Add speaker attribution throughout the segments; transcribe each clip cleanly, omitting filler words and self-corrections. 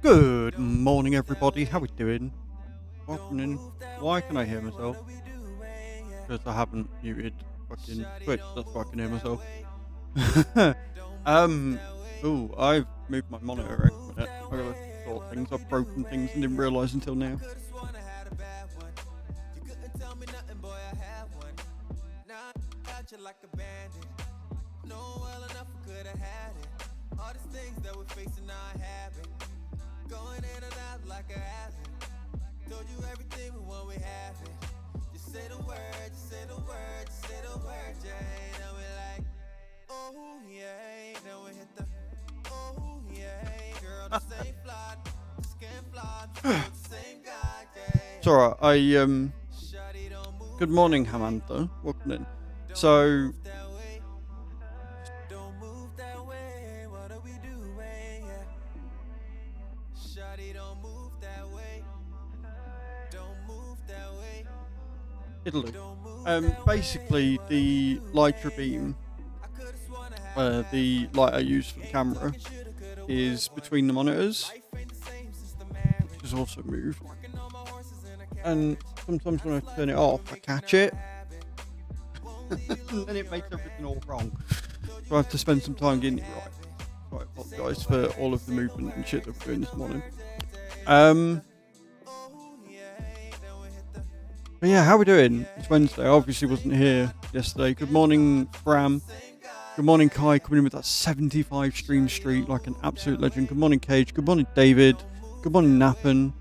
Speaker 1: Good morning, everybody. How we doing? Afternoon. Why can I hear myself? Because I haven't muted fucking Twitch. That's why I can hear myself. Oh, I've moved my monitor a minute. I gotta sort things. I've broken things and didn't realise until now. Going in and out like a hazard. Told you everything we want, we have it. Just say the word, just say the word, just say the word, Jay. Then we like, oh yeah. Then we hit the, oh yeah. Girl, the same fly, the skin fly, the same guy, Jay. It's alright, good morning, Hamantha. Welcome in. So, it'll do. Basically, the Lytra beam, the light I use for the camera, is between the monitors, which is also moved. And sometimes when I turn it off, I catch it, and then it makes everything all wrong. So I have to spend some time getting it right. So I apologise for all of the movement and shit that we're doing this morning. But yeah, how are we doing? It's Wednesday. I obviously wasn't here yesterday. Good morning, Bram. Good morning, Kai, coming in with that 75 stream streak like an absolute legend. Good morning, Cage. Good morning, David. Good morning, Nappen.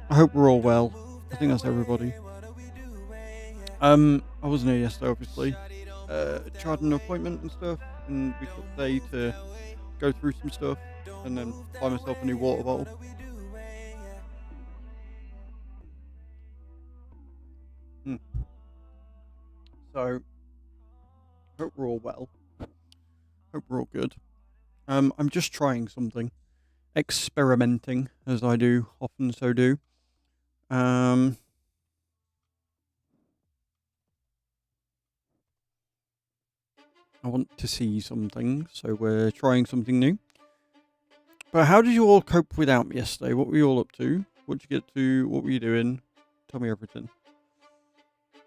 Speaker 1: I hope we're all well. I think that's everybody. I wasn't here yesterday, obviously. Tried an appointment and stuff, and we took the day to go through some stuff, and then buy myself a new water bottle. So, hope we're all well. Hope we're all good. I'm just trying something. Experimenting, as I do, often so do. I want to see something, so we're trying something new. But how did you all cope without me yesterday? What were you all up to? What did you get to? What were you doing? Tell me everything.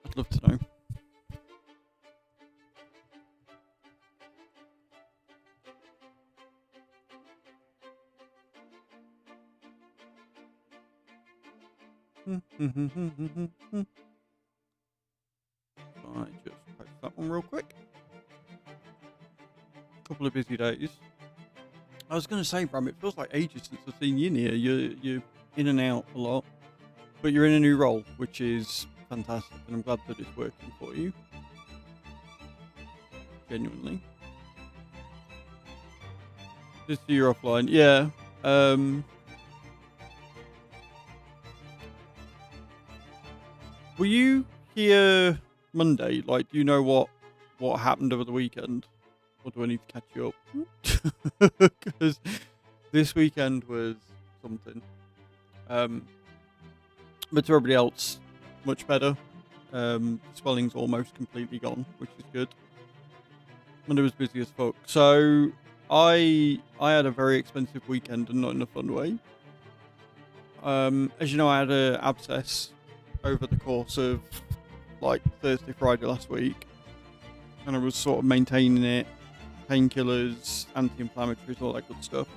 Speaker 1: I'd love to know. I just post that one real quick. Couple of busy days. I was going to say, Bram, it feels like ages since I've seen you in here. You're in and out a lot, but you're in a new role, which is fantastic, and I'm glad that it's working for you. Genuinely. This year offline, yeah. Were you here Monday? Like, do you know what happened over the weekend? Or do I need to catch you up? Because this weekend was something. But to everybody else, much better. Swelling's almost completely gone, which is good. Monday was busy as fuck. So I had a very expensive weekend, and not in a fun way. As you know, I had an abscess over the course of like Thursday, Friday last week, and I was sort of maintaining it, painkillers, anti-inflammatories, all that good stuff,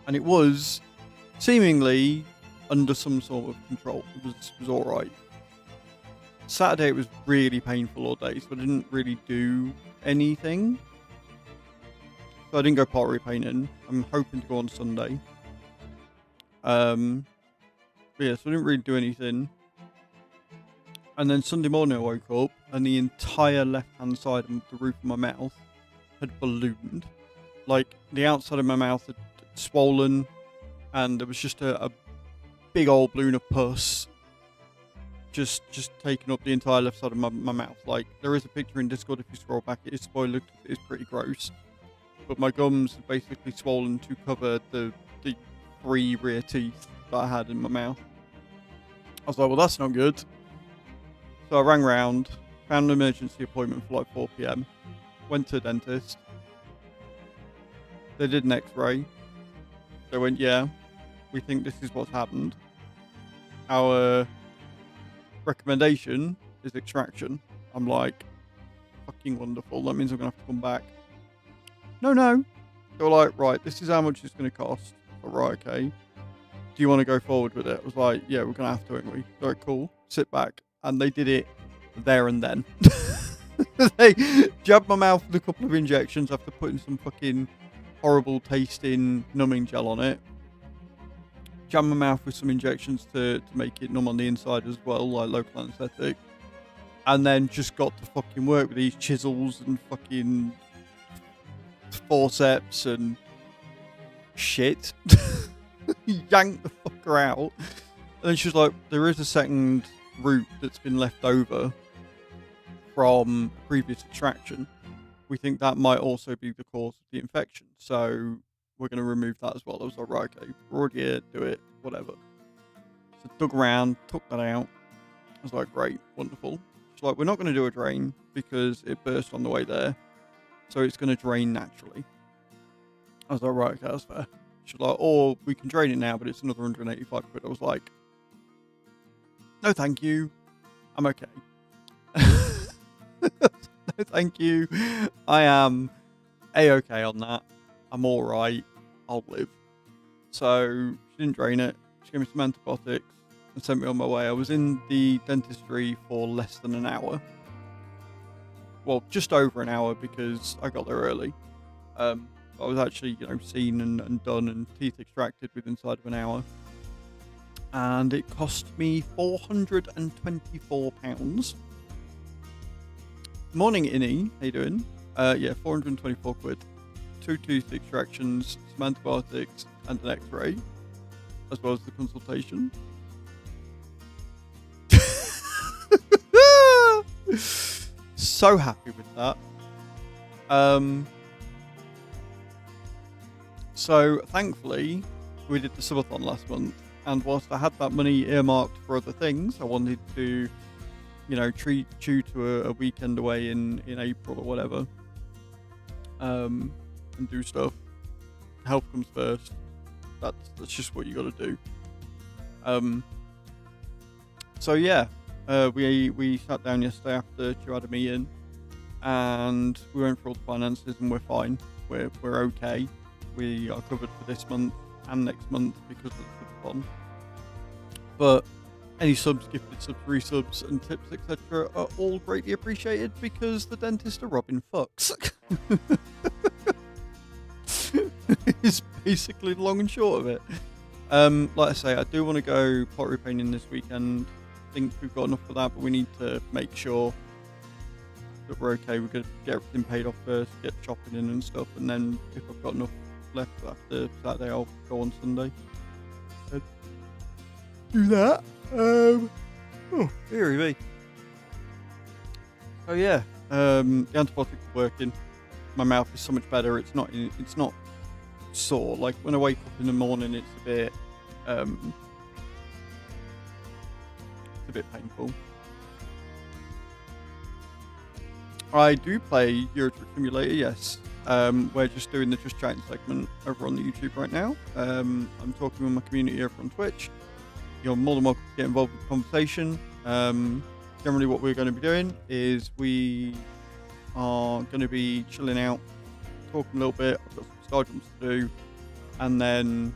Speaker 1: and it was seemingly under some sort of control. It was all right. Saturday it was really painful all day, so I didn't really do anything. So I didn't go pottery painting. I'm hoping to go on Sunday. But yeah, so I didn't really do anything. And then Sunday morning I woke up and the entire left-hand side of the roof of my mouth had ballooned. Like, the outside of my mouth had swollen, and there was just a big old balloon of pus just taking up the entire left side of my mouth. Like, there is a picture in Discord if you scroll back. It is spoiler, it's pretty gross. But my gums had basically swollen to cover the 3 rear teeth that I had in my mouth. I was like, well, that's not good. So I rang round, found an emergency appointment for like 4 PM. went to a dentist. They did an X-ray. They went, yeah, we think this is what's happened. Our recommendation is extraction. I'm like, fucking wonderful. That means I'm going to have to come back. No. They were like, right, this is how much it's going to cost. Right, okay. Do you want to go forward with it? I was like, yeah, we're going to have to, ain't we? They're like, cool. Sit back. And they did it there and then. They jabbed my mouth with a couple of injections after putting some fucking horrible tasting numbing gel on it. Jammed my mouth with some injections to make it numb on the inside as well, like local anesthetic. And then just got to fucking work with these chisels and fucking forceps and shit. Yanked the fucker out. And then she's like, there is a second root that's been left over from previous extraction. We think that might also be the cause of the infection. So we're going to remove that as well. I was like, right, okay, we're already here, do it, whatever. So dug around, took that out. I was like, great, wonderful. She's like, we're not going to do a drain because it burst on the way there. So it's going to drain naturally. I was like, right, okay, that's fair. She's like, or we can drain it now, but it's another 185 quid. I was like, no, thank you. I'm okay. No, thank you. I am A-okay on that. I'm alright. I'll live. So she didn't drain it. She gave me some antibiotics and sent me on my way. I was in the dentistry for less than an hour. Well, just over an hour because I got there early. I was actually, seen and done and teeth extracted within inside of an hour. And it cost me £424. Morning, Innie. How you doing? Yeah, 424 quid. 2 tooth extractions, some antibiotics, and an X-ray, as well as the consultation. So happy with that. So thankfully, we did the subathon last month, and whilst I had that money earmarked for other things, I wanted to, treat you to a weekend away in April or whatever, and do stuff. Health comes first. That's just what you got to do. So yeah, we sat down yesterday after you had a meeting, and we went through all the finances, and we're fine. We're okay. We are covered for this month and next month because of the subathon. But any subs, gifted subs, resubs, and tips, etc., are all greatly appreciated because the dentist are robbing fucks. It's basically the long and short of it. Like I say, I do want to go pottery painting this weekend. I think we've got enough for that, but we need to make sure that we're okay. We're going to get everything paid off first, get shopping in and stuff, and then if I've got enough left after Saturday, I'll go on Sunday. So, do that. Dearie me. So yeah, the antibiotics are working. My mouth is so much better. It's not sore. Like when I wake up in the morning, it's a bit painful. I do play Euro Truck Simulator, yes. We're just doing the Just Chatting segment over on the YouTube right now. I'm talking with my community over on Twitch. You're more than welcome to get involved with the conversation. Generally what we're going to be doing is we are going to be chilling out, talking a little bit. I've got some star jumps to do, and then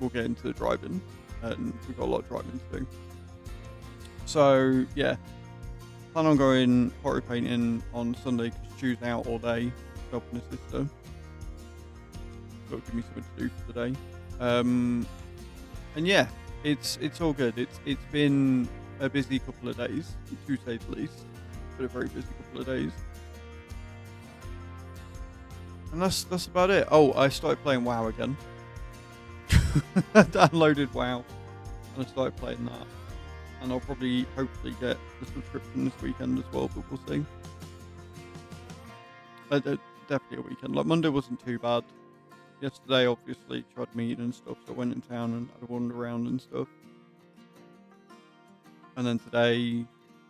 Speaker 1: we'll get into the driving, and we've got a lot of driving to do. So yeah, plan on going pottery painting on Sunday because Stu's out all day helping his sister. That'll give me something to do for the day. And yeah, it's all good. It's been a busy couple of days, to say the least. Been a very busy couple of days. And that's about it. Oh, I started playing WoW again. I downloaded WoW and I started playing that. And I'll hopefully get the subscription this weekend as well, but we'll see. Definitely a weekend. Like Monday wasn't too bad. Yesterday, obviously, tried meeting and stuff, so I went in town and had a wander around and stuff. And then today,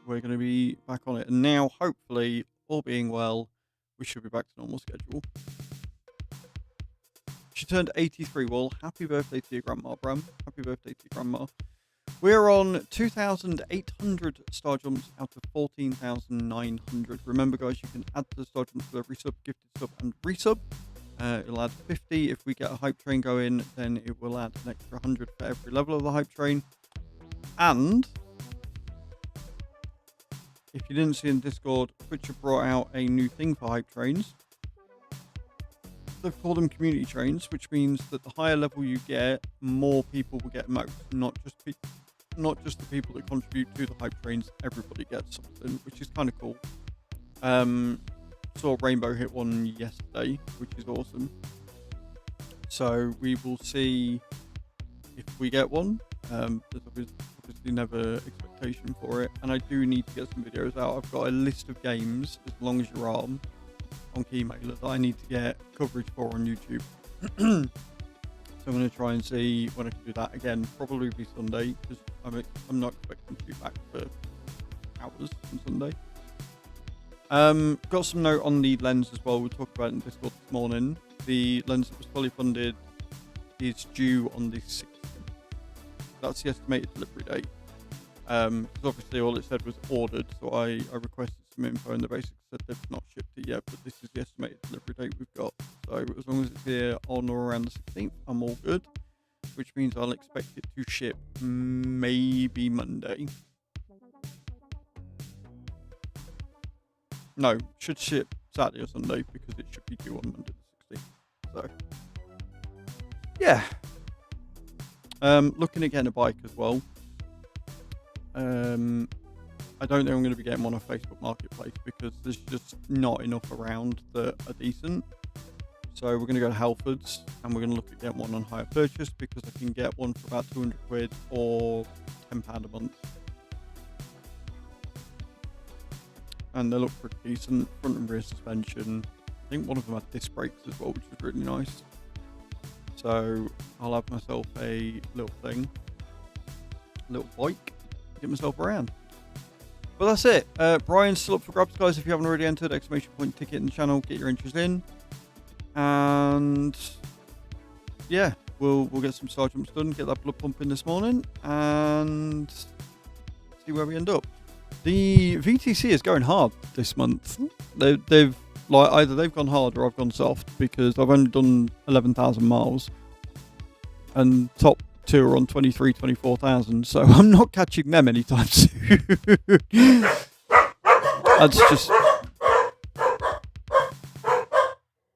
Speaker 1: we're going to be back on it. And now, hopefully, all being well, we should be back to normal schedule. She turned 83. Well, happy birthday to your grandma, Bram. Happy birthday to your grandma. We're on 2,800 star jumps out of 14,900. Remember, guys, you can add to the star jumps with every sub, gifted sub, and resub. It'll add 50. If we get a hype train going, then it will add an extra 100 for every level of the hype train. And if you didn't see in Discord, Twitch have brought out a new thing for hype trains. They've called them community trains, which means that the higher level you get, more people will get emotes, not just the people that contribute to the hype trains. Everybody gets something, which is kind of cool. Saw Rainbow hit one yesterday, which is awesome. So we will see if we get one. There's obviously never expectation for it, and I do need to get some videos out. I've got a list of games, as long as your arm, on Keymailer that I need to get coverage for on YouTube. So I'm going to try and see when I can do that again. Probably be Sunday, because I'm not expecting to be back for hours on Sunday. Got some note on the lens as well. We'll talk about it in Discord this morning. The lens that was fully funded is due on the 16th. That's the estimated delivery date. Because obviously all it said was ordered, so I requested some info and they basically said they've not shipped it yet, but this is the estimated delivery date we've got. So as long as it's here on or around the 16th, I'm all good, which means I'll expect it to ship maybe Monday. No, should ship Saturday or Sunday because it should be due on Monday the 16th. So, yeah. Looking at getting a bike as well. I don't think I'm going to be getting one on Facebook Marketplace because there's just not enough around that are decent. So we're going to go to Halfords and we're going to look at getting one on hire purchase because I can get one for about 200 quid or £10 a month. And they look pretty decent. Front and rear suspension. I think one of them had disc brakes as well, which was really nice. So I'll have myself a little thing, little bike, to get myself around. But that's it. Brian's still up for grabs, guys. If you haven't already entered, exclamation point ticket in the channel, get your entries in. And yeah, we'll get some star jumps done, get that blood pumping this morning, and see where we end up. The VTC is going hard this month. They've like either they've gone hard or I've gone soft because I've only done 11,000 miles and top two are on 23, 24,000. So I'm not catching them anytime soon. That's just.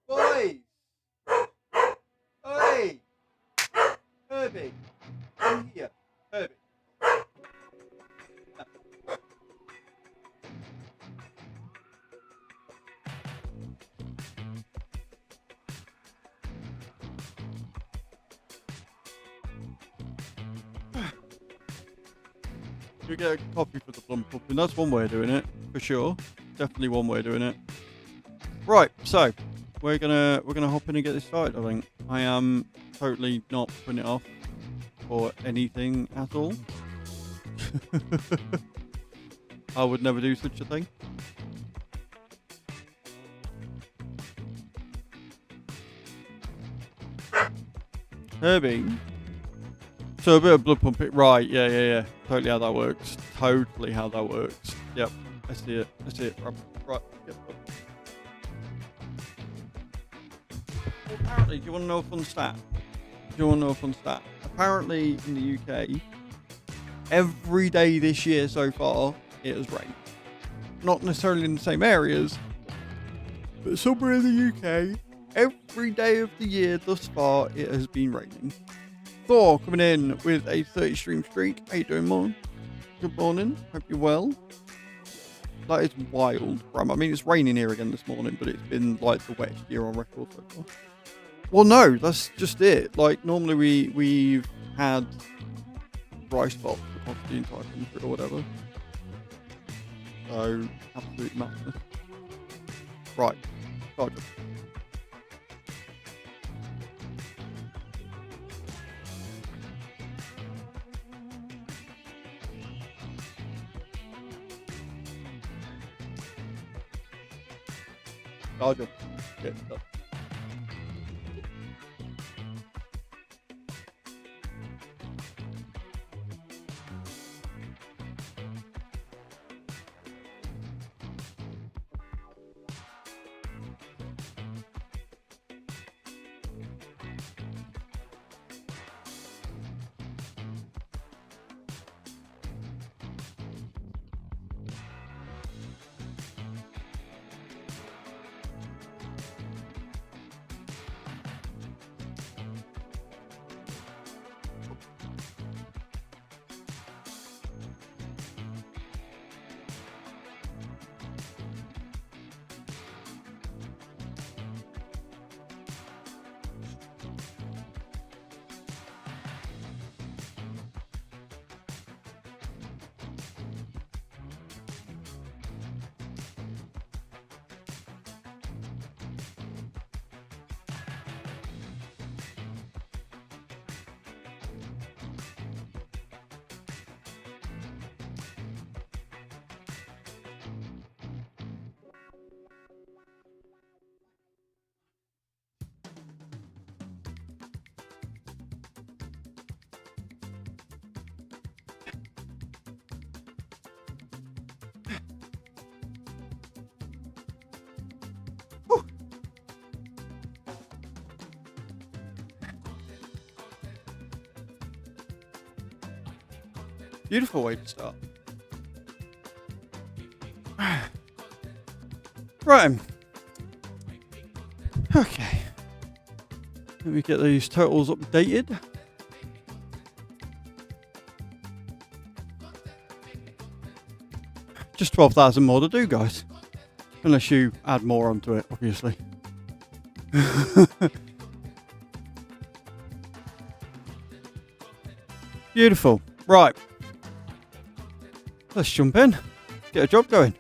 Speaker 1: Boys! Oi! Herbie! Come here. Herbie. You get a coffee for the plum pumping. That's one way of doing it, for sure. Definitely one way of doing it. Right, so we're gonna hop in and get this started. I think I am totally not putting it off for anything at all. I would never do such a thing. Herbie. So a bit of blood pumping, right? Yeah. Totally how that works. Totally how that works. Yep, I see it. Right. Yep. Well, apparently, do you want to know a fun stat? Apparently, in the UK, every day this year so far, it has rained. Not necessarily in the same areas, but somewhere in the UK, every day of the year thus far, it has been raining. Thor coming in with a 30 stream streak. How you doing, Mon? Good morning. Hope you're well. That is wild, Bram. I mean, it's raining here again this morning, but it's been like the wettest year on record so far. Well, no, that's just it. Like normally we've had dry spots across the entire country or whatever. So absolute madness. Right, start. Star jump. Get stuff. Beautiful way to start. Right. Okay. Let me get these totals updated. Just 12,000 more to do, guys. Unless you add more onto it, obviously. Beautiful. Right. Let's jump in. Get a job going.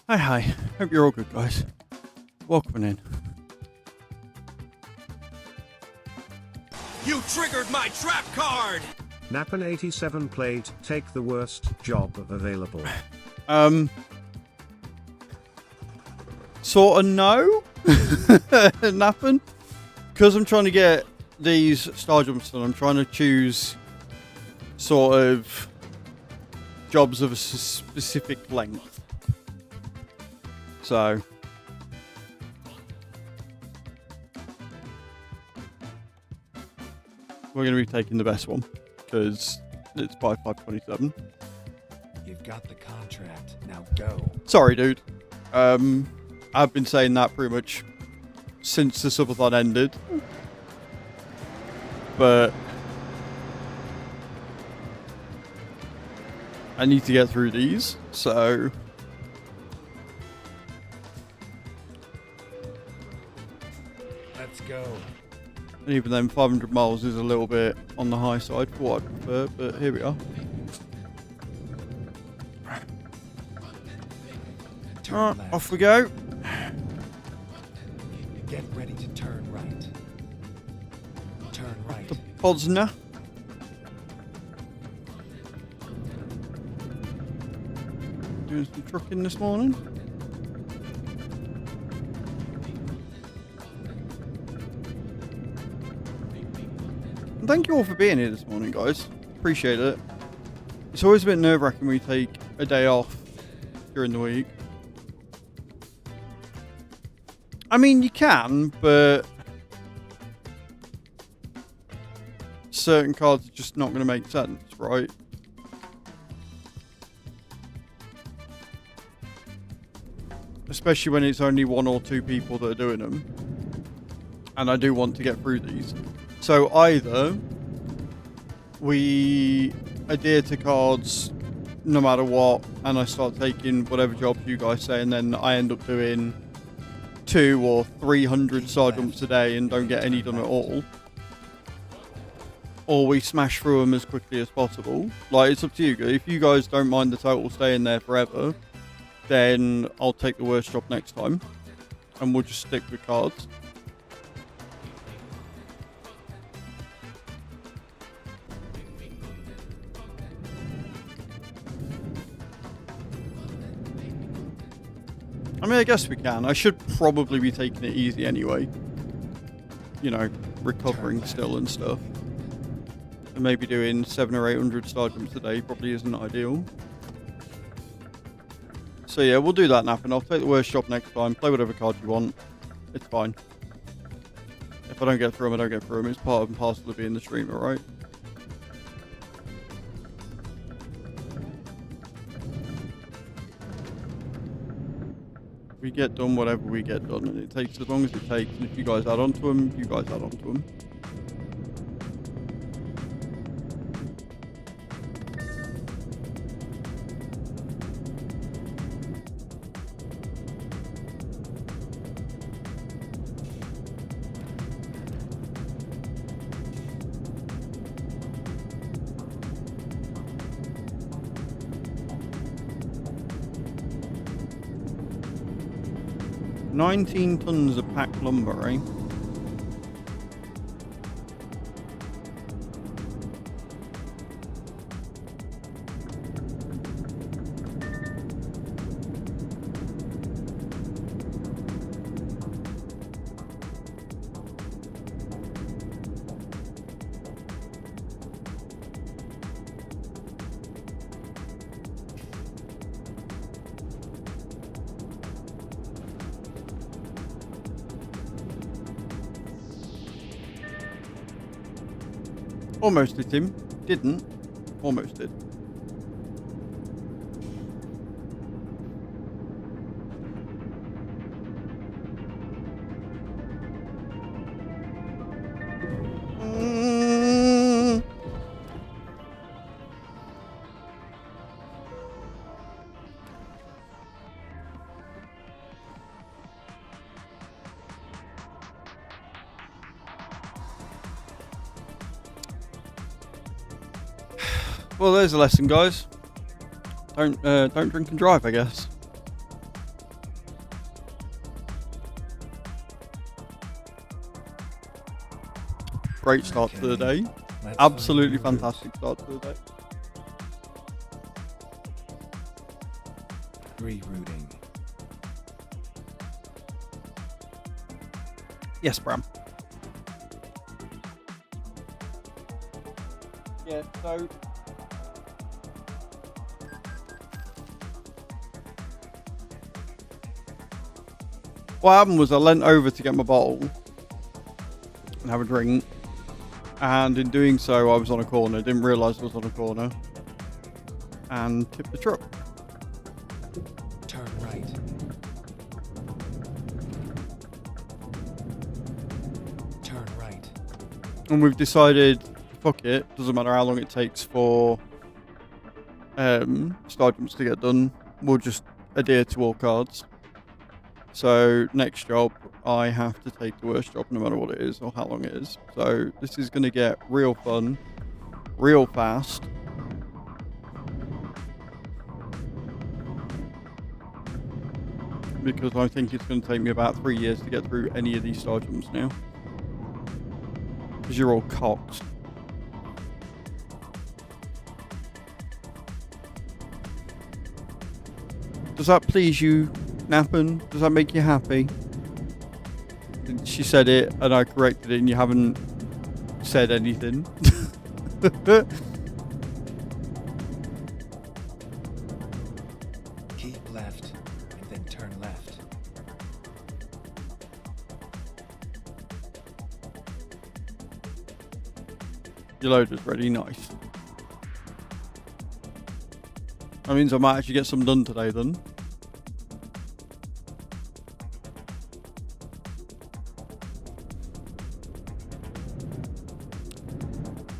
Speaker 1: Hi. Hope you're all good, guys. Welcome in.
Speaker 2: You triggered my trap card!
Speaker 3: Nappen87 played Take the Worst Job Available.
Speaker 1: Sort of no. Nappen. Because I'm trying to get these star jumps done, I'm trying to choose sort of jobs of a specific length. So we're going to be taking the best one because it's by 527.
Speaker 2: You've got the contract. Now go.
Speaker 1: Sorry, dude. I've been saying that pretty much since the subathon ended. But I need to get through these, so
Speaker 2: Let's go.
Speaker 1: and even then 500 miles is a little bit on the high side for what I prefer, but here we are. Alright,
Speaker 2: left.
Speaker 1: off we go.
Speaker 2: Get ready to turn right. Turn right.
Speaker 1: To Pozna. Doing some trucking this morning. And thank you all for being here this morning, guys. Appreciate it. It's always a bit nerve-wracking when you take a day off during the week. I mean, you can, but certain cards are just not going to make sense, right? Especially when it's only one or two people that are doing them. And I do want to get through these. So either we adhere to cards no matter what, and I start taking whatever jobs you guys say, and then I end up doing 200 or 300 star jumps a day and don't get any done at all. or we smash through them as quickly as possible. Like, it's up to you. If you guys don't mind the total staying there forever, then I'll take the worst job next time, and we'll just stick with cards. I mean, I guess we can. I should probably be taking it easy anyway. You know, recovering still and stuff. And maybe doing 700 or 800 star jumps a day probably isn't ideal. So yeah, we'll do that, Nappin. I'll take the worst job next time. Play whatever card you want. It's fine. If I don't get through them, I don't get through them. It's part and parcel of being the streamer, right? We get done whatever we get done, and it takes as long as it takes. And if you guys add on to them, you guys add on to them. $19 tons of packed lumber, eh? Almost did him. Didn't. Almost did. Well, there's a lesson, guys. Don't drink and drive, I guess. Great start to the day. Absolutely fantastic start to the day.
Speaker 2: Rerouting.
Speaker 1: Yes, Bram. Yeah, so what happened was I leant over to get my bottle and have a drink, and in doing so I was on a corner, didn't realise I was on a corner, and tipped the truck.
Speaker 2: Turn right. Turn right.
Speaker 1: And we've decided, fuck it, doesn't matter how long it takes for star jumps to get done, we'll just adhere to all cards. So next job, I have to take the worst job no matter what it is or how long it is. So this is going to get real fun, real fast. Because I think it's going to take me about 3 years to get through any of these star jumps now. Because you're all cocked. Does that please you, Nappen? Does that make you happy? She said it and I corrected it and you haven't said anything.
Speaker 2: Keep left and then turn left.
Speaker 1: Your loader's ready, nice. That means I might actually get some done today then.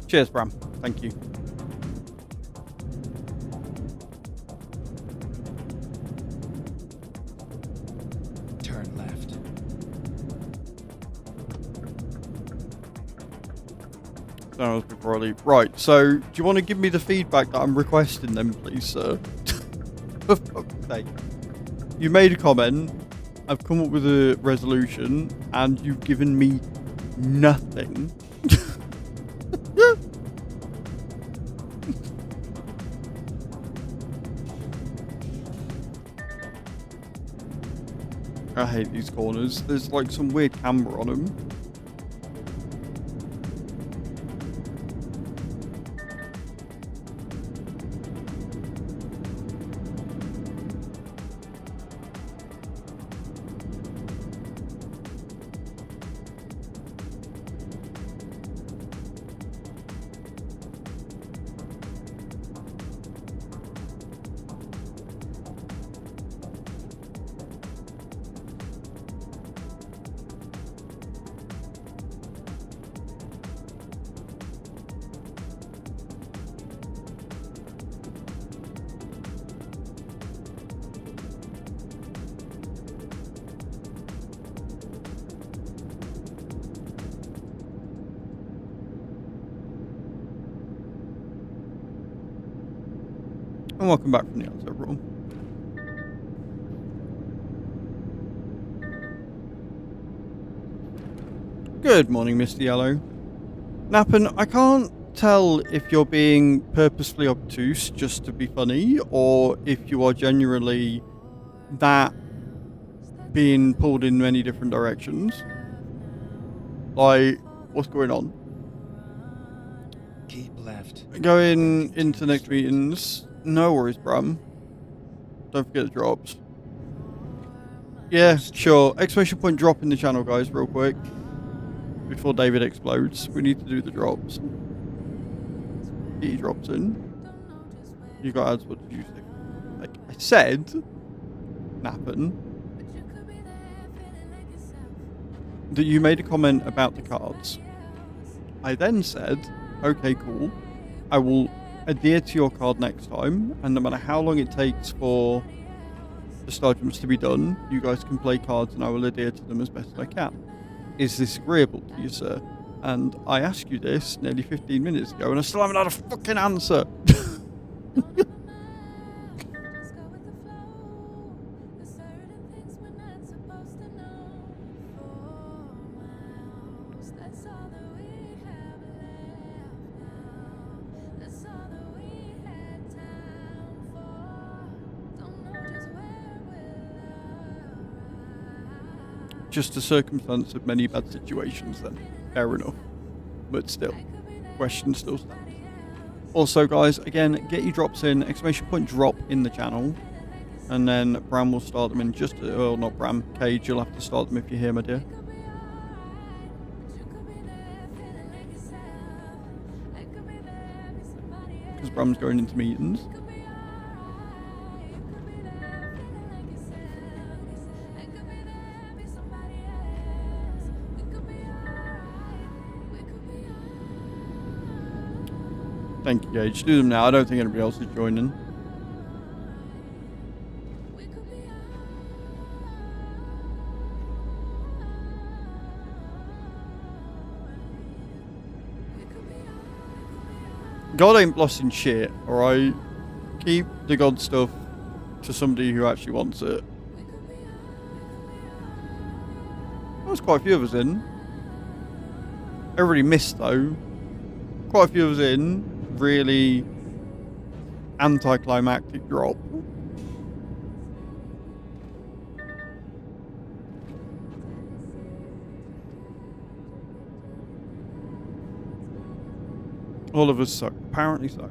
Speaker 1: Cheers, Bram. Thank you.
Speaker 2: Turn left.
Speaker 1: That was before I leave. Right, so do you want to give me the feedback that I'm requesting then, please, sir? For fuck's sake. You made a comment, I've come up with a resolution, and you've given me nothing. I hate these corners. There's like some weird camber on them. And welcome back from the outside room. Good morning, Mr. Yellow. Nappen, I can't tell if you're being purposefully obtuse just to be funny, or if you are genuinely that being pulled in many different directions. Like, what's going on?
Speaker 2: Keep left.
Speaker 1: Going into next meetings. No worries, Bram. Don't forget the drops. Yeah, sure. Exclamation point drop in the channel, guys, real quick. Before David explodes. We need to do the drops. Get your drops in. You got ads, what did you say? Like I said, Nappen, that you made a comment about the cards. I then said, okay, cool. I will adhere to your card next time, and no matter how long it takes for the stadiums to be done, you guys can play cards and I will adhere to them as best I can. Is this agreeable to you, sir? And I asked you this nearly 15 minutes ago and I still haven't had a fucking answer. Just a circumstance of many bad situations then. Fair enough. But still, question still stands. Also guys, again, get your drops in, exclamation point drop in the channel. And then Bram will start them in just, well not Bram, Cage, you'll have to start them if you're here, my dear. Because Bram's going into meetings. Thank you, Gage. Do them now. I don't think anybody else is joining. God ain't blossing shit, alright? Keep the God stuff to somebody who actually wants it. There's quite a few of us in. Everybody missed though. Quite a few of us in. Really anticlimactic drop. All of us suck. Apparently so.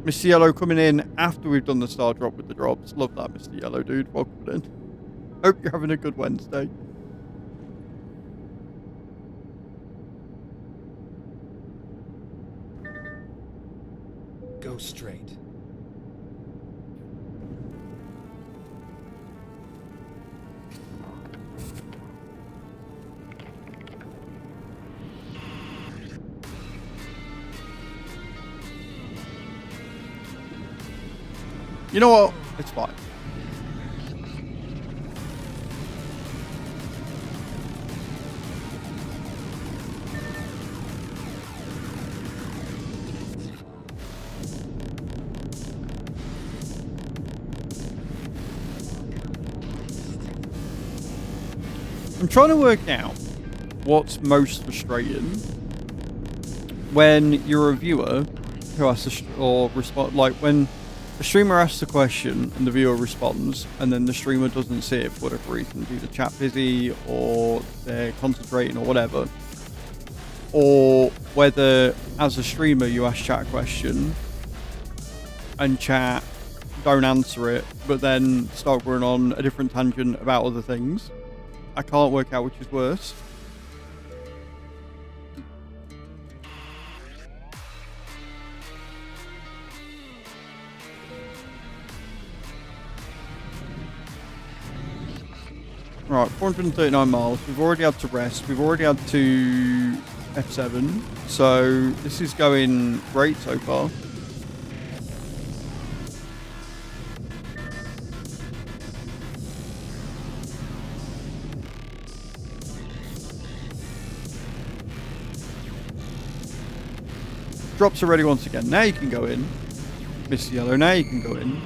Speaker 1: Mr. Yellow coming in after we've done the star drop with the drops. Love that, Mr. Yellow, dude. Welcome in. Hope you're having a good Wednesday.
Speaker 2: Go straight.
Speaker 1: You know what? It's fine. trying to work out what's most frustrating when you're a viewer who has to respond, like when the streamer asks a question and the viewer responds, and then the streamer doesn't see it for whatever reason, either chat busy or they're concentrating or whatever, or whether as a streamer you ask chat a question and chat don't answer it, but then start going on a different tangent about other things. I can't work out which is worse. Right, 439 miles. We've already had to rest. We've already had to F7. So this is going great so far. Drops are ready once again. Now you can go in. Mr. Yellow, now you can go in.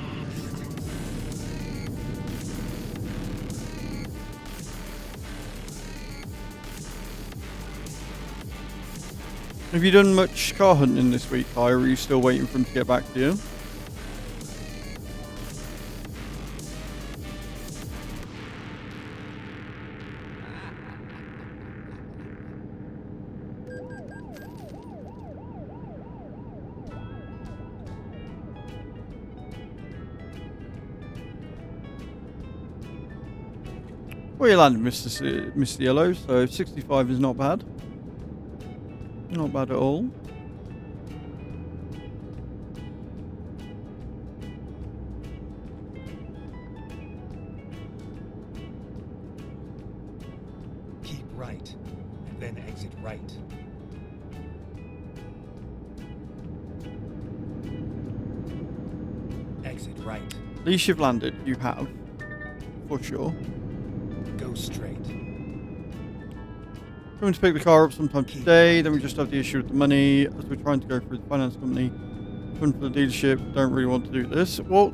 Speaker 1: Have you done much car hunting this week, Kai, or are you still waiting for him to get back to you? Where you landed, Mr. Yellow? So 65 is not bad. Not bad at all.
Speaker 2: Keep right, and then exit right. Exit right.
Speaker 1: At least you've landed. You have. For sure.
Speaker 2: Go straight.
Speaker 1: Going to pick the car up sometime today, then we just have the issue with the money as we're trying to go through the finance company. Come for the dealership, don't really want to do this. Well,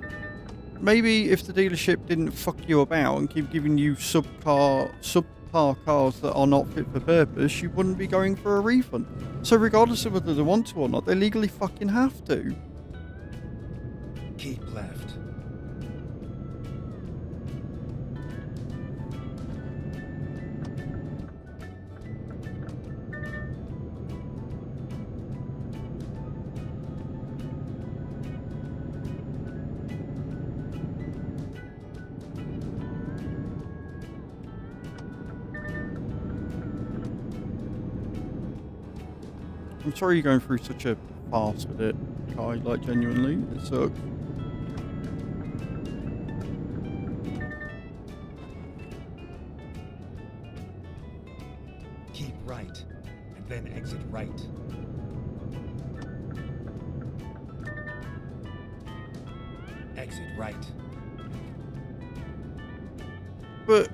Speaker 1: maybe if the dealership didn't fuck you about and keep giving you subpar cars that are not fit for purpose, you wouldn't be going for a refund. So regardless of whether they want to or not, they legally fucking have to.
Speaker 2: Keep left.
Speaker 1: I'm sorry you're going through such a farce with it, Kai, like genuinely, it sucks.
Speaker 2: Keep right, and then exit right. Exit right.
Speaker 1: But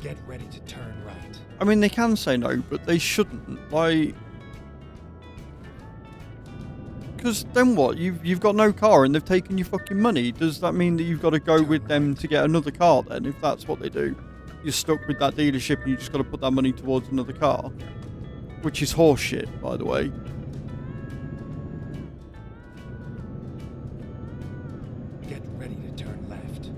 Speaker 2: Get ready to turn right.
Speaker 1: I mean, they can say no, but they shouldn't. Like, because then what? You've got no car and they've taken your fucking money. Does that mean that you've got to go with them to get another car then? If that's what they do, you're stuck with that dealership and you just got to put that money towards another car, which is horseshit, by the way.
Speaker 2: Get ready to turn left.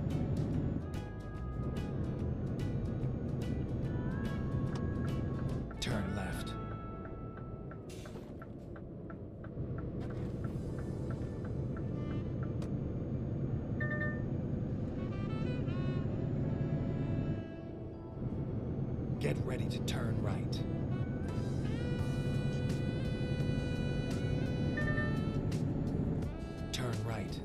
Speaker 2: Turn left. Get ready to turn right. Turn right.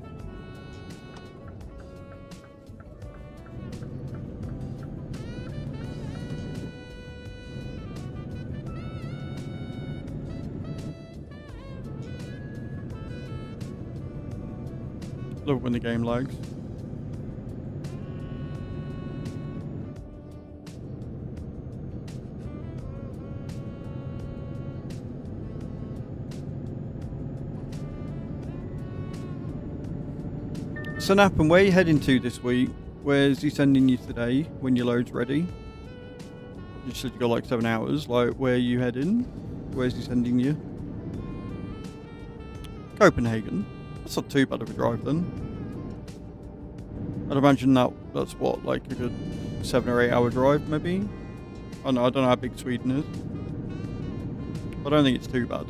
Speaker 1: Love it when the game lags. So Nappen, where are you heading to this week? Where's he sending you today when your load's ready? You said you got like 7 hours. Like, where are you heading? Where's he sending you? Copenhagen. That's not too bad of a drive then. I'd imagine that's what, like a good 7 or 8 hour drive maybe? I don't know how big Sweden is. But I don't think it's too bad.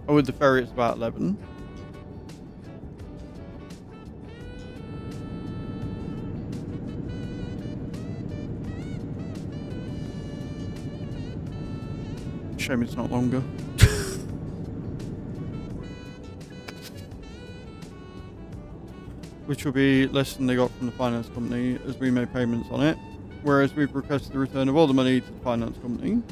Speaker 1: Oh, with the ferry it's about 11. Shame it's not longer. Which will be less than they got from the finance company, as we made payments on it. Whereas we've requested the return of all the money to the finance company.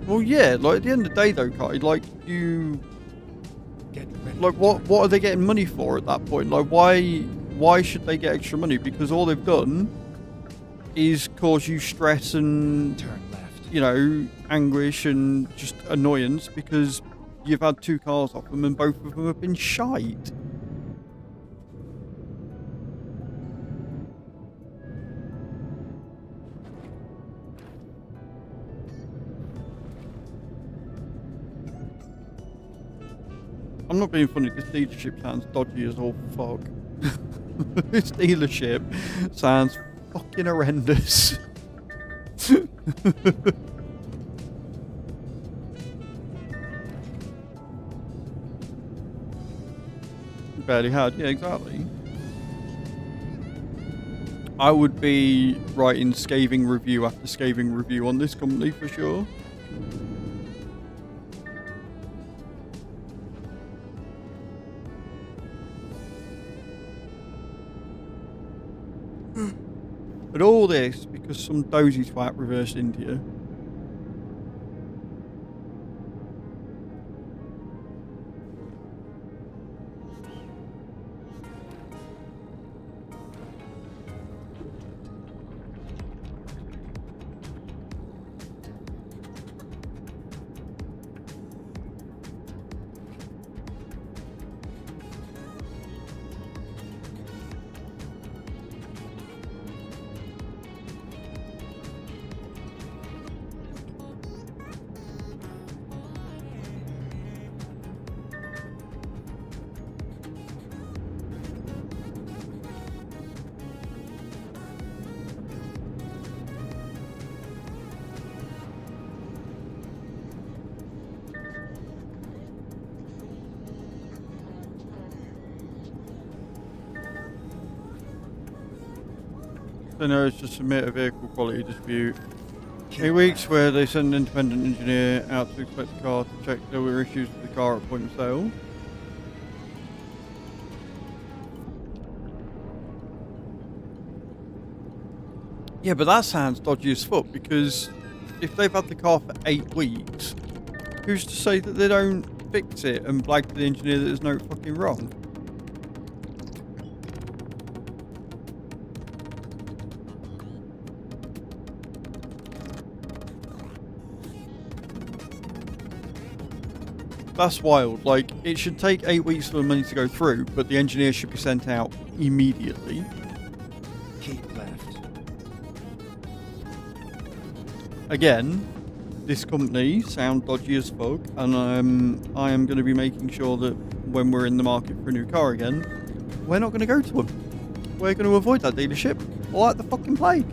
Speaker 1: Well, yeah, like at the end of the day though, Kai, like you...
Speaker 2: Get ready.
Speaker 1: Like what are they getting money for at that point? Like why should they get extra money? Because all they've done is cause you stress and,
Speaker 2: Turn left.
Speaker 1: you know, anguish and just annoyance because you've had 2 cars off them and both of them have been shite. I'm not being funny, this dealership sounds dodgy as all fuck. This dealership sounds fucking horrendous. Barely had, yeah, exactly. I would be writing scathing review after scathing review on this company for sure. But all this because some dozy twat reversed India. So no, it's to submit a vehicle quality dispute. 8 weeks where they send an independent engineer out to inspect the car to check there were issues with the car at point of sale. Yeah, but that sounds dodgy as fuck because if they've had the car for 8 weeks, who's to say that they don't fix it and blag to the engineer that there's no fucking wrong? That's wild. Like, it should take 8 weeks for the money to go through, but the engineer should be sent out immediately.
Speaker 2: Keep left.
Speaker 1: Again, this company sound dodgy as fuck, and I am going to be making sure that when we're in the market for a new car again, we're not going to go to them. We're going to avoid that dealership like the fucking plague.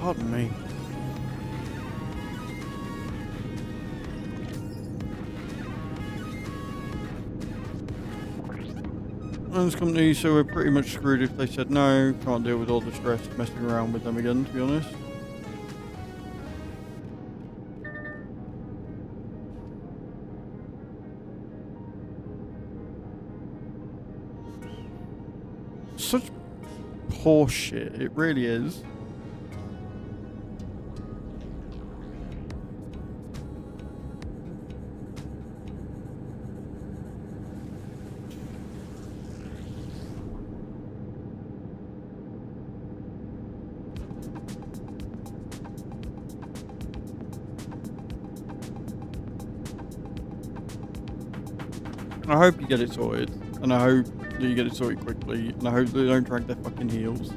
Speaker 1: Pardon me. Owns company, so we're pretty much screwed if they said no. Can't deal with all the stress messing around with them again, to be honest. Such horse shit, it really is. I hope you get it sorted, and I hope that you get it sorted quickly, and I hope they don't drag their fucking heels.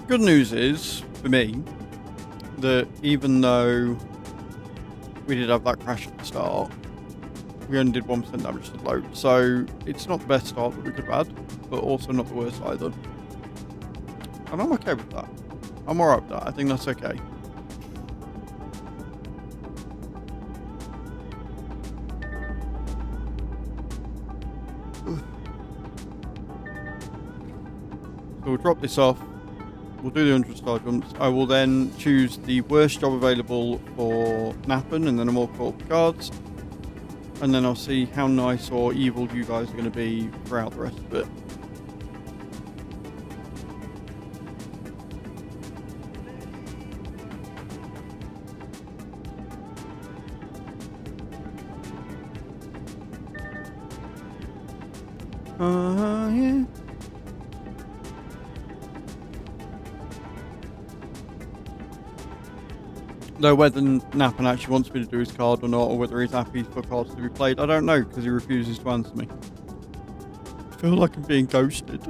Speaker 1: Good news is, for me, that even though we did have that crash at the start, we only did 1% damage to the load. So it's not the best start that we could have had, but also not the worst either. And I'm okay with that. I'm alright with that. I think that's okay. So we'll drop this off. We'll do the 100 star jumps. I will then choose the worst job available for Nappen, and then I'm all caught up cards. And then I'll see how nice or evil you guys are going to be throughout the rest of it. Yeah. Though whether Nappen actually wants me to do his card or not, or whether he's happy for cards to be played, I don't know, because he refuses to answer me. I feel like I'm being ghosted.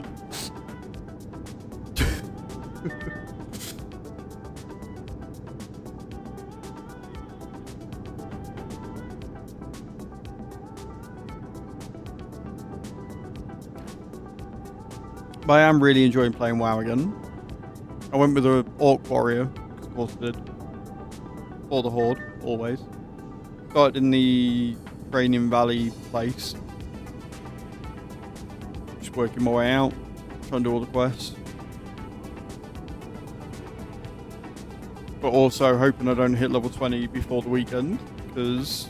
Speaker 1: But I am really enjoying playing WoW again. I went with an Orc Warrior, of course I did. For the Horde, always. Started in the Training Valley place. Just working my way out, trying to do all the quests. But also hoping I don't hit level 20 before the weekend, because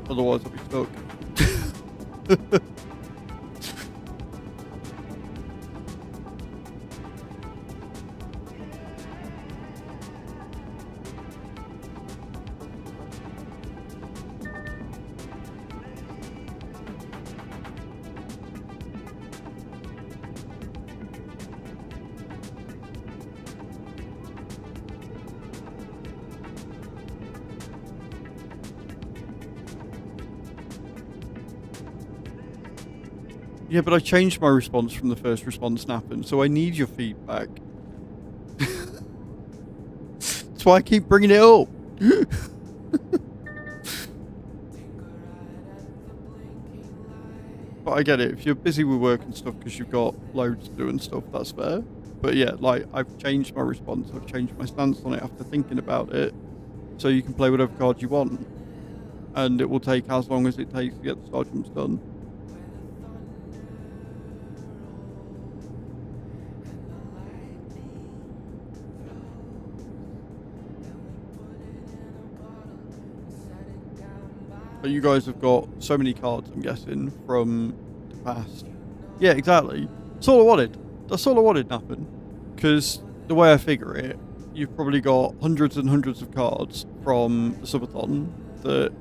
Speaker 1: otherwise I'll be stuck. Yeah, but I changed my response from the first response Nappen, so I need your feedback. That's why I keep bringing it up. But I get it, if you're busy with work and stuff because you've got loads to do and stuff, that's fair. But yeah, like, I've changed my response, I've changed my stance on it after thinking about it, so you can play whatever card you want. And it will take as long as it takes to get the star jumps done. But you guys have got so many cards, I'm guessing, from the past. Yeah, exactly. That's all I wanted. That's all I wanted, Nappen. Because the way I figure it, you've probably got hundreds and hundreds of cards from the subathon that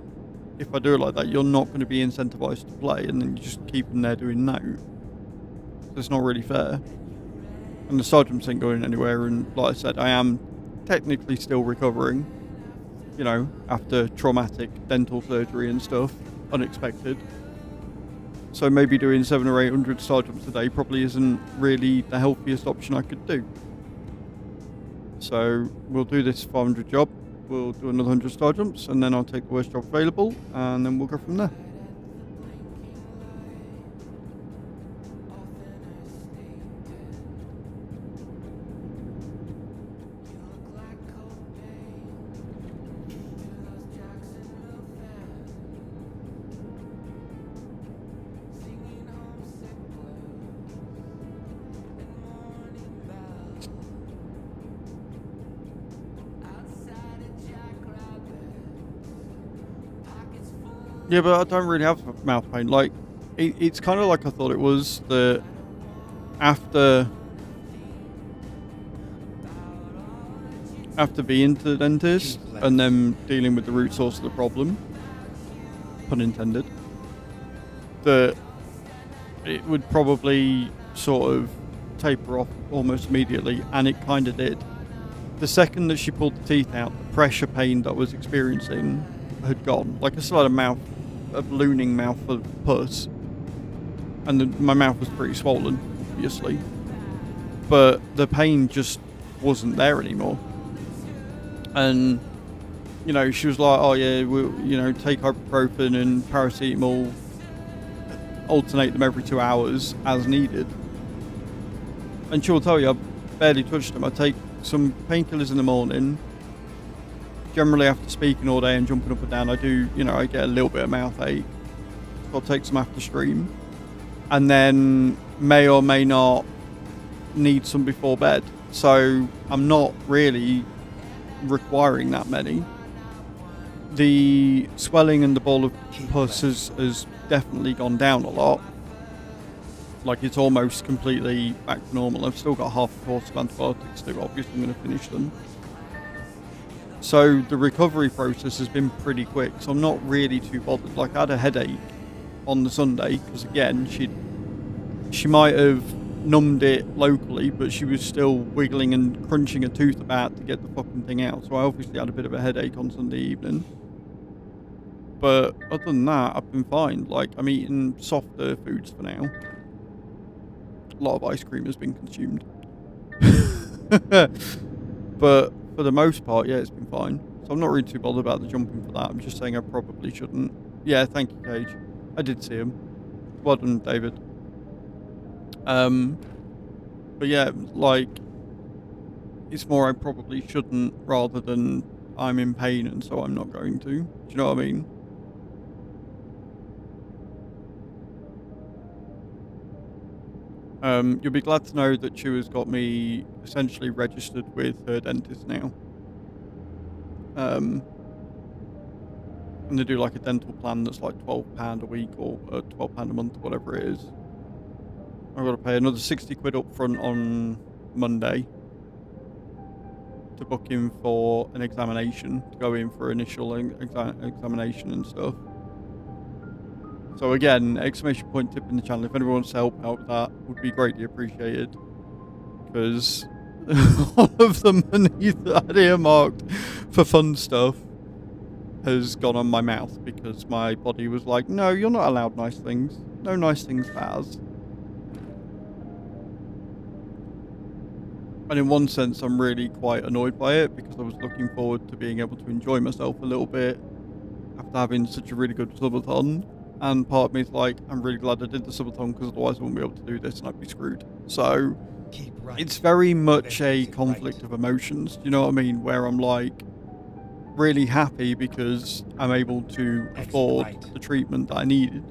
Speaker 1: if I do it like that, you're not going to be incentivized to play, and then you just keep them there doing no. So it's not really fair. And the sergeants ain't going anywhere, and like I said, I am technically still recovering, you know, after traumatic dental surgery and stuff, unexpected. So maybe doing 700 or 800 sergeants a day probably isn't really the healthiest option I could do. So we'll do this 500 job, we'll do another 100 star jumps, and then I'll take the worst job available, and then we'll go from there. Yeah, but I don't really have mouth pain. Like, it's kind of like I thought it was, that after being to the dentist and then dealing with the root source of the problem, pun intended, that it would probably sort of taper off almost immediately, and it kind of did. The second that she pulled the teeth out, the pressure pain that I was experiencing had gone. Like, I still had a ballooning mouth of pus, and my mouth was pretty swollen, obviously, but the pain just wasn't there anymore. And, you know, she was like, oh yeah, we'll, you know, take ibuprofen and paracetamol, alternate them every 2 hours as needed. And she'll tell you, I barely touched them. I take some painkillers in the morning. Generally, after speaking all day and jumping up and down, I do, you know, I get a little bit of mouth ache. So I'll take some after stream, and then may or may not need some before bed. So I'm not really requiring that many. The swelling and the ball of pus has definitely gone down a lot. Like, it's almost completely back to normal. I've still got half a course of antibiotics to do. Obviously, I'm going to finish them. So the recovery process has been pretty quick, so I'm not really too bothered. Like, I had a headache on the Sunday, because again, she might have numbed it locally, but she was still wiggling and crunching a tooth about to get the fucking thing out. So I obviously had a bit of a headache on Sunday evening. But other than that, I've been fine. Like, I'm eating softer foods for now. A lot of ice cream has been consumed. But for the most part, yeah, it's been fine. So I'm not really too bothered about the jumping for that. I'm just saying I probably shouldn't. Yeah, thank you, Cage. I did see him. Well done, David. But yeah, like, it's more I probably shouldn't, rather than I'm in pain and so I'm not going to. Do you know what I mean? You'll be glad to know that Chewer's got me essentially registered with her dentist now. And they do like a dental plan that's like £12 a week or £12 a month, whatever it is. I've got to pay another 60 quid up front on Monday to book in for an examination, to go in for initial examination and stuff. So again, exclamation point tip in the channel. If anyone wants to help out with that, would be greatly appreciated. Because all of the money that I'd earmarked for fun stuff has gone on my mouth, because my body was like, no, you're not allowed nice things. No nice things, Baz. And in one sense, I'm really quite annoyed by it, because I was looking forward to being able to enjoy myself a little bit after having such a really good subathon. And part of me is like, I'm really glad I did the subathon, because otherwise I wouldn't be able to do this and I'd be screwed. So it's very much a conflict of emotions, you know what I mean? Where I'm like really happy because I'm able to afford the treatment that I needed.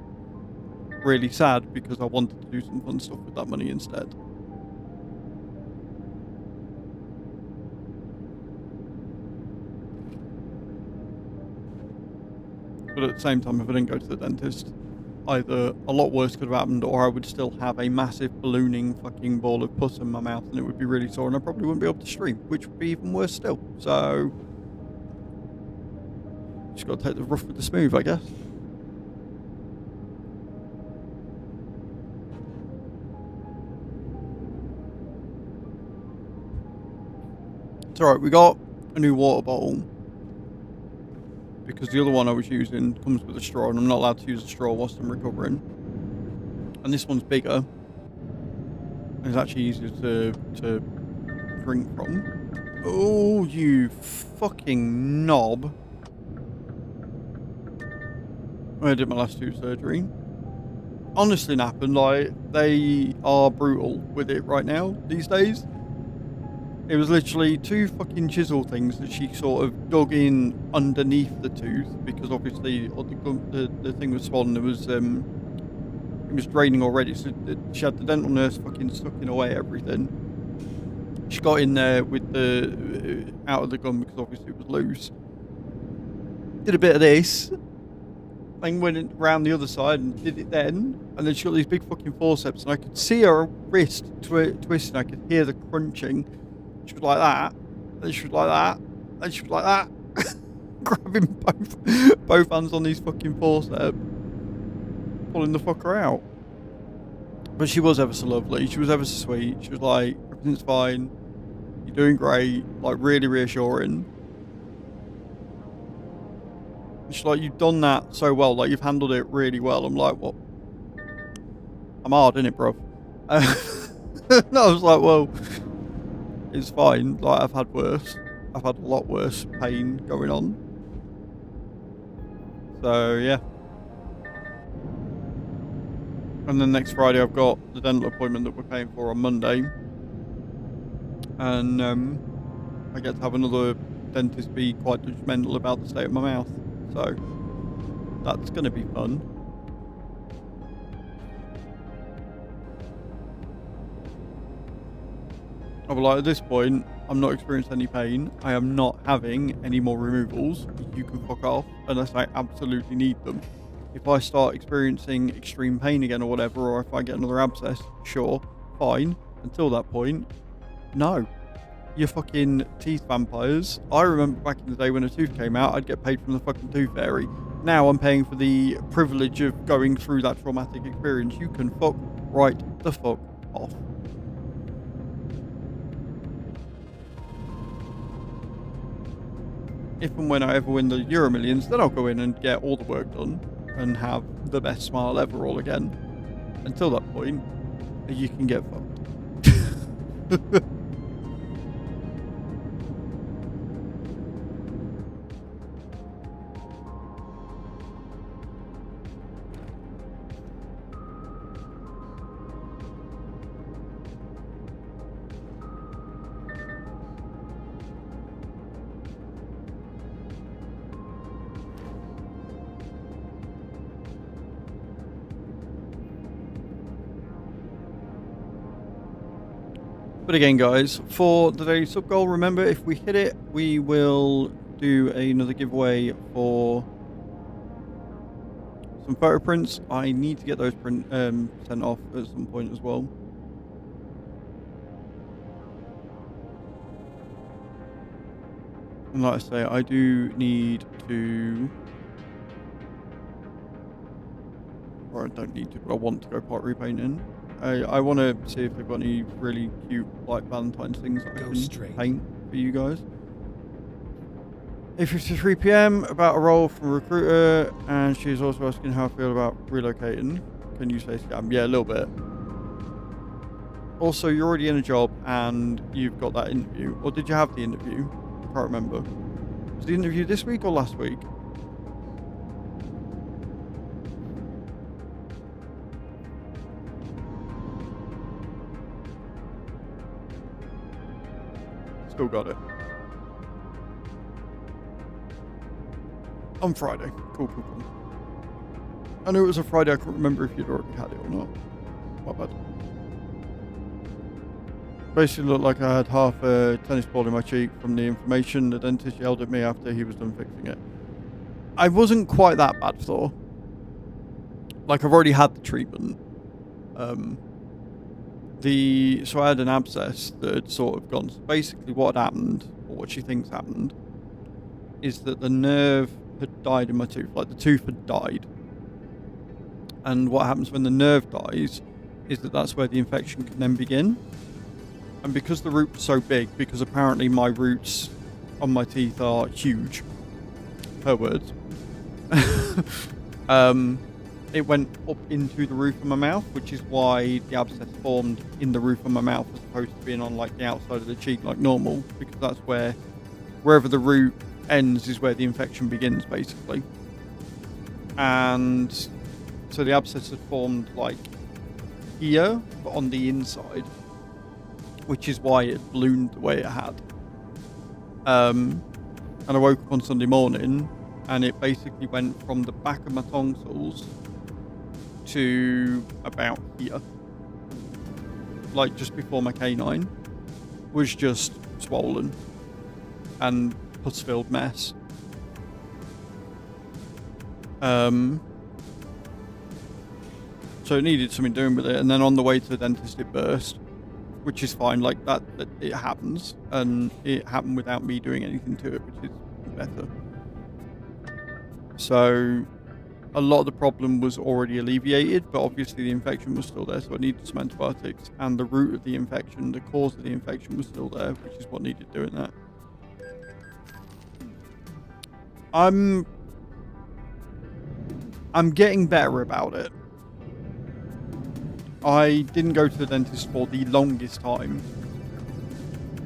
Speaker 1: Really sad because I wanted to do some fun stuff with that money instead. But at the same time, if I didn't go to the dentist, either a lot worse could have happened, or I would still have a massive ballooning fucking ball of pus in my mouth and it would be really sore and I probably wouldn't be able to stream, which would be even worse still. So, just got to take the rough with the smooth, I guess. It's alright, we got a new water bottle. Because the other one I was using comes with a straw, and I'm not allowed to use a straw whilst I'm recovering. And this one's bigger. And it's actually easier to drink from. Oh, you fucking knob. I did my last 2 surgery. Honestly, Nappen, like, they are brutal with it right now, these days. It was literally 2 fucking chisel things that she sort of dug in underneath the tooth, because obviously the thing was swollen. It was draining already, so she had the dental nurse fucking sucking away everything. She got in there with the out of the gum because obviously it was loose. Did a bit of this, then went around the other side and did it then, and then she got these big fucking forceps, and I could see her wrist twisting. I could hear the crunching. She was like that, then she was like that, then she was like that, grabbing both hands on these fucking forceps, pulling the fucker out. But she was ever so lovely. She was ever so sweet. She was like, everything's fine. You're doing great. Like, really reassuring. And she's like, you've done that so well. Like, you've handled it really well. I'm like, what? I'm hard, innit, bro? And I was like, well, it's fine. Like, I've had worse. I've had a lot worse pain going on. So, yeah. And then next Friday I've got the dental appointment that we're paying for on Monday. And I get to have another dentist be quite judgmental about the state of my mouth. So that's going to be fun. But like at this point, I'm not experiencing any pain. I am not having any more removals. You can fuck off unless I absolutely need them. If I start experiencing extreme pain again or whatever, or if I get another abscess, sure, fine. Until that point, no. You're fucking teeth vampires. I remember back in the day when a tooth came out, I'd get paid from the fucking tooth fairy. Now I'm paying for the privilege of going through that traumatic experience. You can fuck right the fuck off. If and when I ever win the Euro Millions, then I'll go in and get all the work done and have the best smile ever all again. Until that point, you can get fucked. But again, guys, for the daily sub goal, remember, if we hit it, we will do another giveaway for some photo prints. I need to get those sent off at some point as well. And like I say, I do need to... Or I don't need to, but I want to go part repainting. I want to see if they've got any really cute, like, Valentine's things that I can paint for you guys. 8:53 PM, about a role from a recruiter, and she's also asking how I feel about relocating. Can you say scam? Yeah, a little bit. Also, you're already in a job, and you've got that interview. Or did you have the interview? I can't remember. Was the interview this week or last week? Still got it. On Friday. Cool. I knew it was a Friday. I couldn't remember if you'd already had it or not. My bad. Basically looked like I had half a tennis ball in my cheek from the inflammation. The dentist yelled at me after he was done fixing it. I wasn't quite that bad though. Like, I've already had the treatment. So I had an abscess that had sort of gone. So basically what happened, or what she thinks happened, is that the nerve had died in my tooth. Like the tooth had died. And what happens when the nerve dies is that's where the infection can then begin. And because the root was so big, because apparently my roots on my teeth are huge, per word, it went up into the roof of my mouth, which is why the abscess formed in the roof of my mouth as opposed to being on like the outside of the cheek like normal, because that's wherever the root ends is where the infection begins, basically. And so the abscess had formed like here, but on the inside, which is why it ballooned the way it had. And I woke up on Sunday morning, and it basically went from the back of my tonsils to about here, like just before my canine, was just swollen and pus-filled mess. So it needed something doing with it, and then on the way to the dentist it burst, which is fine. Like that it happens, and it happened without me doing anything to it, which is better. So a lot of the problem was already alleviated, but obviously the infection was still there, so I needed some antibiotics, and the root of the infection, the cause of the infection, was still there, which is what needed doing that. I'm getting better about it. I didn't go to the dentist for the longest time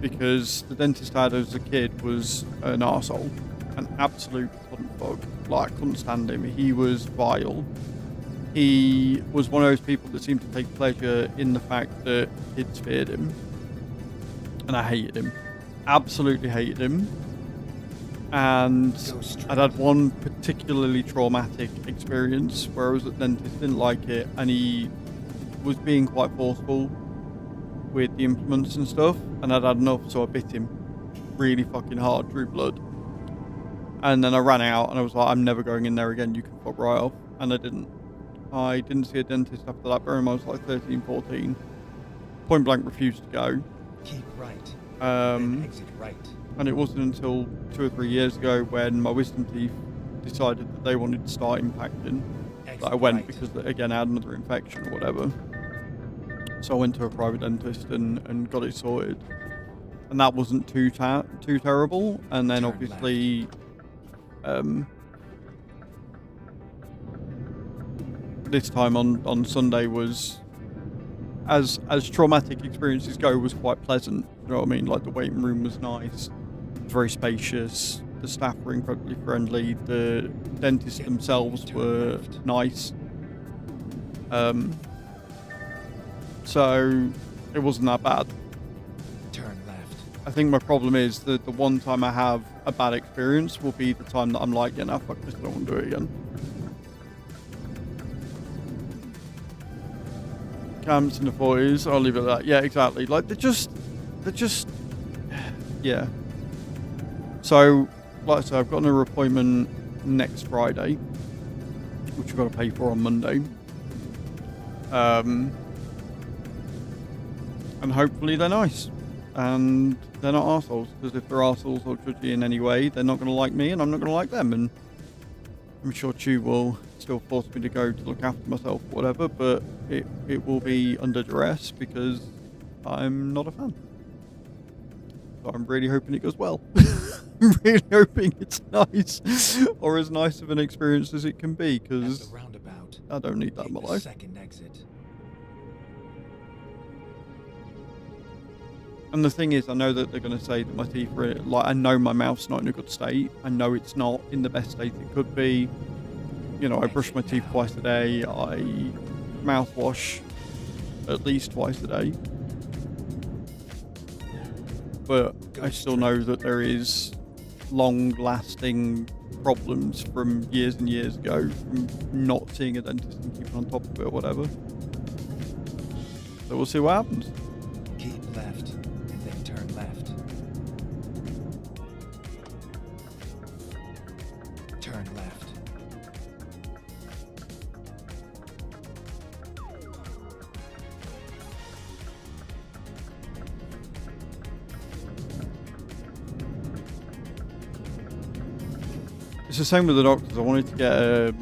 Speaker 1: because the dentist I had as a kid was an arsehole, an absolute cunt bug. Like, I couldn't stand him. He was vile. He was one of those people that seemed to take pleasure in the fact that kids feared him. And I hated him. Absolutely hated him. And I'd had one particularly traumatic experience where I was at the dentist, didn't like it, and he was being quite forceful with the implements and stuff, and I'd had enough, so I bit him really fucking hard, drew blood. And then I ran out and I was like, I'm never going in there again, you can fuck right off. And I didn't see a dentist after that. Bear in mind I was like 13, 14. Point blank refused to go.
Speaker 2: Keep right. Then exit right.
Speaker 1: And it wasn't until 2 or 3 years ago when my wisdom teeth decided that they wanted to start impacting that I went, because again I had another infection or whatever. So I went to a private dentist and got it sorted. And that wasn't too terrible. And then obviously this time on Sunday was, as traumatic experiences go, was quite pleasant. You know what I mean? Like the waiting room was nice, very spacious. The staff were incredibly friendly. The dentists themselves were nice. So it wasn't that bad.
Speaker 2: Turn left.
Speaker 1: I think my problem is that the one time I have a bad experience will be the time that I'm like, yeah, no, fuck this, I don't want to do it again. Camps in the 40s, I'll leave it at that. Yeah, exactly. Like, they're just, yeah. So, like I said, I've got an appointment next Friday, which I've got to pay for on Monday. And hopefully they're nice. And they're not arseholes, because if they're arseholes or judgy in any way, they're not going to like me and I'm not going to like them. And I'm sure Chew will still force me to go to look after myself or whatever, but it will be under duress because I'm not a fan. So I'm really hoping it goes well. I'm really hoping it's nice, or as nice of an experience as it can be, because I don't need that in my life.
Speaker 2: Second exit.
Speaker 1: And the thing is, I know that they're going to say that my teeth are, like, I know my mouth's not in a good state. I know it's not in the best state it could be. You know, I brush my teeth twice a day. I mouthwash at least twice a day. But I still know that there is long-lasting problems from years and years ago from not seeing a dentist and keeping on top of it or whatever. So we'll see what happens.
Speaker 2: Keep left, then turn left. Turn left.
Speaker 1: This it's the same with the doctors. I wanted to get a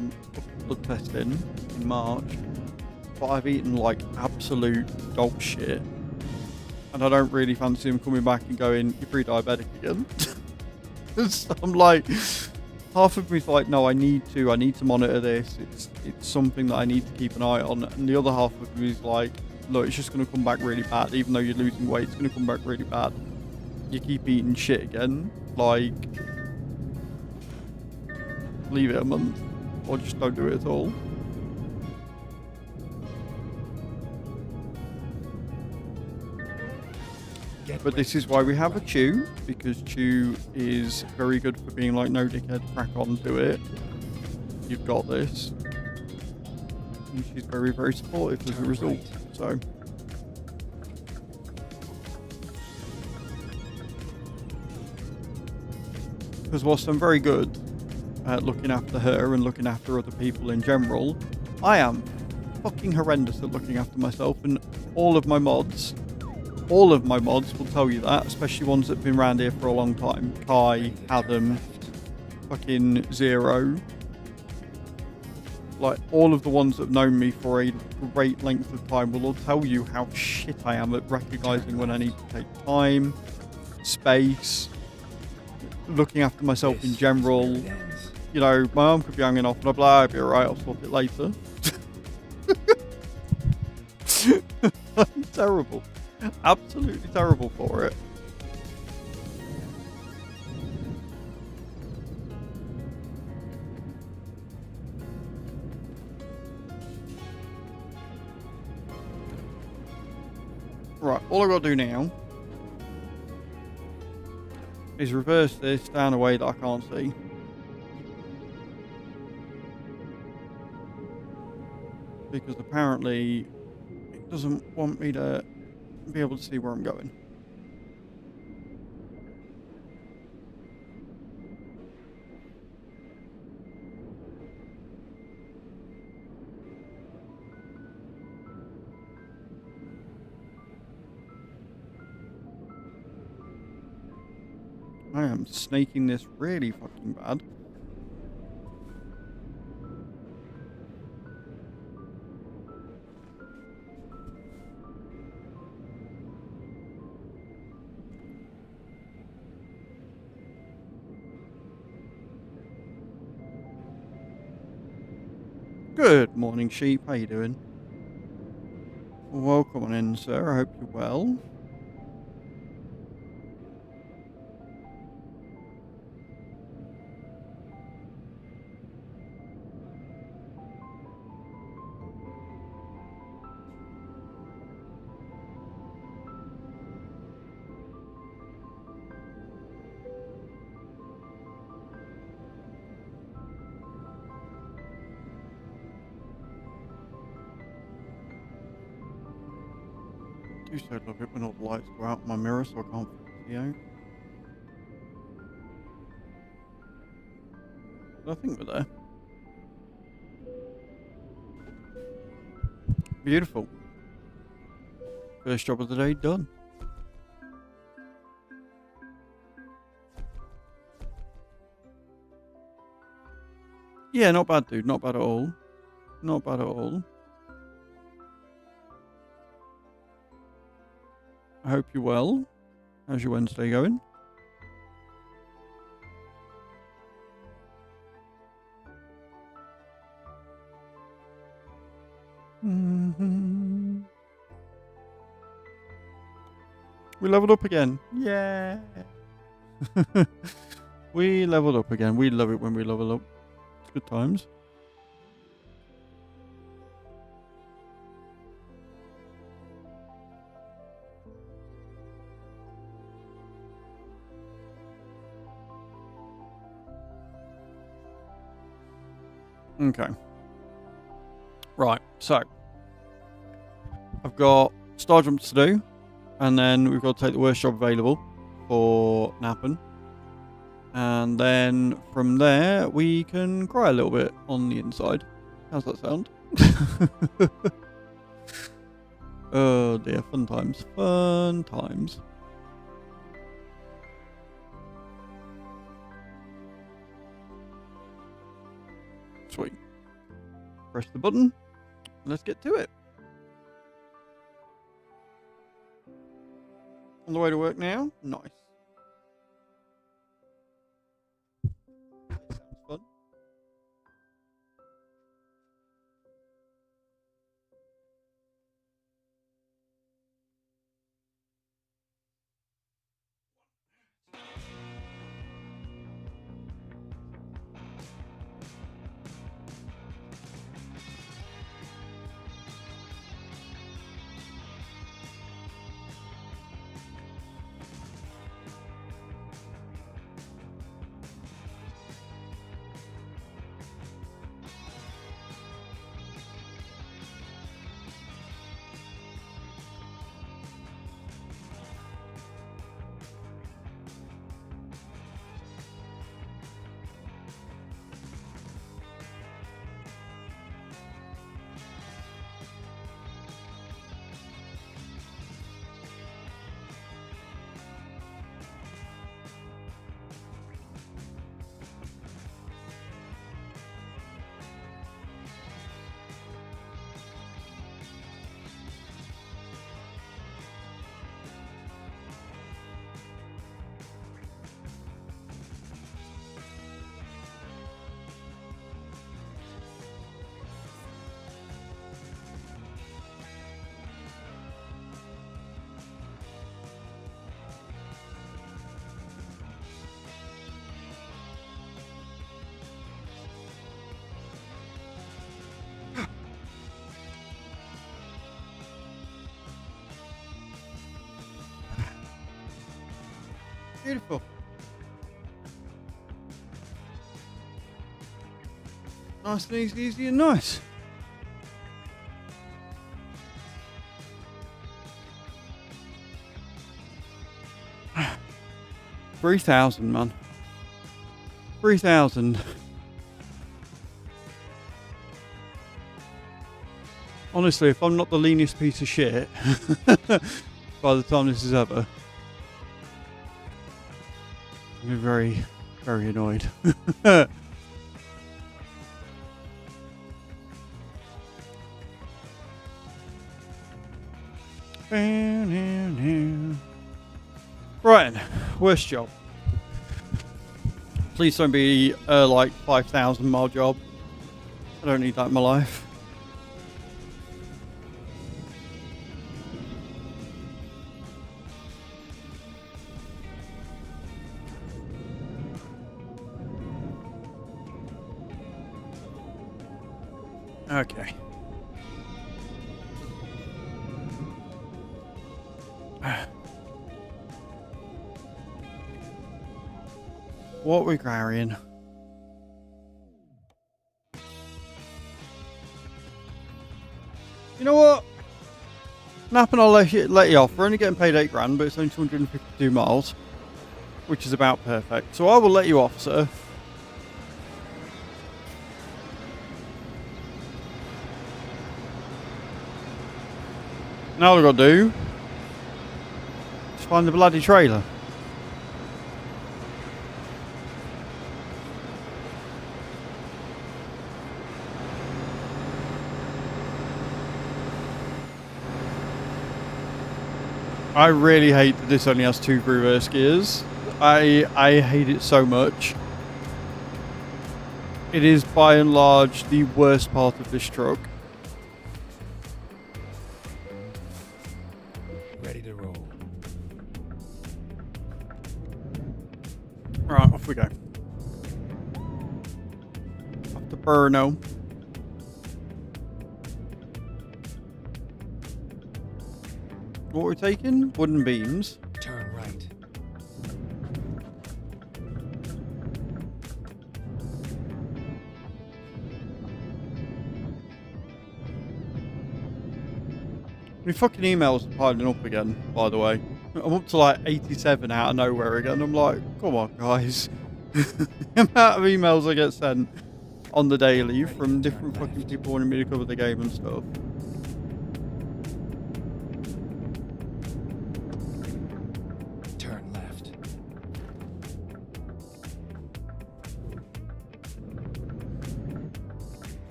Speaker 1: blood test in March, but I've eaten like absolute dog shit, and I don't really fancy him coming back and going, "You're pre-diabetic again." So I'm like, half of me's like, no, I need to monitor this. It's something that I need to keep an eye on, and the other half of me is like, look, it's just going to come back really bad. Even though you're losing weight, it's going to come back really bad. You keep eating shit again, like, leave it a month, or just don't do it at all. But this is why we have a Chew, because Chew is very good for being like, no dickhead, crack on, do it. You've got this. And she's very, very supportive as a result. So. Because whilst I'm very good at looking after her and looking after other people in general, I am fucking horrendous at looking after myself, and all of my mods will tell you that, especially ones that have been around here for a long time. Kai, Adam, fucking Zero. Like, all of the ones that have known me for a great length of time will all tell you how shit I am at recognising when I need to take time, space, looking after myself in general. You know, my arm could be hanging off and I'm like, I'll be alright, I'll sort it later. I'm terrible. Absolutely terrible for it. Right, all I've got to do now is reverse this down a way that I can't see. Because apparently it doesn't want me to be able to see where I'm going. I am snaking this really fucking bad. Good morning, sheep. How you doing? Welcome on in, sir. I hope you're well. I do so love it when all the lights go out in my mirror so I can't see out. I think we're there. Beautiful. First job of the day done. Yeah, not bad, dude. Not bad at all. Not bad at all. I hope you're well. How's your Wednesday going? We leveled up again. Yeah. We leveled up again. We love it when we level up. It's good times. Okay. Right, so I've got star jumps to do, and then we've got to take the worst job available for napping, and then from there we can cry a little bit on the inside. How's that sound? Oh dear, fun times, fun times. Sweet. Press the button. Let's get to it. On the way to work now. Nice. That sounds fun. Beautiful. Nice and easy and nice. $3,000, man. 3,000. Honestly, if I'm not the leanest piece of shit by the time this is over, I'm very, very annoyed. Right, worst job. Please don't be like 5,000 mile job. I don't need that in my life. Okay. What we're carrying. You know what? Napping, I'll let you off. We're only getting paid $8 but it's only 252 miles, which is about perfect. So I will let you off, sir. Now all I've got to do is find the bloody trailer. I really hate that this only has 2 reverse gears. I hate it so much. It is by and large the worst part of this truck.
Speaker 2: Ready to roll.
Speaker 1: Right, off we go. Off to Brno. What we're taking? Wooden beams.
Speaker 2: Turn right.
Speaker 1: My fucking emails are piling up again, by the way. I'm up to like 87 out of nowhere again. I'm like, come on, guys. The amount of emails I get sent on the daily from different fucking people wanting me to cover the game and stuff.
Speaker 2: Turn left.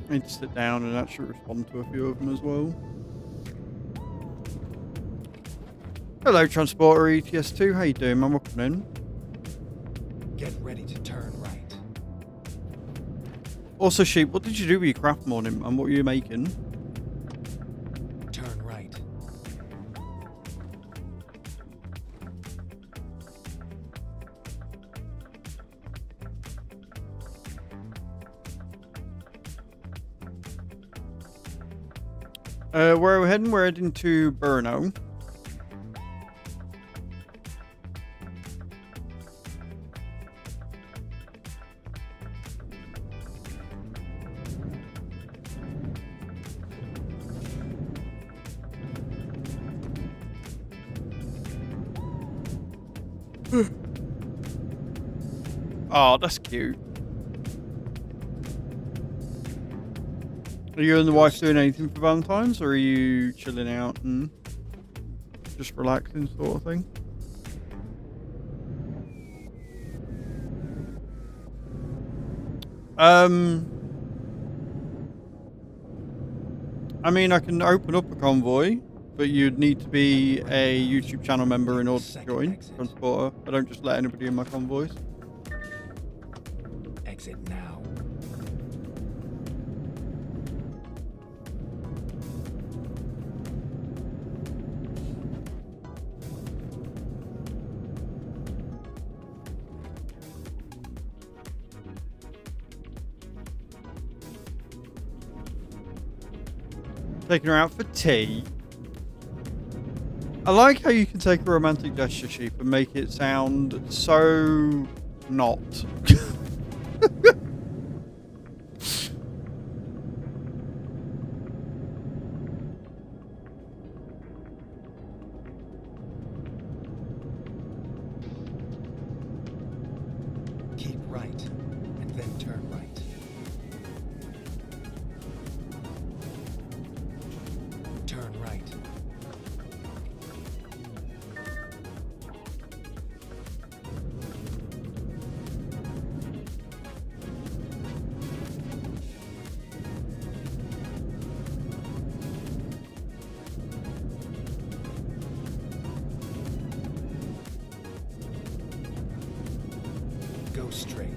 Speaker 1: I need to sit down and actually respond to a few of them as well. Hello, Transporter ETS2. How you doing, man? Welcome in.
Speaker 2: Get ready to turn right.
Speaker 1: Also, Sheep, what did you do with your craft morning, and what were you making?
Speaker 2: Turn right.
Speaker 1: Where are we heading? We're heading to Brno. Oh, that's cute. Are you and the wife doing anything for Valentine's, or are you chilling out and just relaxing, sort of thing? I mean, I can open up a convoy, but you'd need to be a YouTube channel member in order to join Transporter. I don't just let anybody in my convoys.
Speaker 2: Exit now.
Speaker 1: Taking her out for tea. I like how you can take a romantic gesture, Sheep, and make it sound so not.
Speaker 2: Keep right, and then turn right. Turn right. Go straight.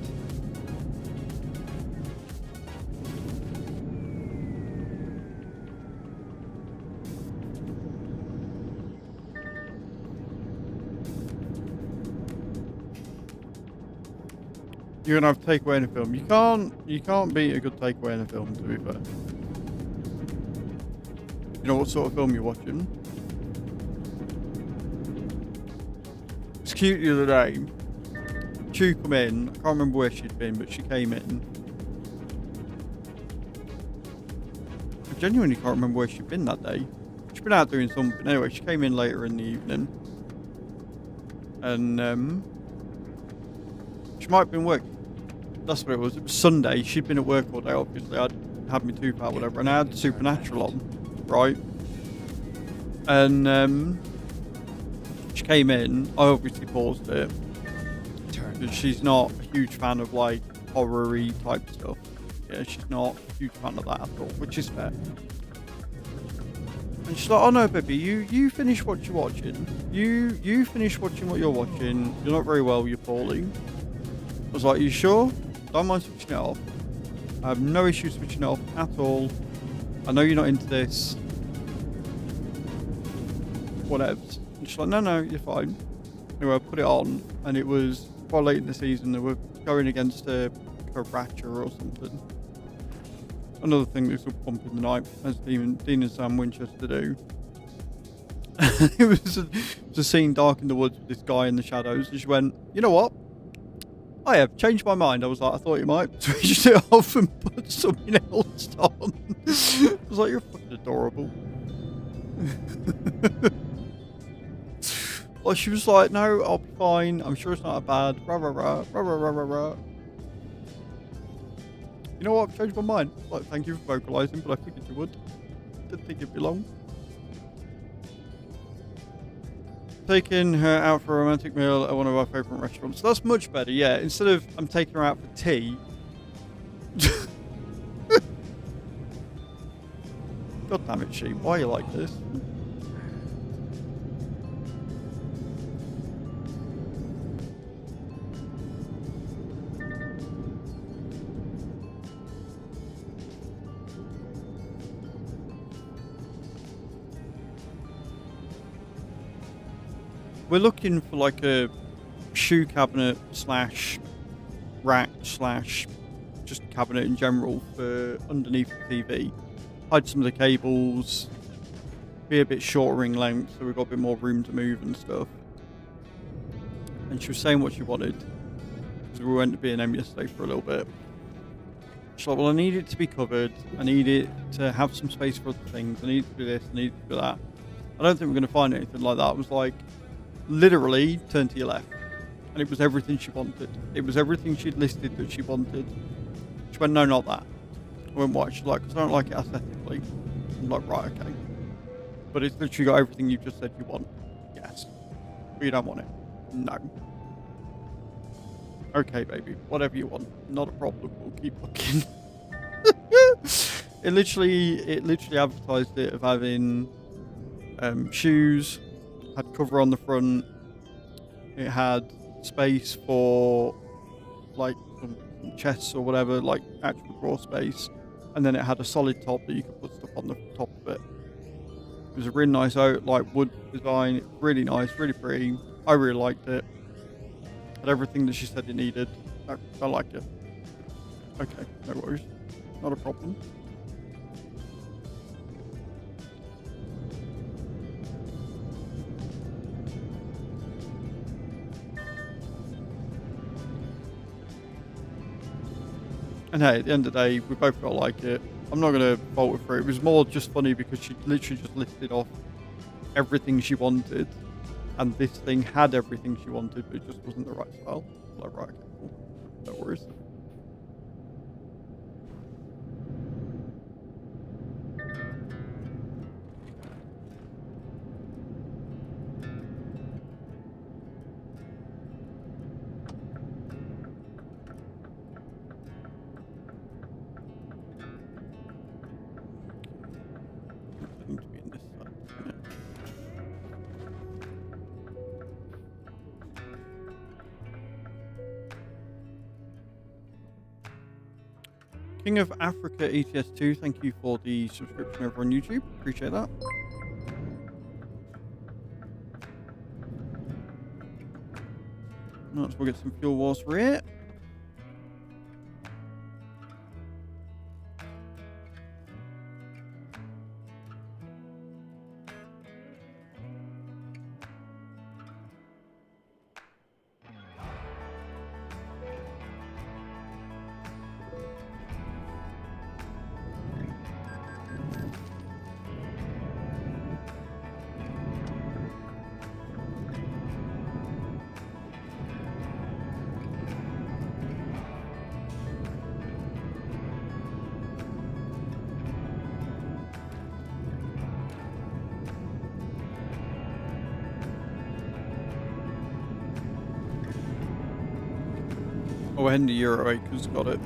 Speaker 1: You're gonna have to takeaway in a film. You can't beat a good takeaway in a film, to be fair. You know what sort of film you're watching? It's cute the other day. Chu come in. I can't remember where she'd been, but she came in. I genuinely can't remember where she'd been that day. She'd been out doing something. Anyway, she came in later in the evening. And she might have been working. That's what it was. It was Sunday. She'd been at work all day, obviously. I'd had my tooth out, whatever. And I had Supernatural on, right? And she came in. I obviously paused it. Because she's not a huge fan of, like, horror-y type stuff. Yeah, she's not a huge fan of that at all, which is fair. And she's like, oh no, baby, you finish what you're watching. You finish watching what you're watching. You're not very well, you're poorly. I was like, you sure? Don't mind switching it off. I have no issue switching it off at all. I know you're not into this. Whatever. And she's like, no, you're fine. Anyway, I put it on, and it was quite late in the season. They were going against a Ratcher or something. Another thing that's up bump in the night, as Dean and Sam Winchester do. It was a scene dark in the woods with this guy in the shadows. And she went, you know what? I have changed my mind. I was like, I thought you might switch it off and put something else on. I was like, you're fucking adorable. Well, she was like, no, I'll be fine. I'm sure it's not bad. Rah, rah, rah, rah, rah, rah, rah, rah. You know what? I've changed my mind. Like, thank you for vocalising, but I figured you would. Didn't think it'd be long. Taking her out for a romantic meal at one of our favourite restaurants. That's much better, yeah. Instead of I'm taking her out for tea. God damn it, sheep. Why are you like this? We're looking for like a shoe cabinet slash rack slash just cabinet in general for underneath the TV. Hide some of the cables, be a bit shorter in length so we've got a bit more room to move and stuff. And she was saying what she wanted because we went to B&M yesterday for a little bit. She's like, well, I need it to be covered, I need it to have some space for other things, I need it to do this, I need it to do that. I don't think we're going to find anything like that. I was like, literally turn to your left, and it was everything she wanted. It was everything she'd listed that she wanted. She went, no, not that. I went, why? She's like, because I don't like it aesthetically. I'm like, right, okay, but it's literally got everything you just said you want. Yes, but you don't want it. No. Okay, baby, whatever you want, not a problem, we'll keep looking. it literally advertised it of having shoes, had cover on the front, it had space for like some chests or whatever, like actual drawer space, and then it had a solid top that you could put stuff on the top of it. It was a really nice like wood design, really nice, really pretty. I really liked it. Had everything that she said it needed. I liked it. Okay, no worries, not a problem. And hey, at the end of the day, we both got to like it. I'm not going to fault her for it. It was more just funny because she literally just listed off everything she wanted. And this thing had everything she wanted, but it just wasn't the right style. Like, right, okay, cool. No worries. King of Africa ETS2, thank you for the subscription over on YouTube. Appreciate that. Nice, we'll get some fuel whilst we're here. Oh, we're heading to Euro Acres, got it.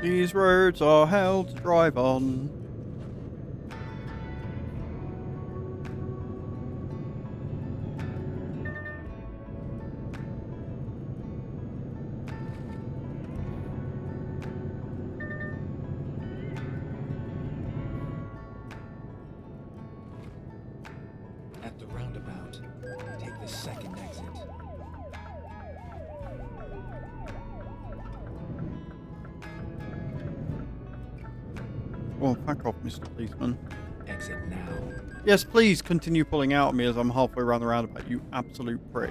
Speaker 1: These roads are hell to drive on.
Speaker 2: At the roundabout, take the second exit.
Speaker 1: Well, back off, Mr. Policeman.
Speaker 2: Exit now.
Speaker 1: Yes, please continue pulling out at me as I'm halfway around the roundabout, you absolute prick.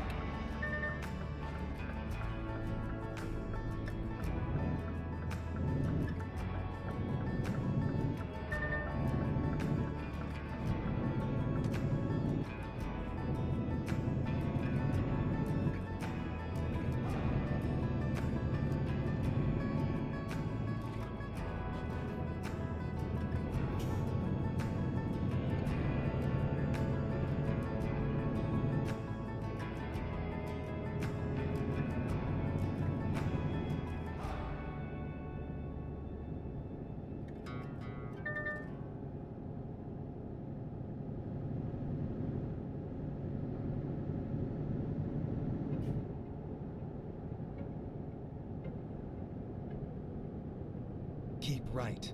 Speaker 2: right,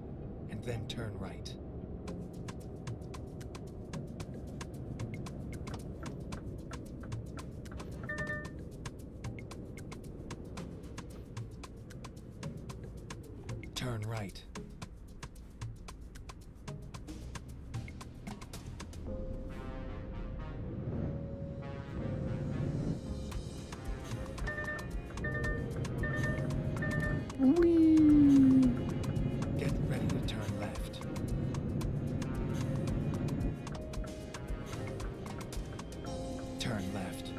Speaker 2: and then turn right. Turn right.
Speaker 1: Whee!
Speaker 2: Get ready to turn left. Turn left.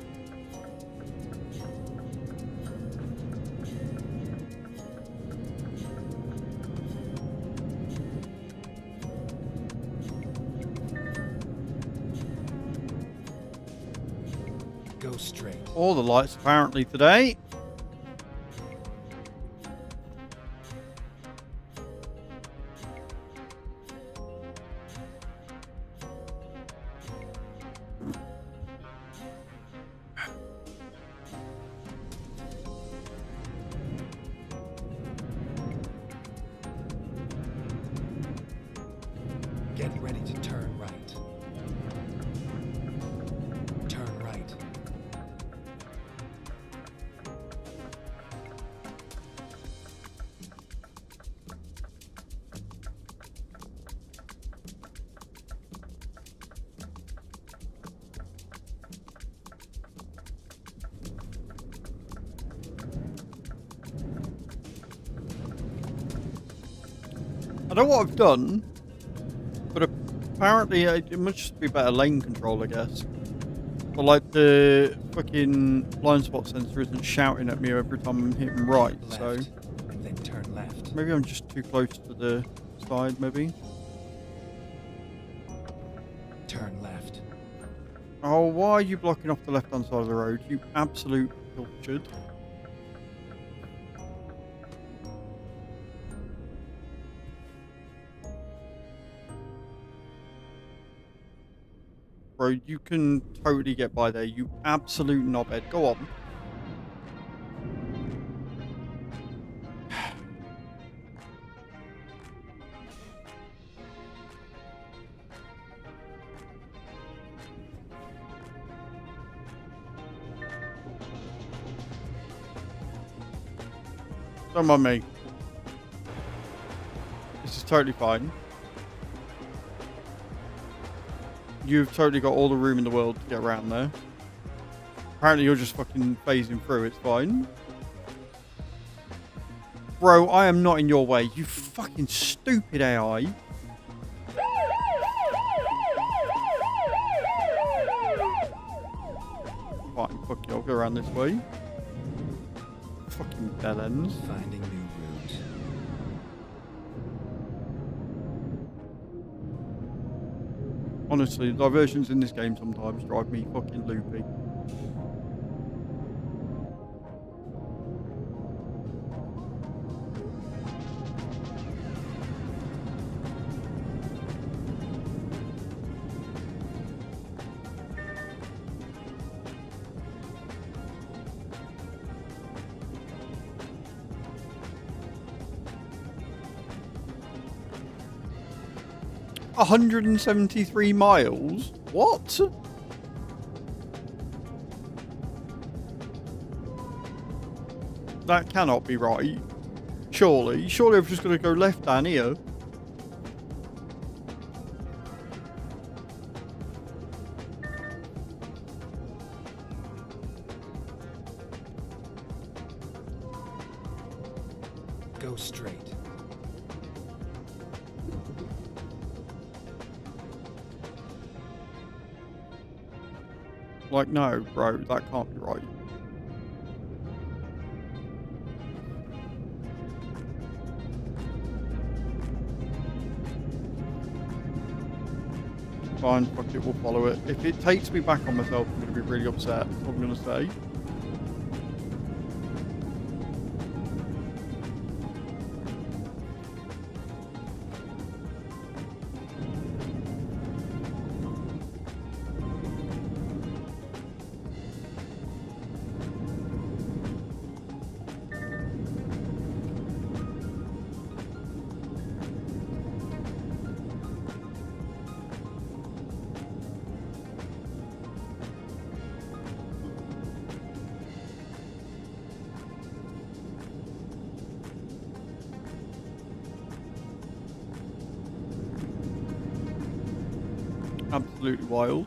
Speaker 2: Go straight.
Speaker 1: All the lights apparently today.
Speaker 2: Get ready to turn right. Turn right.
Speaker 1: I don't know what I've done, but apparently it must just be better lane control, I guess. But like the fucking blind spot sensor isn't shouting at me every time I'm hitting right, so
Speaker 2: Left. Then turn left.
Speaker 1: maybe I'm just too close to the side, maybe.
Speaker 2: Turn left.
Speaker 1: Oh, why are you blocking off the left-hand side of the road? You absolute pilchard. Bro, you can totally get by there, you absolute knobhead. Go on. Don't mind me. This is totally fine. You've totally got all the room in the world to get around there. Apparently you're just fucking phasing through, it's fine. Bro, I am not in your way, you fucking stupid AI. Fine, fuck you, I'll go around this way. Fucking bellends.
Speaker 2: Finding new route.
Speaker 1: Honestly, diversions in this game sometimes drive me fucking loopy. $173 miles? What? That cannot be right. Surely. Surely I've just got to go left down here.
Speaker 2: Go straight.
Speaker 1: Like, no, bro, that can't be right. Fine, fuck it, we'll follow it. If it takes me back on myself, I'm going to be really upset. That's what I'm going to say. absolutely wild.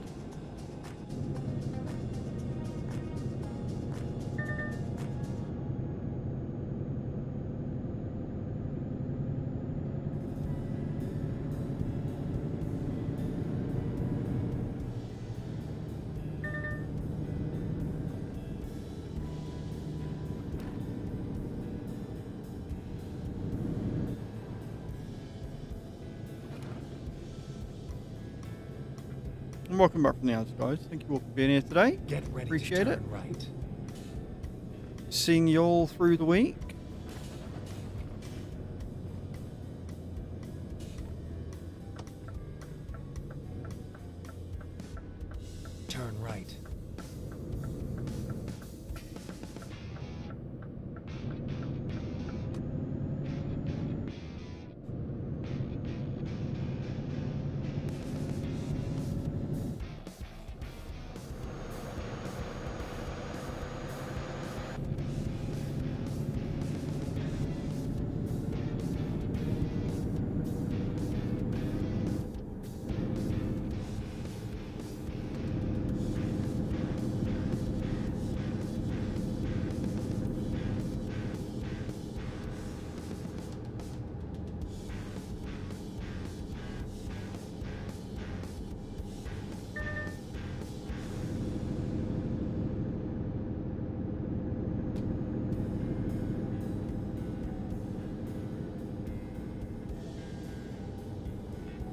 Speaker 1: And welcome back from the outside, guys. Thank you all for being here today.
Speaker 2: Get ready
Speaker 1: Appreciate
Speaker 2: to
Speaker 1: it.
Speaker 2: turn right.
Speaker 1: Seeing you all through the week.
Speaker 2: Turn right.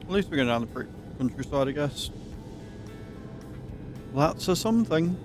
Speaker 1: At least we're going down the countryside, I guess. That's a something.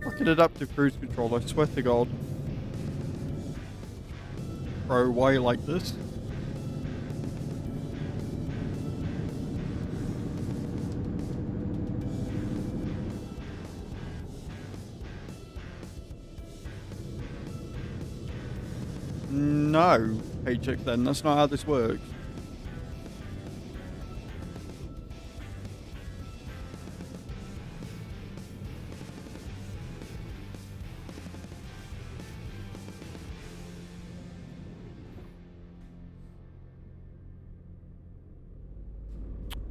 Speaker 1: Fucking adaptive cruise control, I swear to God. Bro, why are you like this? No, Paycheck then, that's not how this works.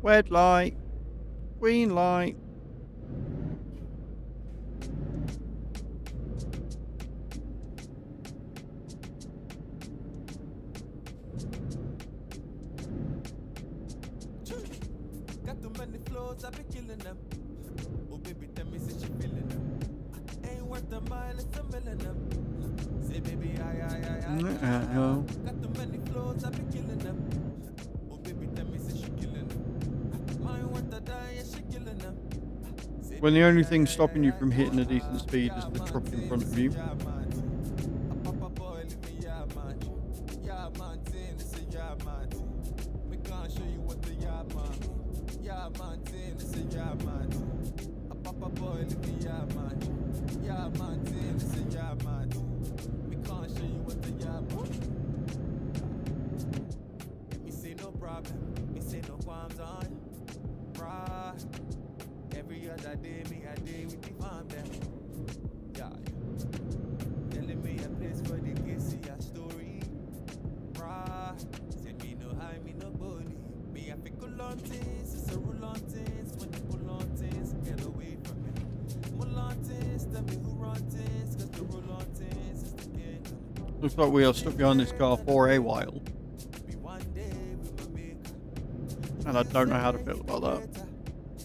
Speaker 1: Red light, green light.
Speaker 4: Got too many flows, I be killing them. Oh baby, tell me say she feeling them. Ain't worth a mile, it's a million them. Say baby, I. Got too many flows, I be killing them. Oh baby, tell me say she killing them. Mine worth a die, yeah, she killing them.
Speaker 1: When the only thing stopping you from hitting a decent speed is the truck in front of you.
Speaker 4: Me say no problem, me say no qualms on. Right. Every other day, me a day with the farm them. Yeah. Telling me a place for the kids see a story. Right. Say me no high, me no bully. Me have to cool on things, it's a rule on things. When you pull on things, get away from me. Mull on things, tell me who run things, cause the rule on things is the game.
Speaker 1: Looks like we are stuck behind this car for a while.
Speaker 4: Be one day with my maker.
Speaker 1: And I don't know how to feel about that.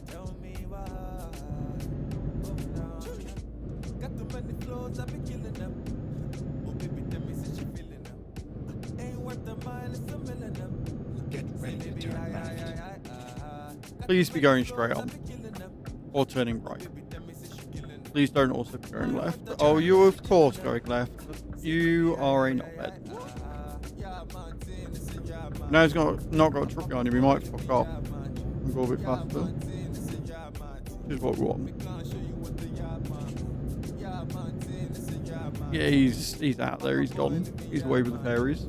Speaker 4: Tell me why. Oh, no. Got too many flows, I be killing them. Oh, baby, tell me, say she feeling them. Ain't worth a mile, it's a million them.
Speaker 2: Get ready to
Speaker 4: Baby,
Speaker 2: turn left.
Speaker 1: Please be going straight on. Or turning right. Please don't also be going left. Oh, you of course going left. You are a knobhead. Now he's not got a truck behind him, he might fuck off and go a bit faster. This is what we want. Yeah, he's out there, he's gone. He's away with the fairies.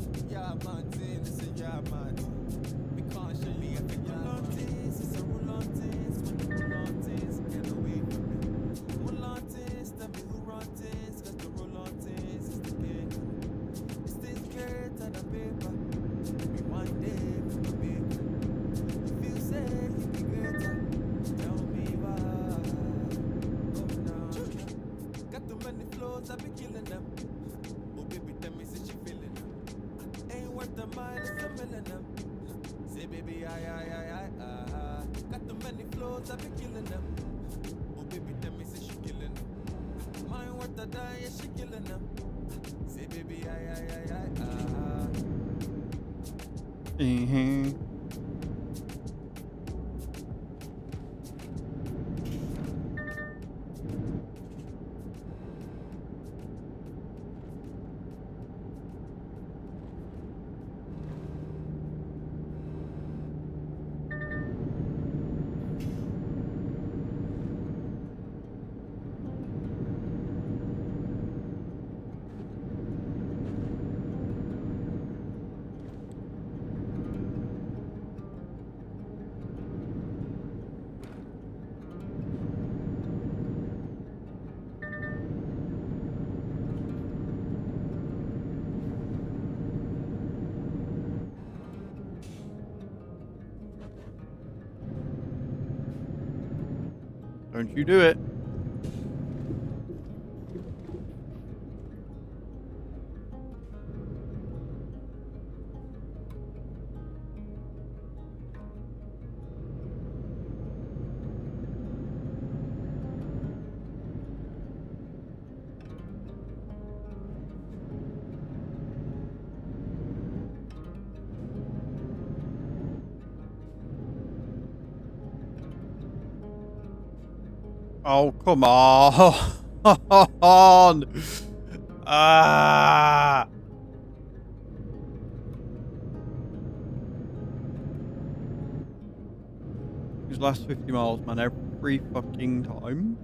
Speaker 1: Don't you do it. Oh, come on. Ah. These last 50 miles, man, every fucking time.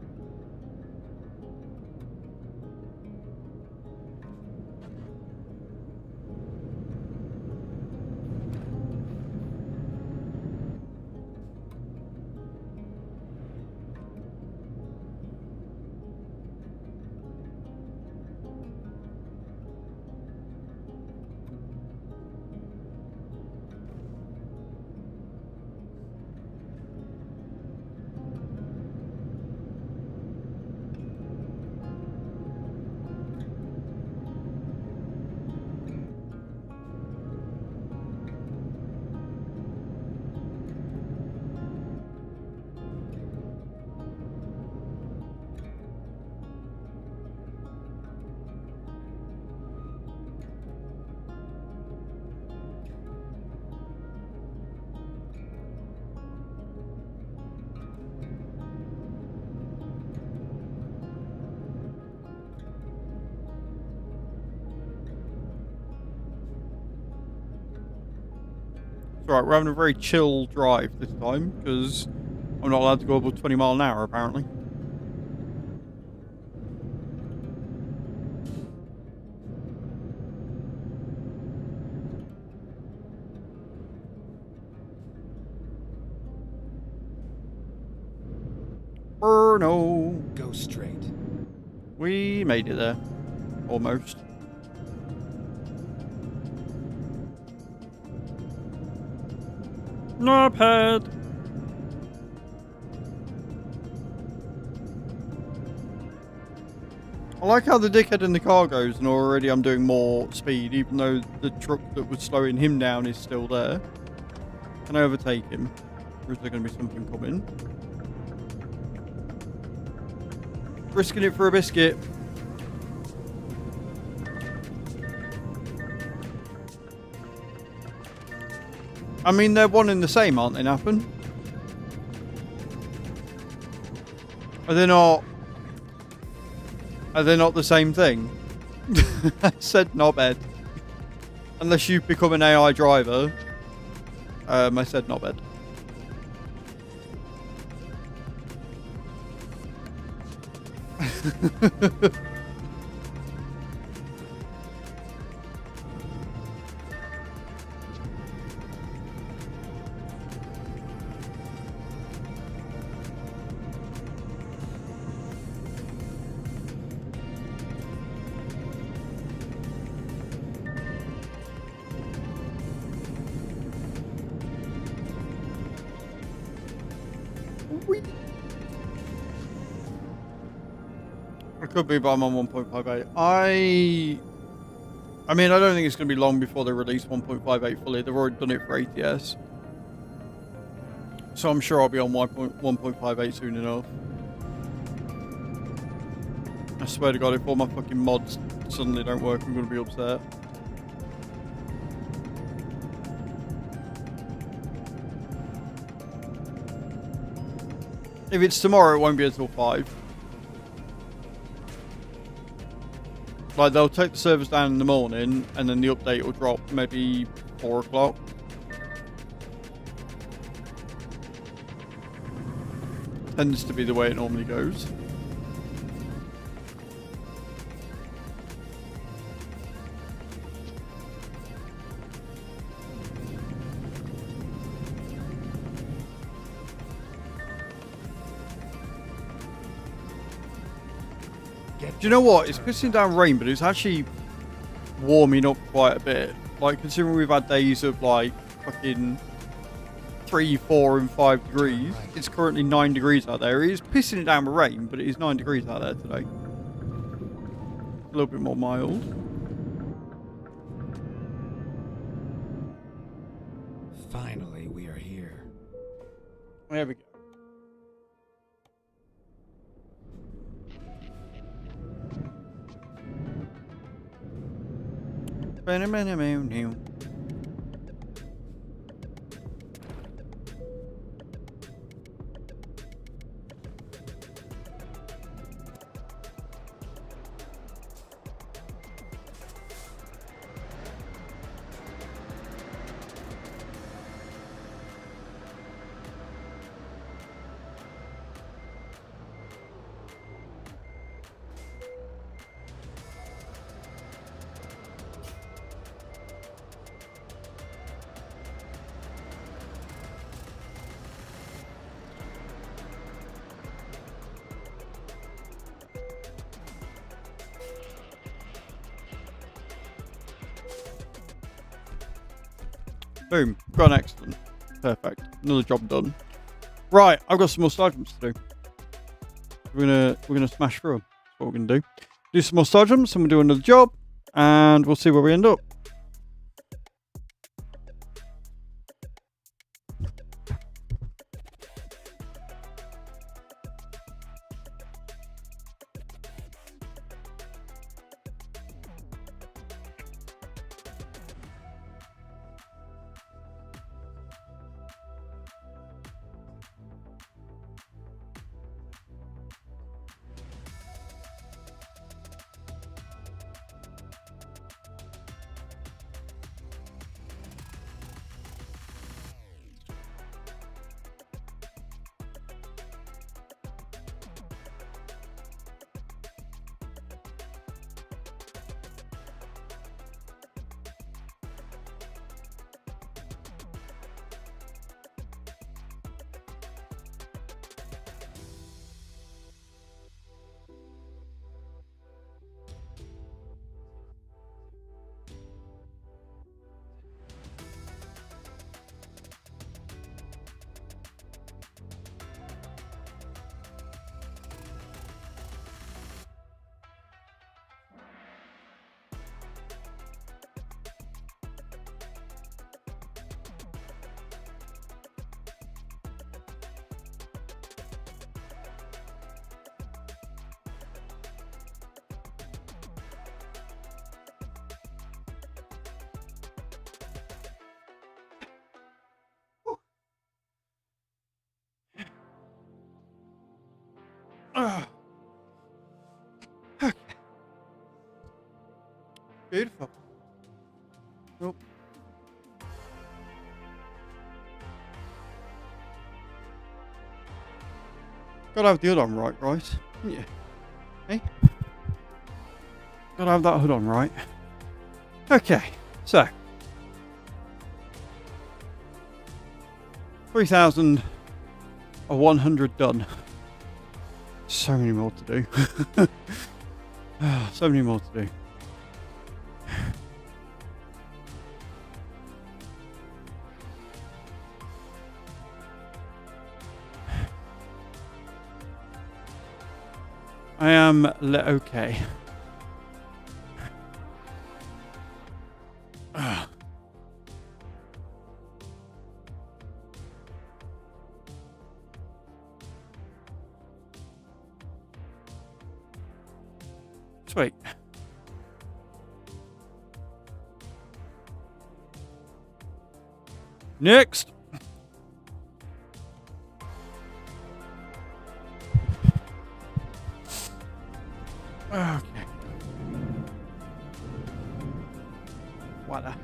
Speaker 1: Right, we're having a very chill drive this time because I'm not allowed to go above 20 miles an hour apparently. No.
Speaker 2: Go straight.
Speaker 1: We made it there. Almost. Knobhead. I like how the dickhead in the car goes and already I'm doing more speed even though the truck that was slowing him down is still there. Can I overtake him? Or is there going to be something coming? Risking it for a biscuit. I mean, they're one and the same, aren't they, Nappen? Are they not? Are they not the same thing? I said knobhead. Unless you become an AI driver I said not bad. It could be, but I'm on 1.58. I mean, I don't think it's going to be long before they release 1.58 fully. They've already done it for ATS. So I'm sure I'll be on 1.58 soon enough. I swear to God, if all my fucking mods suddenly don't work, I'm going to be upset. If it's tomorrow, it won't be until 5. Like, they'll take the servers down in the morning, and then the update will drop maybe 4 o'clock. Tends to be the way it normally goes. Do you know what? It's pissing down rain, but it's actually warming up quite a bit. Like, considering we've had days of like fucking 3, 4, and 5 degrees. It's currently 9 degrees out there. It is pissing it down with rain, but it is 9 degrees out there today. A little bit more mild.
Speaker 2: Finally, we are here.
Speaker 1: There we go. Boom. Got an excellent. Perfect. Another job done. Right, I've got some more star jumps to do. We're gonna smash through them. That's what we're gonna do. Do some more star jumps, and we'll do another job, and we'll see where we end up. Okay. Beautiful. Nope. Gotta have the hood on right, yeah. Hey? Gotta have that hood on right. Okay, so 3,100 done. So many more to do. So many more to do. I am okay. Sweet. Next. Okay. Voila.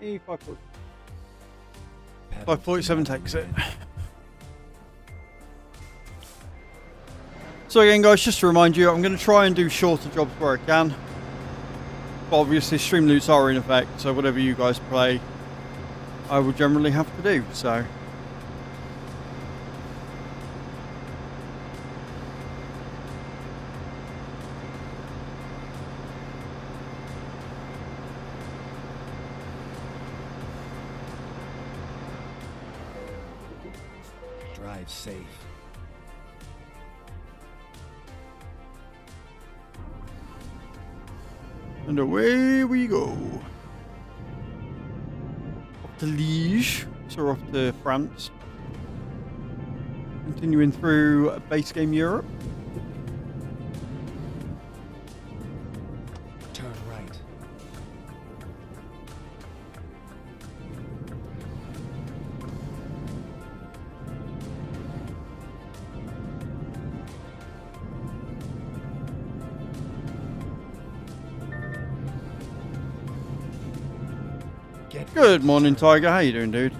Speaker 1: E 547 takes it. So again, guys, just to remind you, I'm going to try and do shorter jobs where I can. But obviously, stream loots are in effect, so whatever you guys play, I will generally have to do. So.
Speaker 2: Drive safe.
Speaker 1: And away we go. Off to Liège, so we're off to France. Continuing through base game Europe.
Speaker 2: Turn right.
Speaker 1: Good morning, Tiger. How you doing, dude?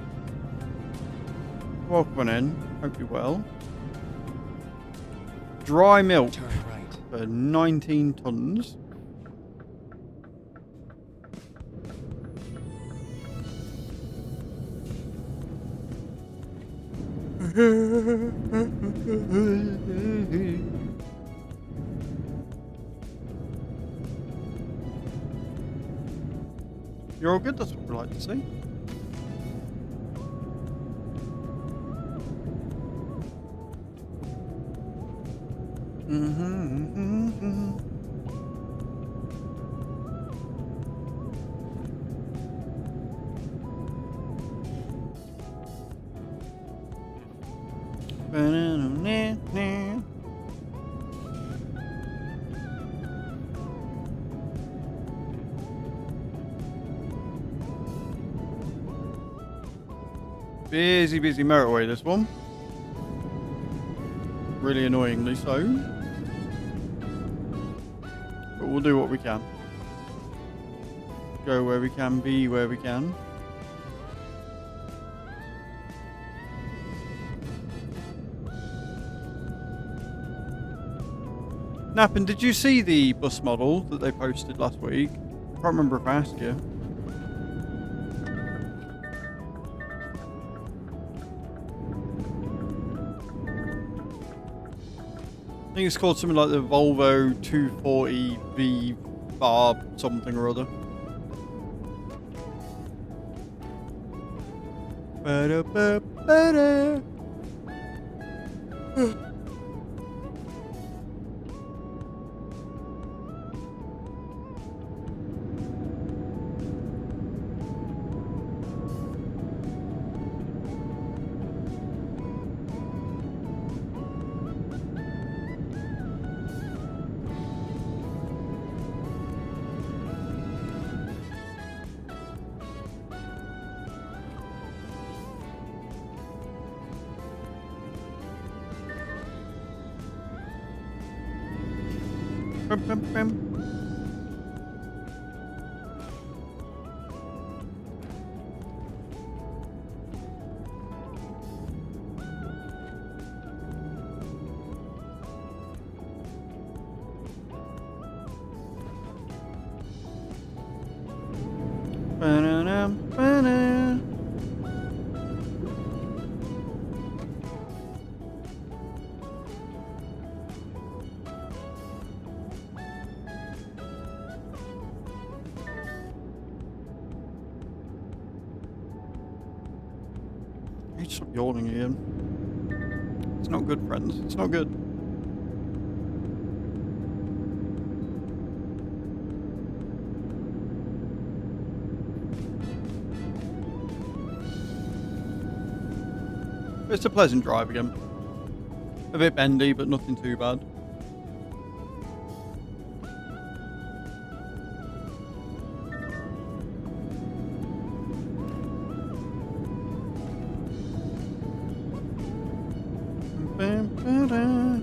Speaker 1: Welcome in. Hope you're well. Dry milk
Speaker 2: Turn right.
Speaker 1: for 19 tons. You're all good, that's what we like to see. Busy motorway, this one. Really annoyingly so. But we'll do what we can. Go where we can, be where we can. Nappin, did you see the bus model that they posted last week? I can't remember if I asked you. I think it's called something like the Volvo 240V Barb something or other. Ba-da-ba-ba-da. Bam, bam, bam. Ba-na-na, ba-na. You need to stop yawning, Ian. It's not good, friends. It's not good. It's a pleasant drive again. A bit bendy, but nothing too bad. Ba-ba-da.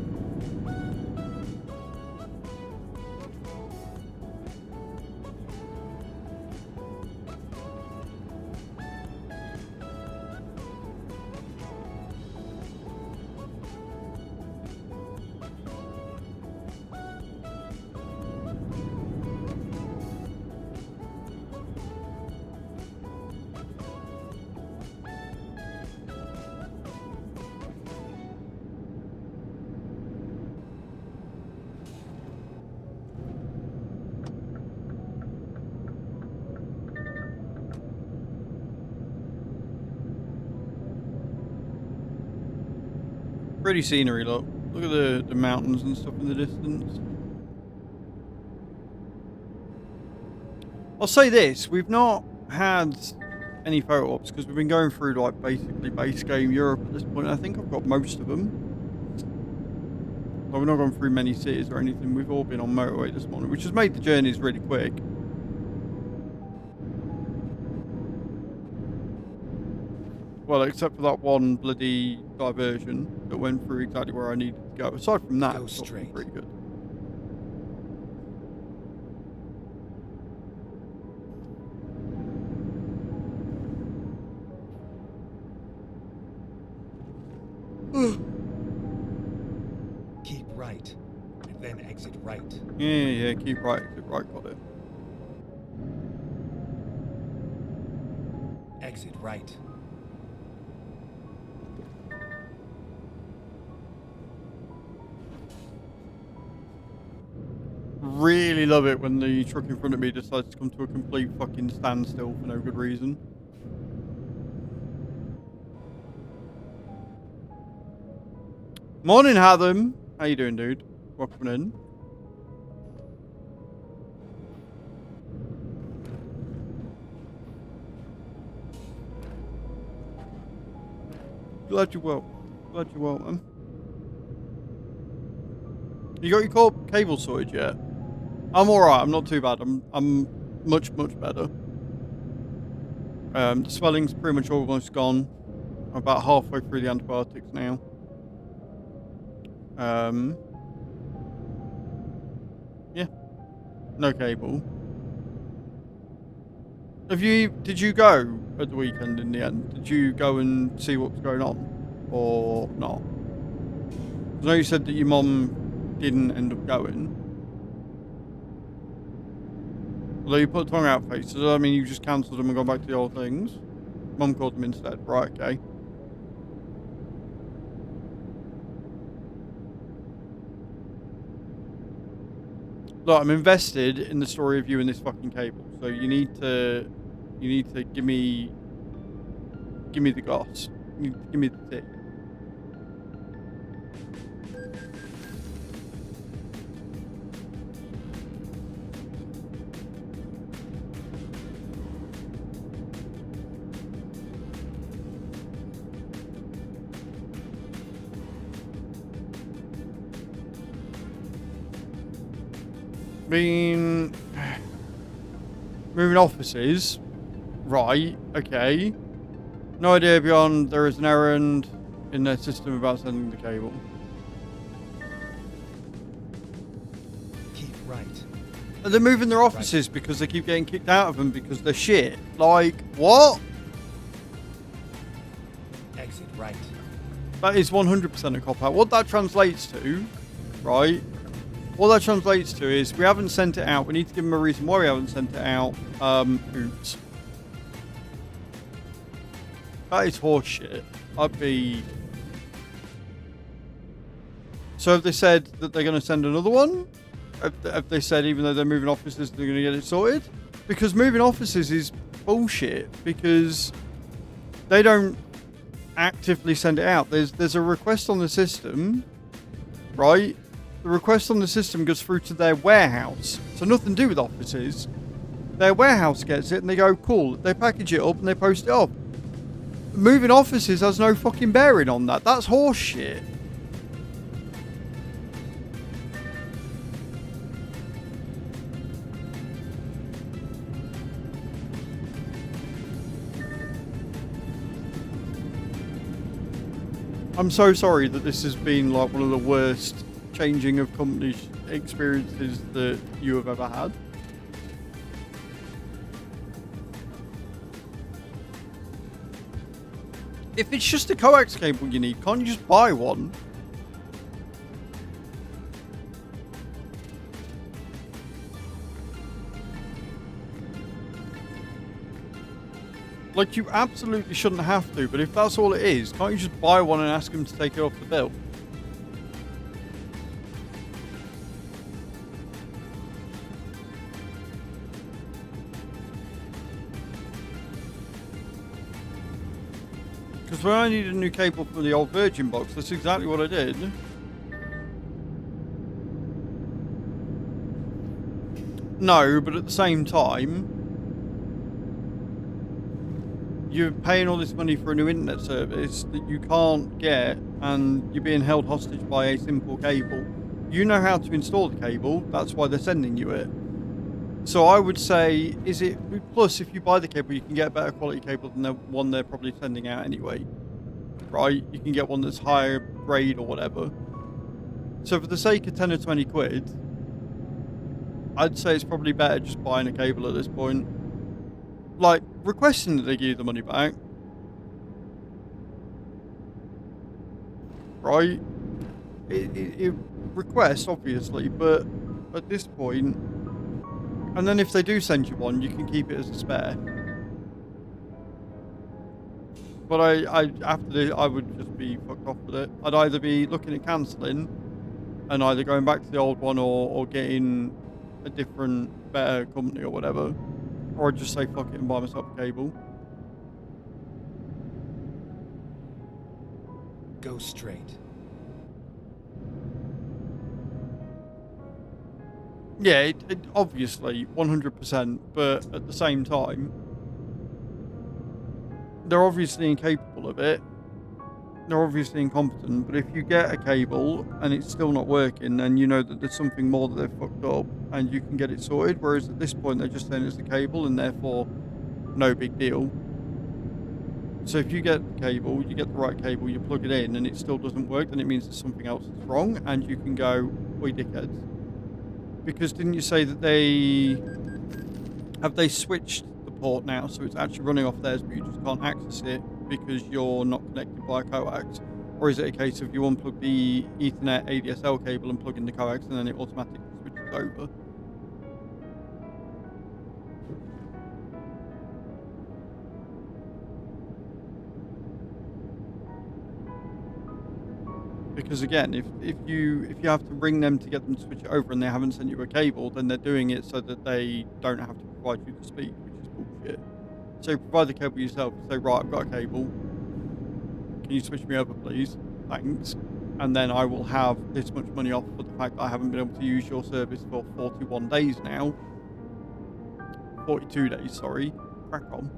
Speaker 1: Pretty scenery, look. Look at the mountains and stuff in the distance. I'll say this, we've not had any photo ops because we've been going through like basically base game Europe at this point. I think I've got most of them. Like, we're not going through many cities or anything. We've all been on motorway this morning, which has made the journeys really quick. Well, except for that one bloody diversion that went through exactly where I needed to go. Aside from that,
Speaker 2: Go
Speaker 1: it's all
Speaker 2: straight.
Speaker 1: pretty good.
Speaker 2: Keep right, and then exit right.
Speaker 1: Yeah, keep right, got it.
Speaker 2: Exit right.
Speaker 1: Really love it when the truck in front of me decides to come to a complete fucking standstill for no good reason. Morning, Hatham. How you doing, dude? Welcome in. Glad you're well. Glad you're well, man. You got your cable sorted yet? I'm alright, I'm not too bad. I'm much better. The swelling's pretty much almost gone. I'm about halfway through the antibiotics now. Yeah. No cable. Did you go at the weekend in the end? Did you go and see what was going on? Or not? I know you said that your mum didn't end up going. Although you put tongue out face, does that mean you just cancelled them and gone back to the old things? Mum called them instead. Right, okay. Look, I'm invested in the story of you and this fucking cable. So you need to give me the goss. You need to give me the tea. Moving offices, right? Okay. No idea beyond there is an errand in their system about sending the cable.
Speaker 2: Keep
Speaker 1: And they're moving their offices because they keep getting kicked out of them because they're shit. Like, what?
Speaker 2: Exit right.
Speaker 1: That is 100% a cop-out. What that translates to, right? What that translates to is we haven't sent it out. We need to give them a reason why we haven't sent it out. Oops. That is horseshit. I'd be... So have they said that they're going to send another one? Have they said even though they're moving offices, they're going to get it sorted? Because moving offices is bullshit. Because they don't actively send it out. There's a request on the system, right? The request on the system goes through to their warehouse. So nothing to do with offices. Their warehouse gets it and they go, cool. They package it up and they post it up. Moving offices has no fucking bearing on that. That's horse shit. I'm so sorry that this has been like one of the worst changing of company experiences that you have ever had. If it's just a coax cable you need, can't you just buy one? Like, you absolutely shouldn't have to, but if that's all it is, can't you just buy one and ask them to take it off the bill? Because when I needed a new cable for the old Virgin box, that's exactly what I did. No, but at the same time, you're paying all this money for a new internet service that you can't get, and you're being held hostage by a simple cable. You know how to install the cable, that's why they're sending you it. So I would say, plus if you buy the cable, you can get a better quality cable than the one they're probably sending out anyway. Right? You can get one that's higher grade or whatever. So for the sake of 10 or 20 quid, I'd say it's probably better just buying a cable at this point. Like, requesting that they give you the money back. Right? It requests, obviously, but at this point... And then if they do send you one, you can keep it as a spare. But I would just be fucked off with it. I'd either be looking at cancelling and either going back to the old one or getting a different, better company or whatever. Or I'd just say fuck it and buy myself a cable.
Speaker 2: Go straight.
Speaker 1: Yeah, it obviously, 100%, but at the same time, they're obviously incapable of it. They're obviously incompetent, but if you get a cable and it's still not working, then you know that there's something more that they've fucked up and you can get it sorted, whereas at this point they're just saying it's the cable and therefore no big deal. So if you get the cable, you get the right cable, you plug it in and it still doesn't work, then it means there's something else that's wrong and you can go, oi dickheads. Because didn't you say that have they switched the port now so it's actually running off theirs but you just can't access it because you're not connected by a coax? Or is it a case of you unplug the Ethernet ADSL cable and plug in the coax and then it automatically switches over? Because again, if you have to ring them to get them to switch it over and they haven't sent you a cable, then they're doing it so that they don't have to provide you the speed, which is bullshit. So provide the cable yourself. Say, right, I've got a cable. Can you switch me over, please? Thanks. And then I will have this much money off for the fact that I haven't been able to use your service for 41 days now. 42 days, sorry. Crack on.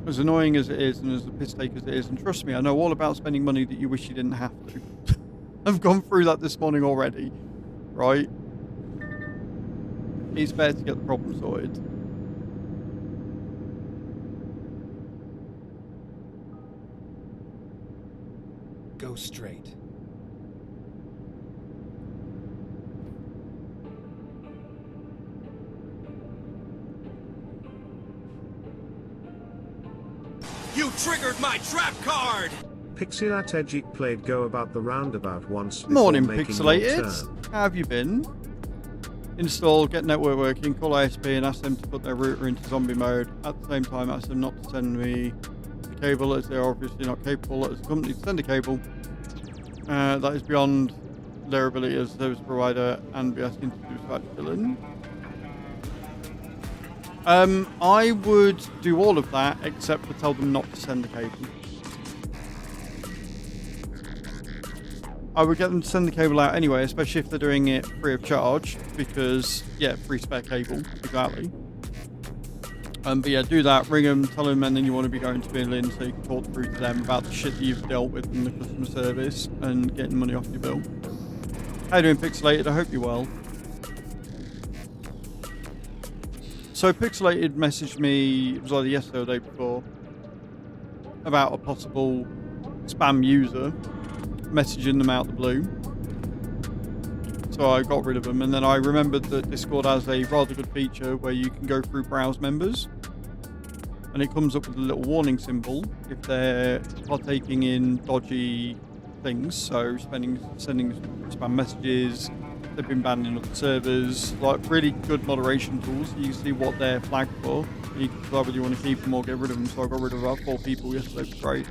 Speaker 1: As annoying as it is and as a piss take as it is, and trust me, I know all about spending money that you wish you didn't have to. I've gone through that this morning already, right? It's better to get the problem sorted.
Speaker 2: Go straight.
Speaker 5: You triggered my trap card!
Speaker 3: Pixelategic played Go About the Roundabout once before
Speaker 1: Morning,
Speaker 3: making your
Speaker 1: Pixelated.
Speaker 3: turn.
Speaker 1: How have you been? Install, get network working, call ISP and ask them to put their router into zombie mode. At the same time, ask them not to send me the cable as they're obviously not capable as a company to send a cable. That is beyond their ability as a service provider and be asking to do such billing. I would do all of that except for tell them not to send the cable. I would get them to send the cable out anyway, especially if they're doing it free of charge, because, yeah, free spare cable, exactly. But yeah, do that, ring them, tell them, and then you want to be going to billing so you can talk through to them about the shit that you've dealt with in the customer service and getting money off your bill. How you doing, Pixelated? I hope you're well. So Pixelated messaged me, it was either yesterday or the day before, about a possible spam user messaging them out the blue. So I got rid of them, and then I remembered that Discord has a rather good feature where you can go through browse members and it comes up with a little warning symbol if they're partaking in dodgy things, so sending spam messages, they've been banned in other servers, like really good moderation tools. You can see what they're flagged for and you can decide whether you want to keep them or get rid of them. So I got rid of about 4 people yesterday, it was great.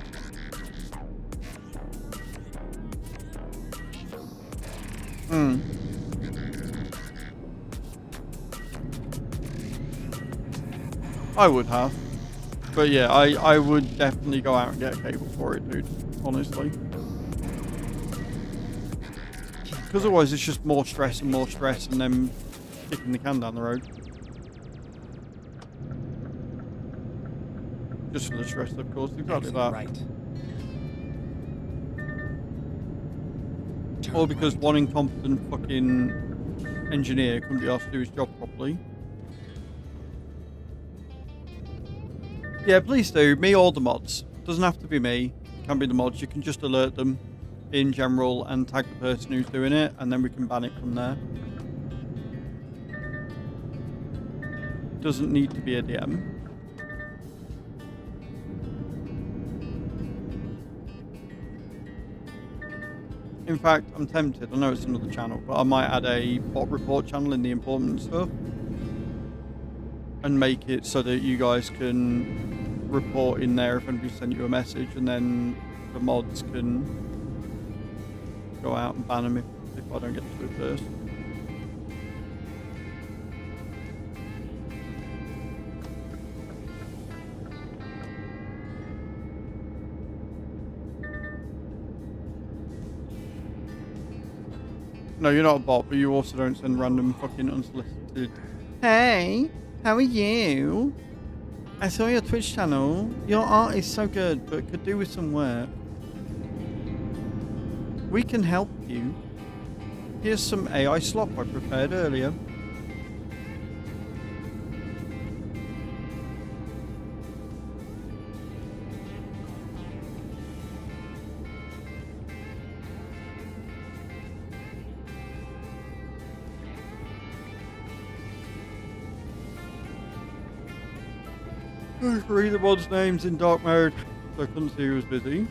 Speaker 1: I would have. But yeah, I would definitely go out and get a cable for it, dude. Honestly. Because otherwise it's just more stress and then kicking the can down the road. Just for the stress, of course. Exactly that.
Speaker 2: Right.
Speaker 1: Or because one incompetent fucking engineer couldn't be asked to do his job properly. Yeah, please do. Me or the mods. Doesn't have to be me. It can be the mods. You can just alert them in general and tag the person who's doing it, and then we can ban it from there. Doesn't need to be a DM. In fact, I'm tempted. I know it's another channel, but I might add a bot report channel in the important stuff and make it so that you guys can report in there if anybody sent you a message, and then the mods can go out and ban them if I don't get to it first. No, you're not a bot, but you also don't send random fucking unsolicited. Hey, how are you? I saw your Twitch channel. Your art is so good, but could do with some work. We can help you. Here's some AI slop I prepared earlier. Read the mod's names in dark mode, so I couldn't see who was busy.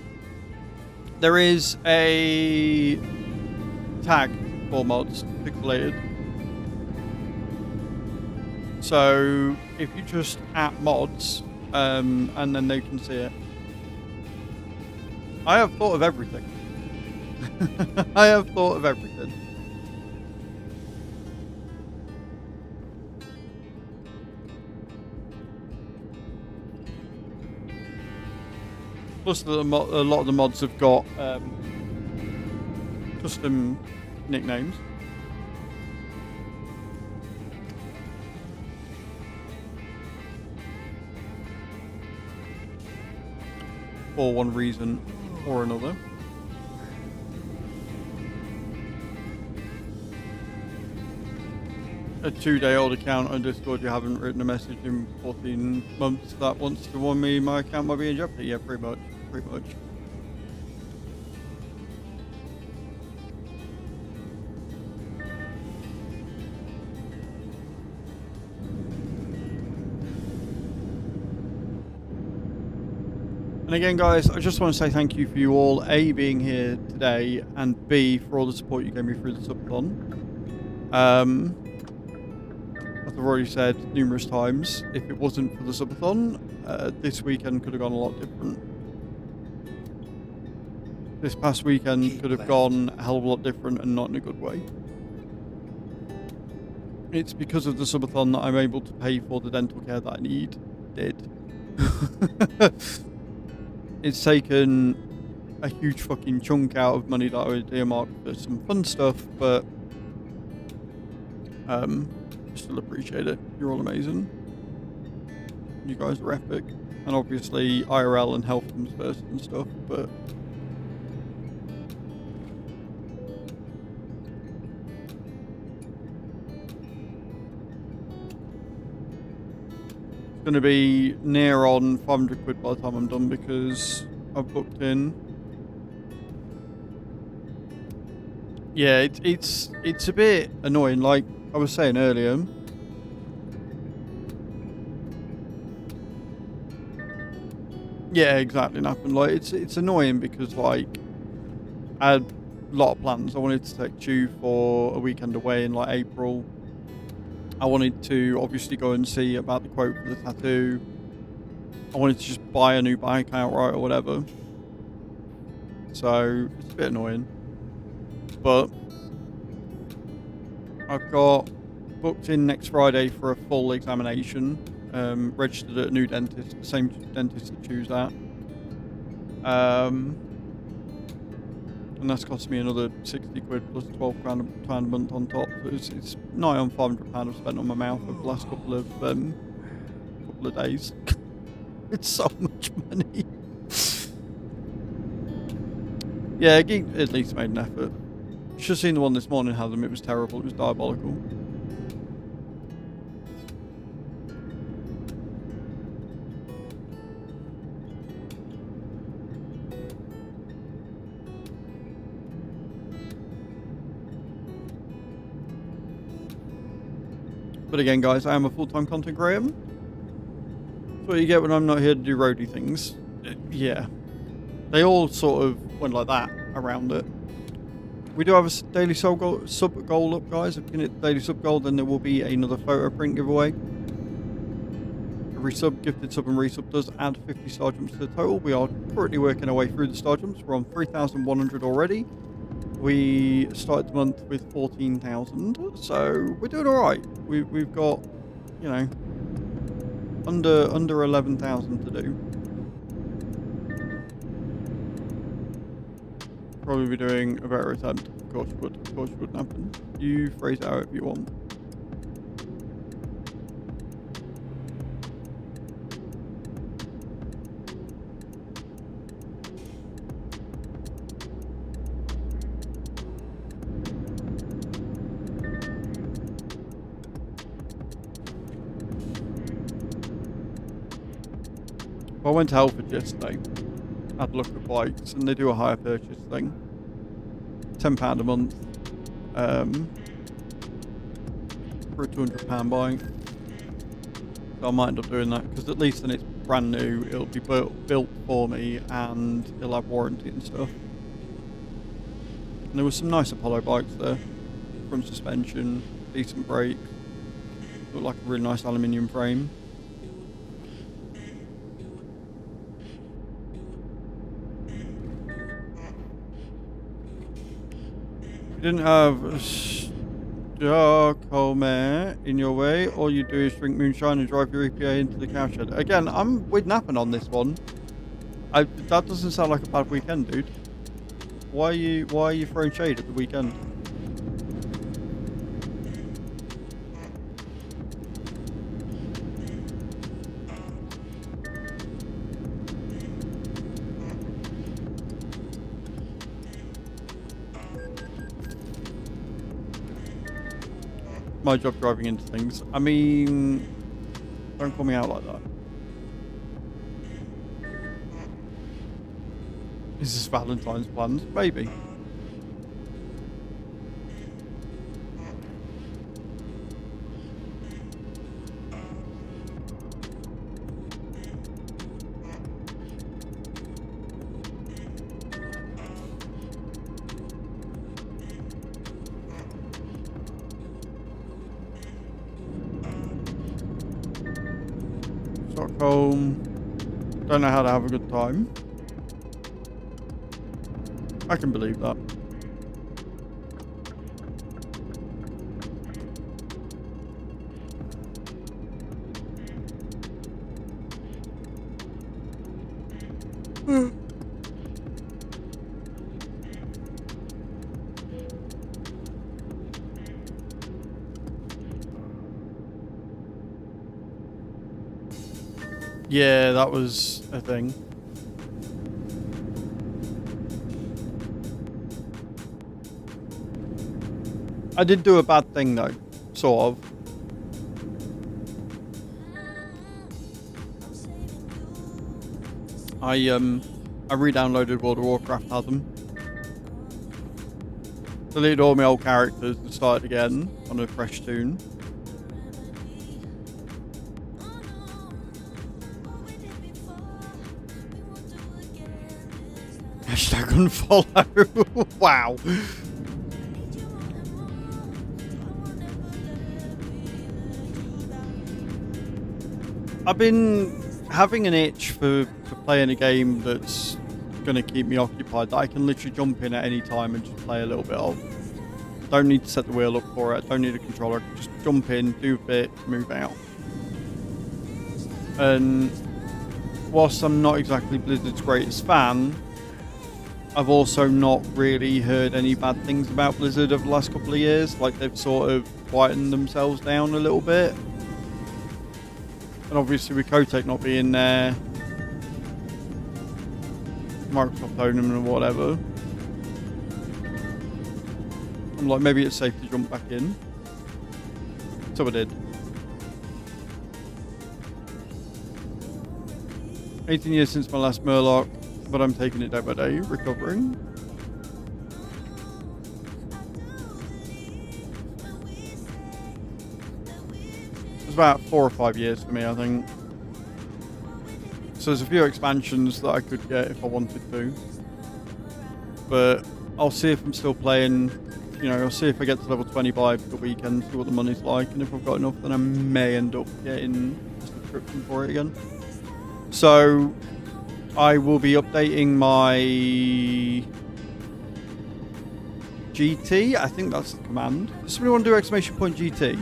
Speaker 1: There is a tag for mods, pixelated. So if you just at mods, and then they can see it. I have thought of everything. I have thought of everything. Plus, a lot of the mods have got custom nicknames. For one reason or another. A 2-day-old account on Discord, you haven't written a message in 14 months that wants to warn me my account might be in jeopardy. Yeah, pretty much. Pretty much. And again, guys, I just want to say thank you for you all, A, being here today, and B, for all the support you gave me through the subathon. As I've already said numerous times, if it wasn't for the subathon, this weekend could have gone a lot different. This past weekend could have gone a hell of a lot different, and not in a good way. It's because of the subathon that I'm able to pay for the dental care that I did. It's taken a huge fucking chunk out of money that I would earmark for some fun stuff, but I still appreciate it. You're all amazing. You guys are epic. And obviously IRL and health comes first and stuff, but going to be near on 500 quid by the time I'm done because I've booked in. Yeah, it's a bit annoying, like I was saying earlier. Yeah, exactly, Nappin. Like it's annoying because like I had a lot of plans. I wanted to take Chew for a weekend away in like April. I wanted to obviously go and see about the quote for the tattoo. I wanted to just buy a new bike outright or whatever. So it's a bit annoying. But I've got booked in next Friday for a full examination. Registered at a new dentist, the same dentist that Chew's at. And that's cost me another 60 quid plus 12 grand a month on top. So it's nigh on £500 I've spent on my mouth over the last couple of days. It's so much money. Yeah, Geek at least made an effort. You should have seen the one this morning, had them. It was terrible. It was diabolical. But again, guys, I am a full-time content creator. That's what you get when I'm not here to do roadie things. Yeah. They all sort of went like that around it. We do have a daily sub goal up, guys. If you can hit the daily sub goal, then there will be another photo print giveaway. Every gifted sub and resub does add 50 star jumps to the total. We are currently working our way through the star jumps. We're on 3,100 already. We started the month with 14,000, so we're doing all right. We've got, you know, under 11,000 to do. Probably be doing a better attempt. Of course you would. Of course you wouldn't happen. You phrase it out if you want. I went to Halford yesterday, had a look at bikes, and they do a hire purchase thing. £10 a month for a £200 bike. So I might end up doing that, because at least then it's brand new, it'll be built for me, and it'll have warranty and stuff. And there was some nice Apollo bikes there. Front suspension, decent brakes, looked like a really nice aluminium frame. Didn't have Stockholm in your way, all you do is drink moonshine and drive your EPA into the cowshed. Again, I'm with napping on this one. That doesn't sound like a bad weekend, dude. Why are you throwing shade at the weekend? My job driving into things. I mean, don't call me out like that. Is this Valentine's plans? Maybe. Stockholm. Don't know how to have a good time. I can believe that. Yeah, that was a thing. I did do a bad thing though, sort of. I re-downloaded World of Warcraft Adam. Deleted all my old characters and started again on a fresh tune. Hashtag unfollow. Wow. I've been having an itch for playing a game that's going to keep me occupied, that I can literally jump in at any time and just play a little bit of. Don't need to set the wheel up for it. Don't need a controller. Just jump in, do a bit, move out. And whilst I'm not exactly Blizzard's greatest fan, I've also not really heard any bad things about Blizzard over the last couple of years. Like, they've sort of quietened themselves down a little bit. And obviously with Kotek not being there, Microsoft owning them or whatever, I'm like, maybe it's safe to jump back in. So I did. 18 years since my last Murloc, but I'm taking it day by day, recovering. It's about 4 or 5 years for me, I think. So there's a few expansions that I could get if I wanted to. But I'll see if I'm still playing, you know, I'll see if I get to level 25 for the weekend, see what the money's like, and if I've got enough, then I may end up getting a subscription for it again. So I will be updating my GT. I think that's the command. Does somebody want to do exclamation point GT?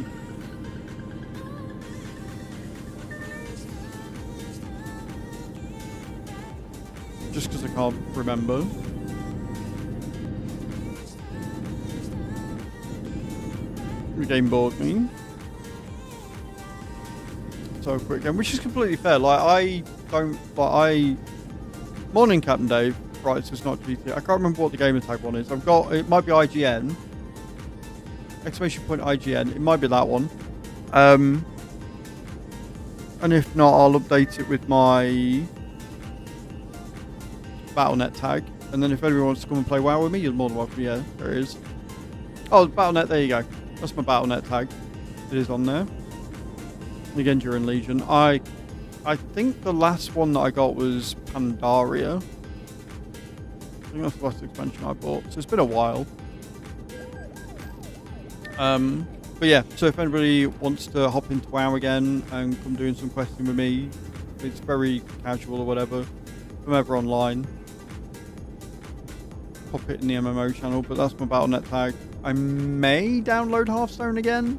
Speaker 1: Just because I can't remember. Game board me. So quick game, which is completely fair. Like, I don't, like, morning Captain Dave, right, so it's not GT. I can't remember what the gamer tag one is. I've got, it might be IGN. Exclamation point IGN. It might be that one. And if not, I'll update it with my Battle.net tag. And then if anyone wants to come and play WoW with me, you're more than welcome. Yeah, there it is. Oh, Battle.net, there you go. That's my Battle.net tag. It is on there. Again, during Legion. I think the last one that I got was Pandaria. I think that's the last expansion I bought. So it's been a while. But yeah, so if anybody wants to hop into WoW again and come doing some questing with me, it's very casual or whatever. If I'm ever online, pop it in the MMO channel, but that's my Battle.net tag. I may download Hearthstone again.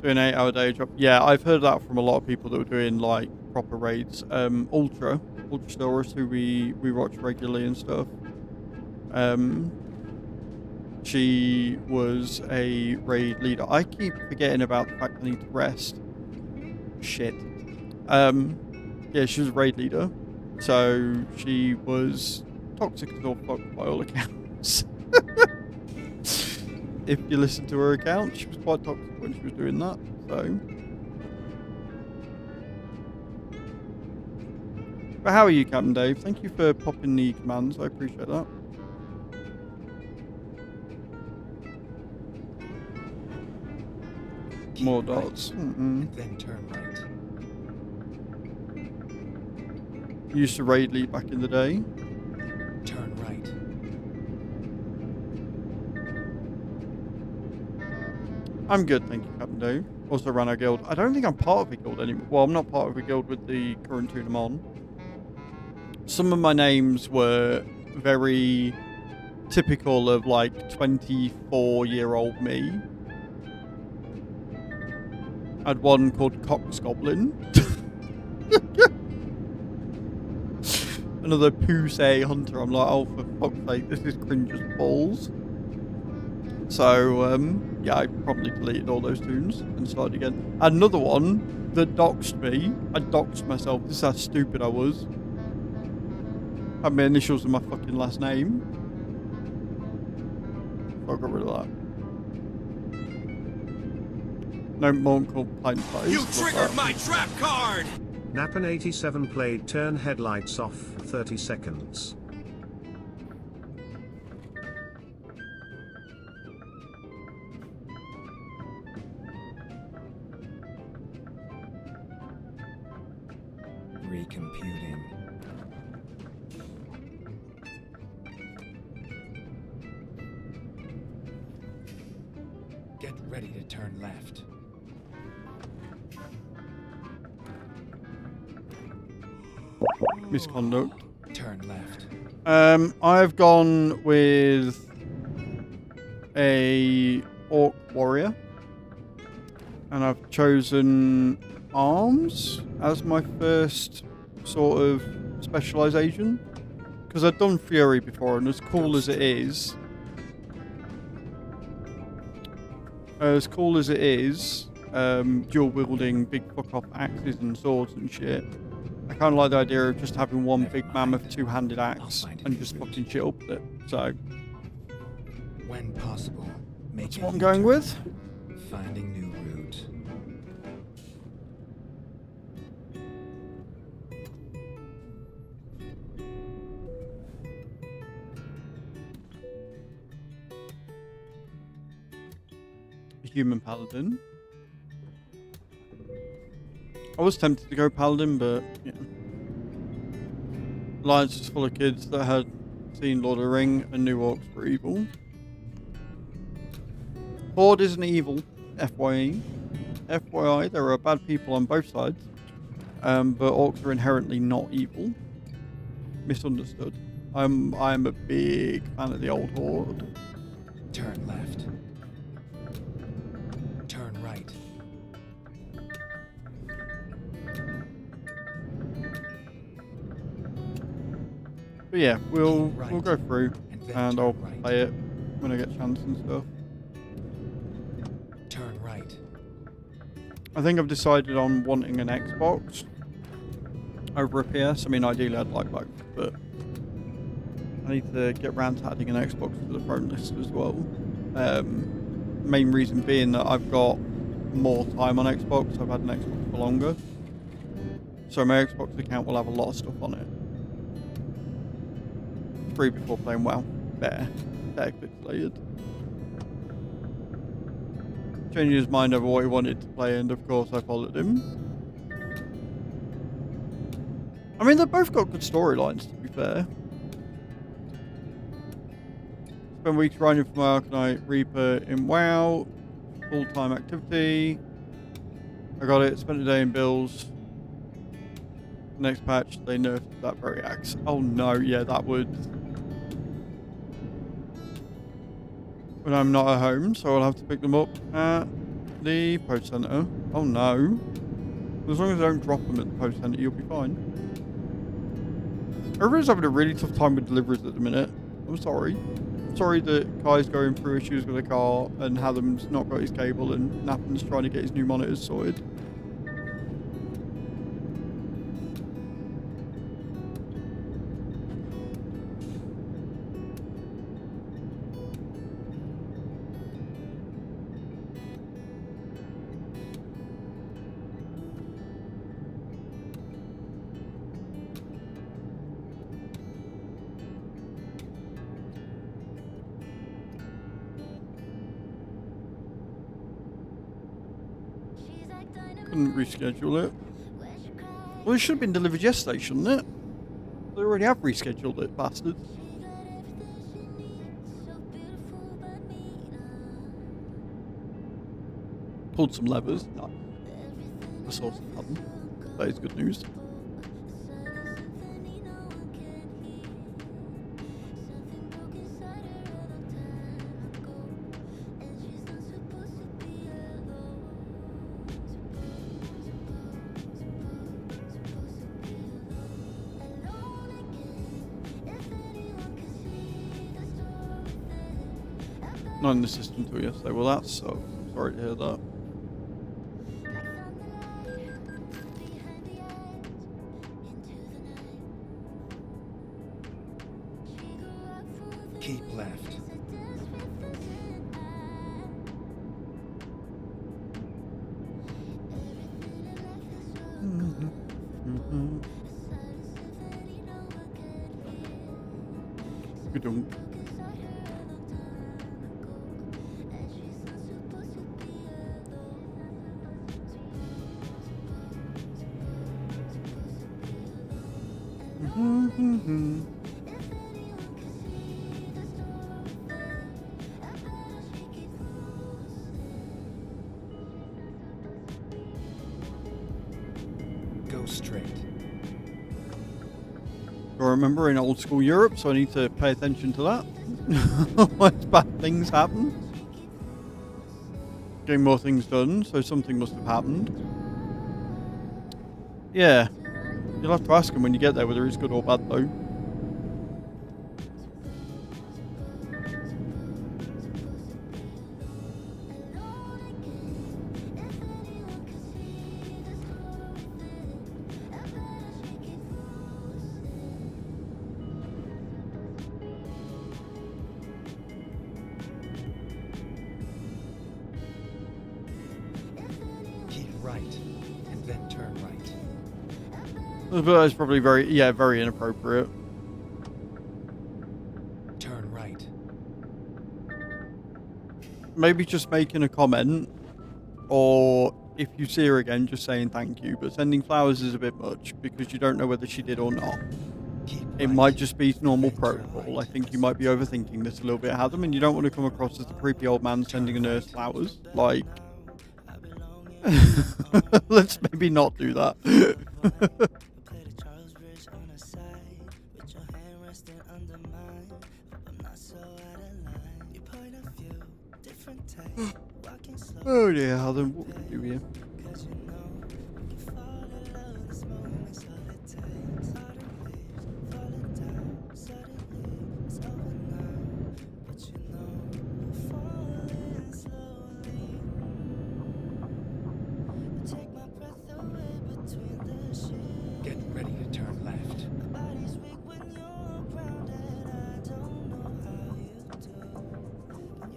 Speaker 1: Doing an 8-hour day job. Yeah, I've heard that from a lot of people that were doing like proper raids. Ultra Stories, who we watch regularly and stuff. She was a raid leader. I keep forgetting about the fact I need to rest. Shit. Yeah, she was a raid leader. So she was toxic as all fuck by all accounts. If you listen to her account, she was quite toxic when she was doing that. So, but how are you, Captain Dave? Thank you for popping the commands. I appreciate that. More dots.
Speaker 2: Then turn right.
Speaker 1: Used to raid lead back in the day.
Speaker 2: Turn right.
Speaker 1: I'm good, thank you, Captain Do. Also ran our guild. I don't think I'm part of a guild anymore. Well, I'm not part of a guild with the current tune I'm on. Some of my names were very typical of like 24-year-old me. I had one called Cox Goblin. Another Pusey Hunter. I'm like, oh, for fuck's sake, this is cringe as balls. So, yeah, I probably deleted all those tunes and started again. Another one that doxed me. I doxed myself. This is how stupid I was. Had my initials in my fucking last name. So I got rid of that. No more called Plain Place.
Speaker 5: You triggered my trap card!
Speaker 3: Napan87 played turn headlights off for 30 seconds.
Speaker 2: Recomputing. Get ready to turn left.
Speaker 1: Misconduct.
Speaker 2: Turn left.
Speaker 1: I've gone with a orc warrior, and I've chosen arms as my first sort of specialization, because I've done fury before, and as cool as it is, dual wielding big fuck off axes and swords and shit, I kind of like the idea of just having one big mammoth two-handed axe and just fucking shit up with it. So
Speaker 2: When possible, make
Speaker 1: that's
Speaker 2: a
Speaker 1: what I'm going
Speaker 2: U-turn.
Speaker 1: with.
Speaker 2: Finding new route.
Speaker 1: Human paladin. I was tempted to go paladin, but yeah. Alliance is full of kids that had seen Lord of the Ring and knew orcs were evil. Horde isn't evil, FYE. FYI, there are bad people on both sides, but orcs are inherently not evil. Misunderstood. I'm a big fan of the old Horde.
Speaker 2: Turn left. Turn right.
Speaker 1: But yeah, we'll
Speaker 2: Right.
Speaker 1: go through
Speaker 2: And then
Speaker 1: and
Speaker 2: turn
Speaker 1: I'll
Speaker 2: right.
Speaker 1: play it when I get a chance and stuff.
Speaker 2: Turn right.
Speaker 1: I think I've decided on wanting an Xbox over a PS. I mean, ideally I'd like both, but I need to get round to adding an Xbox to the phone list as well. Main reason being that I've got more time on Xbox. I've had an Xbox for longer, so my Xbox account will have a lot of stuff on it. Free before playing WoW. Better pixelated. Changing his mind over what he wanted to play, and of course I followed him. I mean, they've both got good storylines, to be fair. Spent weeks grinding for my Arcanite Reaper in WoW. Full-time activity. I got it, spent a day in Bills. Next patch, they nerfed that very axe. Oh no, yeah, that would... when I'm not at home, so I'll have to pick them up at the post center. Oh no. As long as I don't drop them at the post center, you'll be fine. Everyone's having a really tough time with deliveries at the minute. I'm sorry. I'm sorry that Kai's going through issues with a car and Hadam's not got his cable and Nappan's trying to get his new monitors sorted. Couldn't reschedule it. Well, it should have been delivered yesterday, shouldn't it? They already have rescheduled it, bastards. pulled some levers. Nice. The source hadn't. That is good news. Not in the system till yesterday. Well, that's so. Sorry to hear that.
Speaker 2: Keep left.
Speaker 1: We don't.
Speaker 2: Go straight.
Speaker 1: I remember in old school Europe, so I need to pay attention to that. Otherwise, bad things happen. Getting more things done, so something must have happened. Yeah, you'll have to ask him when you get there whether it's good or bad, though.
Speaker 2: Keep right, and then turn right.
Speaker 1: But that's probably very inappropriate.
Speaker 2: Turn right.
Speaker 1: Maybe just making a comment, or if you see her again, just saying thank you. But sending flowers is a bit much because you don't know whether she did or not.
Speaker 2: Keep
Speaker 1: It
Speaker 2: right,
Speaker 1: might just be normal
Speaker 2: then turn
Speaker 1: protocol.
Speaker 2: right.
Speaker 1: I think you might be overthinking this a little bit, Adam, and you don't want to come across as the creepy old man sending a nurse flowers. Like, let's maybe not do that. Oh dear, Adam, what would we do here?
Speaker 2: Get ready to turn left.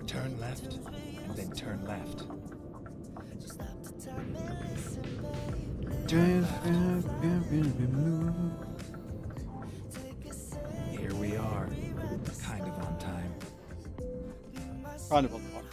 Speaker 2: Turn left, and then turn left. Here we are. Kind of on time.
Speaker 1: Kind of on time.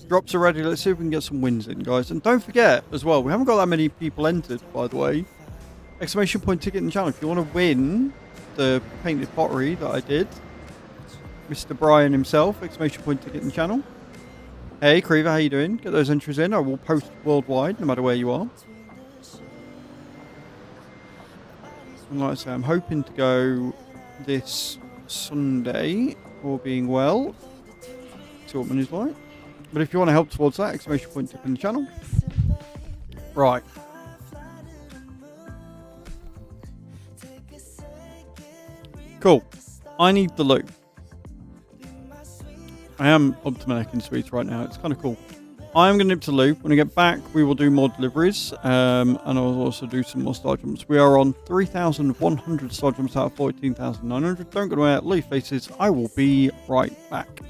Speaker 1: Drops are ready. Let's see if we can get some wins in, guys. And don't forget, as well, we haven't got that many people entered, by the way. Exclamation point ticket in the channel. If you want to win the painted pottery that I did, Mr. Brian himself, exclamation point ticket in the channel. Hey, Creever, how you doing? Get those entries in. I will post worldwide, no matter where you are. And like I say, I'm hoping to go this Sunday, all being well. See what money's like. But if you want to help towards that, exclamation point ticket in the channel. Right. Cool. I need the loot. I am up to my neck in sweets right now. It's kind of cool. I am going to nip to the loop. When I get back, we will do more deliveries. And I'll also do some more star jumps. We are on 3,100 star jumps out of 14,900. Don't go away, leave faces. I will be right back.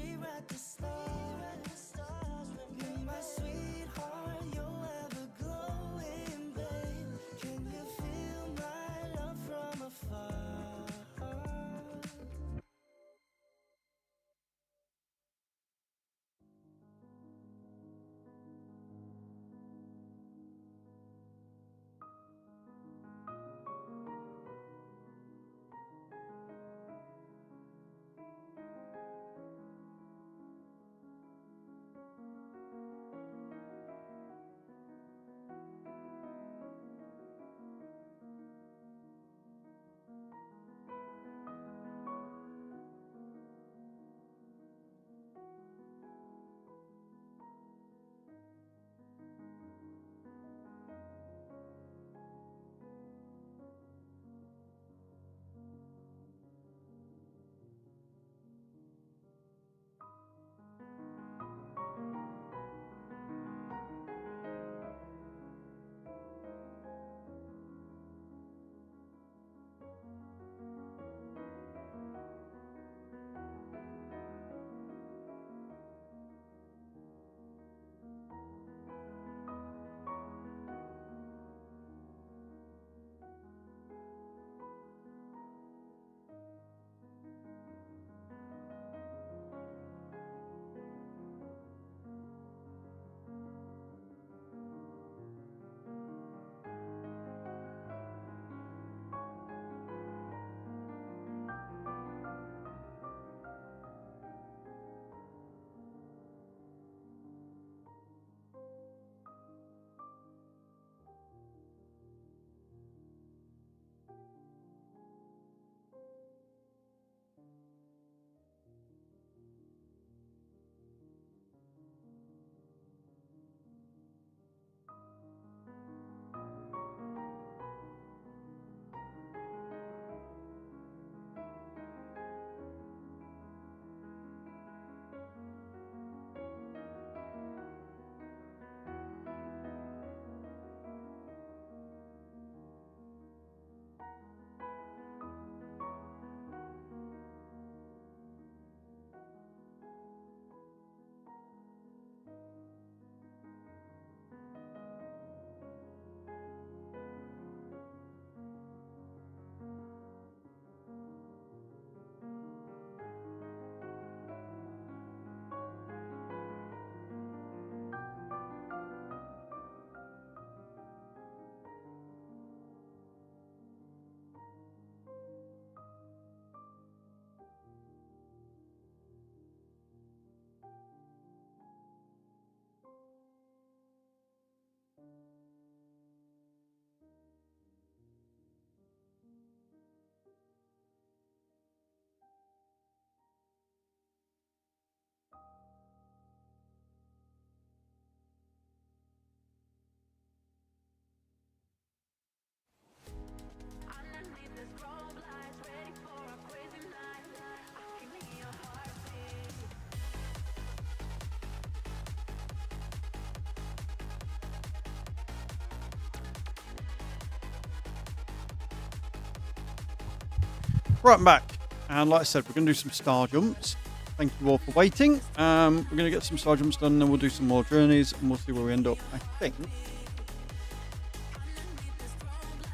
Speaker 1: Right, I'm back. And like I said, we're going to do some star jumps. Thank you all for waiting. We're going to get some star jumps done, and then we'll do some more journeys, and we'll see where we end up. I think.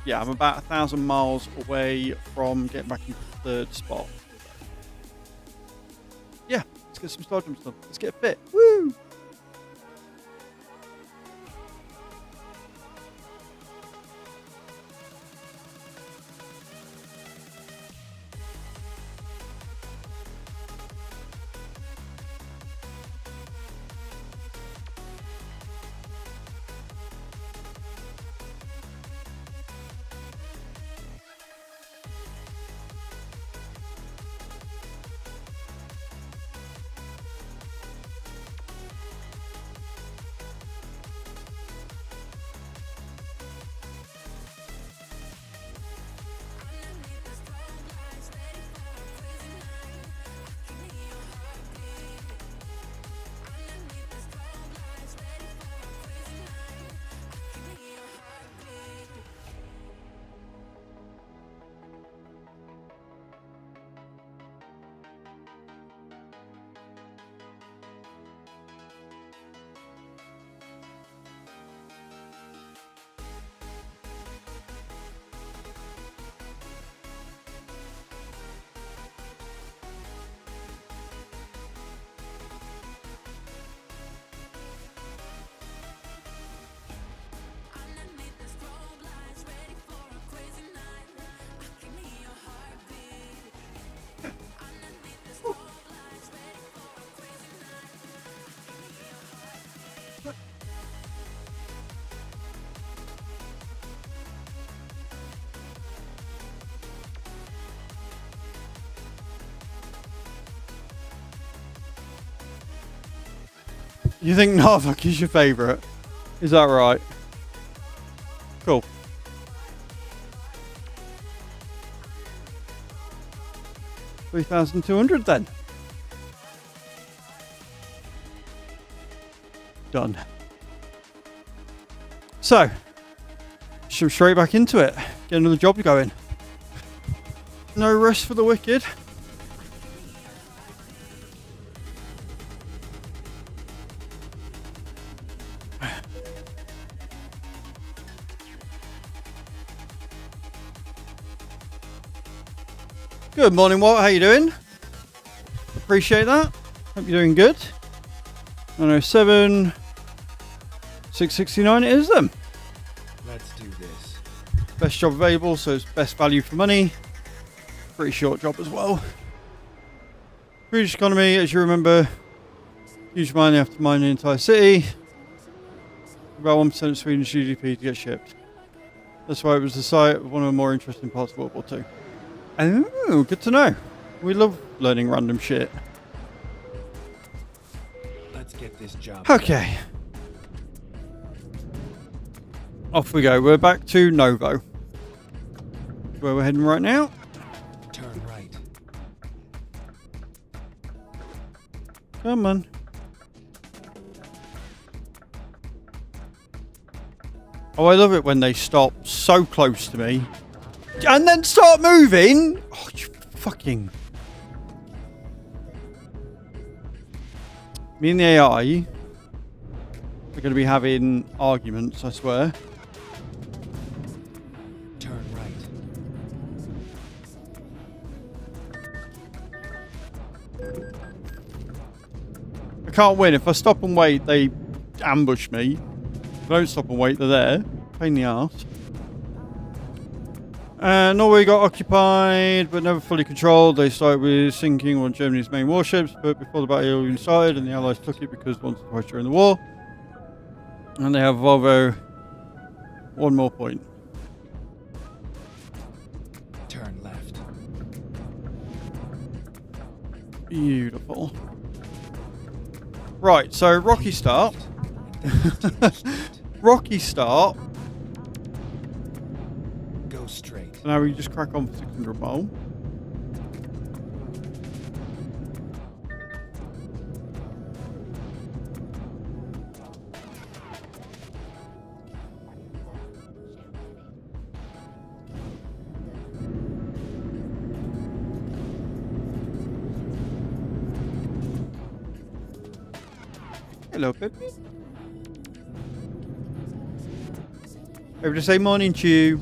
Speaker 1: Yeah, I'm about 1,000 miles away from getting back into the third spot. Yeah, let's get some star jumps done. Let's get fit. Woo! You think Narvok is your favourite? Is that right? Cool. $3,200 then. Done. So, jump straight back into it. Get another job going. No rest for the wicked. Good morning, Walt. How you doing? Appreciate that. Hope you're doing good. 907 669 it is then.
Speaker 2: Let's do this.
Speaker 1: Best job available, so it's best value for money. Pretty short job as well. British economy, as you remember, huge mining have to mine the entire city. About 1% of Sweden's GDP to get shipped. That's why it was the site of one of the more interesting parts of World War II. Oh, good to know. We love learning random shit.
Speaker 2: Let's get this job.
Speaker 1: Okay. Off we go. We're back to Novo. Where we're heading right now.
Speaker 2: Turn right.
Speaker 1: Come on. Oh, I love it when they stop so close to me. And then start moving. Oh, you fucking. Me and the AI are going to be having arguments, I swear.
Speaker 2: Turn right.
Speaker 1: I can't win. If I stop and wait, they ambush me. If I don't stop and wait, they're there. Pain in the arse. Norway got occupied, but never fully controlled. They started with sinking one of Germany's main warships, but before the battle even started, and the Allies took it because once or twice during the war. And they have Volvo. One more point.
Speaker 2: Turn left.
Speaker 1: Beautiful. Right, so rocky start. Rocky start.
Speaker 2: Go straight.
Speaker 1: So now we just crack on for 600 mile. Hello, Pippi. Everybody say morning to you.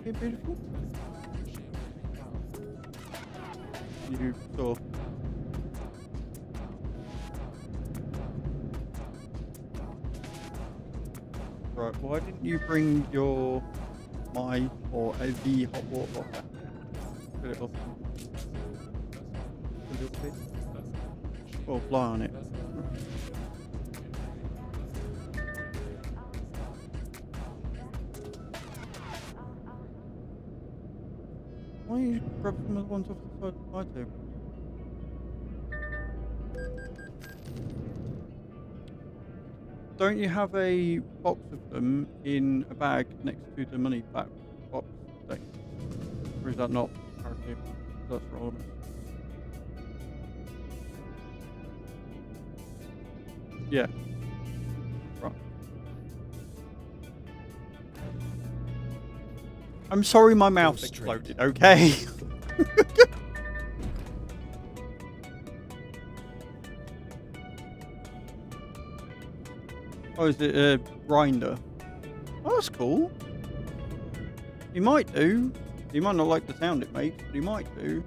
Speaker 1: Hey, beautiful. You saw. Right, why didn't you bring your or the hot water bottle? Put it up a little bit. Or fly on it. Why don't you grab some of the ones off the side of my table? Don't you have a box of them in a bag next to the money back box thing? Or is that not apparently? That's wrong. Yeah. Right. I'm sorry my mouth exploded, okay? Oh, is it a grinder? Oh, that's cool. He might do. He might not like the sound it makes, but he might do.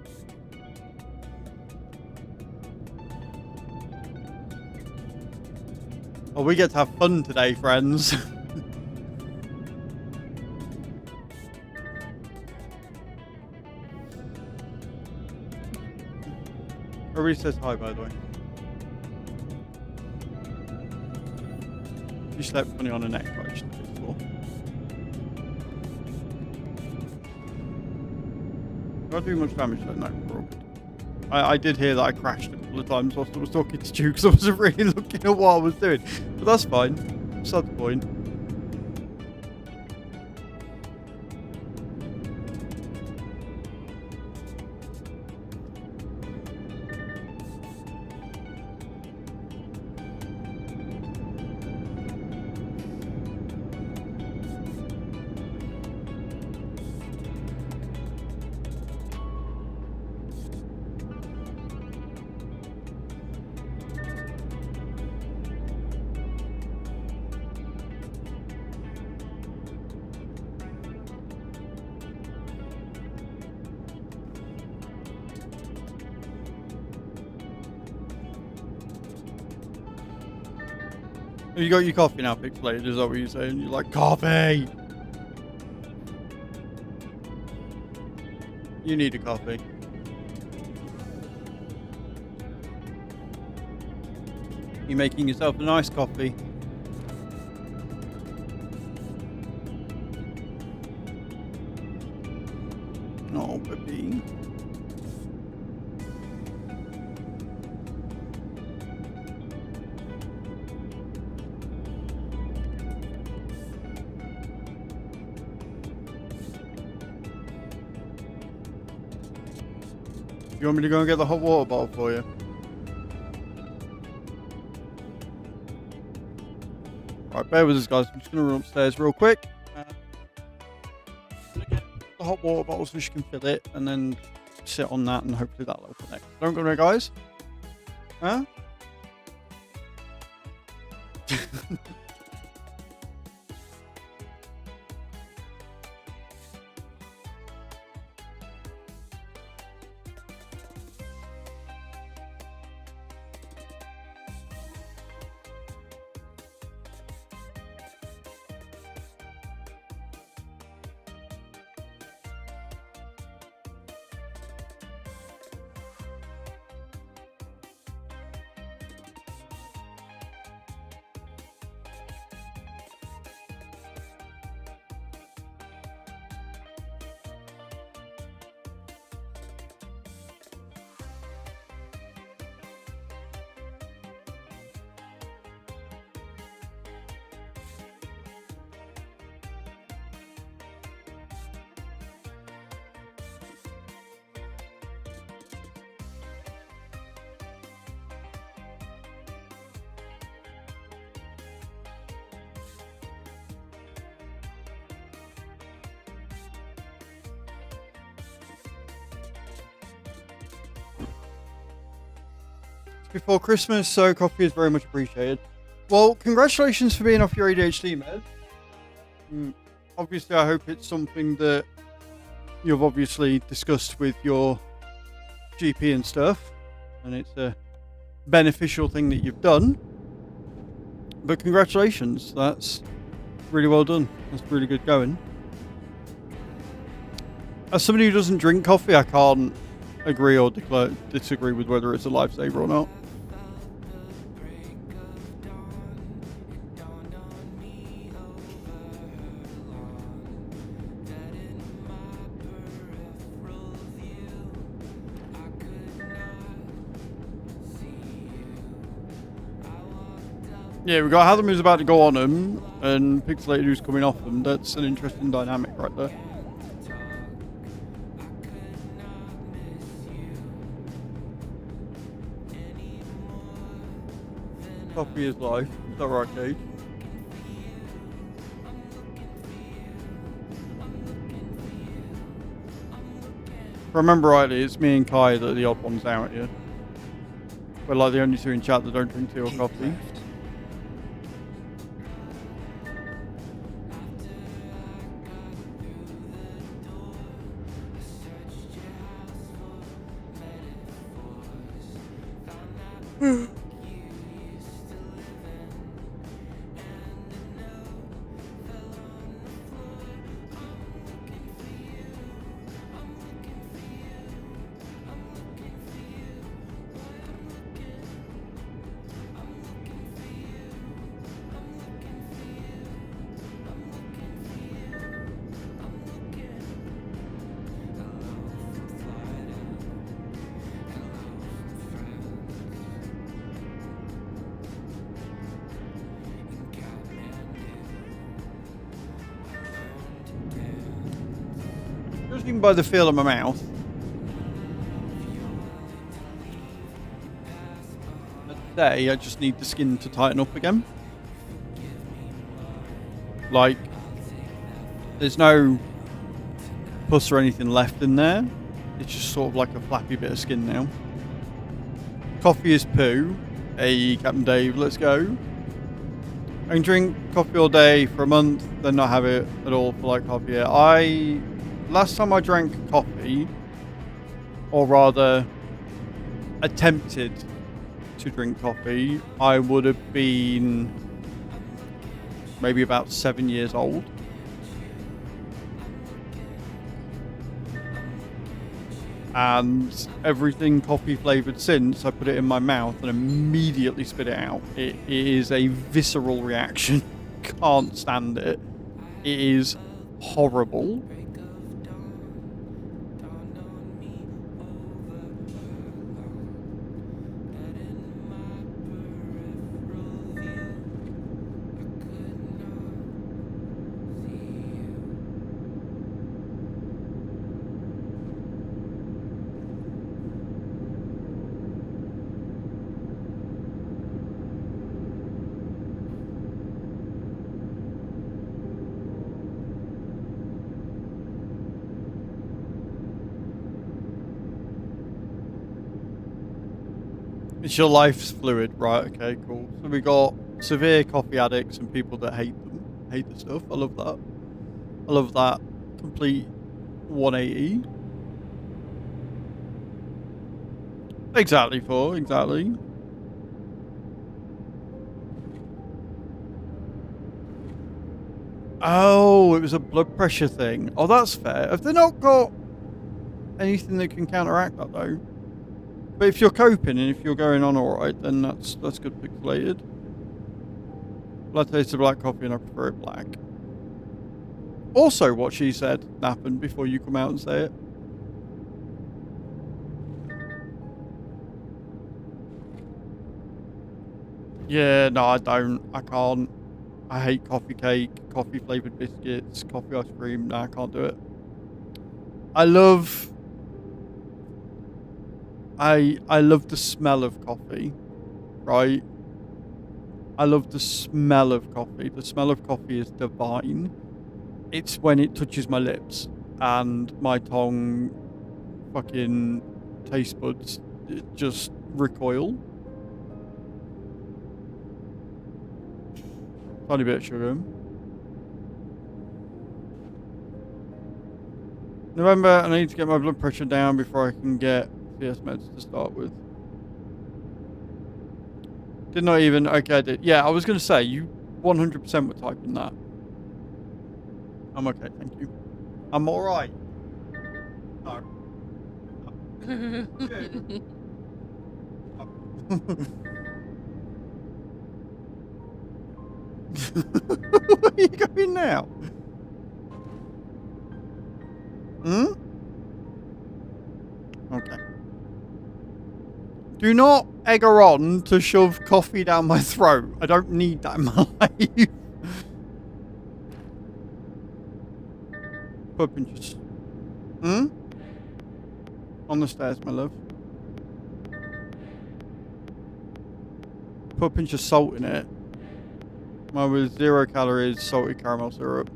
Speaker 1: Oh, we get to have fun today, friends. Everybody says hi, by the way. She slept funny on her neck, right? She slept before. Not doing much damage though, no, we're all good. I did hear that I crashed a couple of times whilst I was talking to you because I wasn't really looking at what I was doing. But that's fine. Beside the point. You got your coffee now, Pixelated, is that what you're saying? You're like, coffee! You need a coffee. You're making yourself a nice coffee. Oh, baby. You want me to go and get the hot water bottle for you? Right, bear with us, guys. I'm just going to run upstairs real quick. Get the hot water bottle so she can fill it, and then sit on that, and hopefully that'll connect. Don't go there, guys. Huh? before Christmas, so coffee is very much appreciated. Well, congratulations for being off your ADHD med. Obviously, I hope it's something that you've obviously discussed with your GP and stuff, and it's a beneficial thing that you've done. But congratulations, that's really well done. That's really good going. As somebody who doesn't drink coffee, I can't agree or disagree with whether it's a lifesaver or not. Yeah, we got Hadam who's about to go on them, and Pixelated who's coming off them. That's an interesting dynamic right there. Coffee is life. Is that right, Cage? If I remember rightly, it's me and Kai that are the odd ones out here. We're like the only two in chat that don't drink tea or coffee. Judging by the feel of my mouth, today I just need the skin to tighten up again. Like, there's no pus or anything left in there. It's just sort of like a flappy bit of skin now. Coffee is poo. Hey, Captain Dave, let's go. I can drink coffee all day for a month, then not have it at all for like half a year. Last time I drank coffee, or rather attempted to drink coffee, I would have been maybe about 7 years old. And everything coffee flavoured since, I put it in my mouth and immediately spit it out. It is a visceral reaction. Can't stand it. It is horrible. It's your life's fluid, right? Okay, cool. So we got severe coffee addicts and people that hate the stuff. I love that. I love that complete 180. Exactly, exactly. Oh, it was a blood pressure thing. Oh, that's fair. Have they not got anything that can counteract that though? But if you're coping and if you're going on alright, then that's good pixelated. Blood tastes of black coffee and I prefer it black. Also what she said happened before you come out and say it. Yeah, no, I don't. I can't. I hate coffee cake, coffee flavoured biscuits, coffee ice cream. No, I can't do it. I love the smell of coffee, right? I love the smell of coffee. The smell of coffee is divine. It's when it touches my lips and my tongue fucking taste buds just recoil. Tiny bit of sugar. November, I need to get my blood pressure down before I can get CS meds to start with. Did not even... Okay, I did. Yeah, I was going to say, you 100% were typing that. I'm okay, thank you. I'm alright. No. Where are you going now? Hmm? Okay. Do not egg her on to shove coffee down my throat. I don't need that in my life. Put pinches. Hmm? On the stairs, my love. Put a pinch of salt in it. Mine with 0 calories, salted caramel syrup.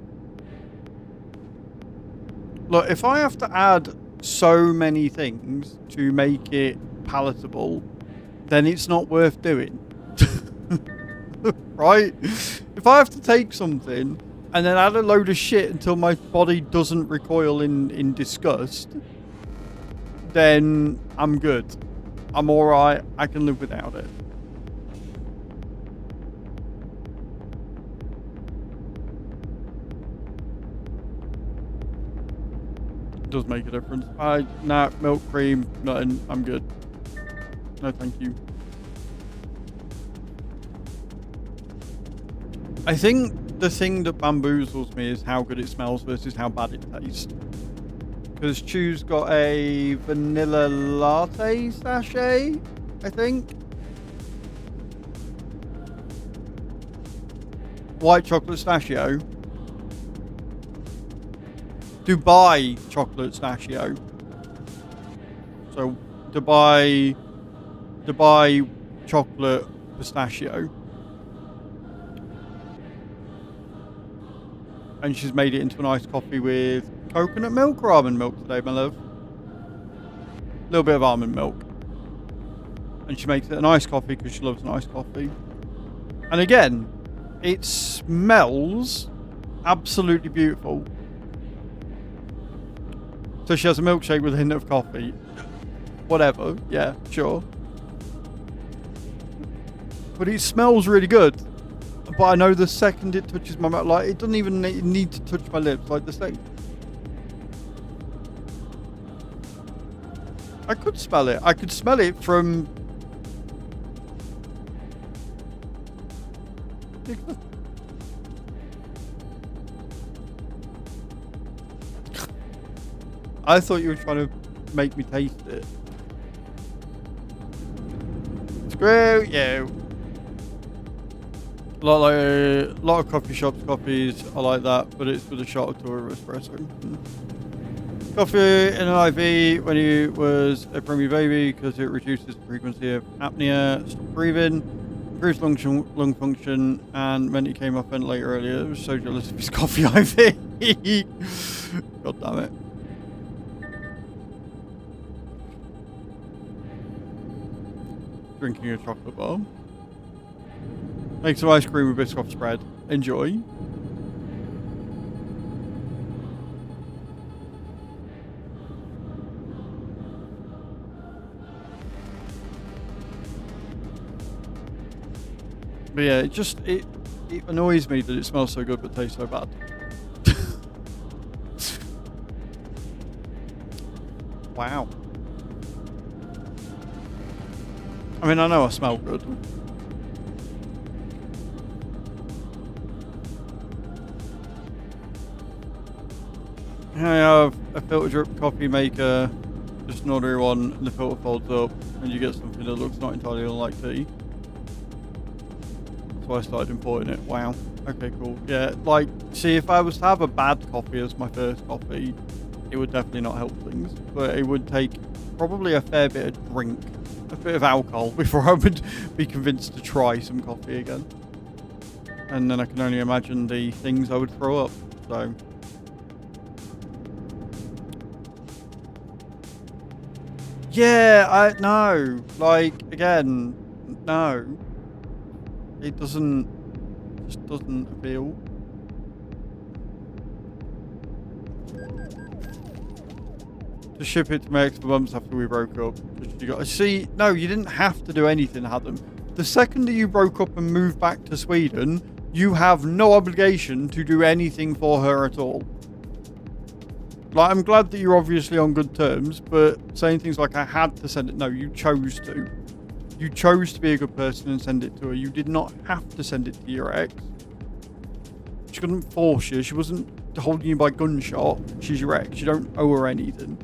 Speaker 1: Look, if I have to add so many things to make it palatable, then it's not worth doing. Right? If I have to take something and then add a load of shit until my body doesn't recoil in disgust, then I'm good. I'm alright. I can live without it. Does make a difference. Nah, milk, cream, nothing. I'm good. No, thank you. I think the thing that bamboozles me is how good it smells versus how bad it tastes. Because Chew's got a vanilla latte sachet, I think. White chocolate pistachio. Dubai chocolate pistachio. So Dubai chocolate pistachio. And she's made it into an iced coffee with coconut milk or almond milk today, my love. A little bit of almond milk. And she makes it an iced coffee because she loves an iced coffee. And again, it smells absolutely beautiful. So she has a milkshake with a hint of coffee. Whatever. Yeah, sure. But it smells really good. But I know the second it touches my mouth, like, it doesn't even need to touch my lips. Like, the second... I could smell it. I could smell it from... I thought you were trying to make me taste it. Screw you. A lot of coffee shops, coffees are like that, but it's with a shot of Toro espresso. Coffee in an IV when he was a preemie baby because it reduces the frequency of apnea, stop breathing, improves lung function, and meant he came off ventilator earlier. I was so jealous of his coffee IV. God damn it. Drinking a chocolate bar. Make some ice cream with Biscoff spread. Enjoy. But yeah, it annoys me that it smells so good but tastes so bad. Wow. I mean, I know I smell good. I have a filter drip coffee maker, just an ordinary one, and the filter folds up, and you get something that looks not entirely unlike tea. So I started importing it. Wow. Okay, cool. Yeah, like, see, if I was to have a bad coffee as my first coffee, it would definitely not help things. But it would take probably a fair bit of drink, a bit of alcohol, before I would be convinced to try some coffee again. And then I can only imagine the things I would throw up. So... yeah, no. Like, again, no. It doesn't just doesn't appeal. To ship it to my ex for months after we broke up. You got see, no, you didn't have to do anything, Adam. The second that you broke up and moved back to Sweden, you have no obligation to do anything for her at all. Like, I'm glad that you're obviously on good terms, but saying things like I had to send it, no, you chose to. You chose to be a good person and send it to her. You did not have to send it to your ex. She couldn't force you. She wasn't holding you by gunshot. She's your ex. You don't owe her anything.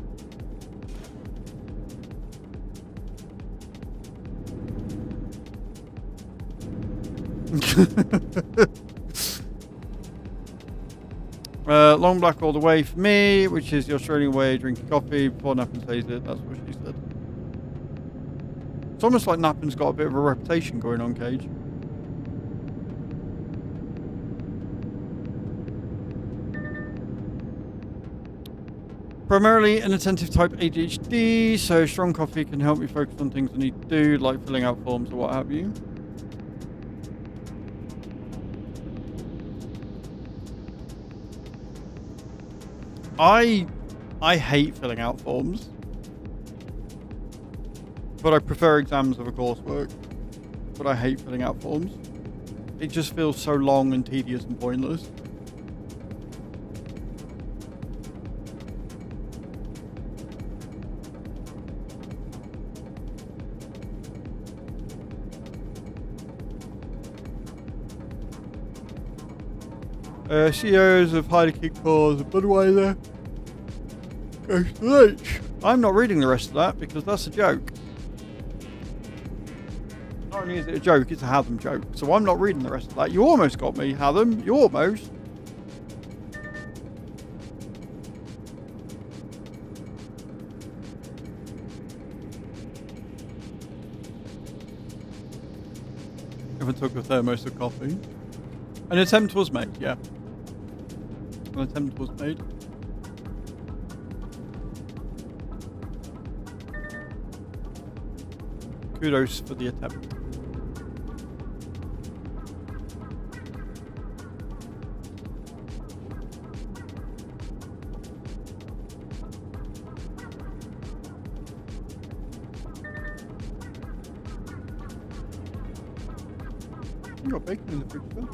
Speaker 1: Long black all the way for me, which is the Australian way of drinking coffee before Nappin says it. That's what she said. It's almost like Nappin's got a bit of a reputation going on, Cage. Primarily an attentive type ADHD, so strong coffee can help me focus on things I need to do, like filling out forms or what have you. I hate filling out forms, but I prefer exams over coursework. But I hate filling out forms. It just feels so long and tedious and pointless. CEOs of highly kicked cars, Budweiser. I'm not reading the rest of that because that's a joke. Not only is it a joke, it's a Hatham joke. So I'm not reading the rest of that. You almost got me, Hatham. You almost. If I took a thermos of coffee. An attempt was made, yeah. An attempt was made. Kudos for the attempt. You got bacon in the fridge there.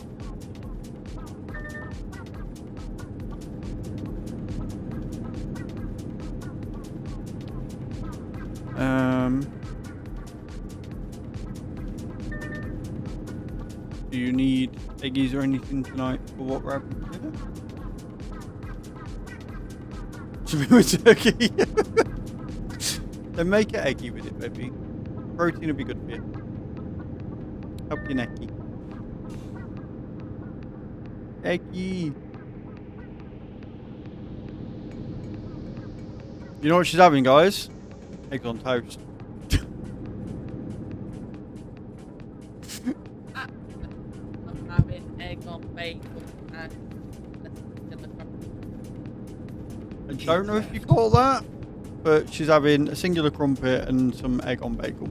Speaker 1: Do you need eggies or anything tonight for what we're having for dinner? Should we with turkey? Then make it eggy with it, baby. Protein will be good for you. Help your necky. Eggy. You know what she's having, guys? Eggs on toast.
Speaker 6: I'm having egg on bacon and
Speaker 1: I don't know if you call that, but she's having a singular crumpet and some egg on bagel.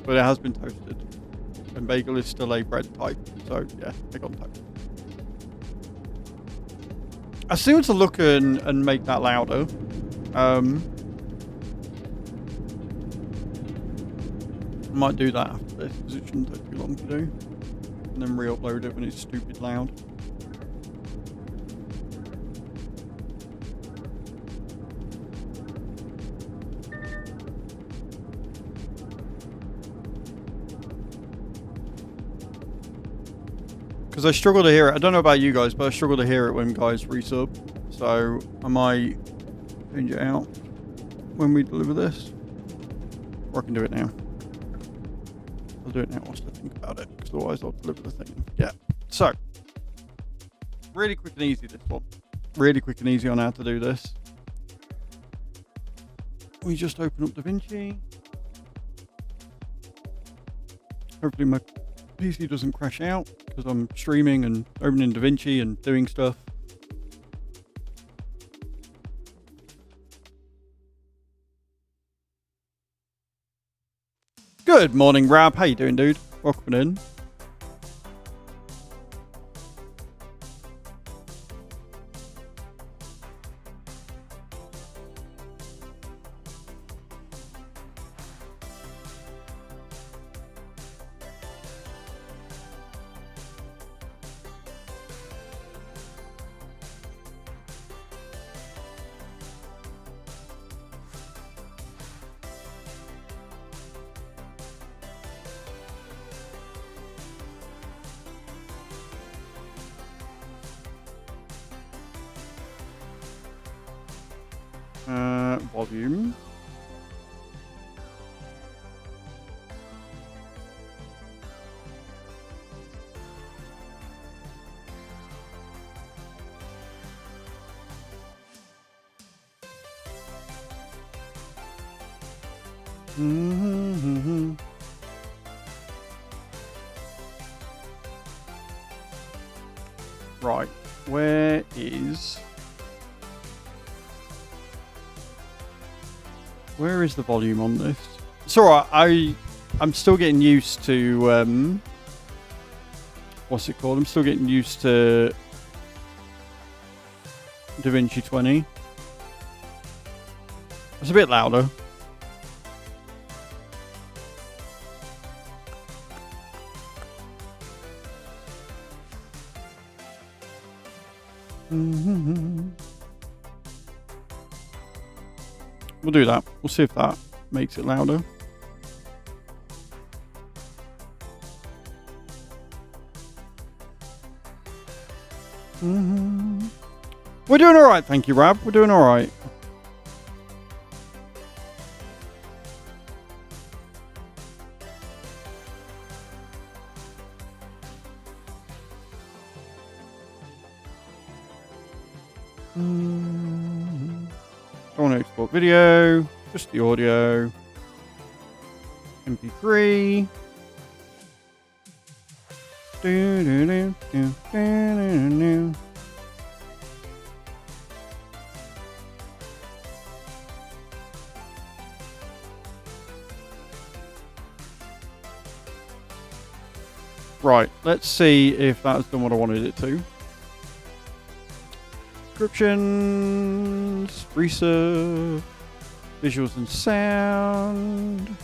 Speaker 1: But it has been toasted. And bagel is still a bread type, so yeah, egg on toast. I still want to look and make that louder. I might do that after this because it shouldn't take too long to do. And then re-upload it when it's stupid loud. Because I struggle to hear it. I don't know about you guys, but I struggle to hear it when guys resub. So I might change it out when we deliver this. Or I can do it now. I'll do it now whilst I think about it, because otherwise I'll deliver the thing. Yeah. So, really quick and easy this one. Really quick and easy on how to do this. We just open up DaVinci. Hopefully my PC doesn't crash out because I'm streaming and opening DaVinci and doing stuff. Good morning, Rab. How you doing, dude? Welcome in. Volume. Right, where is the volume on this? It's alright, I'm still getting used to what's it called? I'm still getting used to DaVinci 20. It's a bit louder. We'll do that. We'll see if that makes it louder. We're doing all right, thank you, Rab. We're doing all right. Don't want to export video, just the audio. MP3. Right, let's see if that's done what I wanted it to. Descriptions, reserve, visuals and sound.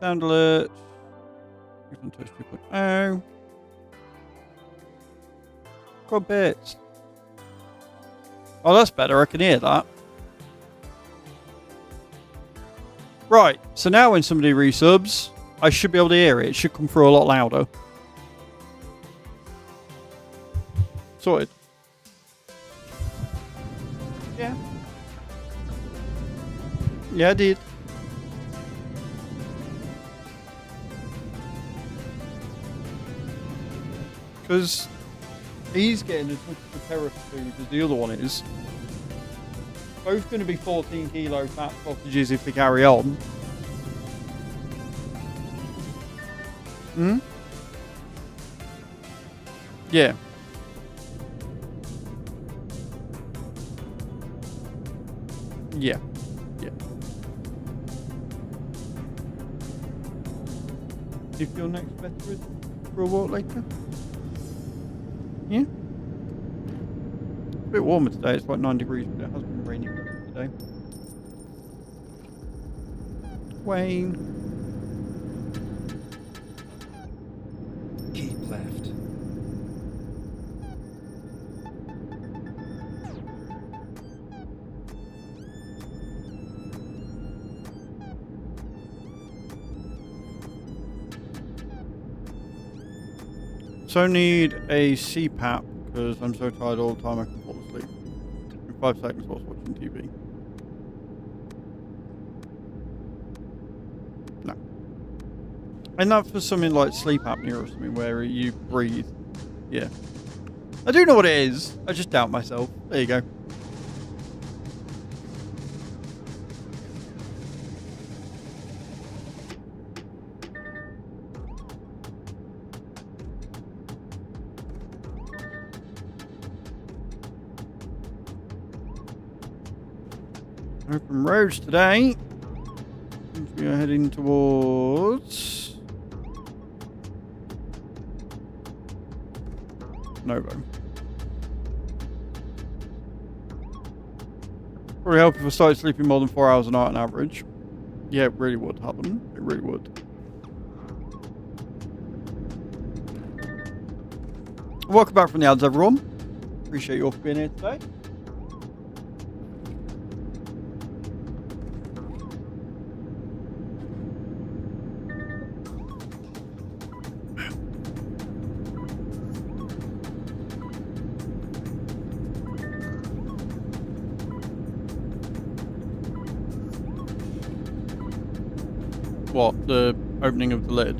Speaker 1: Sound alert. Touch 2.0. Quad bits. Oh, that's better. I can hear that. Right, so now when somebody resubs, I should be able to hear it. It should come through a lot louder. Sorted. Yeah. Yeah, I did. Because he's getting as much of the terror food as the other one is. Both going to be 14 kilo fat sausages if they carry on. Yeah. Yeah. Yeah. Do you feel next better for a walk later? Yeah. It's a bit warmer today. It's like 9 degrees, but it has been raining today. Wayne.
Speaker 2: Keep left.
Speaker 1: So I need a CPAP because I'm so tired all the time I can fall asleep. In 5 seconds whilst watching TV. No. And not for something like sleep apnea or something where you breathe. Yeah. I do know what it is. I just doubt myself. There you go. Open roads today. We are heading towards Novo. Probably help if I started sleeping more than 4 hours a night on average. Yeah, it really would happen. It really would. Welcome back from the ads, everyone. Appreciate you all for being here today. What? The opening of the lid?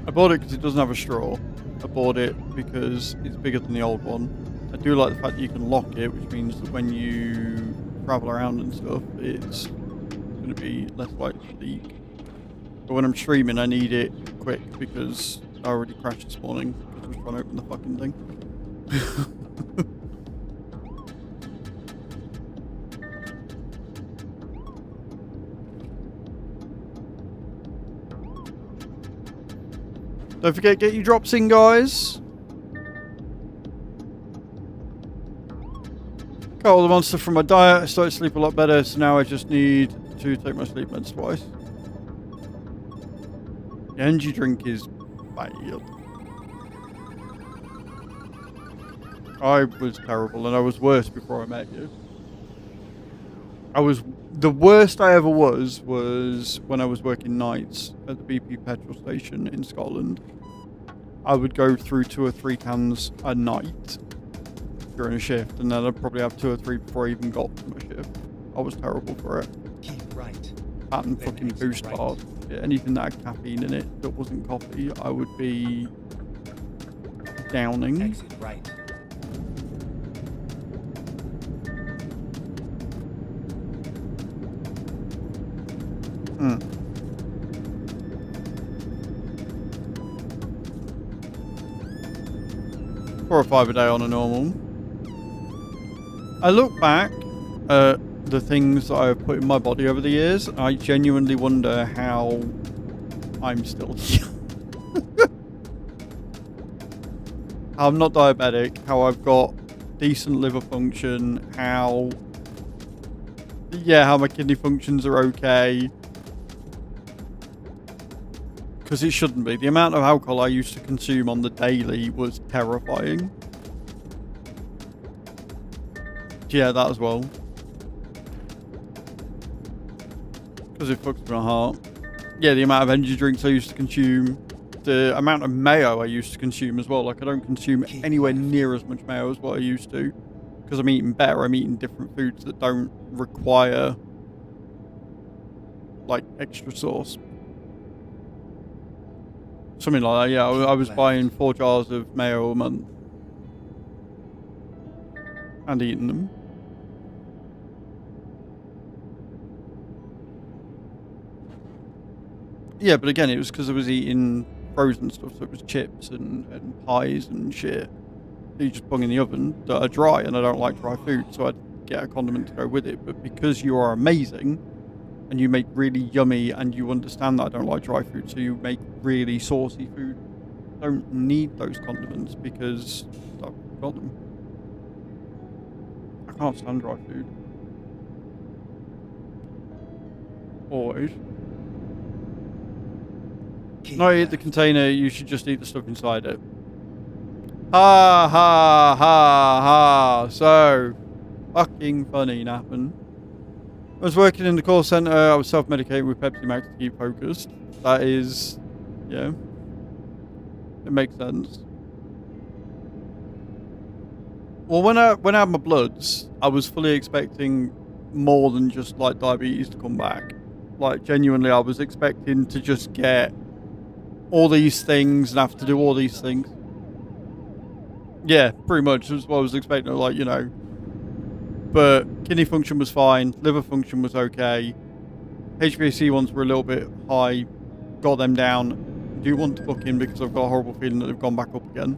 Speaker 1: I bought it because it doesn't have a straw. I bought it because it's bigger than the old one. I do like the fact that you can lock it, which means that when you travel around and stuff, it's going to be less likely to leak. But when I'm streaming, I need it quick because I already crashed this morning because I was trying to open the fucking thing. Don't forget, get your drops in, guys. Cut all the monster from my diet. I started to sleep a lot better, so now I just need to take my sleep meds twice. The energy drink is bad. I was terrible, and I was worse before I met you. The worst I ever was when I was working nights at the BP petrol station in Scotland. I would go through 2 or 3 cans a night during a shift, and then I'd probably have 2 or 3 before I even got to my shift. I was terrible for it.
Speaker 2: Keep right.
Speaker 1: That and
Speaker 2: Then
Speaker 1: fucking
Speaker 2: exit
Speaker 1: boost
Speaker 2: right.
Speaker 1: bars. Yeah, anything that had caffeine in it that wasn't coffee, I would be downing.
Speaker 2: Exit right.
Speaker 1: Mm. 4 or 5 a day on a normal. I look back at the things that I've put in my body over the years, and I genuinely wonder how I'm still how I'm not diabetic, how I've got decent liver function, how my kidney functions are okay. Because it shouldn't be. The amount of alcohol I used to consume on the daily was terrifying. Yeah, that as well. Because it fucks my heart. Yeah, the amount of energy drinks I used to consume. The amount of mayo I used to consume as well. Like, I don't consume anywhere near as much mayo as what I used to. Because I'm eating better. I'm eating different foods that don't require, like, extra sauce. Something like that, yeah. I was buying 4 jars of mayo a month. And eating them. Yeah, but again, it was because I was eating frozen stuff, so it was chips and pies and shit. You just bung in the oven that are dry, and I don't like dry food, so I'd get a condiment to go with it. But because you are amazing, and you make really yummy, and you understand that I don't like dry food, so you make really saucy food, I don't need those condiments because I've got them. I can't stand dry food. Always. Not eat the container, you should just eat the stuff inside it. Ha ha ha ha. So fucking funny, Nappen. I was working in the call center, I was self-medicating with Pepsi Max to keep focused. That is, yeah. It makes sense. Well, when I had my bloods, I was fully expecting more than just like diabetes to come back. Like, genuinely, I was expecting to just get all these things and have to do all these things. Yeah, pretty much. That's what I was expecting, like, you know. But kidney function was fine. Liver function was okay. HbA1c ones were a little bit high got them down. Do want to book in because I've got a horrible feeling that they've gone back up again.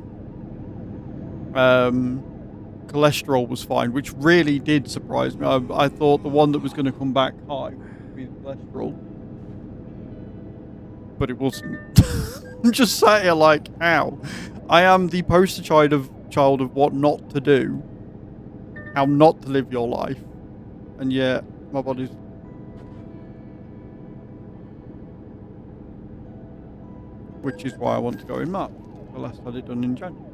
Speaker 1: Cholesterol was fine, which really did surprise me. I thought the one that was going to come back high would be the cholesterol, but it wasn't. I'm just sat here like, how? I am the poster child of what not to do, how not to live your life, and yet my body's. Which is why I want to go in March. The last I had it done in January.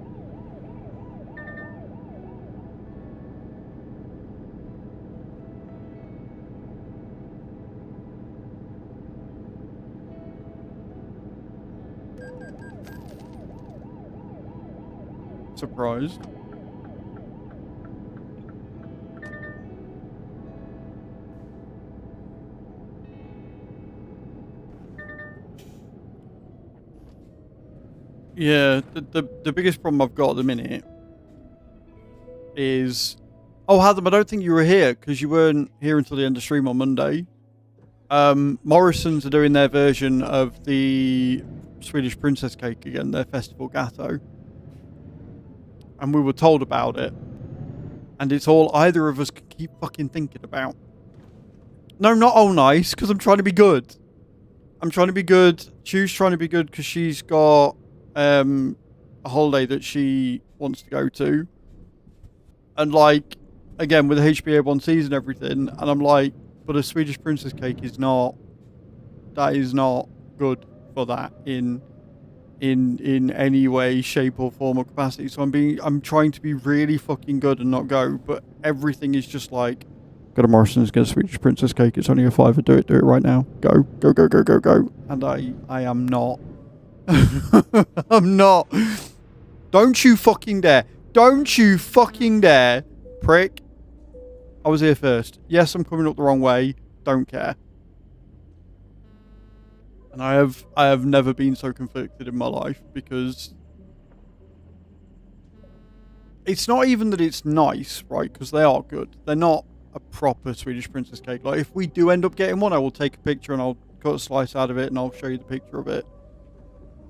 Speaker 1: Surprised. Yeah, the biggest problem I've got at the minute is... Oh, Hadam, I don't think you were here because you weren't here until the end of stream on Monday. Morrison's are doing their version of the Swedish princess cake again, their festival gatto. And we were told about it. And it's all either of us can keep fucking thinking about. No, not all nice, because I'm trying to be good. I'm trying to be good. Chu's trying to be good because she's got a holiday that she wants to go to. And like, again, with the HBO1Cs and everything, and I'm like, but a Swedish princess cake is not, that is not good for that in any way, shape or form or capacity. So I'm trying to be really fucking good and not go, but everything is just like, go to Morrison's, get a Swedish princess cake, it's only a £5, do it right now. Go. And I am not. I'm not. Don't you fucking dare. Don't you fucking dare, prick. I was here first. Yes, I'm coming up the wrong way. Don't care. And I have never been so conflicted in my life because it's not even that it's nice, right? Because they are good. They're not a proper Swedish princess cake. Like, if we do end up getting one, I will take a picture and I'll cut a slice out of it and I'll show you the picture of it.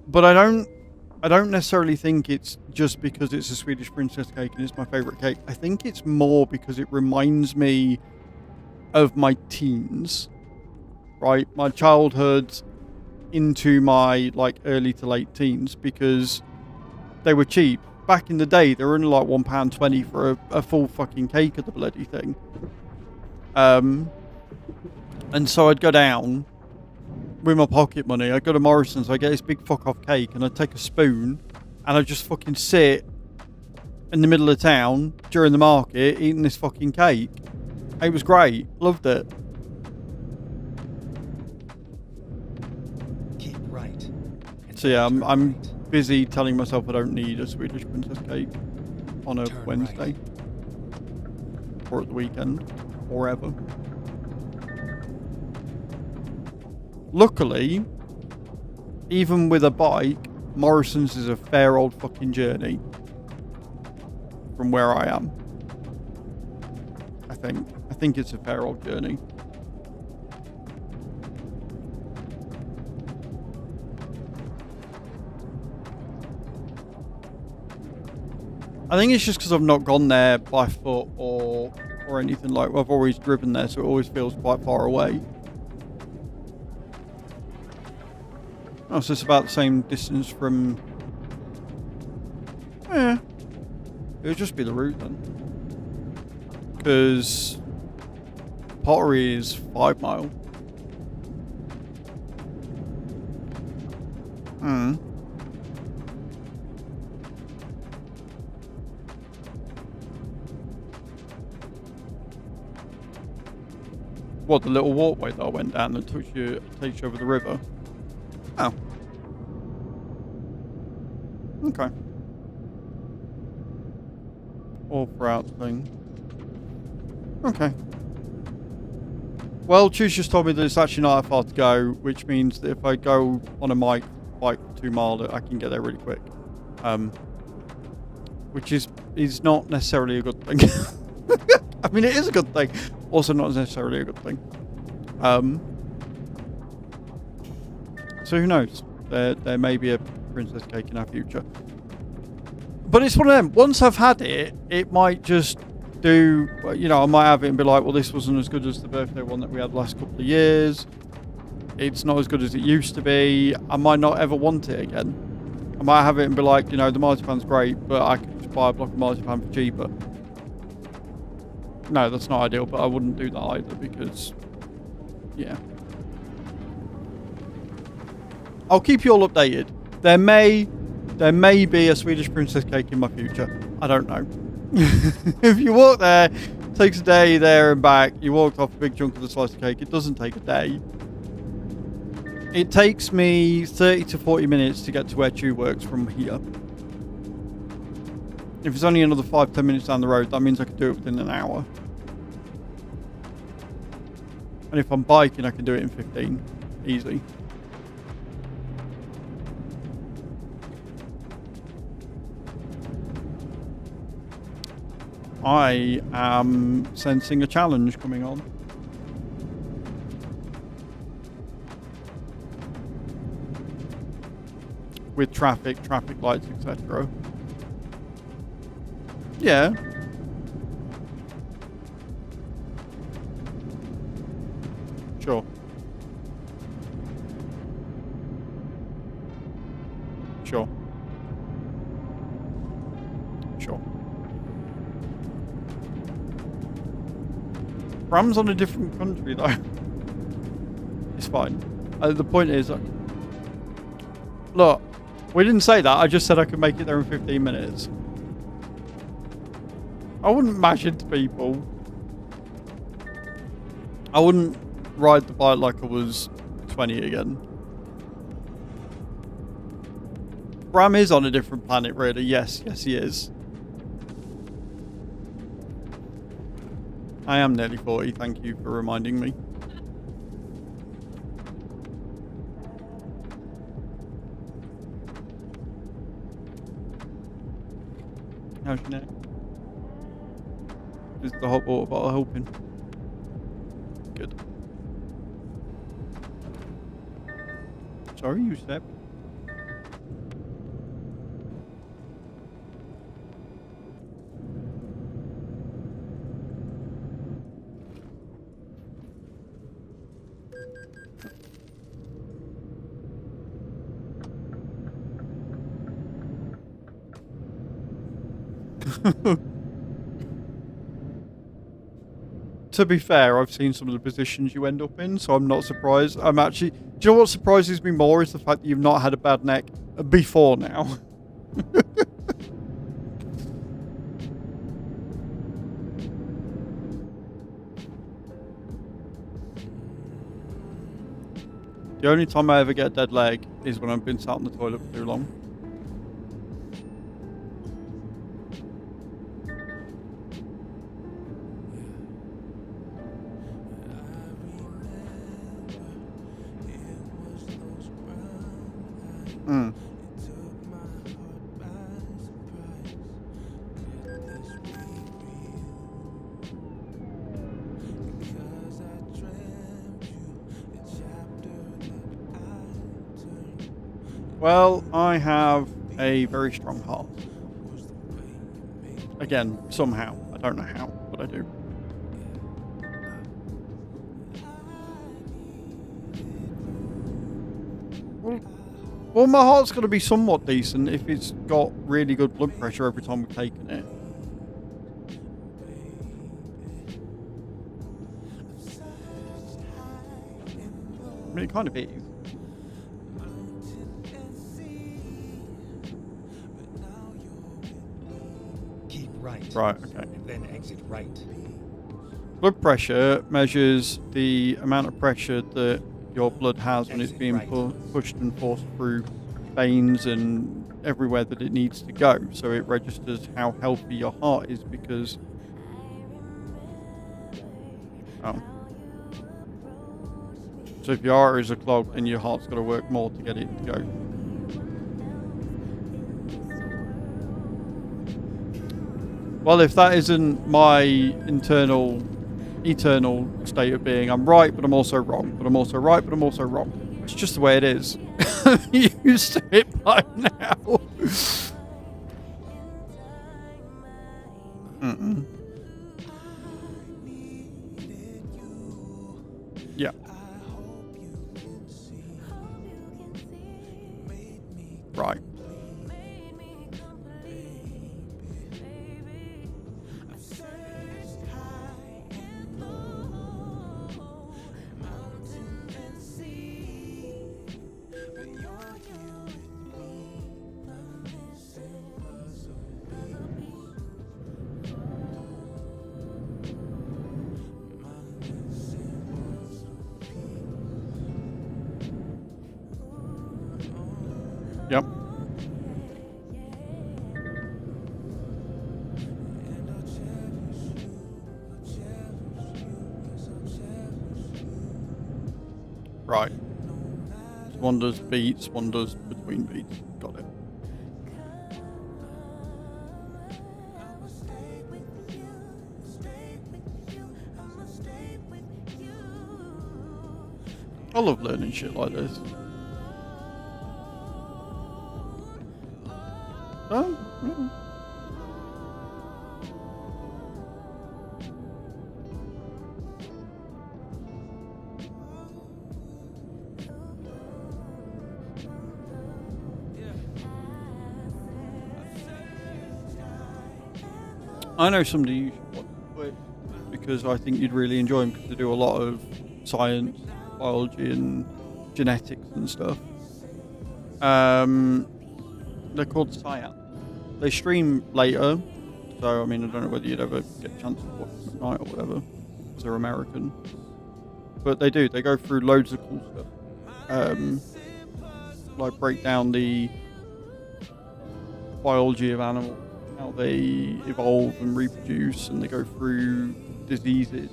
Speaker 1: But I don't necessarily think it's just because it's a Swedish princess cake and it's my favorite cake. I think it's more because it reminds me of my teens, right? My childhood into my like early to late teens, because they were cheap. Back in the day, they were only like £1.20 for a full fucking cake of the bloody thing. And so I'd go down with my pocket money. I'd go to Morrison's, I'd get this big fuck off cake, and I'd take a spoon and I'd just fucking sit in the middle of town during the market eating this fucking cake. It was great. Loved it.
Speaker 2: Keep right.
Speaker 1: So yeah, I'm busy telling myself I don't need a Swedish princess cake on a
Speaker 2: Turn
Speaker 1: Wednesday.
Speaker 2: right.
Speaker 1: Or at the weekend. Or ever. Luckily, even with a bike, Morrison's is a fair old fucking journey from where I am. I think it's a fair old journey. I think it's just because I've not gone there by foot or anything like. I've always driven there, so it always feels quite far away. Oh, so it's about the same distance from... Yeah. It would just be the route then. Because Pottery is 5 mile. What, the little walkway that I went down that takes you over the river? Oh. Okay. All throughout the thing. Okay. Well, Choose just told me that it's actually not that far to go, which means that if I go on a bike for 2 miles, I can get there really quick. Which is not necessarily a good thing. I mean, it is a good thing. Also not necessarily a good thing. So So who knows? There may be a princess cake in our future. But it's one of them. Once I've had it, it might just do, you know, I might have it and be like, well, this wasn't as good as the birthday one that we had the last couple of years. It's not as good as it used to be. I might not ever want it again. I might have it and be like, you know, the marzipan's great, but I could just buy a block of marzipan for cheaper. No, that's not ideal, but I wouldn't do that either because, yeah. I'll keep you all updated. There may be a Swedish princess cake in my future. I don't know. If you walk there, it takes a day there and back. You walked off a big chunk of the slice of cake. It doesn't take a day. It takes me 30 to 40 minutes to get to where Chew works from here. If it's only another 5-10 minutes down the road, that means I can do it within an hour. And if I'm biking, I can do it in 15. Easy. I am sensing a challenge coming on. With traffic lights, etc. Yeah. Sure. Sure. Sure. Bram's on a different country though. It's fine. The point is, look, we didn't say that. I just said I could make it there in 15 minutes. I wouldn't mash into people. I wouldn't ride the bike like I was 20 again. Bram is on a different planet, really. Yes, he is. I am nearly 40. Thank you for reminding me. How's your neck? Is the hot water bottle helping? Good. Sorry, you step. To be fair, I've seen some of the positions you end up in, so I'm not surprised. I'm actually... Do you know what surprises me more is the fact that you've not had a bad neck before now. The only time I ever get a dead leg is when I've been sat on the toilet for too long. Well, I have a very strong heart. Again, somehow. I don't know how, but I do. Well, my heart's got to be somewhat decent if it's got really good blood pressure every time we've taken it. I mean, it kind of is.
Speaker 2: Keep right.
Speaker 5: Right, okay.
Speaker 2: And then exit right.
Speaker 1: Blood pressure measures the amount of pressure that your blood has when it's being pushed and forced through veins and everywhere that it needs to go. So it registers how healthy your heart is because... Oh. So if your arteries are clogged, then your heart's got to work more to get it to go. Well, if that isn't my eternal state of being, I'm right, but I'm also wrong. But I'm also right, but I'm also wrong. It's just the way it is. I'm used to it by now. Mm-mm. Yeah. Right. Yep. Right. One does beats, one does between beats. Got it. I love learning shit like this. Oh, yeah. I know somebody you should watch with because I think you'd really enjoy them because they do a lot of science, biology, and genetics and stuff. They're called Science. They stream later, so I mean, I don't know whether you'd ever get a chance to watch them at night or whatever, because they're American. But they do. They go through loads of cool stuff, like break down the biology of animals, how they evolve and reproduce, and they go through diseases.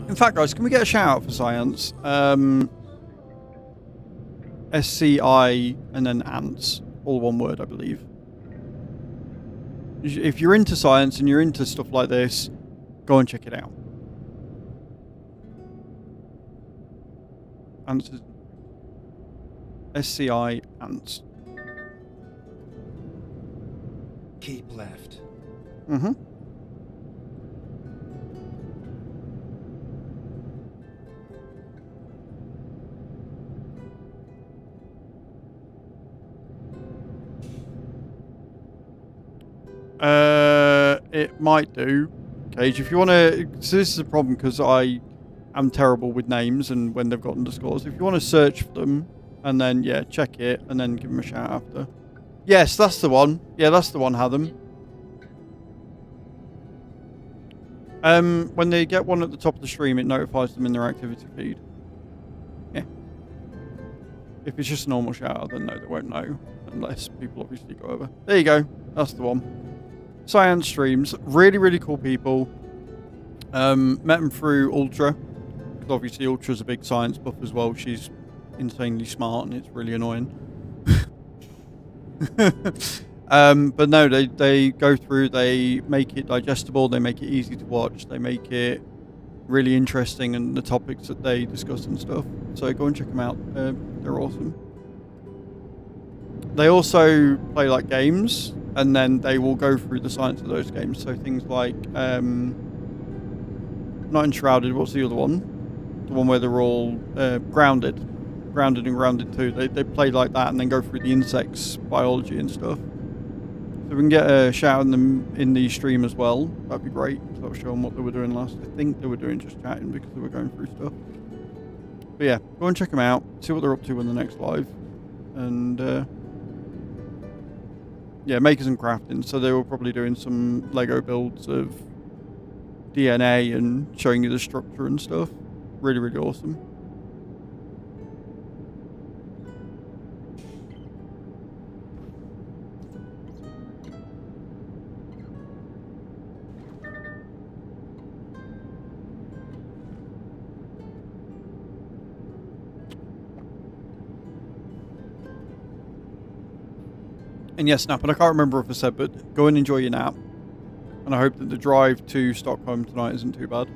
Speaker 1: In fact, guys, can we get a shout out for Science? SCI and then ants, all one word, I believe. If you're into science and you're into stuff like this, go and check it out. Ants. SCI ants.
Speaker 2: Keep left.
Speaker 1: Mm-hmm. It might do. Cage, if you want to... So this is a problem because I am terrible with names and when they've got underscores. If you want to search for them and then, yeah, check it and then give them a shout after. Yes, that's the one. Yeah, that's the one, Hatham. When they get one at the top of the stream, it notifies them in their activity feed. Yeah. If it's just a normal shout out, then no, they won't know. Unless people obviously go over. There you go. That's the one. Science streams. Really, really cool people. Met them through Ultra. Because obviously Ultra's a big science buff as well. She's insanely smart and it's really annoying. But no, they go through, they make it digestible, they make it easy to watch, they make it really interesting and the topics that they discuss and stuff. So go and check them out. They're awesome. They also play like games and then they will go through the science of those games. So things like not Enshrouded, what's the other one? The one where they're all grounded and grounded too. They play like that and then go through the insects biology and stuff. So we can get a shout out in the stream as well. That'd be great. So I'll show them what they were doing last. I think they were doing just chatting because they were going through stuff. But yeah, go and check them out. See what they're up to in the next live. And yeah, makers and crafting. So they were probably doing some Lego builds of DNA and showing you the structure and stuff. Really, really awesome. And yes, Snap, and I can't remember if I said, but go and enjoy your nap. And I hope that the drive to Stockholm tonight isn't too bad.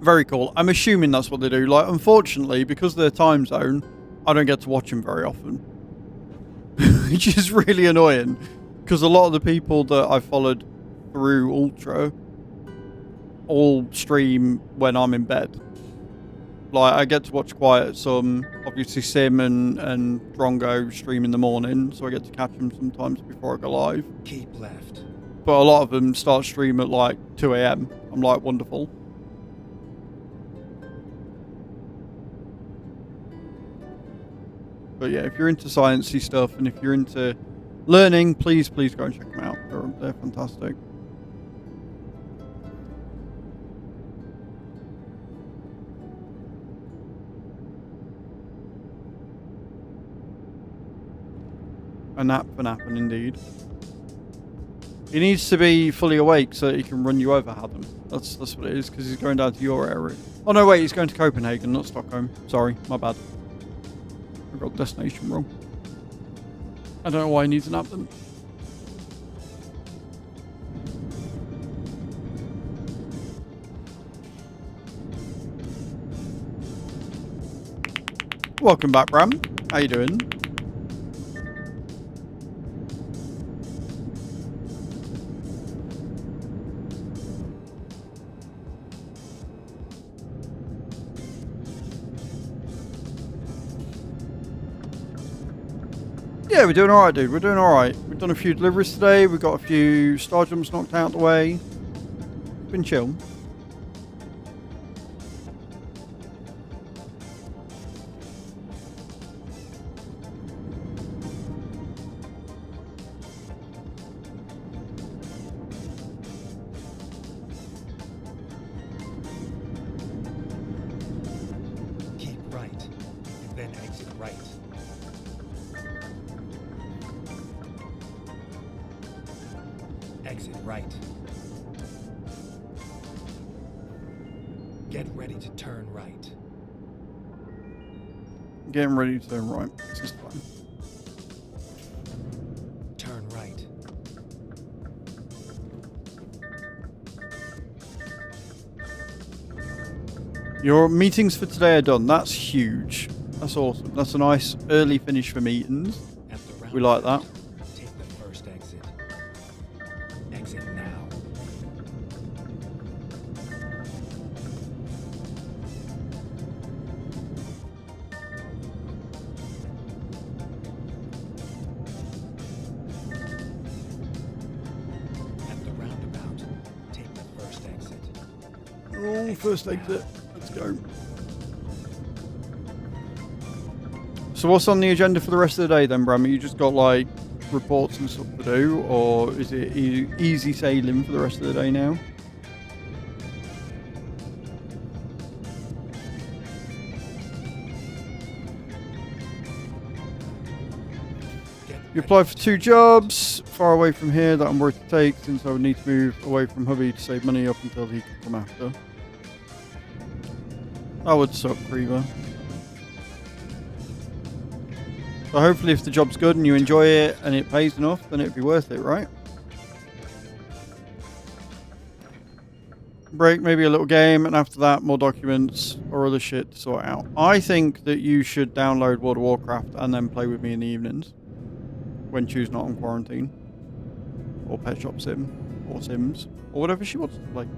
Speaker 1: Very cool. I'm assuming that's what they do. Like, unfortunately, because of their time zone, I don't get to watch them very often. Which is really annoying. Because a lot of the people that I followed through Ultra all stream when I'm in bed. Like, I get to watch Quiet some. Obviously, Sim and Drongo stream in the morning, so I get to catch them sometimes before I go live.
Speaker 2: Keep left.
Speaker 1: But a lot of them start stream at like 2 a.m. I'm like, wonderful. But yeah, if you're into sciencey stuff and if you're into learning, please go and check them out. They're fantastic. A nap for napping, indeed. He needs to be fully awake so that he can run you over, Adam. That's what it is, because he's going down to your area. Oh no, wait, he's going to Copenhagen, not Stockholm. Sorry, my bad. I got the destination wrong. I don't know why he needs a nap then. Welcome back, Bram. How you doing? Yeah, we're doing alright, dude. We're doing alright. We've done a few deliveries today. We've got a few star jumps knocked out the way. It's been chill.
Speaker 2: Keep right, and then exit right. Exit right. Get ready to turn right.
Speaker 1: Getting ready to turn right. This is fine.
Speaker 2: Turn right.
Speaker 1: Your meetings for today are done. That's huge. That's awesome. That's a nice early finish for meetings.
Speaker 2: At the
Speaker 1: We like that.
Speaker 2: roundabout, take the first exit. Exit now. At the roundabout, take the first exit.
Speaker 1: Oh, first exit. Let's go. So what's on the agenda for the rest of the day then, Bram? You just got like reports and stuff to do, or is it easy sailing for the rest of the day now?
Speaker 2: Get
Speaker 1: You
Speaker 2: ready
Speaker 1: applied for
Speaker 2: to
Speaker 1: 2
Speaker 2: turn
Speaker 1: jobs far away from here that I'm worried to take since I would need to move away from hubby to save money up until he could come after. That would suck, Creever. So hopefully if the job's good and you enjoy it and it pays enough, then it'd be worth it, right? Break, maybe a little game, and after that more documents or other shit to sort out. I think that you should download World of Warcraft and then play with me in the evenings. When Chu's not on quarantine. Or Pet Shop Sim. Or Sims. Or whatever she wants to play.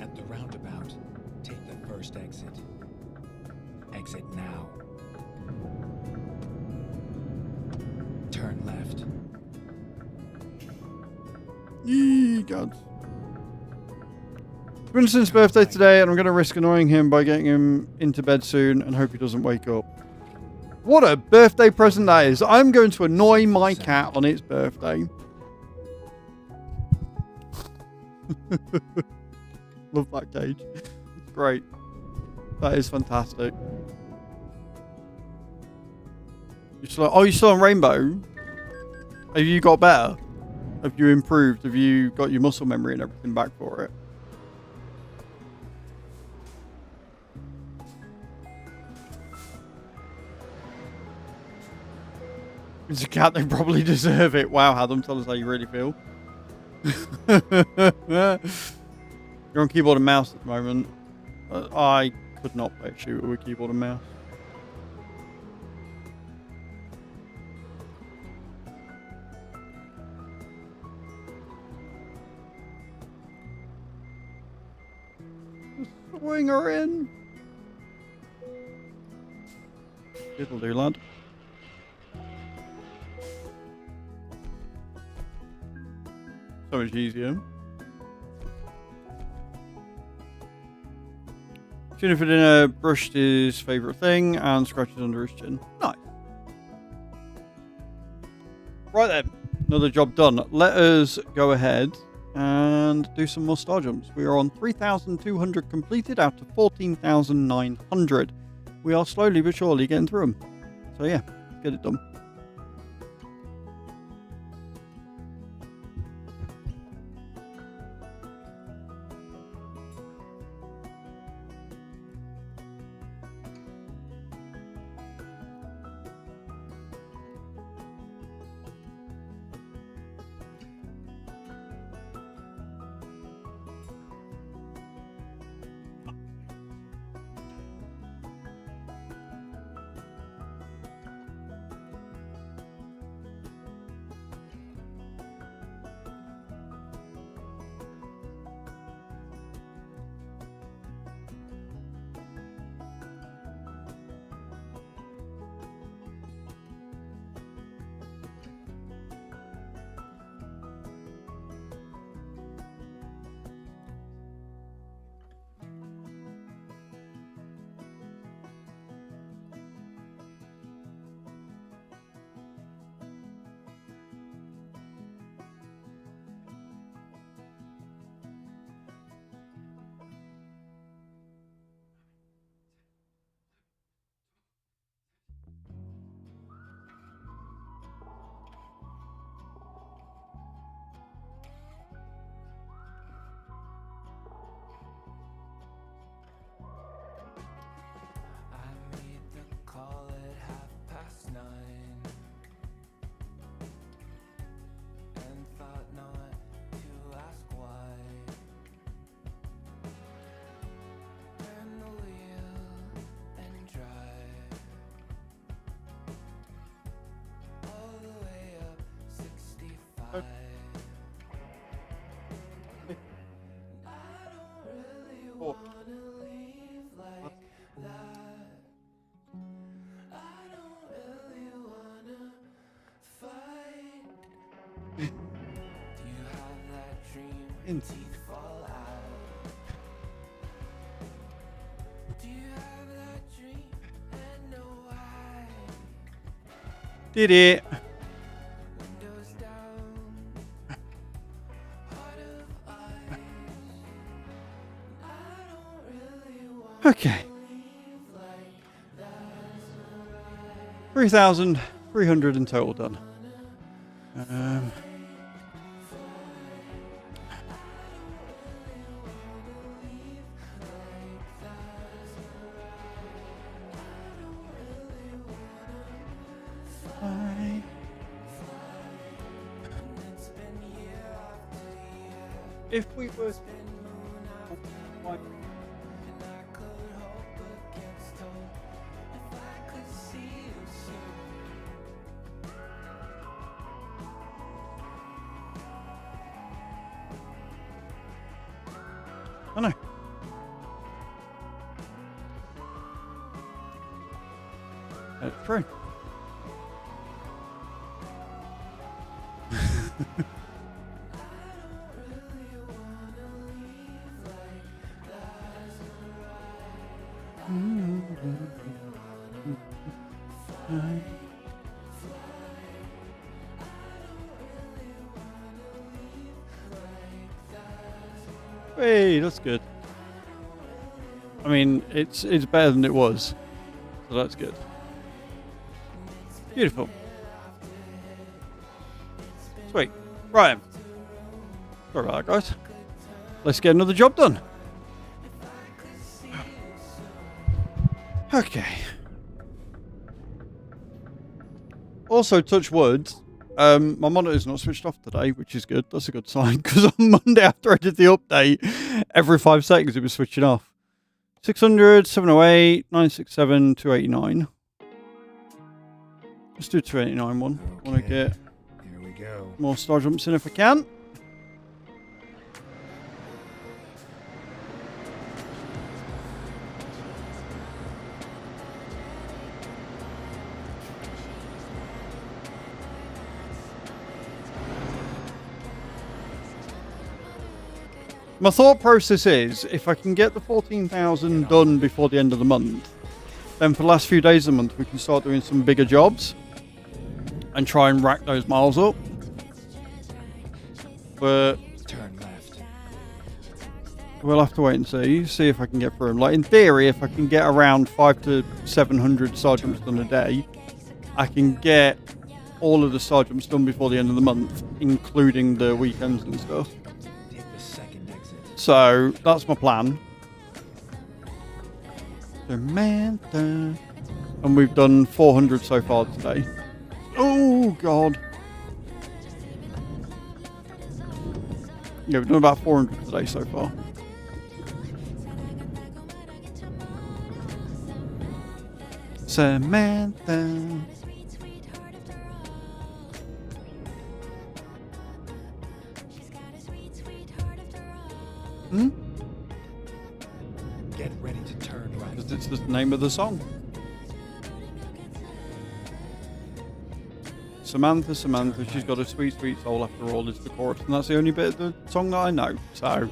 Speaker 2: At the roundabout, take the first exit. Exit now. Turn left.
Speaker 1: Yee, God. It's Winston's birthday today, and I'm going to risk annoying him by getting him into bed soon and hope he doesn't wake up. What a birthday present that is. I'm going to annoy my cat on its birthday. Love that cage. It's great. That is fantastic. You're still on Rainbow? Have you got better? Have you improved? Have you got your muscle memory and everything back for it? It's a cat, they probably deserve it. Wow, Adam, tell us how you really feel. You're on keyboard and mouse at the moment. I could not play a shooter with keyboard and mouse. Swing her in. It'll do, lad. So much easier. Tuna for dinner, brushed his favourite thing, and scratches under his chin. Nice. Right then, another job done. Let us go ahead and do some more star jumps. We are on 3,200 completed out of 14,900. We are slowly but surely getting through them. So yeah, let's get it done. Did it. Okay. 3,300 in total done. If we were I know. That's true. Hey, that's good. I mean, it's better than it was, so that's good. Beautiful. Sweet. Right. Sorry about that, guys. Let's get another job done. Okay. Also, touch wood. My monitor's not switched off today, which is good. That's a good sign, because on Monday after I did the update, every 5 seconds it was switching off. 600, 708, 967, 289. Let's do 289 one.
Speaker 2: Okay.
Speaker 1: Want to get
Speaker 2: Here we go.
Speaker 1: more star jumps in if I can. My thought process is, if I can get the 14,000 done before the end of the month, then for the last few days of the month we can start doing some bigger jobs and try and rack those miles up. But
Speaker 2: Turn left.
Speaker 1: we'll have to wait and see if I can get through them. Like in theory, if I can get around 500 to 700 star jumps done a day, I can get all of the star jumps done before the end of the month, including the weekends and stuff.
Speaker 2: Take the second exit.
Speaker 1: So that's my plan. Samantha. And we've done 400 so far today. Oh god. Yeah, we've done about 400 today so far. Samantha. Hmm?
Speaker 2: Get ready to turn right.
Speaker 1: Because it's the name of the song. Samantha, Samantha, she's got a sweet, sweet soul after all is the chorus. And that's the only bit of the song that I know. So...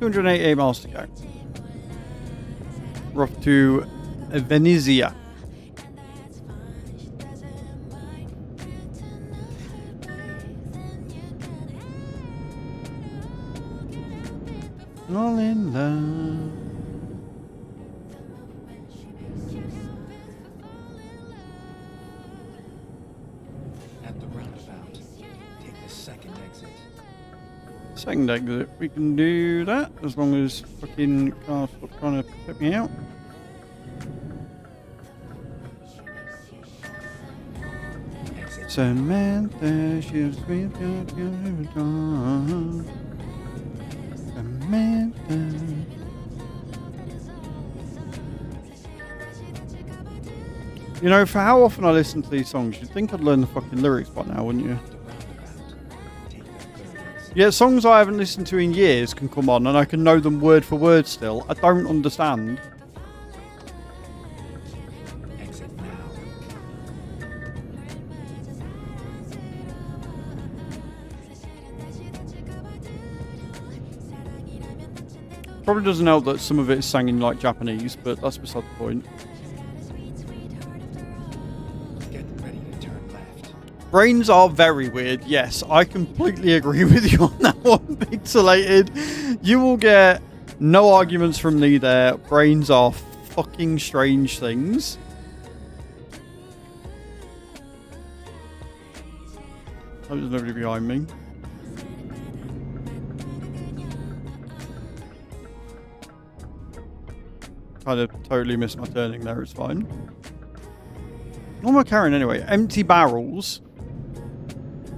Speaker 1: $288 miles to go. We're off to Venezia. All in love.
Speaker 2: At the roundabout, take the second exit.
Speaker 1: Second exit, we can do that as long as fucking cars stop trying to put me out.
Speaker 2: Exit.
Speaker 1: Samantha, she's sweet, beautiful dawn. Samantha. You know, for how often I listen to these songs, you'd think I'd learn the fucking lyrics by now, wouldn't you?
Speaker 2: At the roundabout, take the third exit.
Speaker 1: Yeah, songs I haven't listened to in years can come on and I can know them word for word still. I don't understand.
Speaker 2: Exit now.
Speaker 1: Probably doesn't help that some of it is sang in like Japanese, but that's beside the point.
Speaker 2: Get ready to turn left.
Speaker 1: Brains are very weird, yes. I completely agree with you on that one, Pixelated. You will get no arguments from me there. Brains are fucking strange things. Oh, there's nobody behind me. Kind of totally missed my turning there, it's fine. What am I carrying anyway? Empty barrels.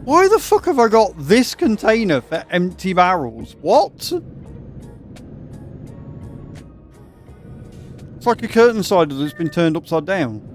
Speaker 1: Why the fuck have I got this container for empty barrels? What? It's like a curtain cider that's been turned upside down.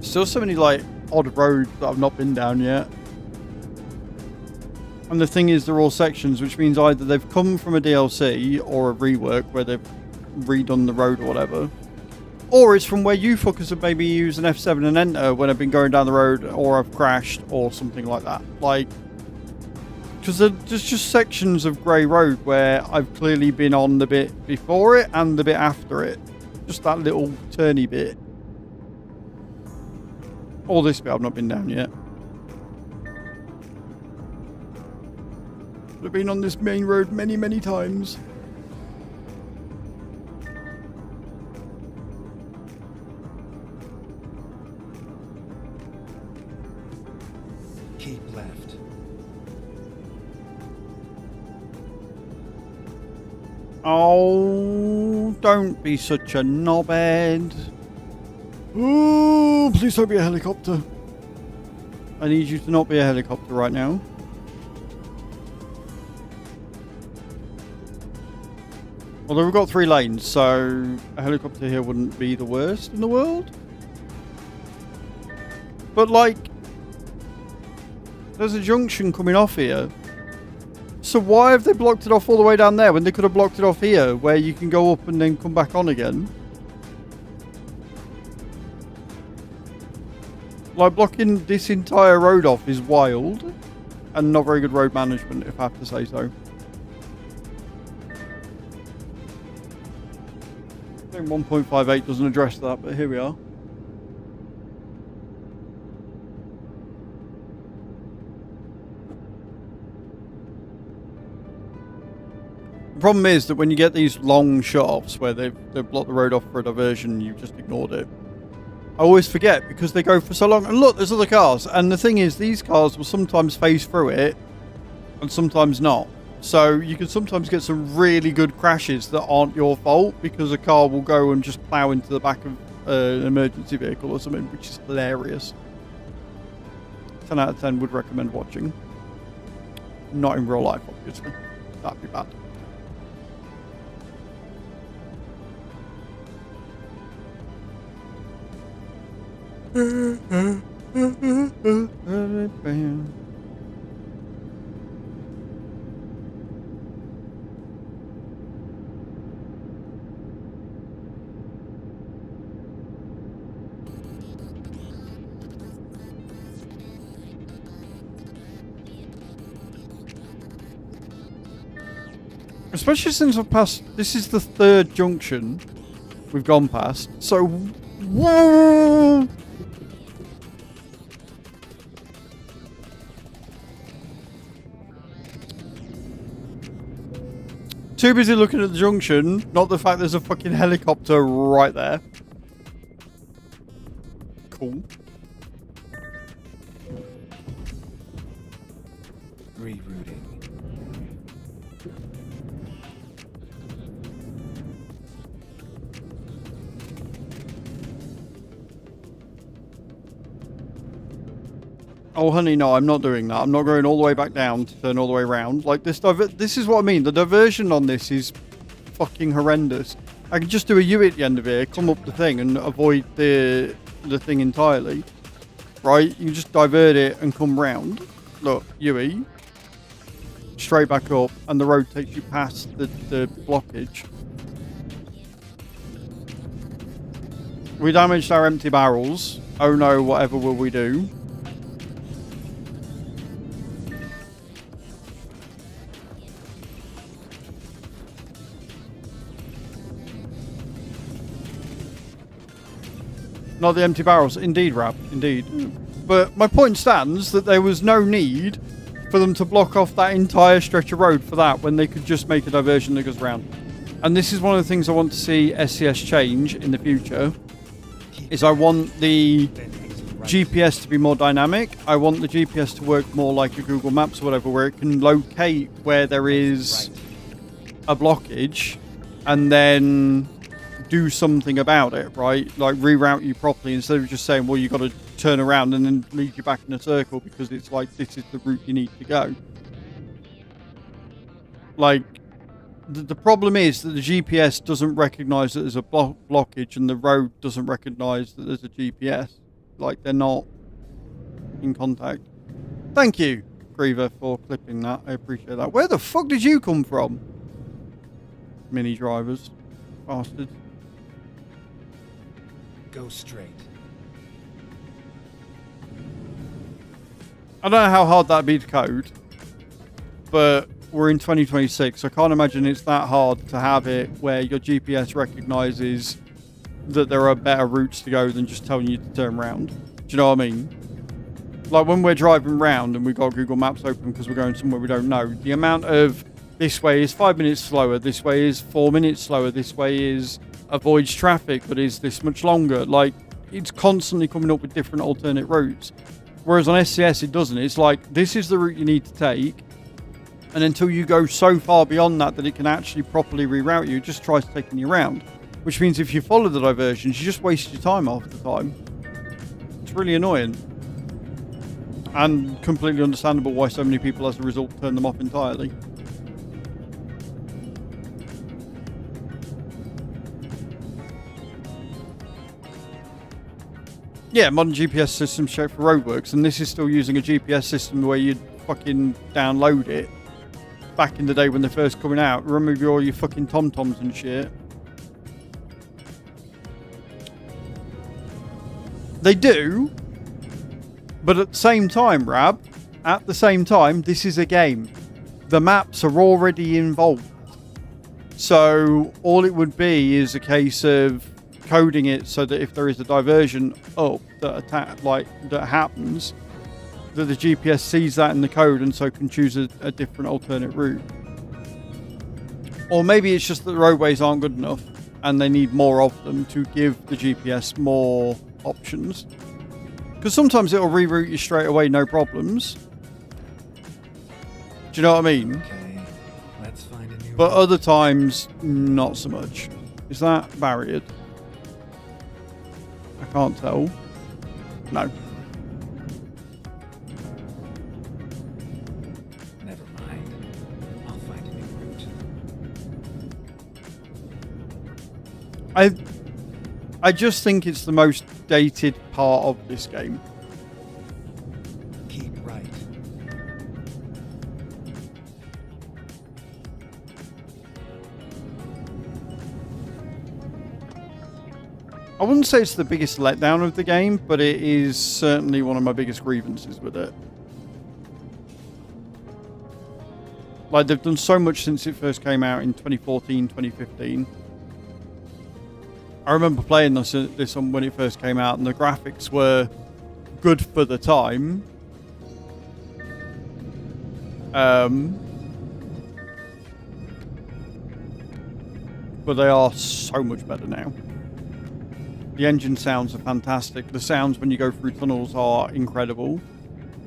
Speaker 1: Still so many like odd roads that I've not been down yet. And the thing is, they're all sections, which means either they've come from a DLC or a rework where they've redone the road or whatever. Or it's from where you fuckers have maybe used an F7 and enter when I've been going down the road or I've crashed or something like that. Like, because there's just sections of grey road where I've clearly been on the bit before it and the bit after it. Just that little turny bit. Or this bit I've not been down yet. I've been on this main road many, many times.
Speaker 2: Keep left.
Speaker 1: Oh, don't be such a knobhead. Oh, please don't be a helicopter. I need you to not be a helicopter right now. Although we've got 3 lanes, so a helicopter here wouldn't be the worst in the world. But like, there's a junction coming off here. So why have they blocked it off all the way down there when they could have blocked it off here where you can go up and then come back on again? Like, blocking this entire road off is wild and not very good road management, if I have to say so. I think 1.58 doesn't address that, but here we are. The problem is that when you get these long shut-offs where they've blocked the road off for a diversion and you've just ignored it, I always forget because they go for so long. And look, there's other cars. And the thing is, these cars will sometimes phase through it and sometimes not. So you can sometimes get some really good crashes that aren't your fault because a car will go and just plow into the back of an emergency vehicle or something, which is hilarious. 10 out of 10 would recommend watching. Not in real life, obviously. That'd be bad. Especially since I've passed, this is the 3rd junction we've gone past. So, whoa! Too busy looking at the junction, not the fact there's a fucking helicopter right there. Cool.
Speaker 2: Rerouting.
Speaker 1: Oh, honey, no, I'm not doing that. I'm not going all the way back down to turn all the way around. Like, this is what I mean. The diversion on this is fucking horrendous. I can just do a U at the end of here, come up the thing, and avoid the thing entirely. Right? You can just divert it and come round. Look, UE. Straight back up, and the road takes you past the blockage. We damaged our empty barrels. Oh no, whatever will we do? Not the empty barrels. Indeed, Rab. Indeed. But my point stands that there was no need for them to block off that entire stretch of road for that when they could just make a diversion that goes round. And this is one of the things I want to see SCS change in the future. Is I want the GPS to be more dynamic. I want the GPS to work more like a Google Maps or whatever, where it can locate where there is a blockage and then do something about it, right? Like reroute you properly instead of just saying, well, you got to turn around and then lead you back in a circle because it's like, this is the route you need to go. Like, the problem is that the GPS doesn't recognize that there's a blockage and the road doesn't recognize that there's a GPS. Like, they're not in contact. Thank you, Griever, for clipping that. I appreciate that. Where the fuck did you come from? Mini drivers. Bastards.
Speaker 2: Go straight.
Speaker 1: I don't know how hard that'd be to code, but we're in 2026. So I can't imagine it's that hard to have it where your GPS recognizes that there are better routes to go than just telling you to turn around. Do you know what I mean? Like when we're driving around and we've got Google Maps open because we're going somewhere we don't know, the amount of this way is 5 minutes slower, this way is 4 minutes slower, this way is avoids traffic but is this much longer. Like, it's constantly coming up with different alternate routes. Whereas on SCS it doesn't. It's like, this is the route you need to take, and until you go so far beyond that it can actually properly reroute you, it just tries taking you around. Which means if you follow the diversions, you just waste your time half the time. It's really annoying. And completely understandable why so many people as a result turn them off entirely. Yeah, modern GPS systems check for roadworks, and this is still using a GPS system where you'd fucking download it back in the day when they're first coming out. Remove all your fucking TomToms and shit. They do, but at the same time, Rab, at the same time, this is a game. The maps are already involved. So all it would be is a case of coding it so that if there is a diversion up that happens, that the GPS sees that in the code and so can choose a different alternate route. Or maybe it's just that the roadways aren't good enough and they need more of them to give the GPS more options. Because sometimes it'll reroute you straight away, no problems. Do you know what I mean?
Speaker 2: Okay, let's find a new
Speaker 1: But
Speaker 2: route.
Speaker 1: other times, not so much. Is that barriered? I can't tell. No.
Speaker 2: Never mind. I'll find a new route.
Speaker 1: I just think it's the most dated part of this game.
Speaker 2: Keep right.
Speaker 1: I wouldn't say it's the biggest letdown of the game, but it is certainly one of my biggest grievances with it. Like, they've done so much since it first came out in 2014, 2015. I remember playing this on when it first came out, and the graphics were good for the time. But they are so much better now. The engine sounds are fantastic. The sounds when you go through tunnels are incredible.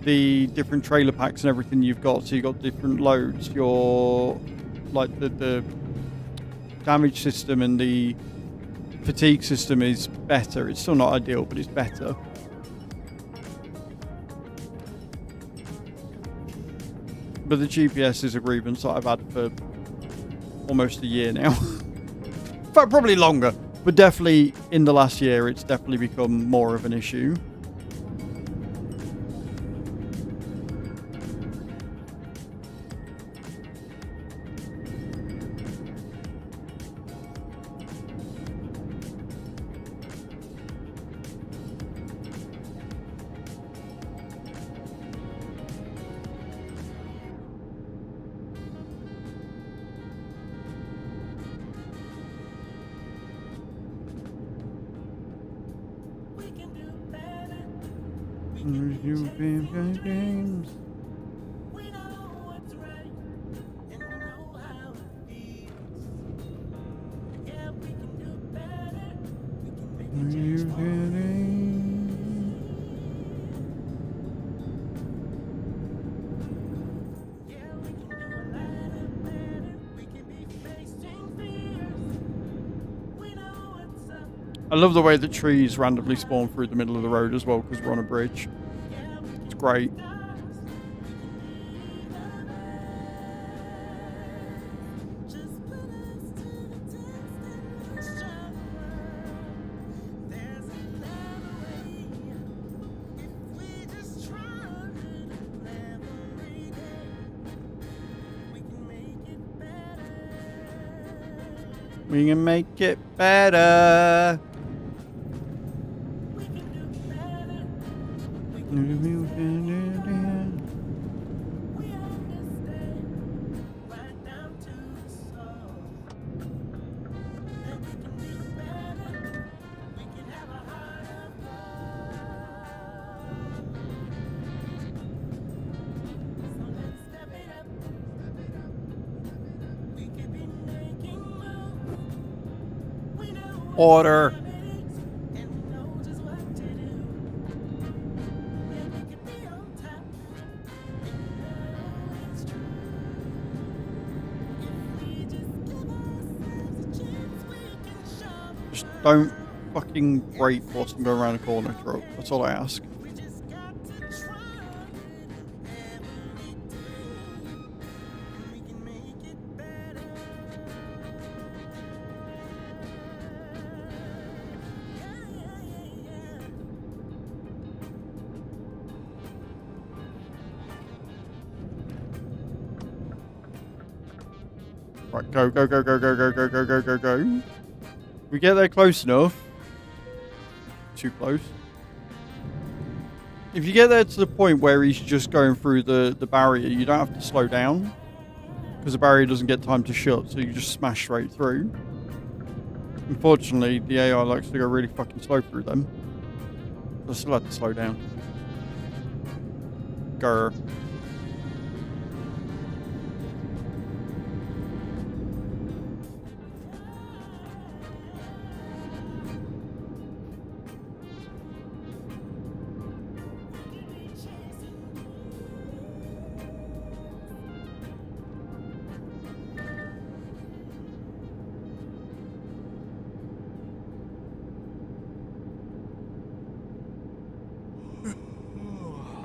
Speaker 1: The different trailer packs and everything you've got, so you've got different loads. Your, like, the damage system and the fatigue system is better. It's still not ideal, but it's better. But the GPS is a grievance that I've had for almost a year now. In fact, probably longer. But definitely in the last year, it's definitely become more of an issue. Games.
Speaker 4: We know what's right, and we know how it feels. Yeah, we can do better. We can make a change for yeah, we can do a lot better. We can be facing fears. We know what's up.
Speaker 1: I love the way that trees randomly spawn through the middle of the road as well, because we're on a bridge. It's great.
Speaker 4: Just put us to the test and let's show the world there's another way. If we just try a little every
Speaker 1: We can make it better. Order. Just don't fucking brake whilst I'm going around the corner, Trope. That's all I ask. Right, go, go, go, go, go, go, go, go, go, go, go. We get there close enough. Too close. If you get there to the point where he's just going through the barrier, you don't have to slow down. Because the barrier doesn't get time to shut, so you just smash straight through. Unfortunately, the AI likes to go really fucking slow through them. So I still have to slow down. Grr.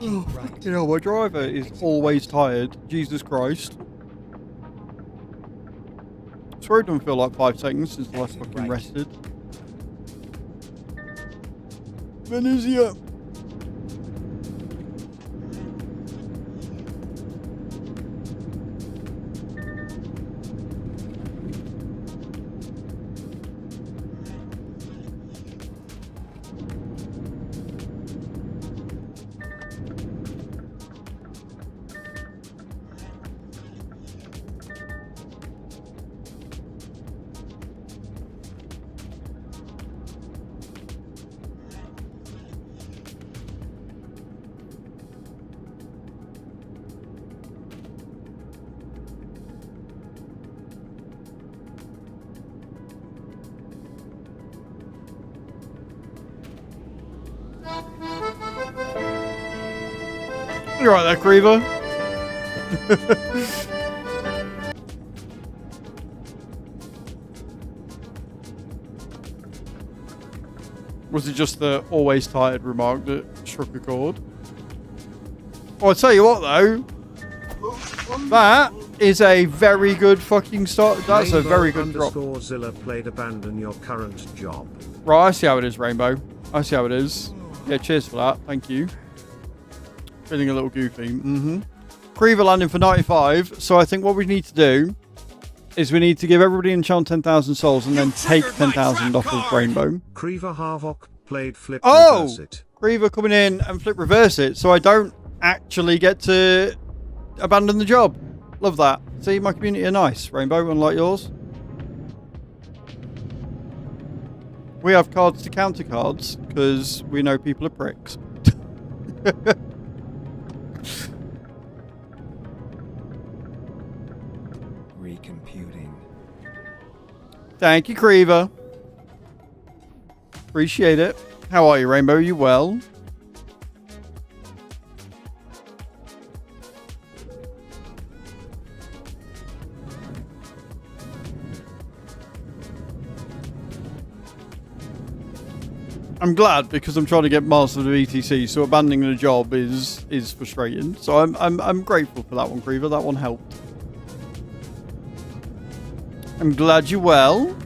Speaker 2: Right.
Speaker 1: You know, my driver is always tired. Jesus Christ. I swear it doesn't feel like 5 seconds since the last fucking
Speaker 2: Right.
Speaker 1: rested. Venezia. You're right there, Creever. Was it just the always tired remark that struck a chord? Oh, I'll tell you what though. That is a very good fucking start. That's a very good drop.
Speaker 3: Zilla played abandon your current job.
Speaker 1: Right, I see how it is, Rainbow. I see how it is. Yeah, cheers for that. Thank you. Feeling a little goofy. Creever landing for 95. So I think what we need to do is we need to give everybody enchant 10,000 souls and then take 10,000 off of Rainbow.
Speaker 3: Creever Harvok played flip
Speaker 1: Oh!
Speaker 3: reverse it.
Speaker 1: Creever coming in and flip reverse it. So I don't actually get to abandon the job. Love that. See, my community are nice, Rainbow, unlike yours. We have cards to counter cards because we know people are pricks.
Speaker 2: Recomputing.
Speaker 1: Thank you, Creever. Appreciate it. How are you, Rainbow? You well? I'm glad because I'm trying to get Master of the ETC, so abandoning the job is frustrating. So I'm grateful for that one, Creever. That one helped. I'm glad you're well.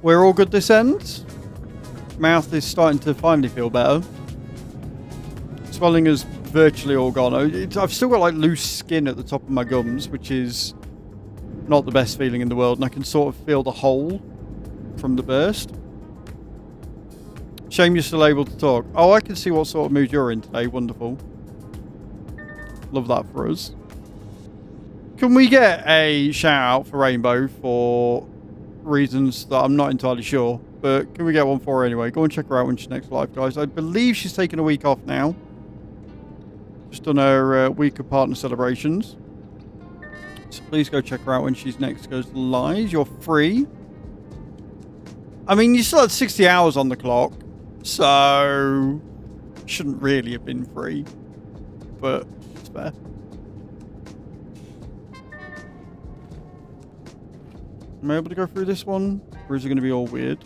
Speaker 1: We're all good this end. Mouth is starting to finally feel better. Swelling is virtually all gone. I've still got like loose skin at the top of my gums, which is not the best feeling in the world, and I can sort of feel the hole from the burst. Shame you're still able to talk. Oh, I can see what sort of mood you're in today. Wonderful. Love that for us. Can we get a shout out for Rainbow for reasons that I'm not entirely sure, but can we get one for her anyway? Go and check her out when she's next live, guys. I believe she's taking a week off now. Just done her week of partner celebrations. So please go check her out when she's next goes live. You're free. I mean, you still had 60 hours on the clock, so shouldn't really have been free, but it's fair. Am I able to go through this one, or is it going to be all weird?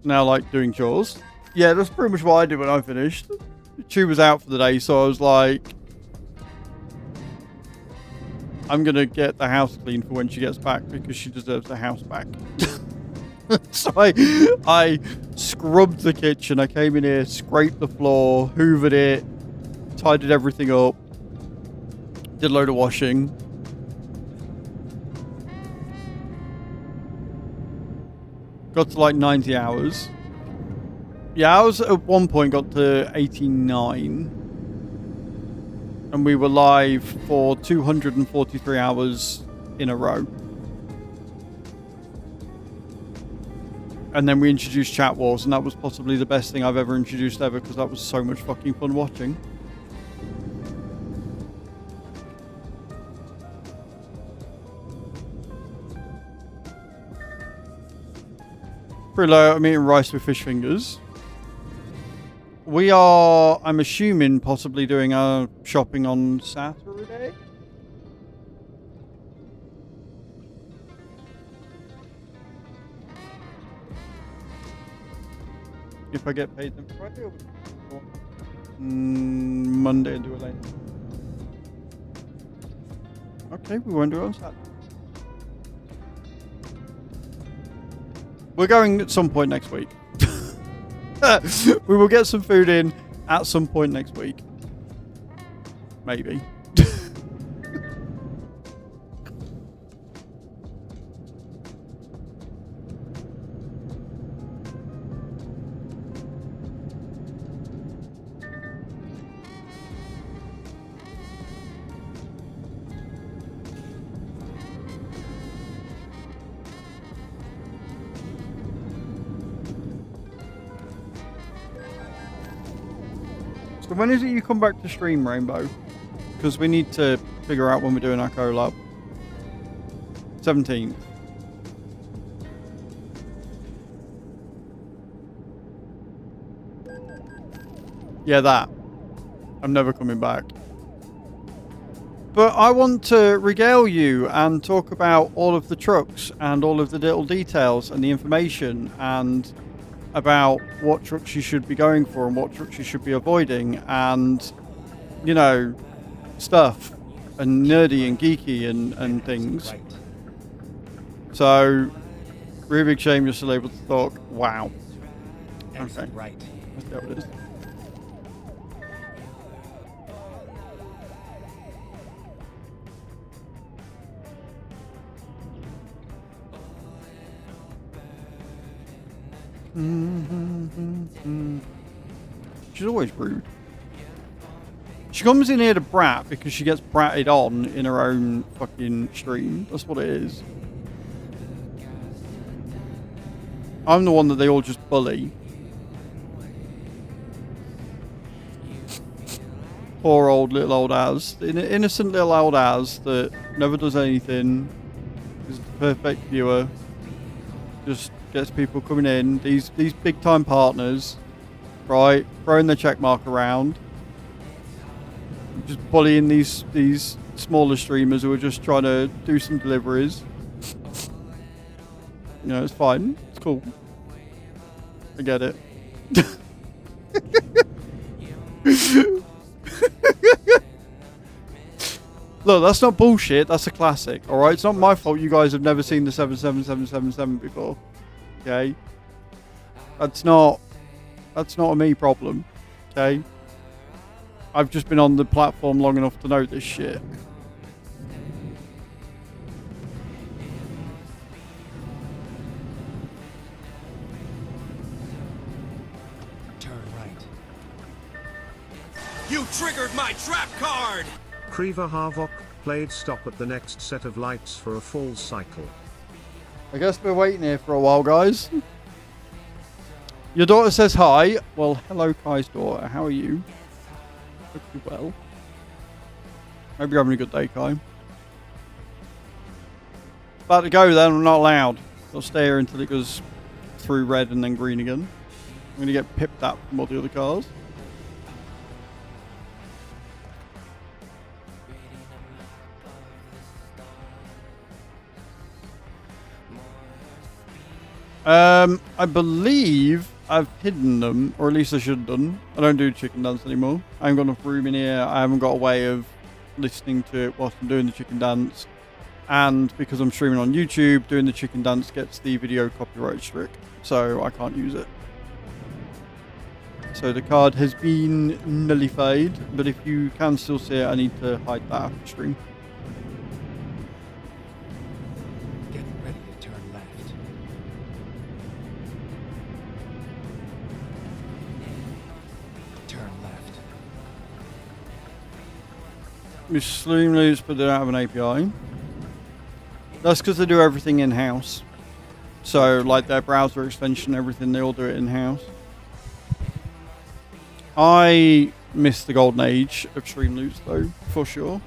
Speaker 1: Now, like doing chores. Yeah, that's pretty much what I did when I finished. She was out for the day, so I was like, I'm going to get the house clean for when she gets back because she deserves the house back. So I scrubbed the kitchen. I came in here, scraped the floor, hoovered it, tidied everything up, did a load of washing. Got to like 90 hours. Yeah, I was at one point got to 89. And we were live for 243 hours in a row. And then we introduced chat wars, and that was possibly the best thing I've ever introduced ever, because that was so much fucking fun watching. Pretty low. I'm eating rice with fish fingers. We are, I'm assuming, possibly doing our shopping on Saturday. If I get paid then Friday or Monday and do it later. Okay, we won't do it on Saturday. We're going at some point next week. We will get some food in at some point next week. Maybe. So when is it you come back to stream, Rainbow? Because we need to figure out when we're doing our collab. 17th. Yeah, that. I'm never coming back. But I want to regale you and talk about all of the trucks and all of the little details and the information and about what trucks you should be going for and what trucks you should be avoiding and, you know, stuff and nerdy and geeky and things. So, really big shame you're still able to talk. Wow. Okay.
Speaker 2: Right.
Speaker 1: Let's see how it is. She's always rude. She comes in here to brat because she gets bratted on in her own fucking stream. That's what it is. I'm the one that they all just bully. Poor old little old Az. Innocent little old Az that never does anything. Is the perfect viewer. Just gets people coming in. These big time partners. Right? Throwing their check mark around. Just bullying these smaller streamers who are just trying to do some deliveries. You know, it's fine. It's cool. I get it. Look, that's not bullshit. That's a classic. All right, it's not my fault. You guys have never seen the 77777 before. Okay, that's not a me problem. Okay. I've just been on the platform long enough to know this shit.
Speaker 2: Turn right.
Speaker 5: You triggered my trap card!
Speaker 3: Kriva Havok played stop at the next set of lights for a full cycle.
Speaker 1: I guess we're waiting here for a while, guys. Your daughter says hi. Well, hello, Kai's daughter. How are you? Hope you're well. Hope you're having a good day, Kai. About to go then, I'm not allowed. I'll stay here until it goes through red and then green again. I'm going to get pipped up from all the other cars. I believe I've hidden them, or at least I should have done. I don't do chicken dance anymore. I haven't got enough room in here. I haven't got a way of listening to it whilst I'm doing the chicken dance. And because I'm streaming on YouTube, doing the chicken dance gets the video copyright strike, so I can't use it. So the card has been nullified, but if you can still see it, I need to hide that after stream.
Speaker 2: Get ready to turn left. Turn left.
Speaker 1: We stream loops, but they don't have an API. That's because they do everything in-house. So, like their browser extension, everything, they all do it in-house. I miss the golden age of stream loops, though, for sure.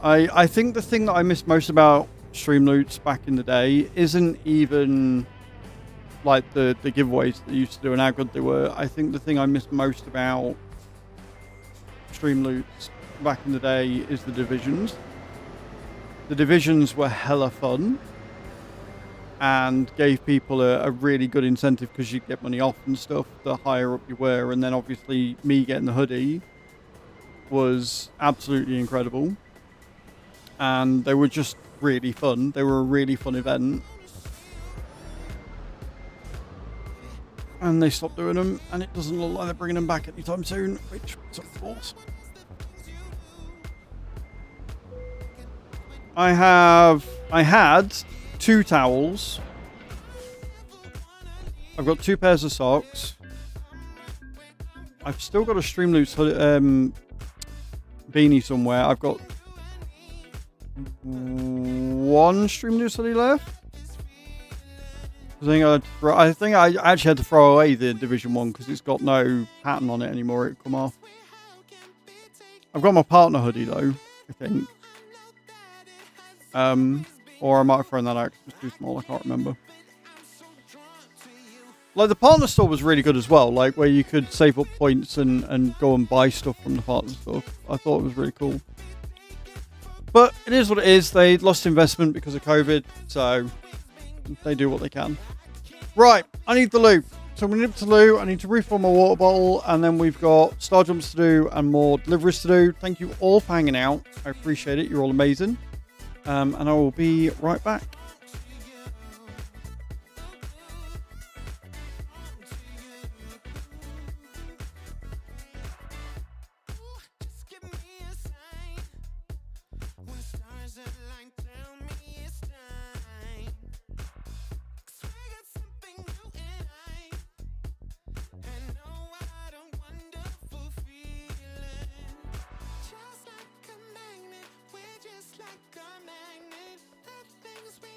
Speaker 1: I think the thing that I miss most about stream loops back in the day isn't even like the giveaways that they used to do and how good they were. I think the thing I miss most about stream loops back in the day is the divisions. The divisions were hella fun and gave people a really good incentive because you'd get money off and stuff the higher up you were. And then obviously me getting the hoodie was absolutely incredible. And they were just really fun. They were a really fun event. And they stopped doing them, and it doesn't look like they're bringing them back anytime soon, which is of course. I had 2 towels. I've got 2 pairs of socks. I've still got a Streamloops beanie somewhere. I've got 1 Streamloops hoodie left. I think I actually had to throw away the Division 1 because it's got no pattern on it anymore. It come off. I've got my partner hoodie though, I think. Or I might have thrown that out because it's too small. I can't remember. Like the partner store was really good as well. Like where you could save up points and go and buy stuff from the partner store. I thought it was really cool. But it is what it is. They lost investment because of COVID, so they do what they can. Right, I need the loot. So we need to loot. I need to refill my water bottle, and then we've got star jumps to do and more deliveries to do. Thank you all for hanging out. I appreciate it. You're all amazing. And I will be right back.
Speaker 7: Like a magnet, we're just like a magnet. The things we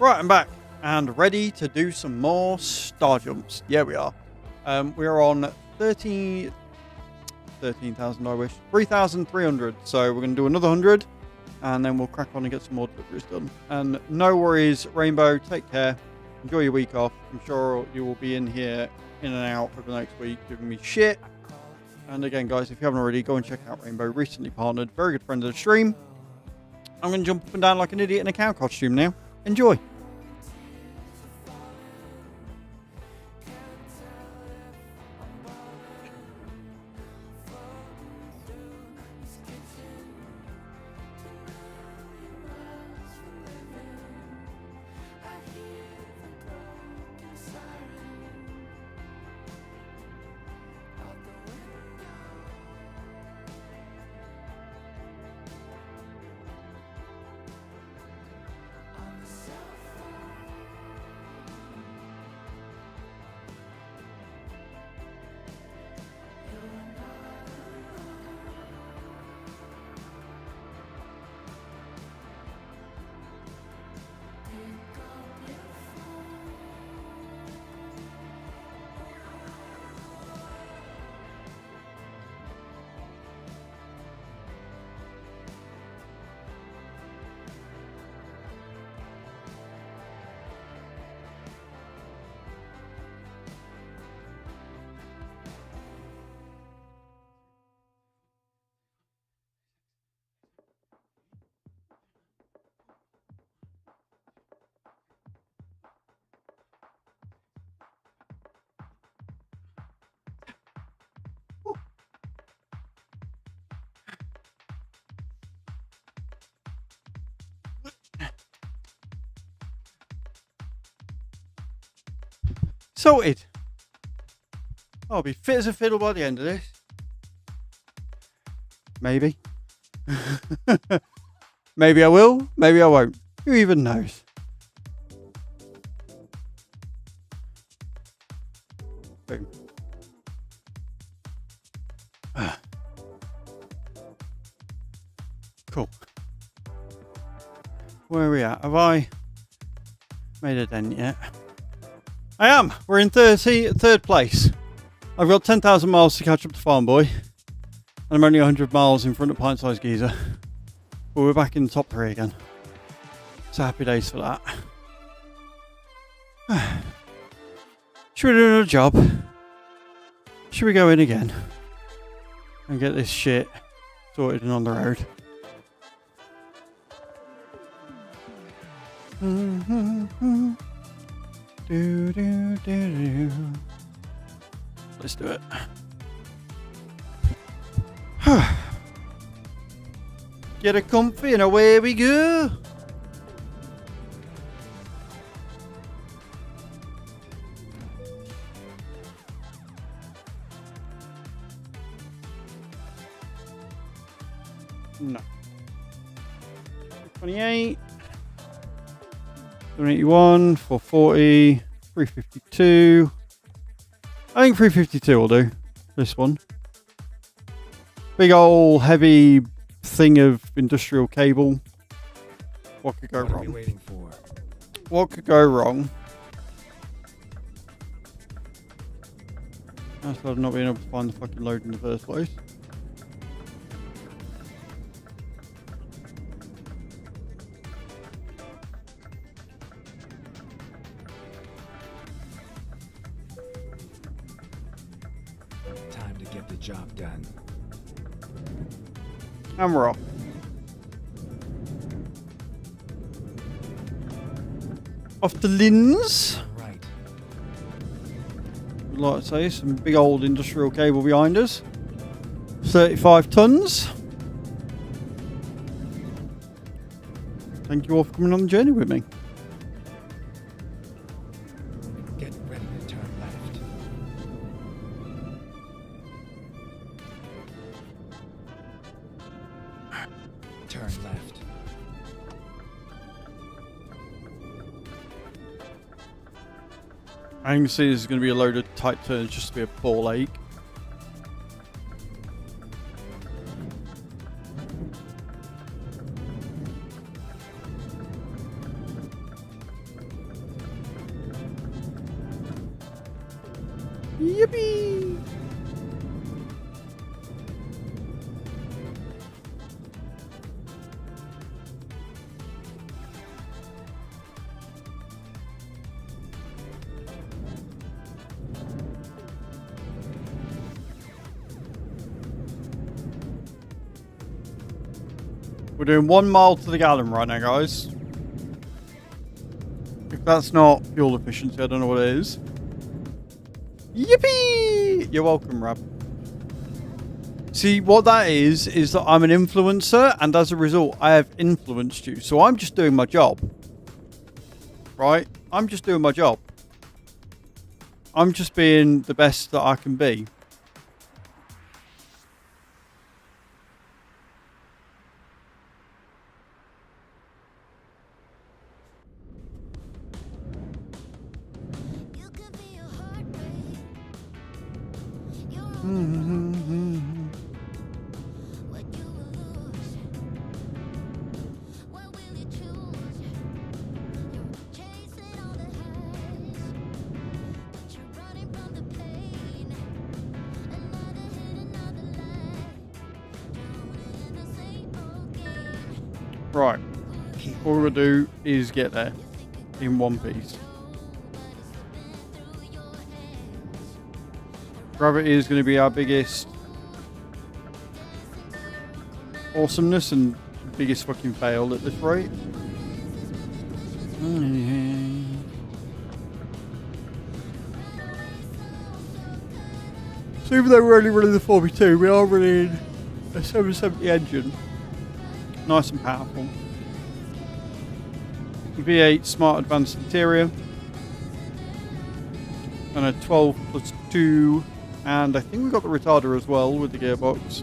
Speaker 1: Right, I'm back and ready to do some more star jumps. Yeah, we are. We are on 13,000, I wish. 3,300. So we're going to do another 100 and then we'll crack on and get some more deliveries done. And no worries, Rainbow. Take care. Enjoy your week off. I'm sure you will be in here, in and out over the next week, giving me shit. And again, guys, if you haven't already, go and check out Rainbow. Recently partnered. Very good friend of the stream. I'm going to jump up and down like an idiot in a cow costume now. Enjoy. Sorted. I'll be fit as a fiddle by the end of this. Maybe. Maybe I will, maybe I won't. Who even knows? Boom. Cool. Where are we at? Have I made a dent yet? I am. We're in third place. I've got 10,000 miles to catch up to Farm Boy. And I'm only 100 miles in front of Pint Size Geezer. But we're back in the top 3 again. So happy days for that. Should we do another job? Should we go in again? And get this shit sorted and on the road? Let's do it. Get it comfy and away we go. No. 28. 781, 440, 352. I think 352 will do. This one. Big old heavy thing of industrial cable. What could go
Speaker 2: What are we
Speaker 1: wrong?
Speaker 2: waiting for?
Speaker 1: What could go wrong? That's why I've not been able to find the fucking load in the first place.
Speaker 2: Time to get the job done.
Speaker 1: And we're off. Off to Linz.
Speaker 2: Right.
Speaker 1: Would like to say some big old industrial cable behind us. 35 tons. Thank you all for coming on the journey with me.
Speaker 2: Get ready to turn left. Turn left.
Speaker 1: I can see this is going to be a load of tight turns just to be a ball ache. Yippee! We're doing 1 mile to the gallon right now, guys. If that's not fuel efficiency, I don't know what it is. Yippee! You're welcome, Rab. See, what that is that I'm an influencer, and as a result, I have influenced you. So I'm just doing my job. Right? I'm just doing my job. I'm just being the best that I can be. Right. All we're going to do is get there in one piece. Gravity is going to be our biggest awesomeness and biggest fucking fail at this rate. So even though we're only running the 42, we are running a 770 engine. Nice and powerful. V8 Smart Advanced Interior. And a 12+2. And I think we got the retarder as well with the gearbox.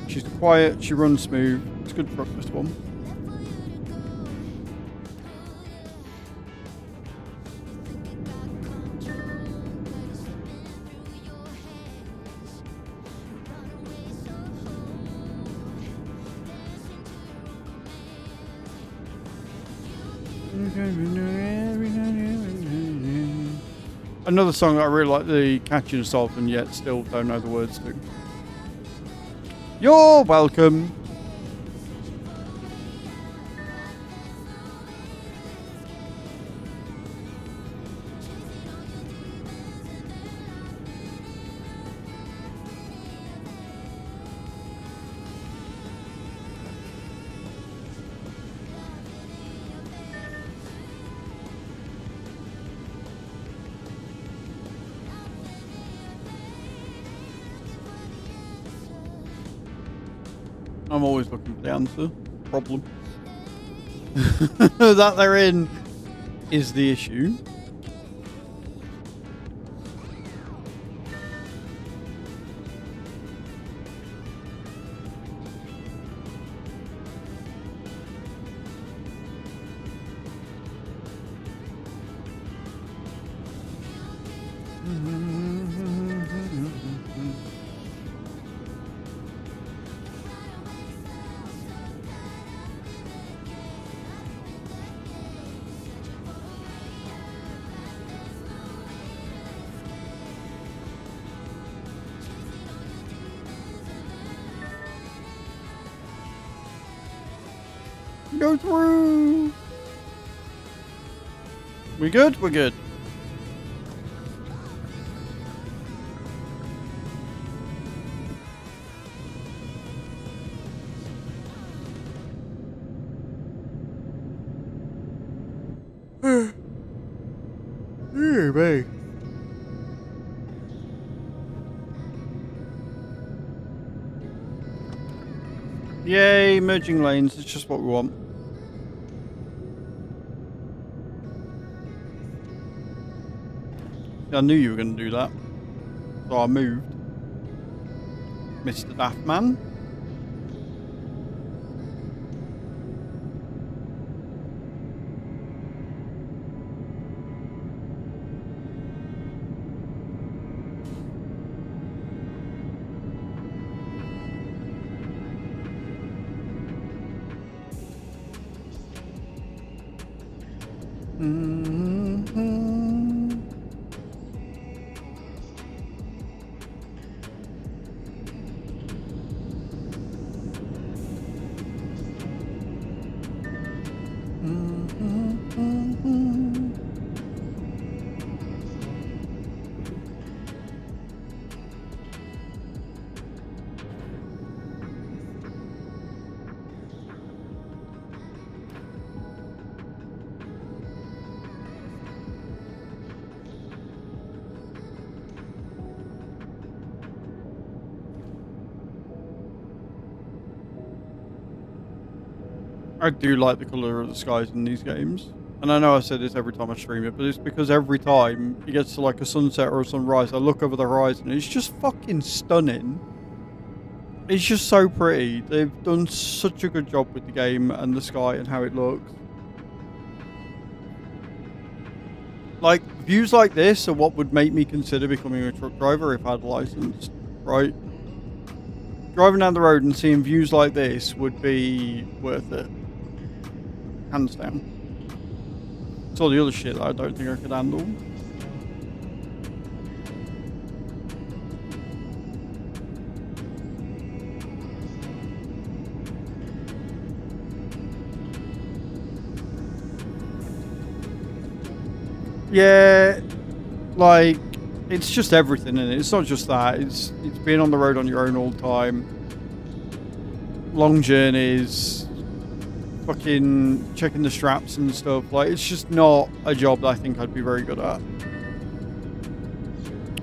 Speaker 1: She's quiet, she runs smooth. It's good for this one. Another song that I really like the catchiness of and yet still don't know the words to. You're welcome. I'm always looking for the answer. Problem. That they're in is the issue. Go through. We good? We're good. Yeah, babe. Yay, merging lanes. It's just what we want. I knew you were going to do that. So I moved. Mr. Daft Man. Mhm. Mhm. I do like the colour of the skies in these games. And I know I say this every time I stream it, but it's because every time it gets to like a sunset or a sunrise, I look over the horizon and it's just fucking stunning. It's just so pretty. They've done such a good job with the game and the sky and how it looks. Like, views like this are what would make me consider becoming a truck driver if I had a license, right? Driving down the road and seeing views like this would be worth it. Hands down. It's all the other shit that I don't think I could handle. Yeah, like, it's just everything in it. It's not just that. It's being on the road on your own all the time. Long journeys. Fucking checking the straps and stuff. Like, it's just not a job that I think I'd be very good at.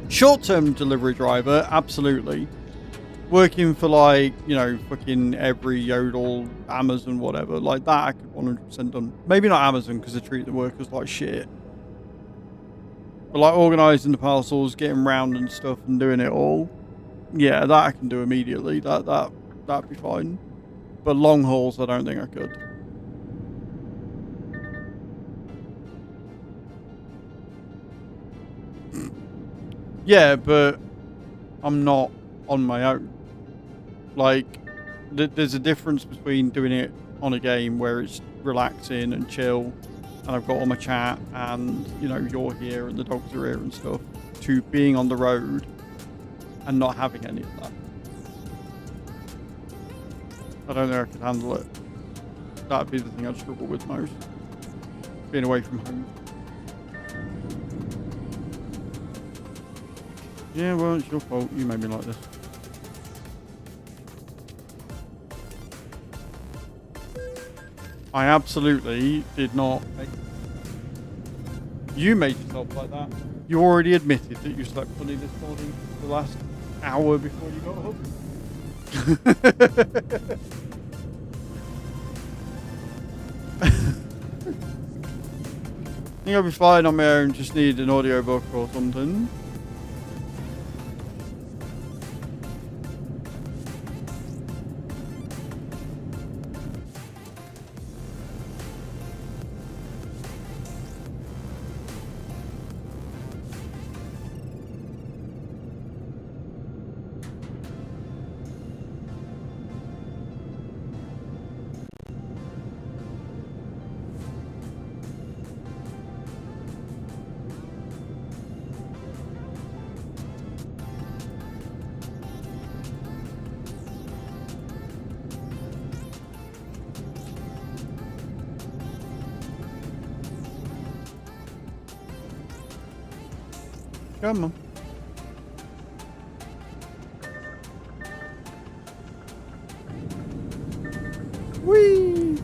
Speaker 1: Short-term delivery driver, absolutely. Working for, like, you know, fucking every Yodel, Amazon, whatever. Like, that I could 100% done. Maybe not Amazon, because they treat the workers like shit. But, like, organising the parcels, getting round and stuff and doing it all. Yeah, that I can do immediately. That'd be fine. But long hauls, I don't think I could. Yeah, but I'm not on my own. Like, there's a difference between doing it on a game where it's relaxing and chill, and I've got all my chat, and, you know, you're here and the dogs are here and stuff, to being on the road and not having any of that. I don't think I could handle it. That'd be the thing I'd struggle with most. Being away from home. Yeah, well, it's your fault. You made me like this. I absolutely did not make... You made yourself like that. You already admitted that you slept funny this morning the last hour before you got up. I think I'll be fine on my own, just need an audiobook or something. Come on. Whee!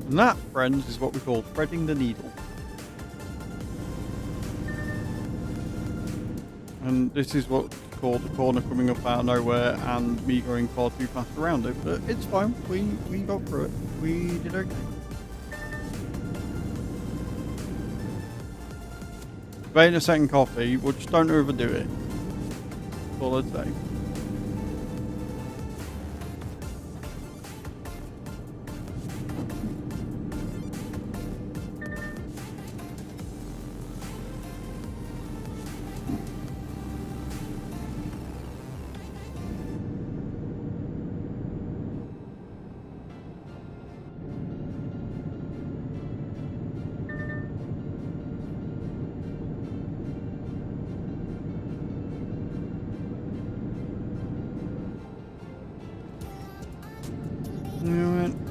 Speaker 1: And that, friends, is what we call threading the needle. And this is what's called the corner coming up out of nowhere and me going far too fast around it. But it's fine. We got through it. We did okay. If ain't a second coffee, well, just don't overdo it. That's all I'd say.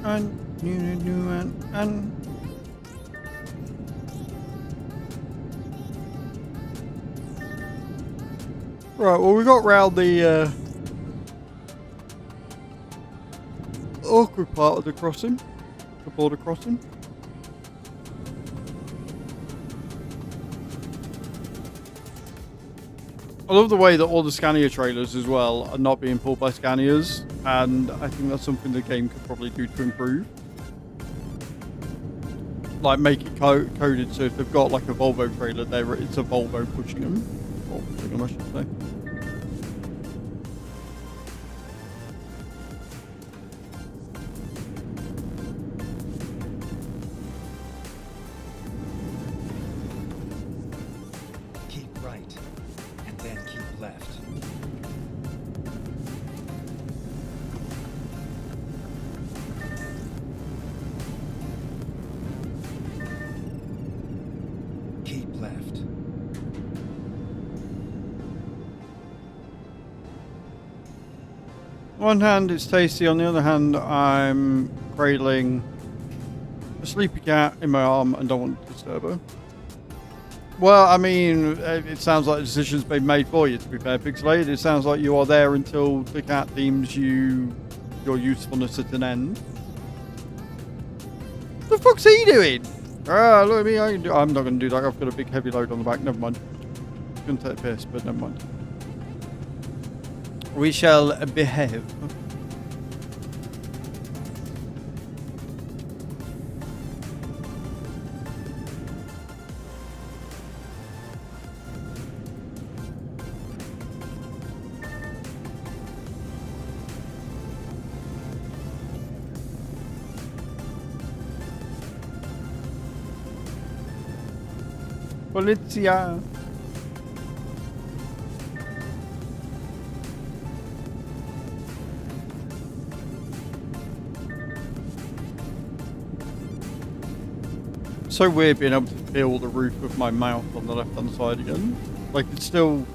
Speaker 1: Right, well, we got round the awkward part of the crossing, the border crossing. I love the way that all the Scania trailers as well are not being pulled by Scanias, and I think that's something the game could probably do to improve. Like make it coded so if they've got like a Volvo trailer there, it's a Volvo pushing them. Or pushing them, I should say.
Speaker 2: Keep right, and then keep left. Keep left.
Speaker 1: On one hand, it's tasty. On the other hand, I'm cradling a sleepy cat in my arm and don't want to disturb her. Well, I mean, it sounds like the decision's been made for you, to be fair, Pixelated. It sounds like you are there until the cat deems your usefulness at an end. What the fuck's he doing? Ah, look at me. I'm not going to do that. I've got a big heavy load on the back. Never mind. Going to take a piss, but never mind. We shall behave. Polizia. So weird being able to feel the roof of my mouth on the left hand side again. Like it's still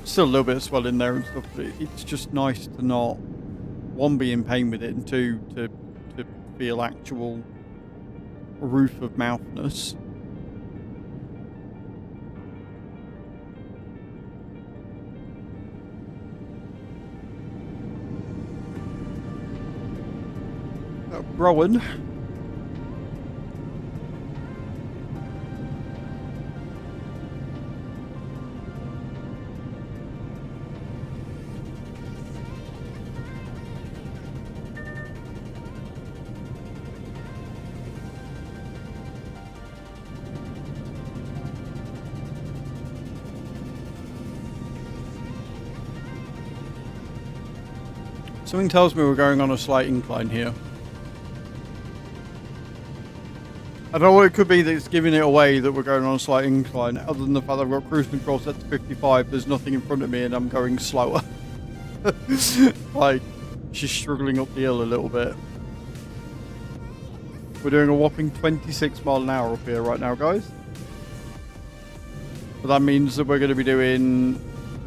Speaker 1: a little bit of swelling there and stuff, but it's just nice to not, one, be in pain with it, and two, to feel actual roof of mouthness. Rowan. Something tells me we're going on a slight incline here. I don't know what it could be that's giving it away that we're going on a slight incline, other than the fact that I've got cruise control set to 55, there's nothing in front of me and I'm going slower. Like, she's struggling up the hill a little bit. We're doing a whopping 26 mile an hour up here right now, guys. But that means that we're going to be doing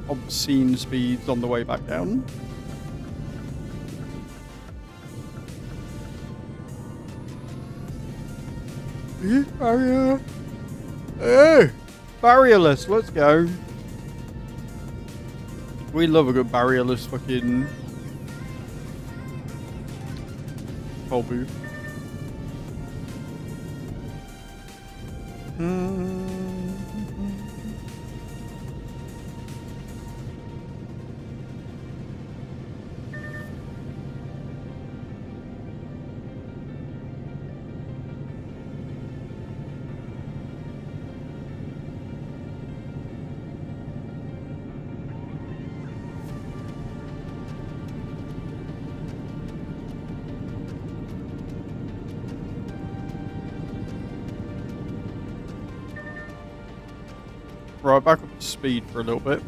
Speaker 1: obscene speeds on the way back down. Barrier. Hey, barrierless, let's go. We love a good barrierless fucking toll booth. Right, back up to speed for a little bit.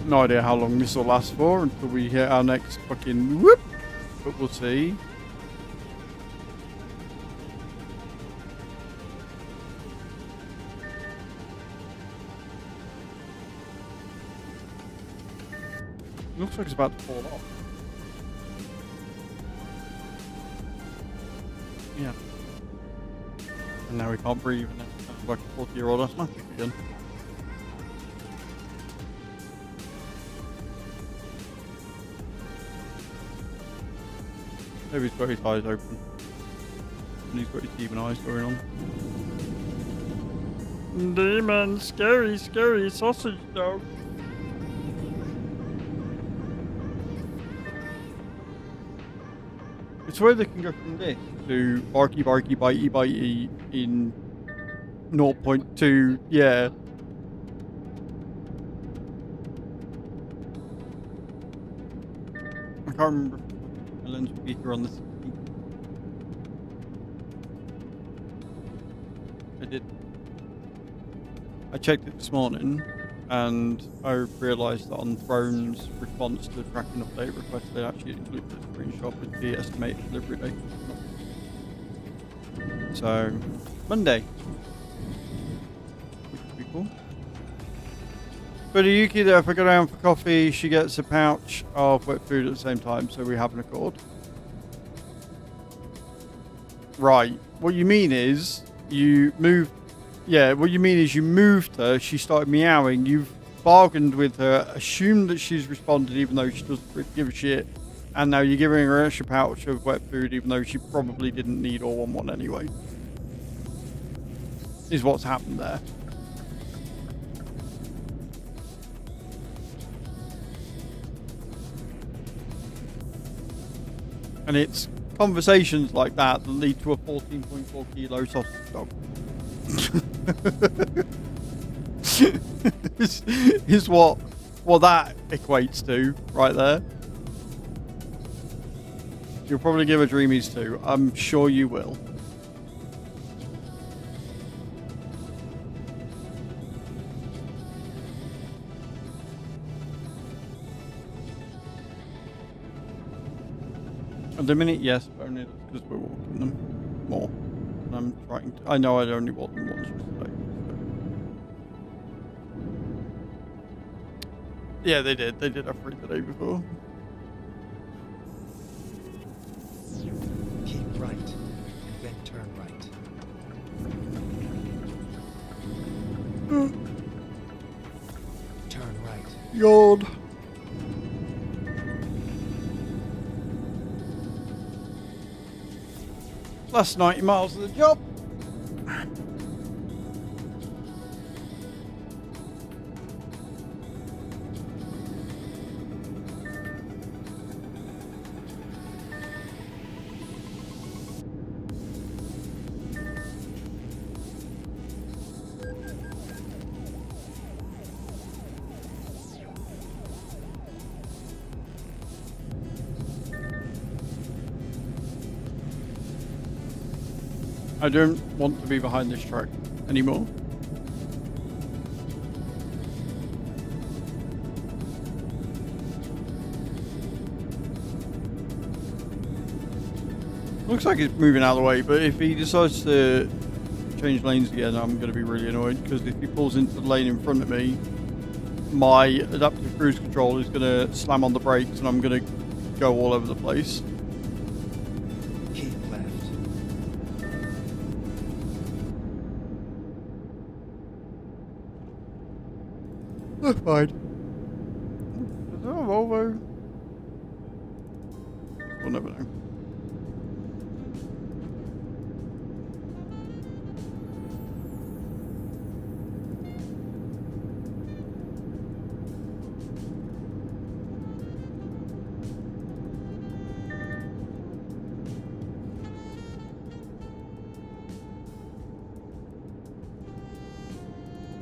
Speaker 1: No idea how long this will last for until we hit our next fucking whoop, but we'll see. Looks like it's about to fall off. Yeah. And now we can't breathe, and it's kind of like a 40-year-old asthmatic again. Maybe he's got his eyes open. And he's got his demon eyes going on. Demon, scary, scary sausage dog. It's where they can go from this to barky, barky, bitey, bitey in 0.2, yeah. I can't remember if my lens would be here on this. I did. I checked it this morning, and I realised that on Throne's response to the tracking update request, they actually included a screenshot with the estimated delivery date. So, Monday. Which would be cool. But Yuki there, if I go down for coffee, she gets a pouch of wet food at the same time, so we have an accord. Right. What you mean is, you moved... Yeah, what you mean is you moved her, she started meowing, you've bargained with her, assumed that she's responded even though she doesn't really give a shit, and now you're giving her an extra pouch of wet food even though she probably didn't need or want one anyway. Is what's happened there. And it's conversations like that that lead to a 14.4 kilo sausage dog. is what that equates to right there. You'll probably give her dreamies too. I'm sure you will. At the minute, yes, but only because we're walking them more. And I'm trying to. I know I'd only walked them once yesterday. So. Yeah, they did. They did have free the day before.
Speaker 2: Keep right, and then turn right. Turn right.
Speaker 1: Yawn. Last 90 miles of the job. I don't want to be behind this truck anymore. Looks like it's moving out of the way, but if he decides to change lanes again, I'm going to be really annoyed, because if he pulls into the lane in front of me, my adaptive cruise control is going to slam on the brakes and I'm going to go all over the place.
Speaker 2: Keep left.
Speaker 1: That's fine. Is that a Volvo? We'll never know.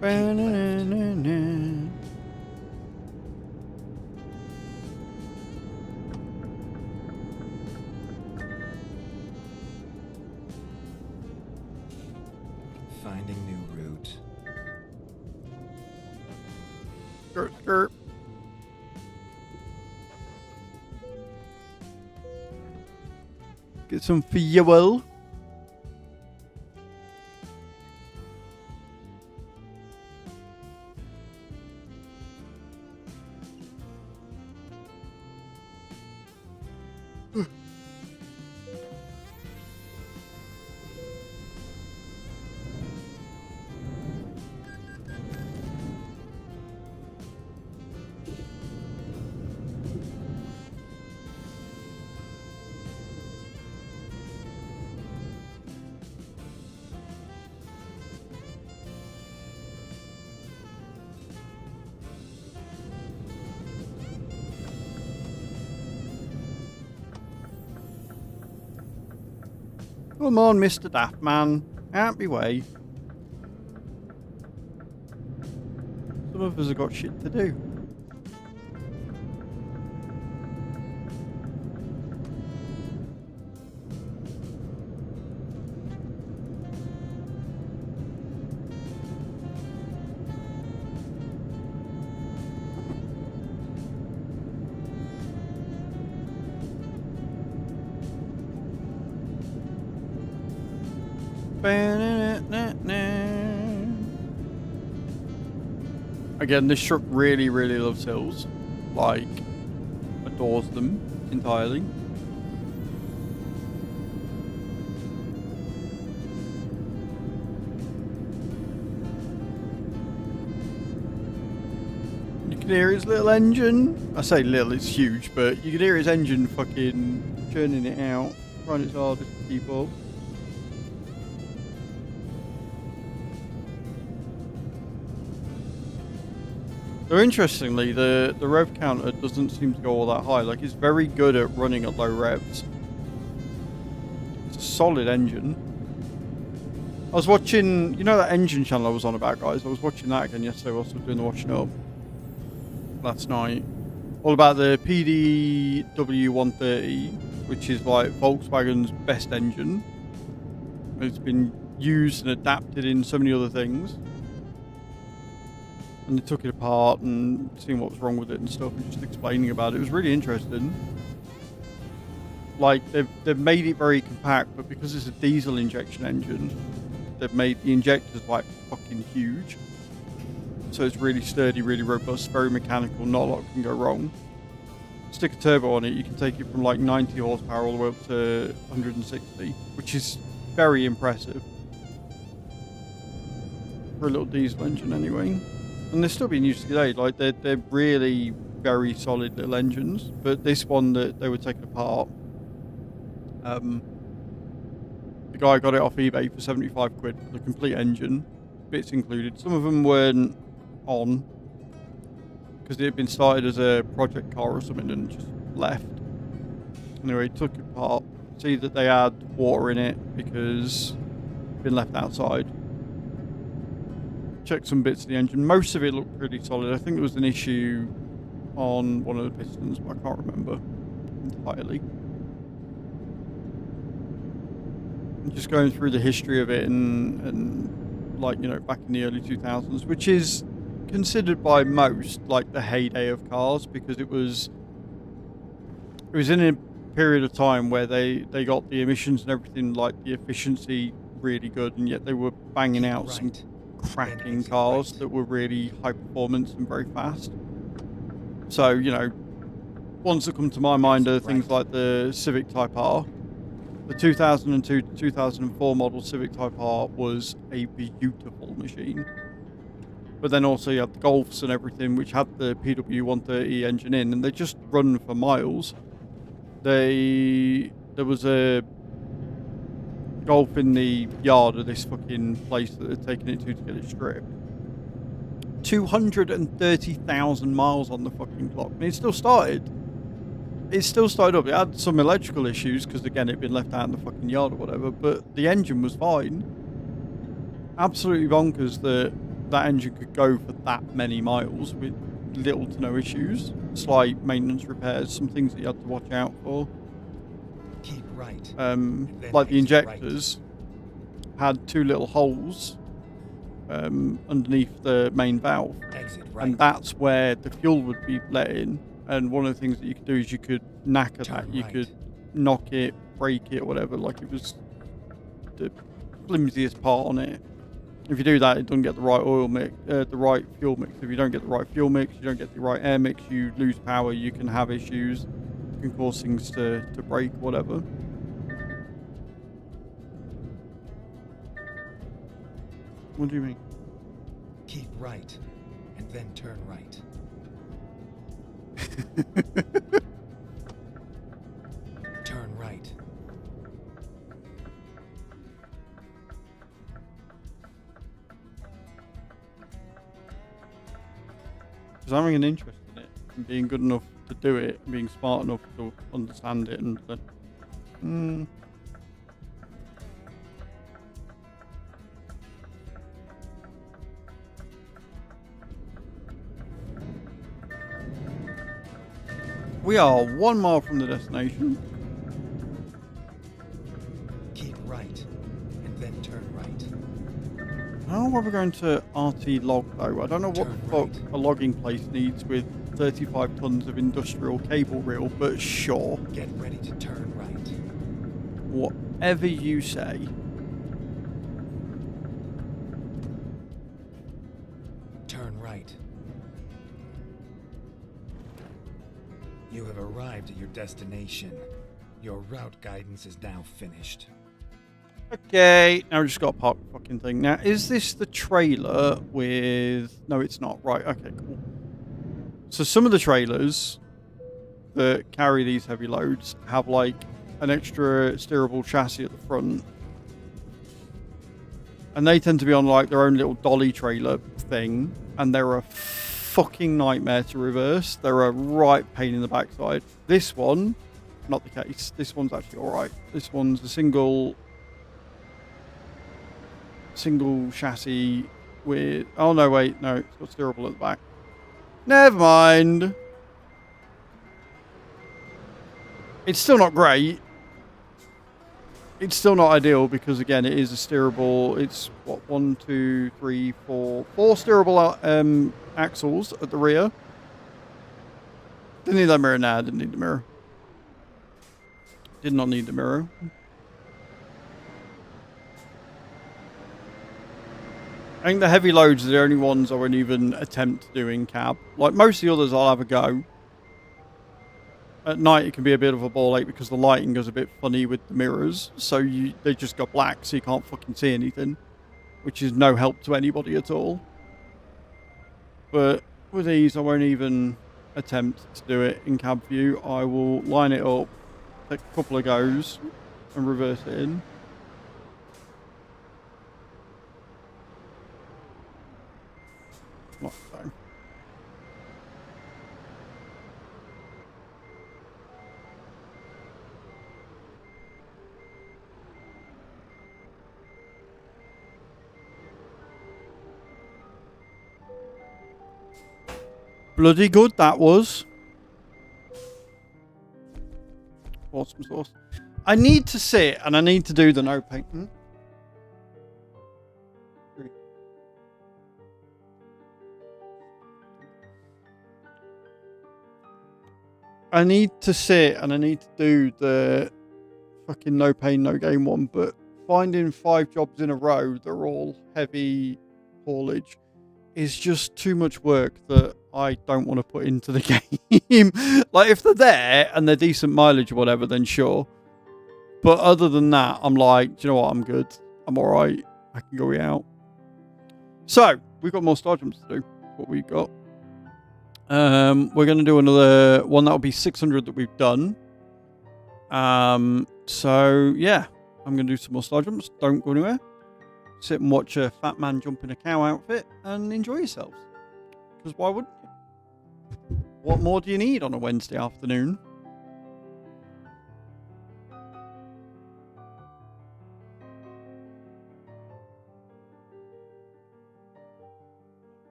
Speaker 1: Ba-na-na-na-na.
Speaker 2: Finding new route.
Speaker 1: Skirt, skirt. Get some fuel. Come on, Mr. Daft Man. Out me way. Some of us have got shit to do. Again, this truck really, really loves hills. Like, adores them entirely. You can hear his little engine. I say little, it's huge, but you can hear his engine fucking churning it out, trying its hardest to keep up. So interestingly, the rev counter doesn't seem to go all that high. Like, it's very good at running at low revs. It's a solid engine. I was watching, you know that engine channel I was on about, guys? I was watching that again yesterday whilst I was doing the washing up last night. All about the PDW130, which is like Volkswagen's best engine. It's been used and adapted in so many other things. And they took it apart and seeing what was wrong with it and stuff and just explaining about it. It was really interesting. Like, they've made it very compact, but because it's a diesel injection engine, they've made the injectors like fucking huge. So it's really sturdy, really robust, very mechanical, not a lot can go wrong. Stick a turbo on it, you can take it from like 90 horsepower all the way up to 160, which is very impressive. For a little diesel engine anyway. And they're still being used today. Like, they're really very solid little engines. But this one that they were taking apart, the guy got it off eBay for 75 quid for the complete engine, bits included. Some of them weren't on because it had been started as a project car or something and just left. Anyway, took it apart. See that they had water in it because it'd been left outside. Check some bits of the engine. Most of it looked pretty solid. I think there was an issue on one of the pistons, but I can't remember entirely. And just going through the history of it and like, you know, back in the early 2000s, which is considered by most like the heyday of cars, because it was in a period of time where they got the emissions and everything, like the efficiency really good, and yet they were banging out some cracking cars that were really high performance and very fast. So, you know, ones that come to my mind are things like the Civic Type R. The 2002 to 2004 model Civic Type R was a beautiful machine. But then also you had the Golfs and everything, which had the PW130 engine in, and they just run for miles. There was a Golf in the yard of this fucking place that they're taking it to get it stripped. 230,000 miles on the fucking clock. And it still started. It still started up. It had some electrical issues because, again, it'd been left out in the fucking yard or whatever, but the engine was fine. Absolutely bonkers that that engine could go for that many miles with little to no issues. Slight maintenance repairs, some things that you had to watch out for.
Speaker 2: Keep right.
Speaker 1: Like the injectors had two little holes underneath the main valve,
Speaker 2: Exit right.
Speaker 1: and that's where the fuel would be let in. And one of the things that you could do is you could knacker
Speaker 2: Turn
Speaker 1: that. You
Speaker 2: right.
Speaker 1: could knock it, break it, or whatever. Like, it was the flimsiest part on it. If you do that, it doesn't get the right oil mix, the right fuel mix. If you don't get the right fuel mix, you don't get the right air mix, you lose power, you can have issues. It can cause things to break, whatever. What do you mean?
Speaker 2: Keep right, and then turn right. Turn right.
Speaker 1: Because having an interest in it and being good enough to do it, and being smart enough to understand it, and We are 1 mile from the destination.
Speaker 2: Keep right, and then turn right.
Speaker 1: I don't know why we're going to RT log though. I don't know what
Speaker 2: Turn
Speaker 1: the fuck
Speaker 2: right.
Speaker 1: a logging place needs with 35 tons of industrial cable reel, but sure.
Speaker 2: Get ready to turn right.
Speaker 1: Whatever you say.
Speaker 2: Turn right. You have arrived at your destination. Your route guidance is now finished.
Speaker 1: Okay, now we just got to park the fucking thing. Now, is this the trailer with... No, it's not. Right, okay, cool. So some of the trailers that carry these heavy loads have, like, an extra steerable chassis at the front. And they tend to be on, like, their own little dolly trailer thing. And they're a fucking nightmare to reverse. They're a right pain in the backside. This one, not the case. This one's actually alright. This one's a single chassis with... Oh, no, wait. No, it's got steerable at the back. Never mind. It's still not great. It's still not ideal because, again, it is a steerable... It's, what, 1, 2, 3, 4... 4 steerable axles at the rear. Didn't need that mirror. Nah, didn't need the mirror. Did not need the mirror. I think the heavy loads are the only ones I won't even attempt to do in cab. Like, most of the others I'll have a go. At night it can be a bit of a ball ache because the lighting goes a bit funny with the mirrors. So they just go black so you can't fucking see anything. Which is no help to anybody at all. But with these I won't even attempt to do it in cab view. I will line it up, take a couple of goes and reverse it in. Like so. Bloody good that was. Awesome sauce. I need to sit and I need to do the no paint. I need to sit and I need to do the fucking no pain, no gain one, but finding 5 jobs in a row that are all heavy haulage is just too much work that I don't want to put into the game. Like, if they're there and they're decent mileage or whatever, then sure. But other than that, I'm like, do you know what? I'm good. I'm alright. I can go out. So, we've got more star jumps to do. What we've got. We're going to do another one that will be 600 that we've done. So, yeah. I'm going to do some more star jumps. Don't go anywhere. Sit and watch a fat man jump in a cow outfit and enjoy yourselves. Because why wouldn't you? What more do you need on a Wednesday afternoon?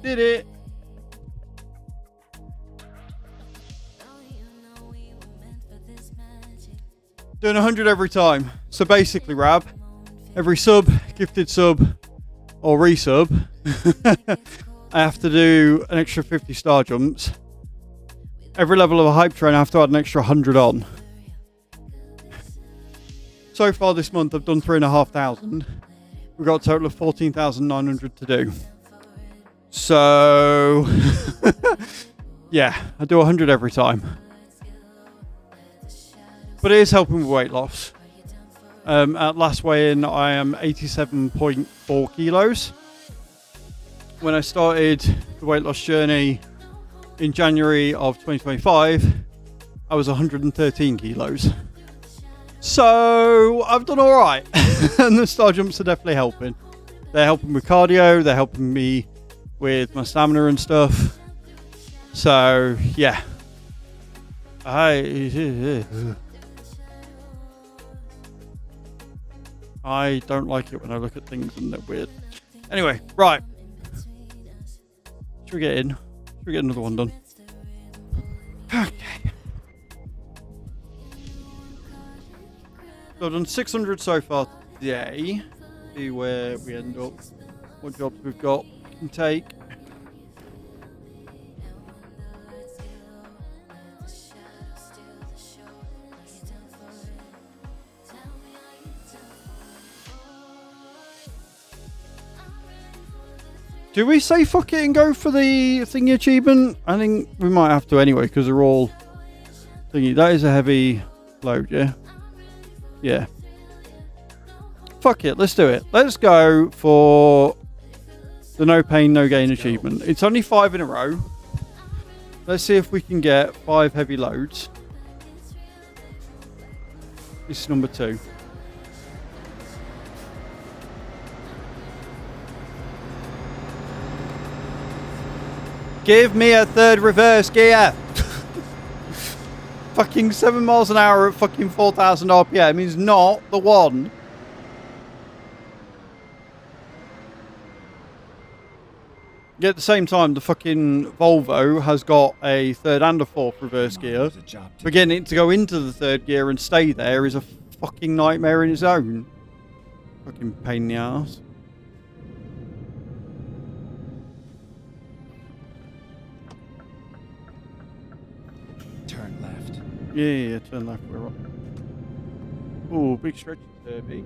Speaker 1: Did it. Doing 100 every time. So basically, Rab, every sub, gifted sub, or resub, I have to do an extra 50 star jumps. Every level of a hype train, I have to add an extra 100 on. So far this month, I've done 3,500. We've got a total of 14,900 to do. So, yeah, I do 100 every time. But it is helping with weight loss. At last weigh-in, I am 87.4 kilos. When I started the weight loss journey in January of 2025, I was 113 kilos. So I've done all right. And the star jumps are definitely helping. They're helping with cardio. They're helping me with my stamina and stuff. So yeah. I don't like it when I look at things and they're weird. Anyway, right. Should we get in? Should we get another one done? Okay. So I've done 600 so far today. See where we end up. What jobs we've got to take. Do we say fuck it and go for the thingy achievement? I think we might have to anyway because they're all thingy. That is a heavy load, yeah? Yeah. Fuck it, let's do it. Let's go for the no pain, no gain achievement. It's only 5 in a row. Let's see if we can get 5 heavy loads. This is number 2. Give me a third reverse gear. Fucking 7 miles an hour at fucking 4,000 RPM is not the one. Yet at the same time, the fucking Volvo has got a third and a fourth reverse gear. But getting it to go into the third gear and stay there is a fucking nightmare in its own. Fucking pain in the ass.
Speaker 2: Turn left.
Speaker 1: Yeah, turn left, we're up. Ooh, big stretch there, big.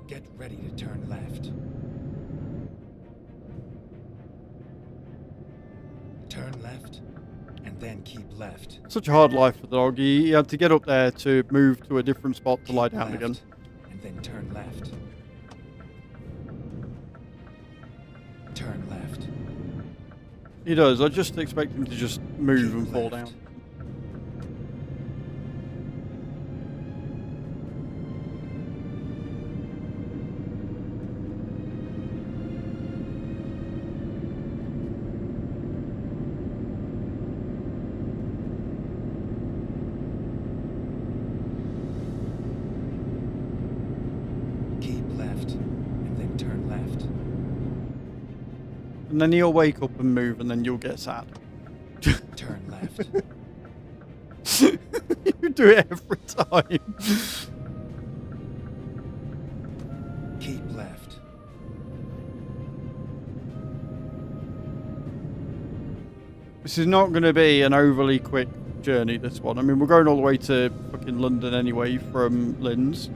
Speaker 2: Get ready to turn left. Turn left, and then keep left.
Speaker 1: Such a hard life for the dog. He had to get up there to move to a different spot to lie down
Speaker 2: Left,
Speaker 1: again.
Speaker 2: and then turn left. Turn left.
Speaker 1: He does. I just expect him to just move
Speaker 2: Keep
Speaker 1: and fall
Speaker 2: left.
Speaker 1: down.
Speaker 2: Keep left, and then turn left.
Speaker 1: And then he'll wake up and move, and then you'll get sad.
Speaker 2: Turn left.
Speaker 1: You do it every time.
Speaker 2: Keep left.
Speaker 1: This is not going to be an overly quick journey, this one. I mean, we're going all the way to fucking London anyway from Linz.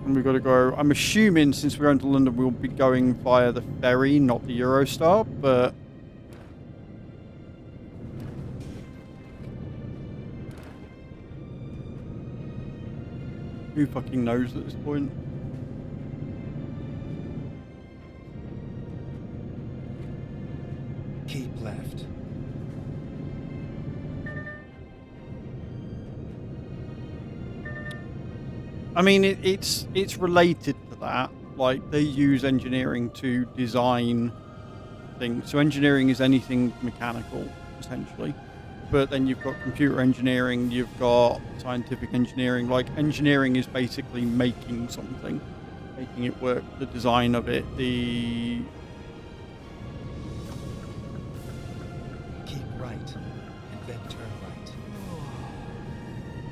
Speaker 1: And we've got to go... I'm assuming since we're going to London, we'll be going via the ferry, not the Eurostar, but... who fucking knows at this point?
Speaker 2: Keep left.
Speaker 1: I mean, it's related to that. Like, they use engineering to design things. So engineering is anything mechanical, essentially. But then you've got computer engineering, you've got scientific engineering. Like, engineering is basically making something. making it work, the design of it, the
Speaker 2: Keep right, and then turn right.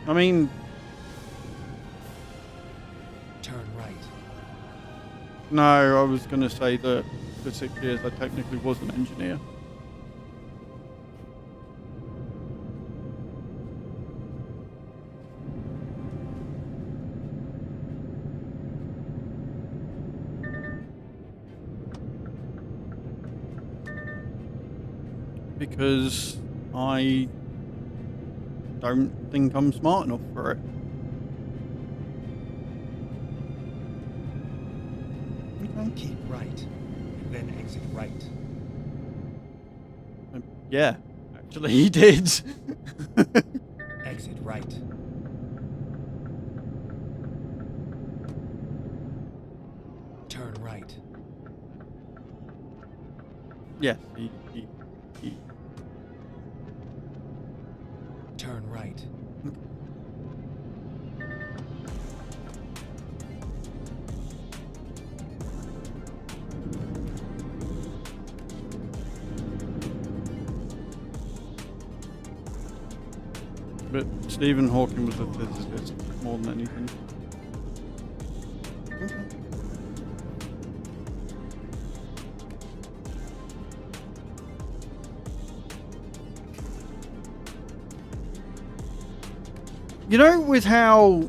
Speaker 1: I mean,
Speaker 2: Turn right.
Speaker 1: no, I was going to say that for 6 years I technically was an engineer. Because I don't think I'm smart enough for it. Okay.
Speaker 2: Keep right, and then exit right.
Speaker 1: Yeah, actually he did.
Speaker 2: Exit right. Turn right.
Speaker 1: Yes, he
Speaker 2: Turn right.
Speaker 1: But Stephen Hawking was a physicist more than anything. Okay. You know, with how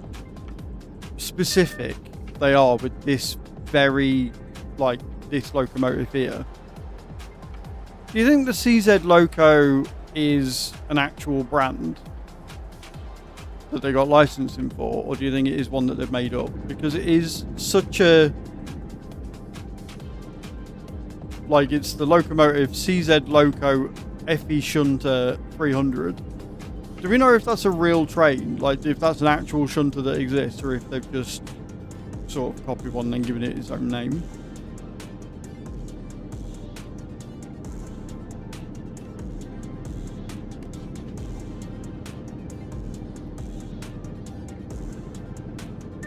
Speaker 1: specific they are with this very, like, this locomotive here, do you think the CZ Loco is an actual brand that they got licensing for, or do you think it is one that they've made up? Because it is such a, like, it's the locomotive CZ Loco FE Shunter 300. Do we know if that's a real train, like if that's an actual shunter that exists, or if they've just sort of copied one and then given it its own name?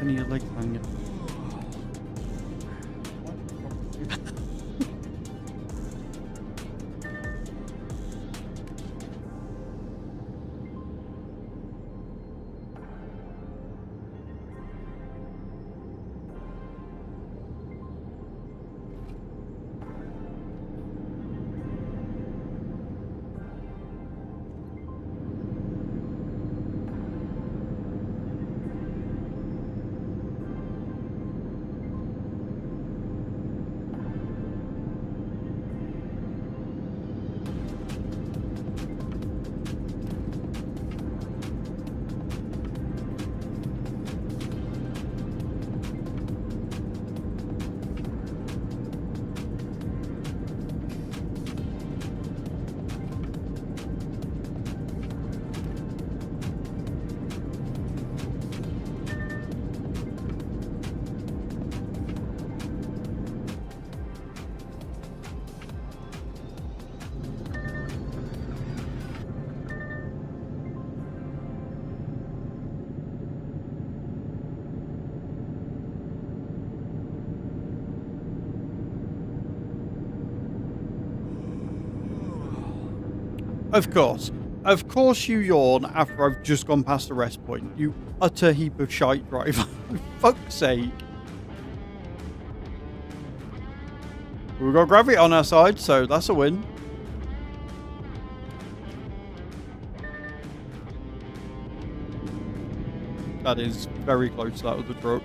Speaker 1: Any of your legs hanging? Of course. Of course you yawn after I've just gone past the rest point. You utter heap of shite driver. For fuck's sake. We've got gravity on our side, so that's a win. That is very close to that with the truck.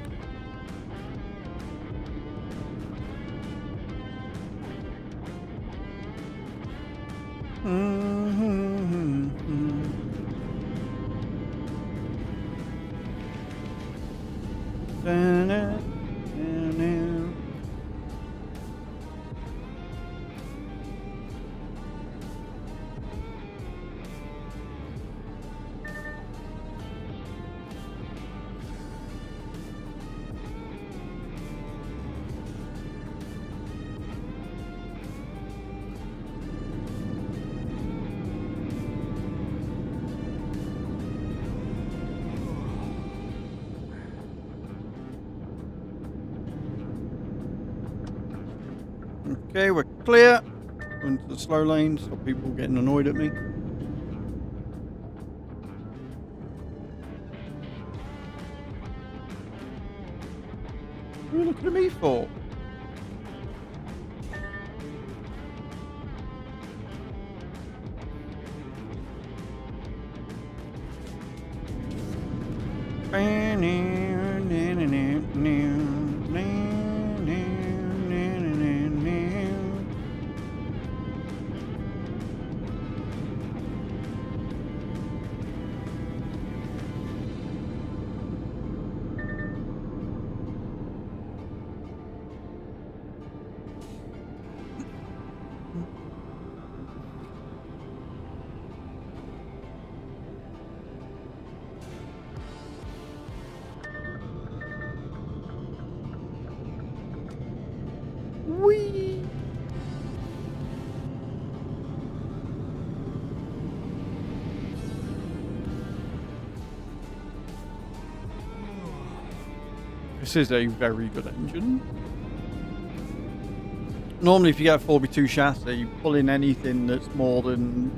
Speaker 1: Okay, we're clear. Going to the slow lane, stop people getting annoyed at me. What are you looking at me for? Whee! This is a very good engine. Normally, if you get a 4x2 chassis, pulling anything that's more than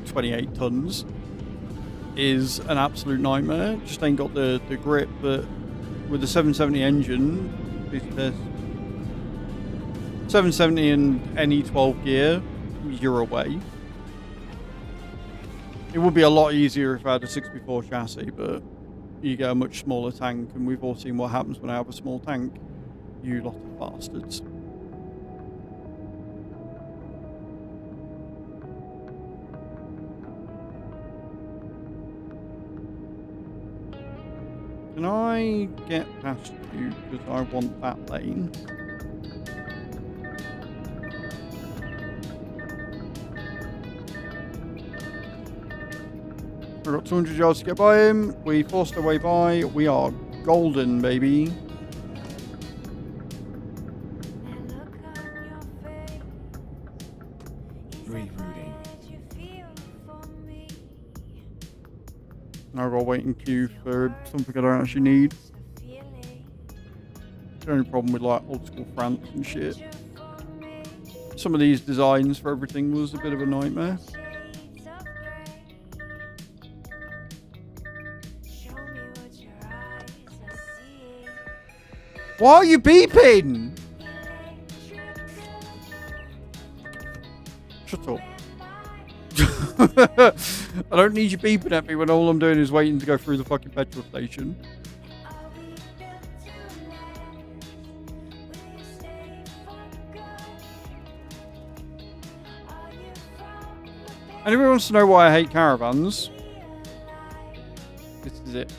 Speaker 1: 28 tons is an absolute nightmare. Just ain't got the grip, but with the 770 engine, piece of piss. 770 and any 12 gear, you're away. It would be a lot easier if I had a 6x4 chassis, but you get a much smaller tank, and we've all seen what happens when I have a small tank. You lot of bastards. Can I get past you because I want that lane? We've got 200 yards to get by him. We forced our way by. We are golden, baby.
Speaker 2: Rerouting.
Speaker 1: Now I've got to wait in queue for something I don't actually need. The only problem with like old school France and shit. Some of these designs for everything was a bit of a nightmare. Why are you beeping? Shut up. I don't need you beeping at me when all I'm doing is waiting to go through the fucking petrol station. Anyone wants to know why I hate caravans? This is it.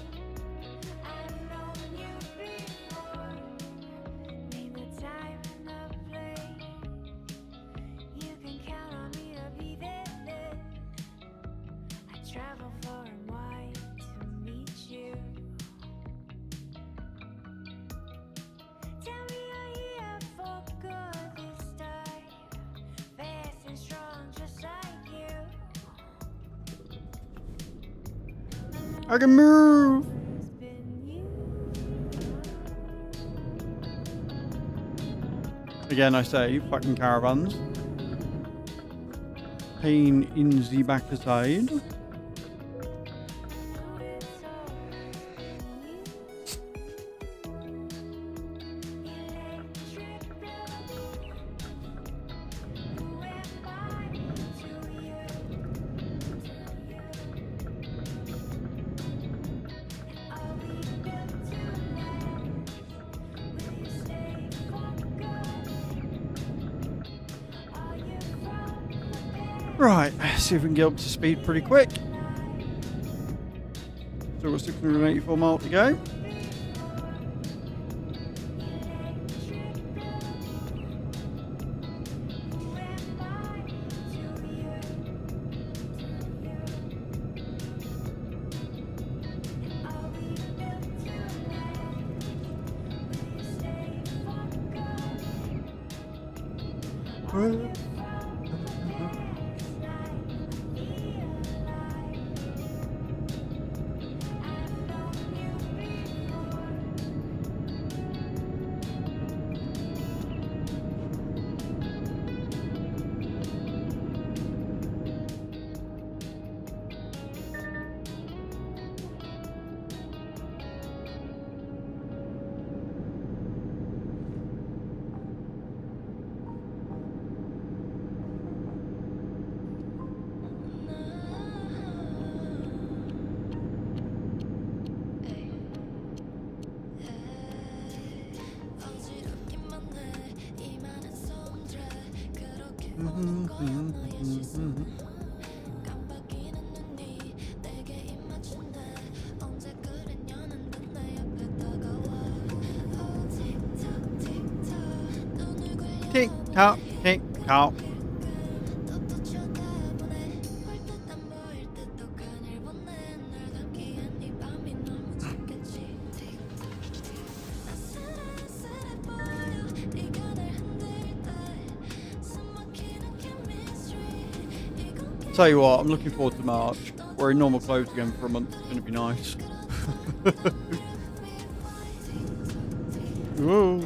Speaker 1: I can move. Again, I say, fucking caravans. Pain in the backside. Right, see if we can get up to speed pretty quick. Still got 684 miles to go. Tick tock, tick tock. Tell you what, I'm looking forward to March. Wearing normal clothes again for a month is going to be nice. Whoa.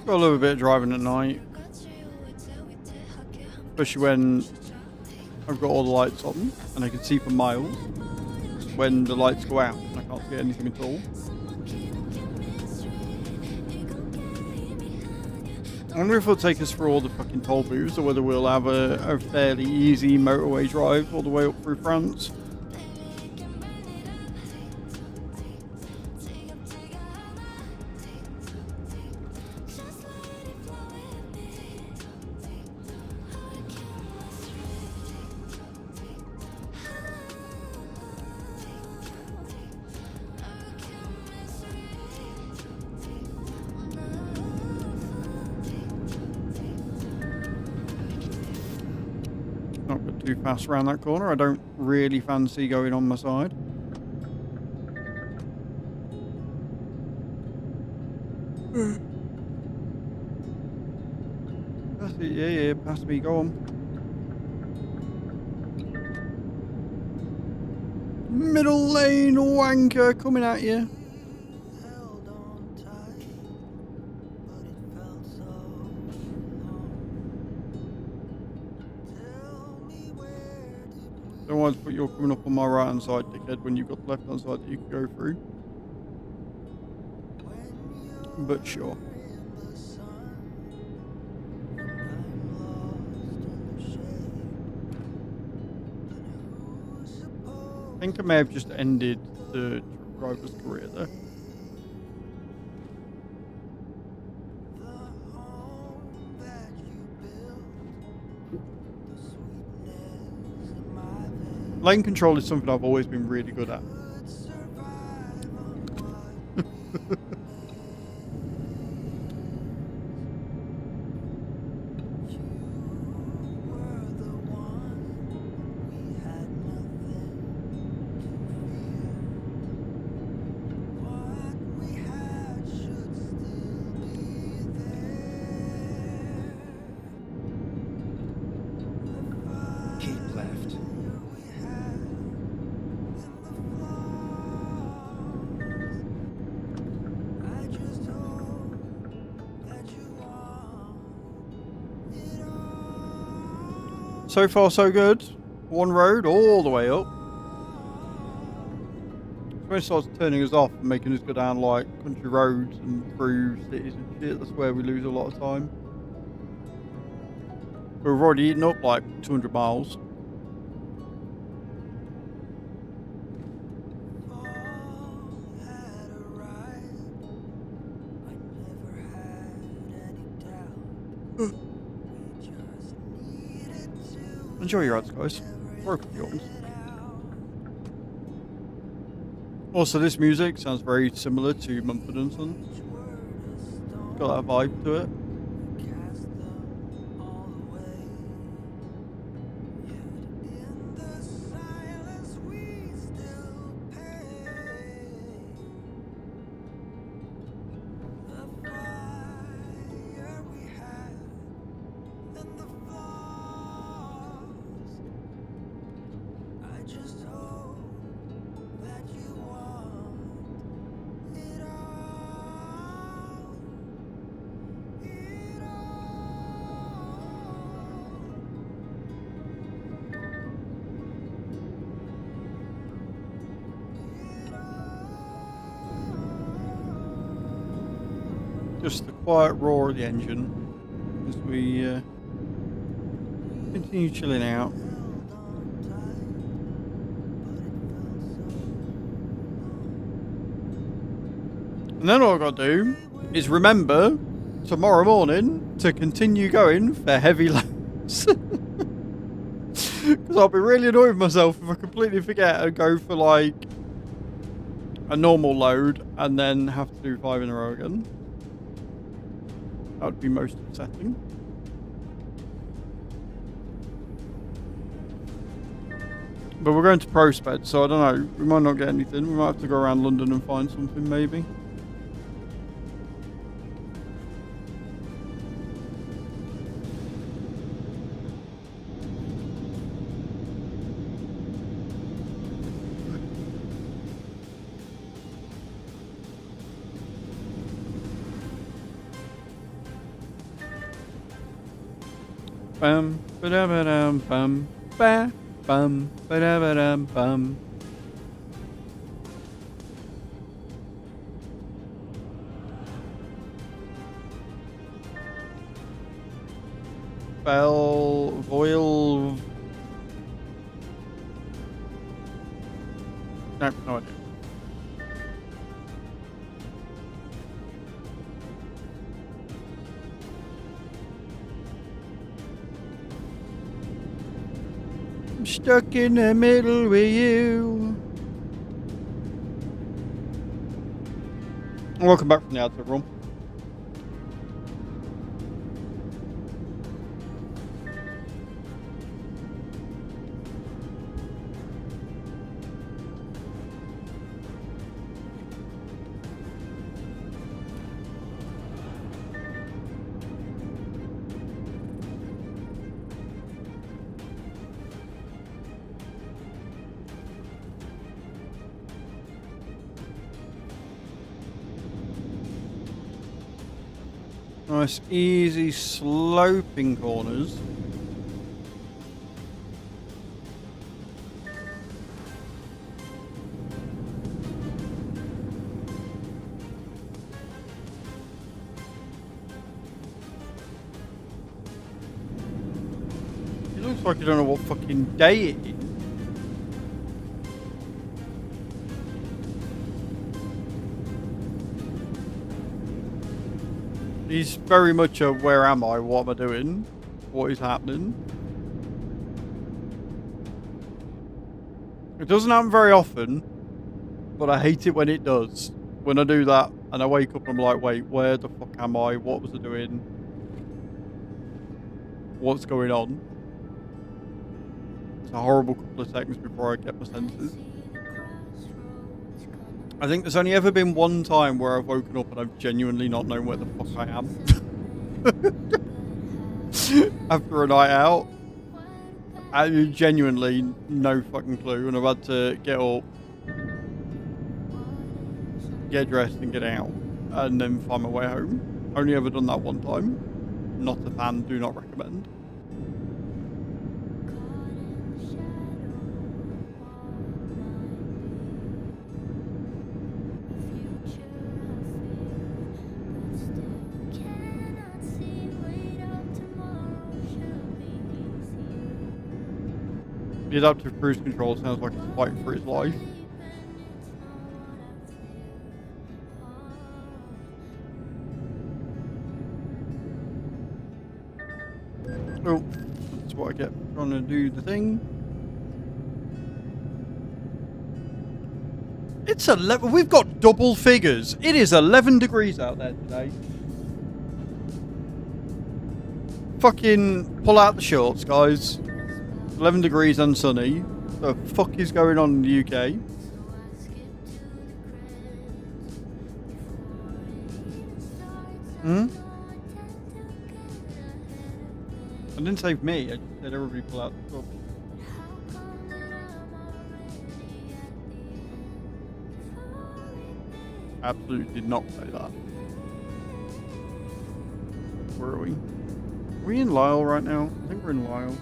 Speaker 1: Got a little bit of driving at night, especially when I've got all the lights on and I can see for miles. When the lights go out and I can't see anything at all. I wonder if it'll take us through all the fucking toll booths or whether we'll have a fairly easy motorway drive all the way up through France. Not go too fast around that corner. I don't really fancy going on my side. That's it, yeah, past me, go on. Middle lane wanker coming at you.
Speaker 4: Held on tight, but it felt so long. Tell me where did we
Speaker 1: Don't want to put you're coming up on my right hand side, dickhead, when you've got the left hand side that you can go through. But sure.
Speaker 4: in the sun? And I'm lost in the shade. And who's supposed
Speaker 1: I think I may have just ended the driver's career there.
Speaker 4: the home that you built? The sweetness in my veins
Speaker 1: Lane control is something I've always been really good at.
Speaker 4: could survive on what we You were the one, we had nothing to fear. What we had should still be there.
Speaker 2: Keep left.
Speaker 4: The fire we had in the flaws. I just hope that you want it all.
Speaker 1: So far, so good. One road all the way up. When it starts turning us off and making us go down like country roads and through cities and shit, that's where we lose a lot of time. We've already eaten up like 200 miles.
Speaker 4: Fall had arrived. I never had any doubt. We just needed to
Speaker 1: Enjoy your ads, guys. Broke up yours.
Speaker 4: it out.
Speaker 1: Also, this music sounds very similar to Mumford and Sons.
Speaker 4: Each word a stone,
Speaker 1: Got that vibe to it.
Speaker 4: cast them all away. Yet in the silence we still pay. The fire we had and the flaws. I just hope that
Speaker 1: quiet roar of the engine as we continue chilling out. And then all I've got to do is remember tomorrow morning to continue going for heavy loads. Because I'll be really annoyed with myself if I completely forget and go for like a normal load and then have to do 5 in a row again. That would be most upsetting. But we're going to Prospect, so I don't know. We might not get anything. We might have to go around London and find something maybe. Bum ba da ba dum bum ba bum ba da ba dum bum. Voil. No idea. I'm stuck in the middle with you. Welcome back from the outside room. Nice, easy, sloping corners. It looks like you don't know what fucking day it is. He's very much a where am I, what am I doing, what is happening. It doesn't happen very often, but I hate it when it does. When I do that and I wake up and I'm like, wait, where the fuck am I, what was I doing, what's going on. It's a horrible couple of seconds before I get my senses. I think there's only ever been one time where I've woken up and I've genuinely not known where the fuck I am. After a night out. I genuinely no fucking clue, and I've had to get up, get dressed and get out, and then find my way home. Only ever done that one time. Not a fan, do not recommend. The adaptive cruise control sounds like it's fighting for his life. Oh, that's what I get for trying to do the thing. It's 11. We've got double figures. It is 11 degrees out there today. Fucking pull out the shorts, guys. 11 degrees and sunny. The fuck is going on in the UK? Hmm? I didn't say me, I just said everybody pull out the shorts. Absolutely did not say that. Where are we? Are we in Lyle right now? I think we're in Lyle.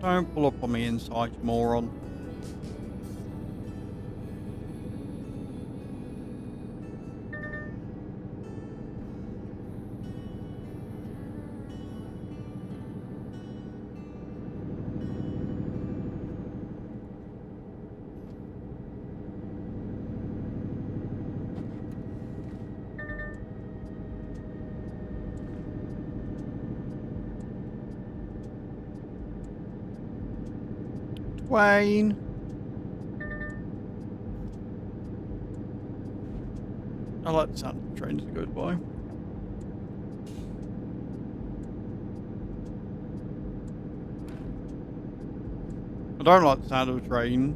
Speaker 1: Don't pull up on me inside, you moron. Wayne. I like the sound of the train as it goes by. I don't like the sound of a train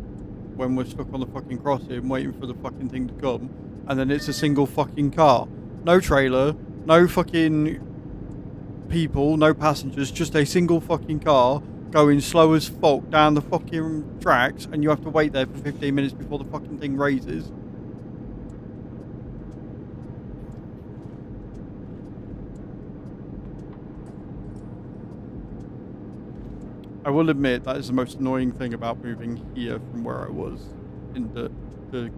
Speaker 1: when we're stuck on the fucking crossing waiting for the fucking thing to come, and then it's a single fucking car. No trailer, no fucking people, no passengers, just a single fucking car going slow as fuck down the fucking tracks, and you have to wait there for 15 minutes before the fucking thing raises. I will admit that is the most annoying thing about moving here from where I was in the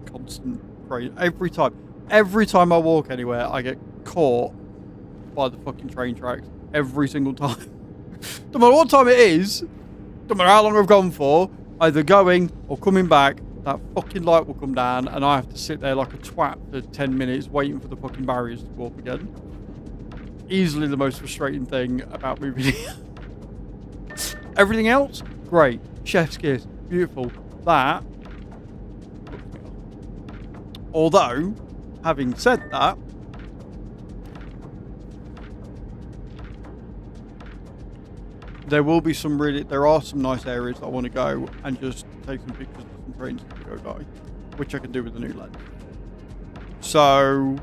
Speaker 1: constant train. Every time I walk anywhere, I get caught by the fucking train tracks every single time. No matter what time it is, no matter how long I've gone for, either going or coming back, that fucking light will come down and I have to sit there like a twat for 10 minutes waiting for the fucking barriers to go up again. Easily the most frustrating thing about moving here. Everything else, great. Chef's kiss, beautiful. That. Although, having said that, there are some nice areas that I want to go and just take some pictures of some trains to go by, which I can do with the new lens. So,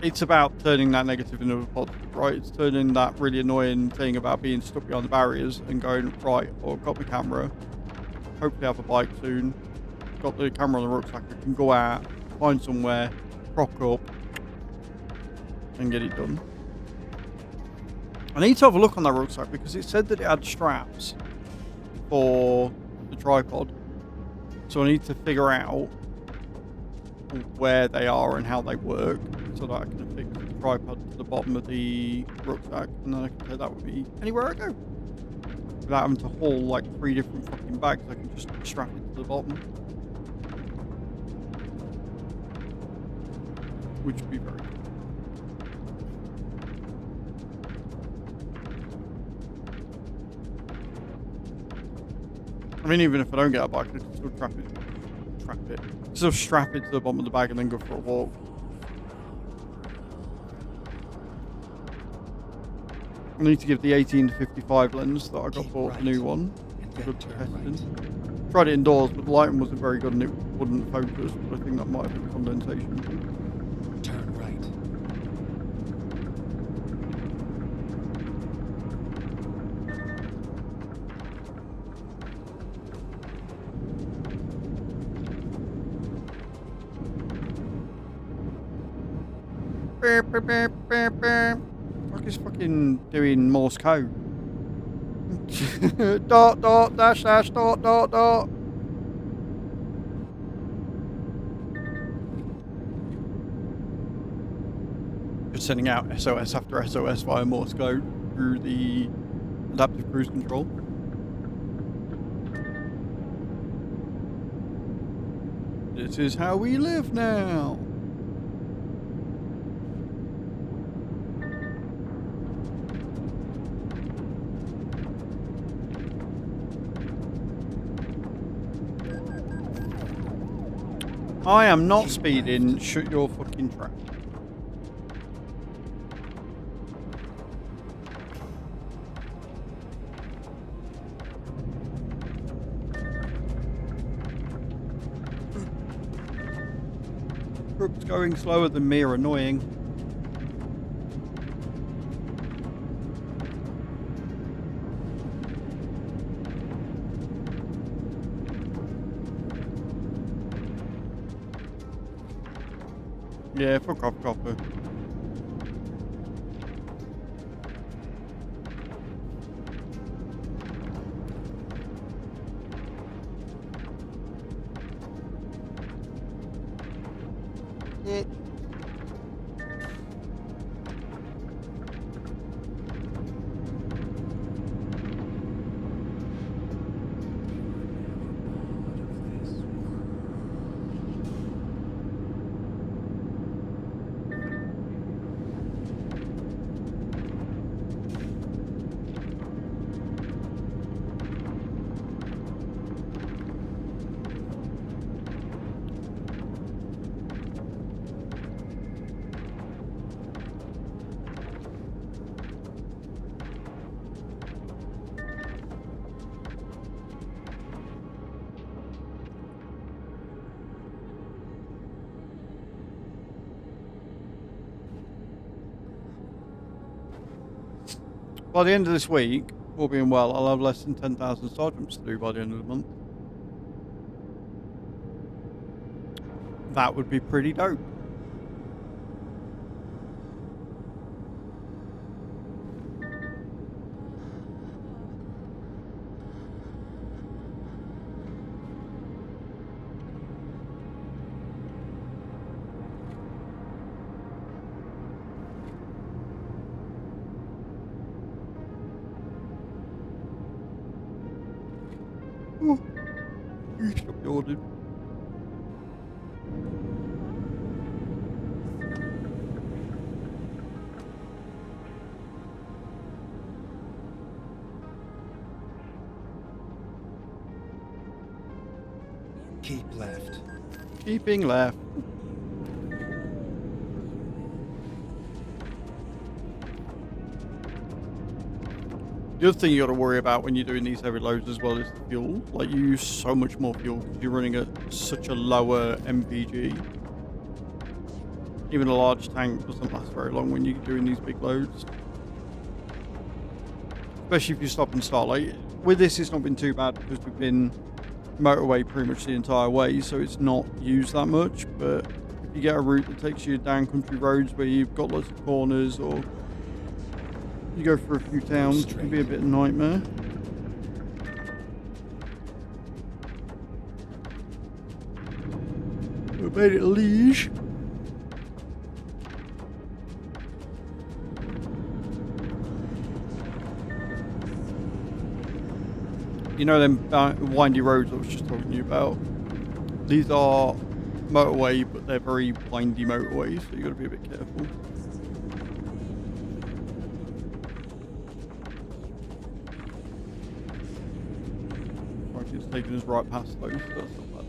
Speaker 1: it's about turning that negative into a positive, right? It's turning that really annoying thing about being stuck behind the barriers and going, right, I've got my camera, hopefully have a bike soon, got the camera on the rucksack, I can go out, find somewhere, prop up, and get it done. I need to have a look on that rucksack because it said that it had straps for the tripod. So I need to figure out where they are and how they work so that I can affix the tripod to the bottom of the rucksack, and then I can take that with me anywhere I go. Without having to haul like 3 different fucking bags, I can just strap it to the bottom. Which would be very good. I mean, even if I don't get a bike, I can still strap it to the bottom of the bag and then go for a walk. I need to give the 18 to 55 lens that I got bought a new one a good testing. Tried it indoors, but the lighting wasn't very good and it wouldn't focus, but I think that might have been condensation.
Speaker 2: Turn right.
Speaker 1: Like it's fucking doing Morse code. Dot, dot, dash, dash, dot, dot, dot. Just sending out SOS after SOS via Morse code through the adaptive cruise control. This is how we live now. I am not speeding, shut your fucking trap. Truck's going slower than me are annoying. Yeah, fuck off, copper. it. By the end of this week, all being well, I'll have less than 10,000 star jumps to do by the end of the month. That would be pretty dope. Oh, you stop yawning.
Speaker 2: Keep left.
Speaker 1: Keeping left. The other thing you got to worry about when you're doing these heavy loads as well is the fuel. Like, you use so much more fuel because you're running at such a lower MPG. Even a large tank doesn't last very long when you're doing these big loads. Especially if you stop and start. Like, with this, it's not been too bad because we've been motorway pretty much the entire way, so it's not used that much. But if you get a route that takes you down country roads where you've got lots of corners, or you go for a few towns, it can be a bit of a nightmare. We made it a Liege. You know them windy roads I was just talking to you about? These are motorway, but they're very windy motorways, so you got to be a bit careful. Right, it's taking us right past those, so that's not bad.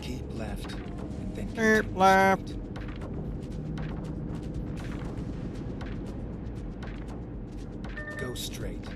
Speaker 2: Keep left. And then
Speaker 1: Keep
Speaker 2: continue
Speaker 1: left.
Speaker 2: straight. Go straight.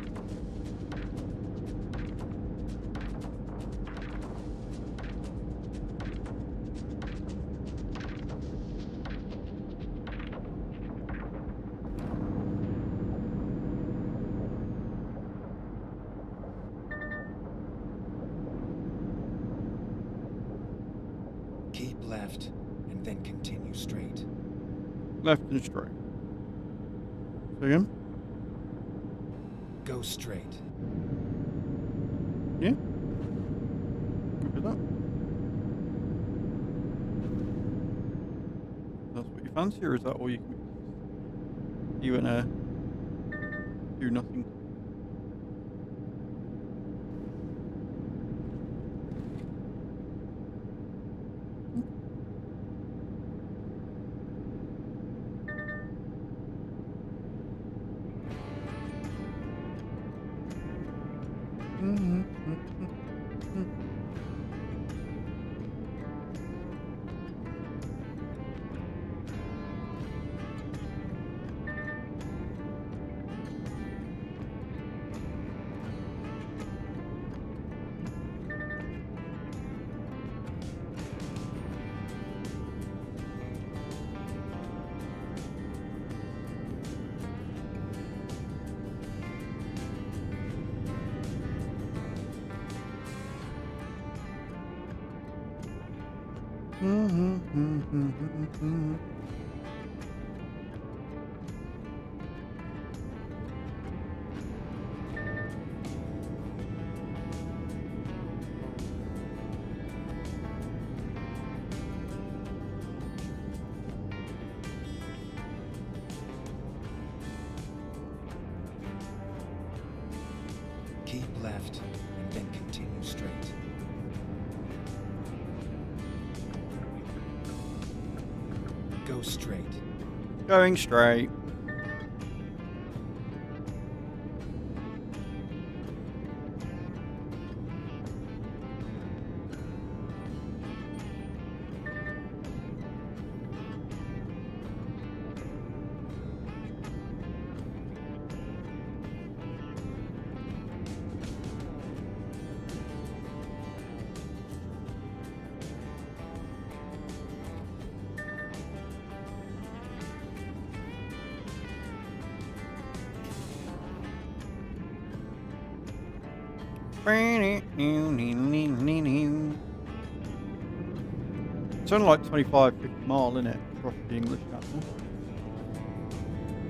Speaker 2: Keep left and then continue straight.
Speaker 1: Left and straight. So again?
Speaker 2: Go straight.
Speaker 1: Yeah? Good with that. That's what you fancy, or is that all you can do? You and do nothing?
Speaker 2: left and then continue straight. Go straight.
Speaker 1: Going straight. It's only like 25, 50 mile, isn't it, across the English Channel?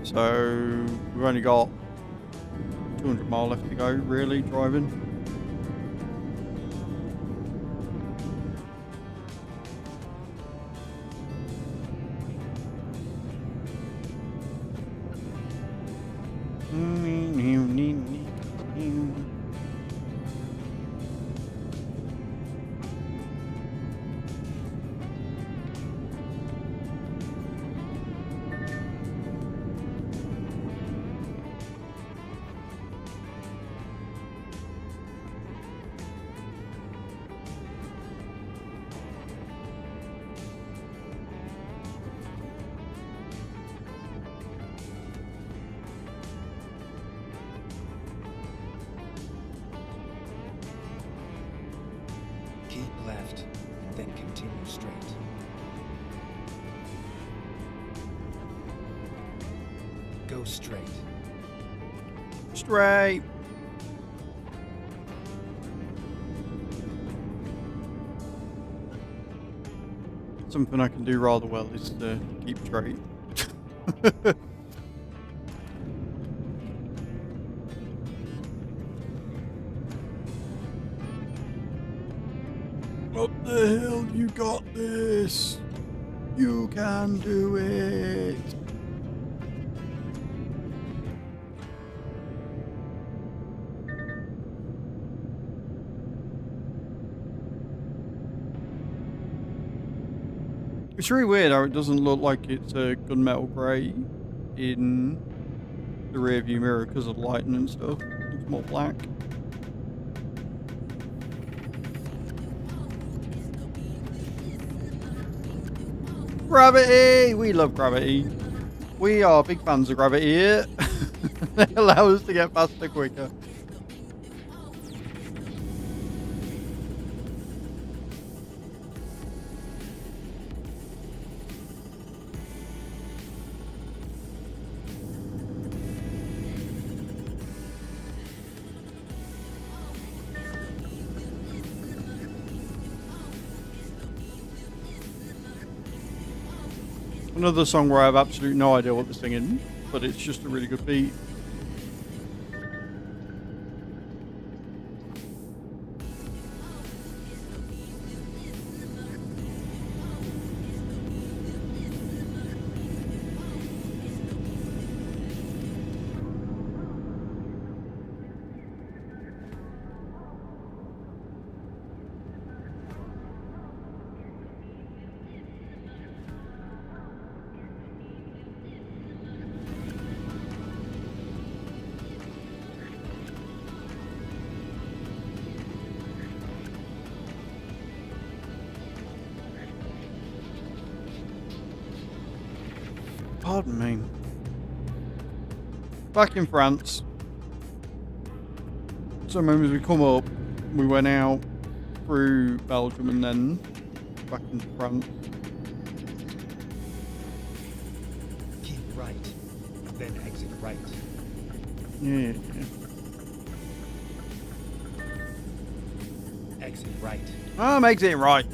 Speaker 1: So we've only got 200 mile left to go, really, driving.
Speaker 2: Keep left and then continue straight. Go straight.
Speaker 1: Straight. Something I can do rather well is to keep straight. Up the hill, you got this. You can do it. It's really weird how it doesn't look like it's a gunmetal grey in the rear view mirror because of the lighting and stuff. It's more black. Gravity! We love gravity. We are big fans of gravity here. They allow us to get faster quicker. Another song where I have absolutely no idea what they're singing, but it's just a really good beat. Pardon me. Back in France. So as we come up, we went out through Belgium and then back into France.
Speaker 2: Keep right, then exit right.
Speaker 1: Yeah.
Speaker 2: Exit right.
Speaker 1: I'm exiting right.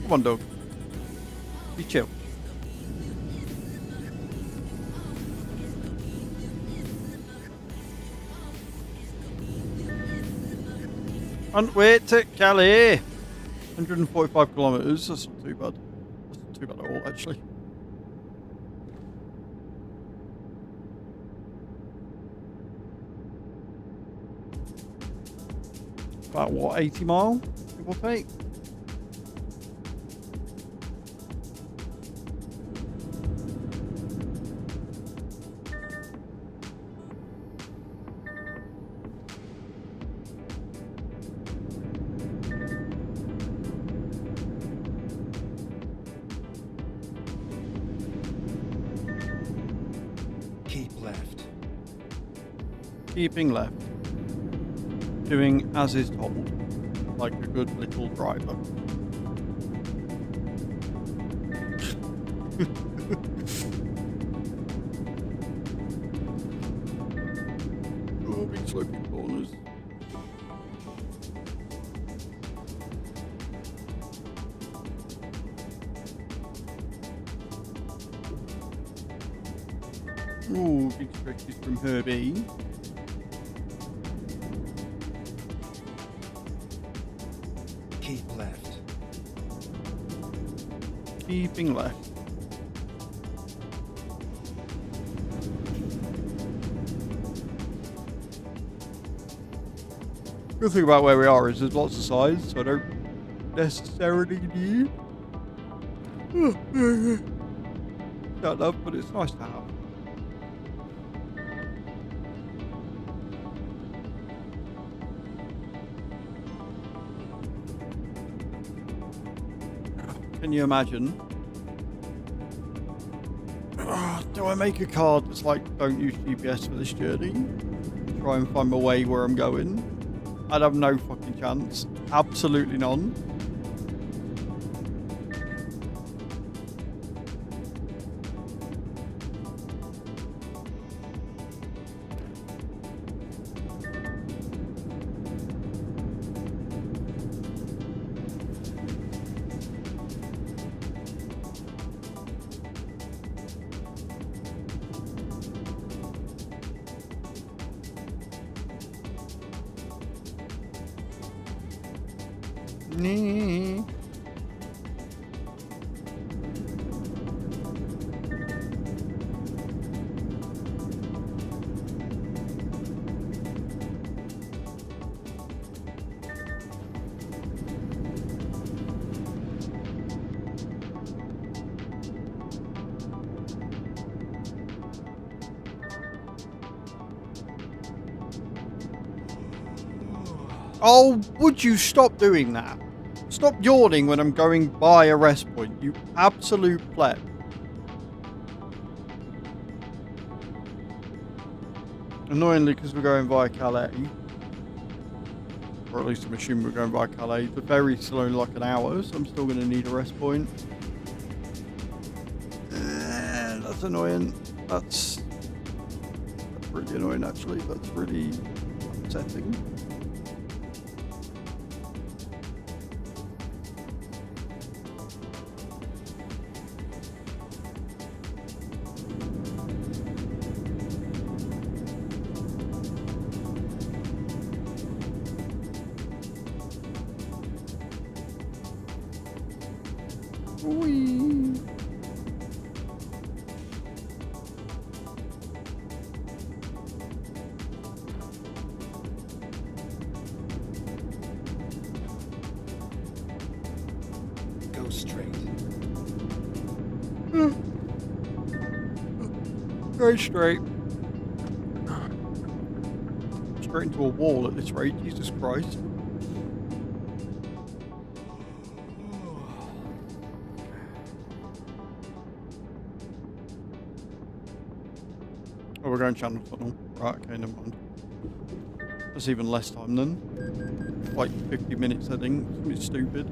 Speaker 1: Come on, Doug. Be chill. On way to Calais. 145 kilometres. That's not too bad. That's not too bad at all, actually. About what, 80 mile, give or take?
Speaker 2: Keep left.
Speaker 1: Keeping left. Doing as is told, like a good little driver. Oh, big sloping corners. Ooh, big stretches from Herbie.
Speaker 2: Keep left.
Speaker 1: Keeping left. Good thing about where we are is there's lots of sides, so I don't necessarily need that love, but it's nice to have. Can you imagine? Do I make a card that's like, don't use GPS for this journey? Try and find my way where I'm going? I'd have no fucking chance. Absolutely none. Nee. Oh, would you stop doing that? Stop yawning when I'm going by a rest point, you absolute pleb. Annoyingly, because we're going via Calais, or at least I'm assuming we're going via Calais, the ferry's still only like an hour, so I'm still going to need a rest point. That's annoying. That's really annoying, actually. That's really upsetting. Whee.
Speaker 2: Go straight.
Speaker 1: Very straight. Straight into a wall at this rate, Jesus Christ. Oh, we're going channel tunnel. Right, okay, never mind. That's even less time then. Like 50 minutes, I think. It's stupid.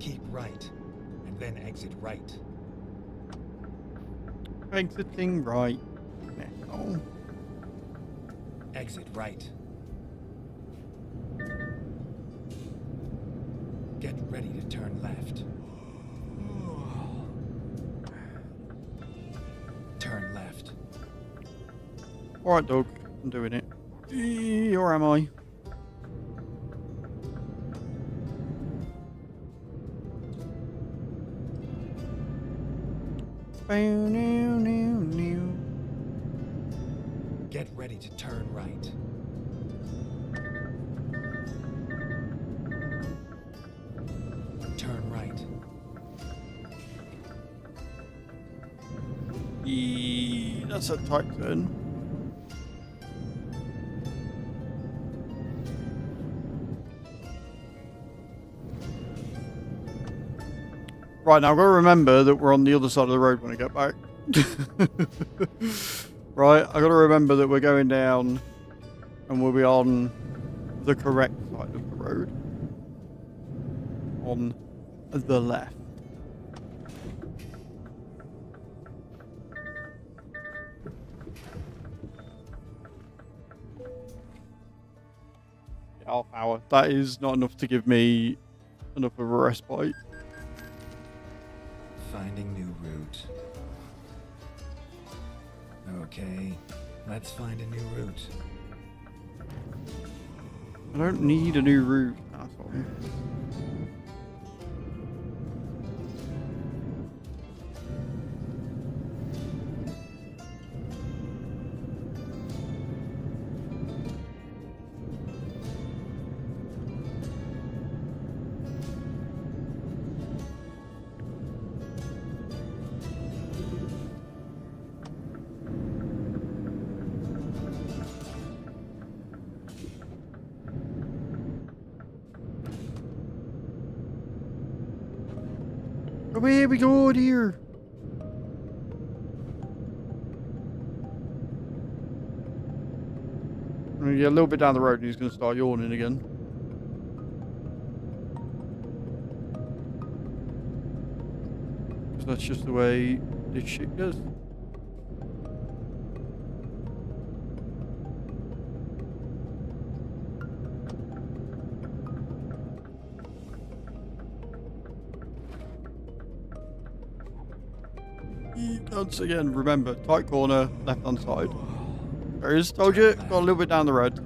Speaker 2: Keep right, and then exit right.
Speaker 1: Exiting right now.
Speaker 2: Exit right. Get ready to turn left. Turn left.
Speaker 1: Alright, dog. I'm doing it. Or am I?
Speaker 2: Get ready to turn right. Turn right.
Speaker 1: That's a tight turn. Right, now I've got to remember that we're on the other side of the road when I get back. Right, I've got to remember that we're going down and we'll be on the correct side of the road. On the left. Half hour. That is not enough to give me enough of a respite.
Speaker 2: Finding new route. Okay, let's find a new route.
Speaker 1: I don't need a new route, asshole. Come here, we go here. Yeah, a little bit down the road and he's going to start yawning again. So that's just the way this shit goes. Once again, remember, tight corner, left hand side. There is, told you, got a little bit down the road.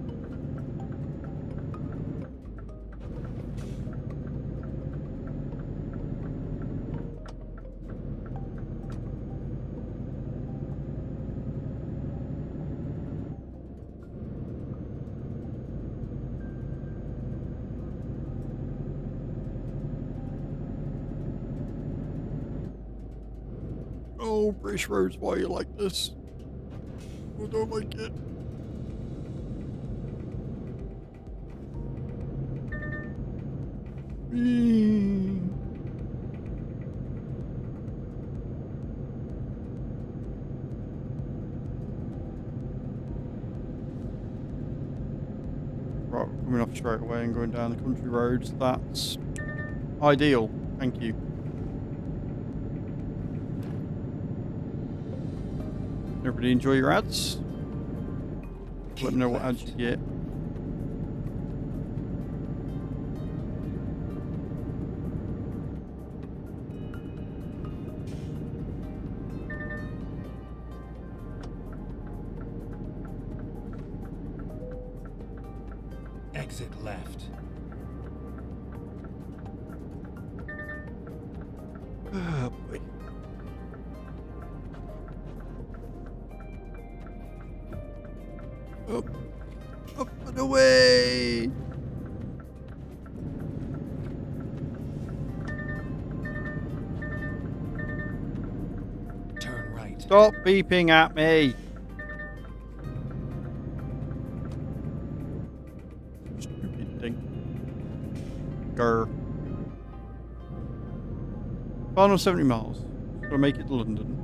Speaker 1: Oh, British roads, why are you like this? I don't like it. Right, we're coming off straight away and going down the country roads. That's ideal. Thank you. Everybody enjoy your ads? Let me know what ads you get.
Speaker 2: Exit left.
Speaker 1: Oh boy. Up and away!
Speaker 2: Turn right.
Speaker 1: Stop beeping at me! Stupid thing. Grr. Final 70 miles. Gotta make it to London.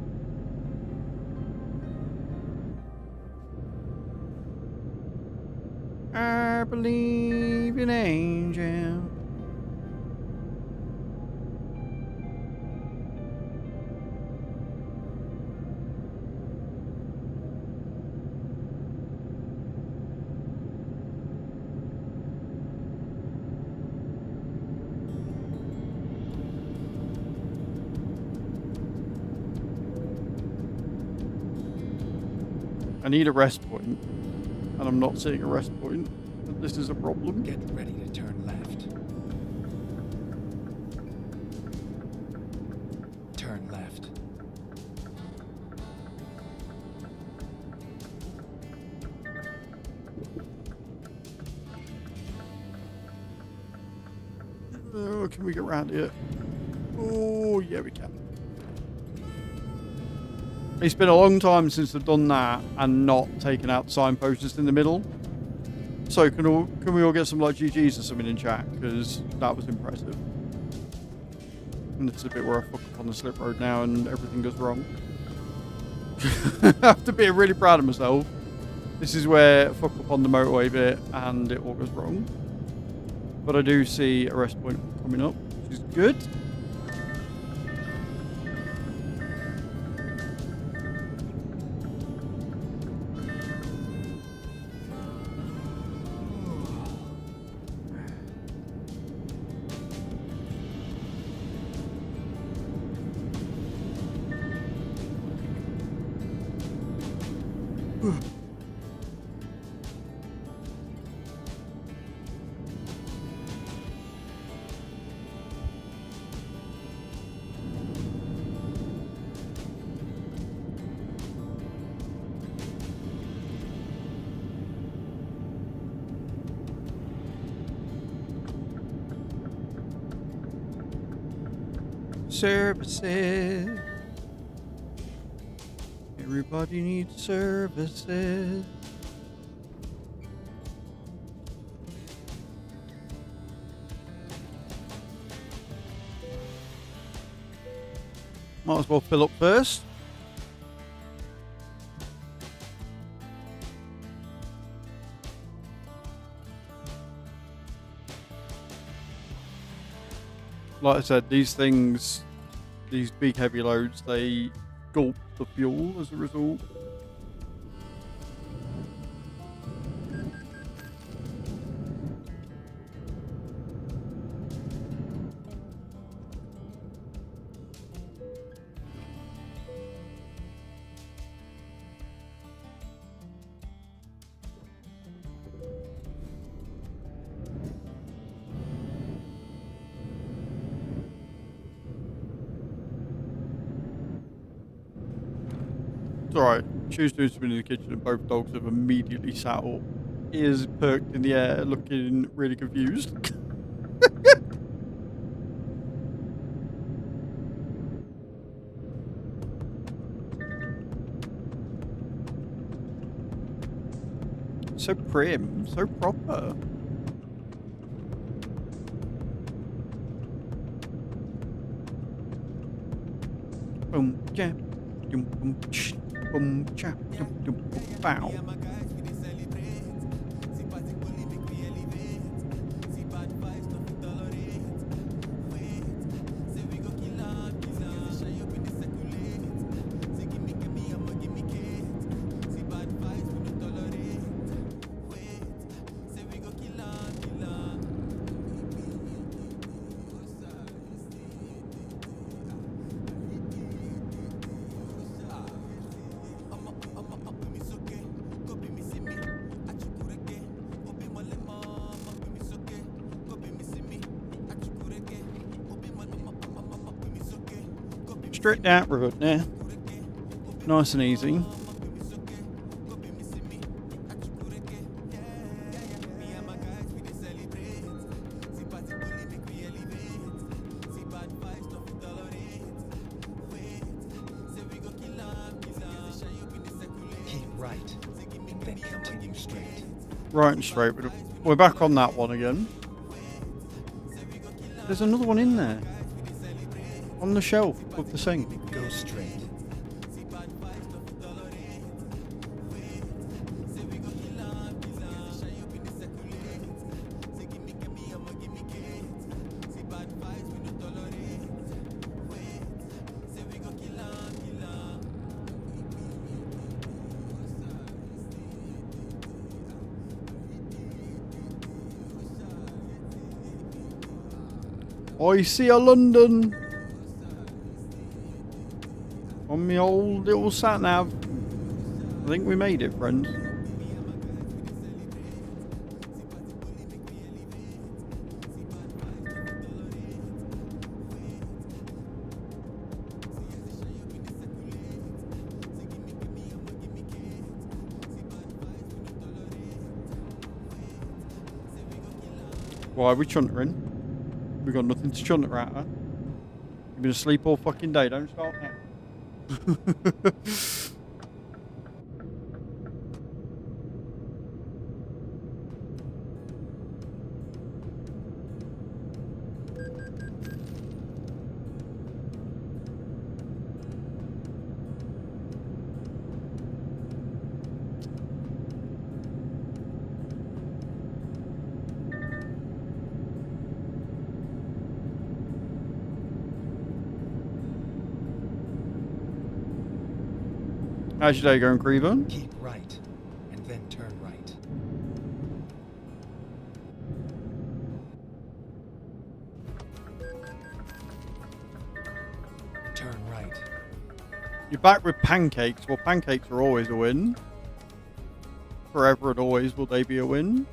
Speaker 1: I believe in angels. I need a rest point, and I'm not seeing a rest point. But this is a problem.
Speaker 2: Get ready to turn left. Turn left.
Speaker 1: Oh, can we get around here? Oh, yeah, we can. It's been a long time since I've done that and not taken out the signpost just in the middle. So can we all get some like GGs or something in chat? Because that was impressive. And this is a bit where I fuck up on the slip road now and everything goes wrong. I have to be really proud of myself. This is where I fuck up on the motorway bit and it all goes wrong. But I do see a rest point coming up, which is good. Services. Everybody needs services. Might as well fill up first. Like I said, these things, these big heavy loads, they gulp the fuel as a result. It's alright. Shoes doing something in the kitchen and both dogs have immediately sat up. Ears perked in the air, looking really confused. So prim, so proper. Boom, yeah. Boom, boom, ch, boom, cha, boom, boom, boom, bow. Straight down road now. Nice and easy.
Speaker 2: Keep right, then continue straight.
Speaker 1: Right and straight. We're back on that one again. There's another one in there. On the shelf of the sink.
Speaker 2: Go straight.
Speaker 1: I see a London on my old little sat nav. I think we made it, friends. Why are we chuntering? We got nothing to chunter at, huh? You've been asleep all fucking day, don't start now. How's your day going, Creever?
Speaker 2: Keep right, and then turn right. Turn right.
Speaker 1: You're back with pancakes. Well, pancakes are always a win. Forever and always will they be a win.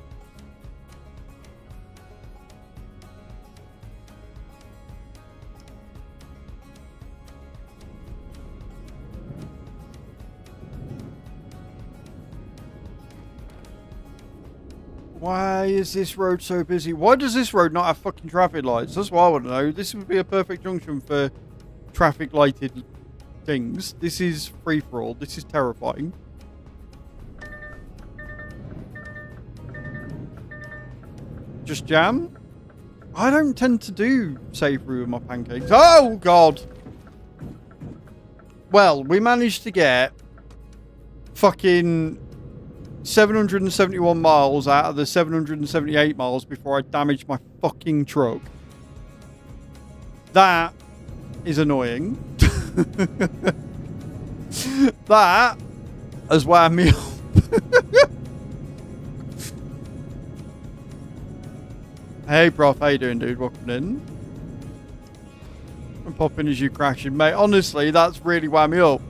Speaker 1: Why is this road so busy? Why does this road not have fucking traffic lights? That's what I want to know. This would be a perfect junction for traffic lighted things. This is free for all. This is terrifying. Just jam? I don't tend to do savory with my pancakes. Oh, God. Well, we managed to get fucking 771 miles out of the 778 miles before I damaged my fucking truck. That is annoying. That has wound me up. Hey, Prof, how you doing, dude? Welcome in. I'm popping as you crashing, mate. Honestly, that's really wound me up.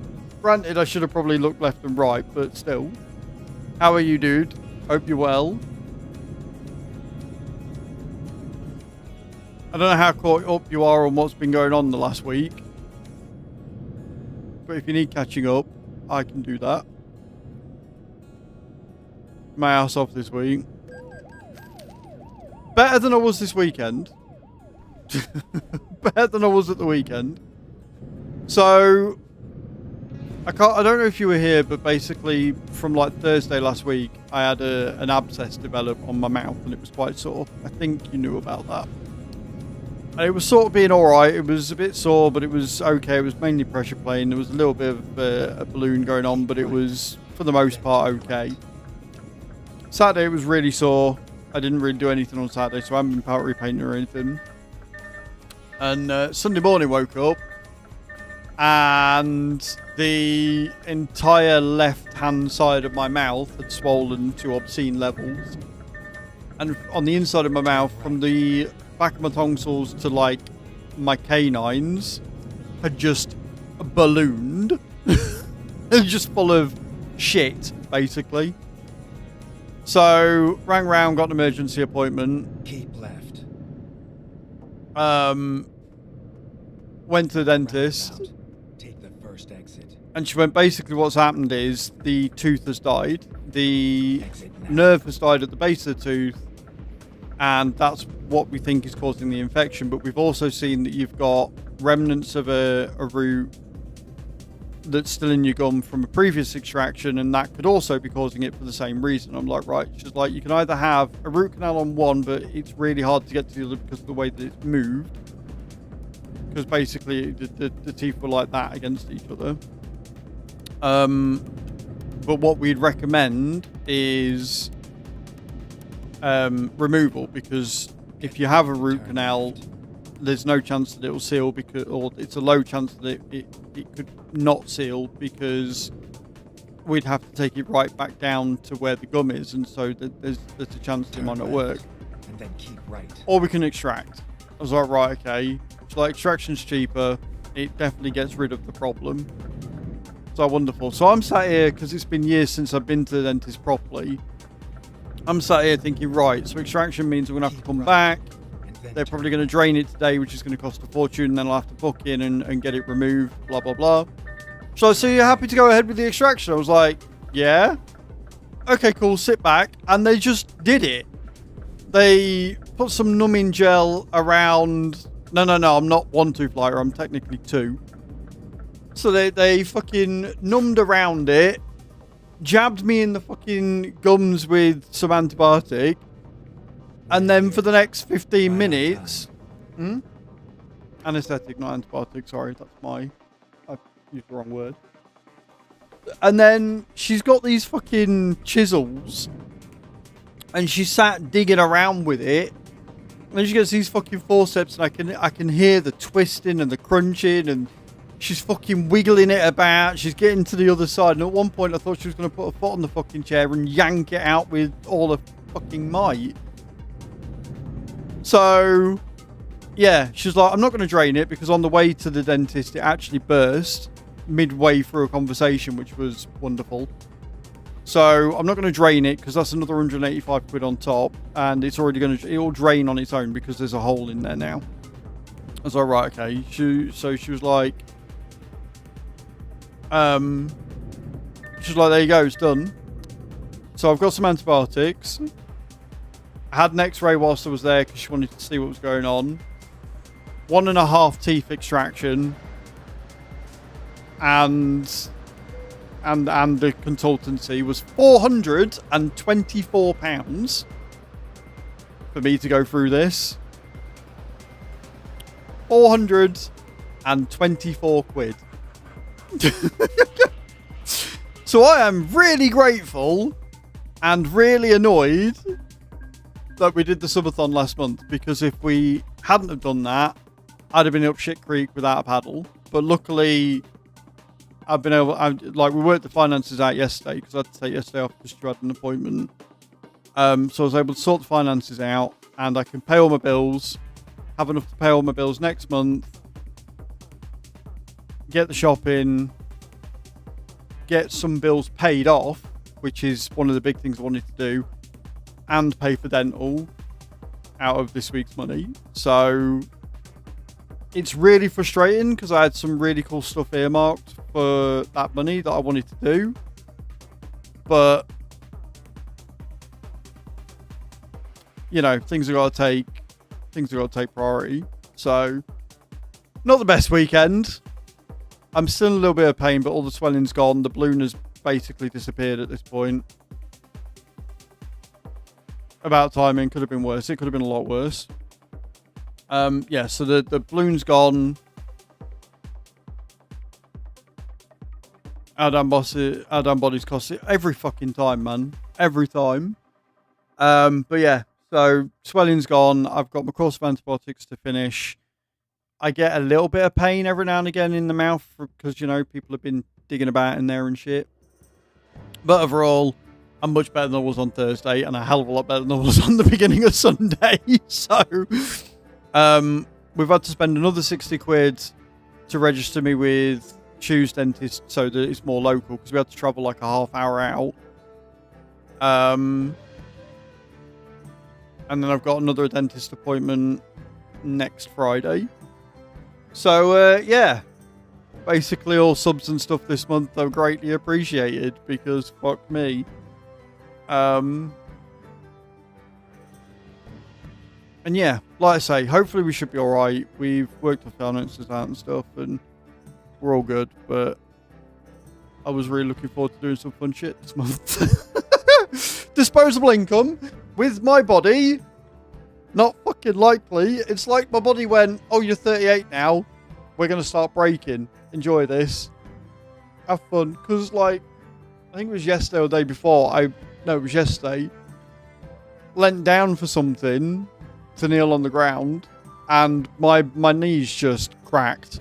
Speaker 1: Granted, I should have probably looked left and right, but still. How are you, dude? Hope you're well. I don't know how caught up you are on what's been going on the last week. But if you need catching up, I can do that. My ass off this week. Better than I was this weekend. Better than I was at the weekend. So I don't know if you were here, but basically from like Thursday last week, I had an abscess develop on my mouth and it was quite sore. I think you knew about that. And it was sort of being alright. It was a bit sore, but it was okay. It was mainly pressure playing. There was a little bit of a balloon going on, but it was, for the most part, okay. Saturday, it was really sore. I didn't really do anything on Saturday, so I haven't been powdery painting or anything. And Sunday morning, woke up, and the entire left-hand side of my mouth had swollen to obscene levels. And on the inside of my mouth, from the back of my tonsils to like my canines, had just ballooned. It was just full of shit, basically. So rang round, got an emergency appointment.
Speaker 2: Keep left.
Speaker 1: Went to the dentist.
Speaker 2: Roundabout. Take the first exit.
Speaker 1: And she went, basically what's happened is the tooth has died. The
Speaker 2: Exit now.
Speaker 1: nerve has died at the base of the tooth. And that's what we think is causing the infection. But we've also seen that you've got remnants of a root that's still in your gum from a previous extraction, and that could also be causing it for the same reason. I'm like, right. She's like, you can either have a root canal on one, but it's really hard to get to the other because of the way that it's moved. Because basically the teeth were like that against each other. But what we'd recommend is removal, because if you have a root canal, there's no chance that it will seal, because, or it's a low chance that it could not seal, because we'd have to take it right back down to where the gum is, and so there's a chance that it might not work.
Speaker 2: And then keep right.
Speaker 1: Or we can extract. I was like, right, okay. So like, extraction's cheaper. It definitely gets rid of the problem. So wonderful. So I'm sat here, because it's been years since I've been to the dentist properly. I'm sat here thinking, right, so extraction means I'm going to have to come back. They're probably going to drain it today, which is going to cost a fortune, and then I'll have to book in and get it removed, blah, blah, blah. So you're happy to go ahead with the extraction? I was like, yeah. Okay, cool, sit back. And they just did it. They put some numbing gel around... No, I'm not one tooth lighter, I'm technically two. So they fucking numbed around it, jabbed me in the fucking gums with some antibiotic, and then for the next 15 minutes... Anesthetic, not antibiotic, sorry, I've used the wrong word. And then she's got these fucking chisels, and she sat digging around with it. And then she gets these fucking forceps, and I can hear the twisting and the crunching, and she's fucking wiggling it about. She's getting to the other side, and at one point I thought she was going to put a foot on the fucking chair and yank it out with all her fucking might. So, yeah, she's like, I'm not going to drain it, because on the way to the dentist it actually burst midway through a conversation, which was wonderful. So I'm not going to drain it, because that's another 185 quid on top, and it's already going to, it'll drain on its own because there's a hole in there now. I was like, right, okay. So she was like, there you go, it's done. So I've got some antibiotics. I had an x-ray whilst I was there, because she wanted to see what was going on. 1.5 teeth extraction, and the consultancy was £424 for me to go through this. 424 quid. So I am really grateful and really annoyed that we did the subathon last month, because if we hadn't have done that, I'd have been up shit creek without a paddle. But luckily, I've been able... we worked the finances out yesterday, because I had to take yesterday off because you had an appointment. So I was able to sort the finances out, and I can pay all my bills, have enough to pay all my bills next month, get the shopping, get some bills paid off, which is one of the big things I wanted to do, and pay for dental out of this week's money. So it's really frustrating, because I had some really cool stuff earmarked for that money that I wanted to do, but you know, things have got to take priority. So not the best weekend. I'm still in a little bit of pain, but all the swelling's gone. The balloon has basically disappeared at this point. About timing, could have been worse. It could have been a lot worse. Yeah, so the balloon's gone. Our damn body's cost it every fucking time, man. Every time. But yeah, so swelling's gone. I've got my course of antibiotics to finish. I get a little bit of pain every now and again in the mouth, because, you know, people have been digging about in there and shit. But overall, I'm much better than I was on Thursday, and a hell of a lot better than I was on the beginning of Sunday. So, we've had to spend another 60 quid to register me with Choose Dentist, so that it's more local, because we had to travel like a half hour out. And then I've got another dentist appointment next Friday. So, yeah. Basically, all subs and stuff this month are greatly appreciated, because fuck me. And yeah, like I say, hopefully we should be alright. We've worked our finances out and stuff, and we're all good, but I was really looking forward to doing some fun shit this month. Disposable income with my body. Not fucking likely. It's like my body went, oh, you're 38 now. We're going to start breaking. Enjoy this. Have fun. Because, like, I think it was yesterday or the day before. No, it was yesterday. Leant down for something to kneel on the ground. And my knees just cracked.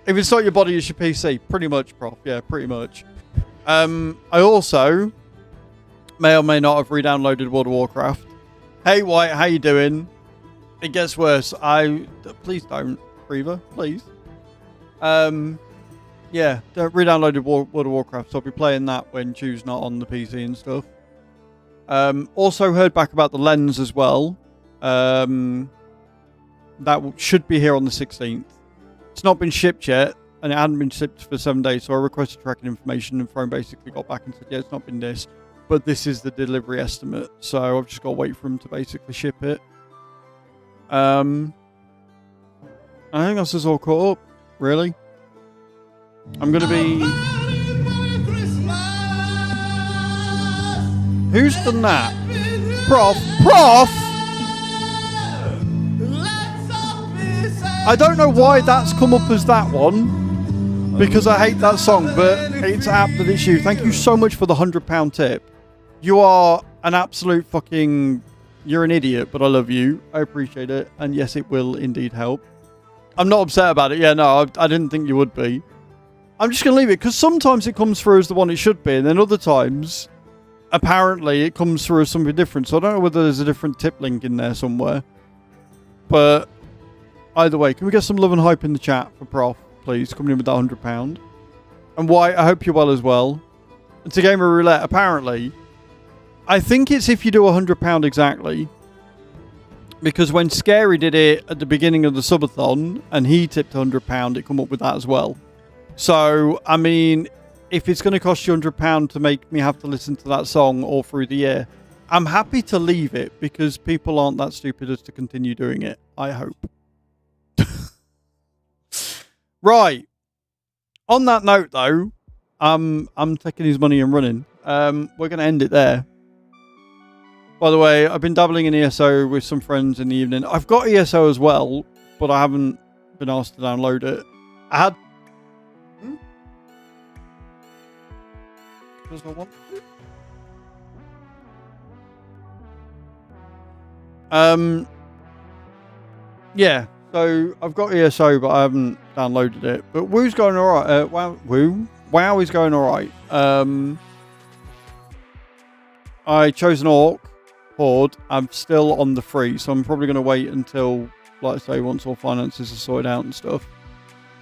Speaker 1: If it's not your body, it's your PC. Pretty much, Prof. Yeah, pretty much. I also may or may not have re-downloaded World of Warcraft. Hey, White, how you doing? It gets worse. Please don't, Reaver, please. Yeah, re-downloaded World of Warcraft, so I'll be playing that when Chew's not on the PC and stuff. Also heard back about the lens as well. That should be here on the 16th. It's not been shipped yet, and it hadn't been shipped for 7 days, so I requested tracking information, and Throne basically got back and said, yeah, it's not been this, but this is the delivery estimate, so I've just got to wait for them to basically ship it. I think that's just all caught up, really. I'm going to be... Who's done that? Prof? I don't know why that's come up as that one, because I hate that song, but it's apt that it's you. Thank you so much for the £100 tip. You are an absolute fucking... You're an idiot, but I love you. I appreciate it. And yes, it will indeed help. I'm not upset about it. Yeah, no, I didn't think you would be. I'm just going to leave it, because sometimes it comes through as the one it should be, and then other times, apparently, it comes through as something different. So I don't know whether there's a different tip link in there somewhere. But... Either way, can we get some love and hype in the chat for Prof, please, coming in with that £100? And White, I hope you're well as well. It's a game of roulette, apparently. I think it's if you do £100 exactly. Because when Scary did it at the beginning of the subathon, and he tipped £100, it come up with that as well. So, I mean, if it's going to cost you £100 to make me have to listen to that song all through the year, I'm happy to leave it, because people aren't that stupid as to continue doing it, I hope. Right. On that note, though, I'm taking his money and running. We're going to end it there. By the way, I've been dabbling in ESO with some friends in the evening. I've got ESO as well, but I haven't been asked to download it. I had... Because I want to. Yeah. So, I've got ESO, but I haven't downloaded it. But WoW's going alright. WoW is going alright. I chose an Orc Horde. I'm still on the free, so I'm probably going to wait until, like I say, once all finances are sorted out and stuff.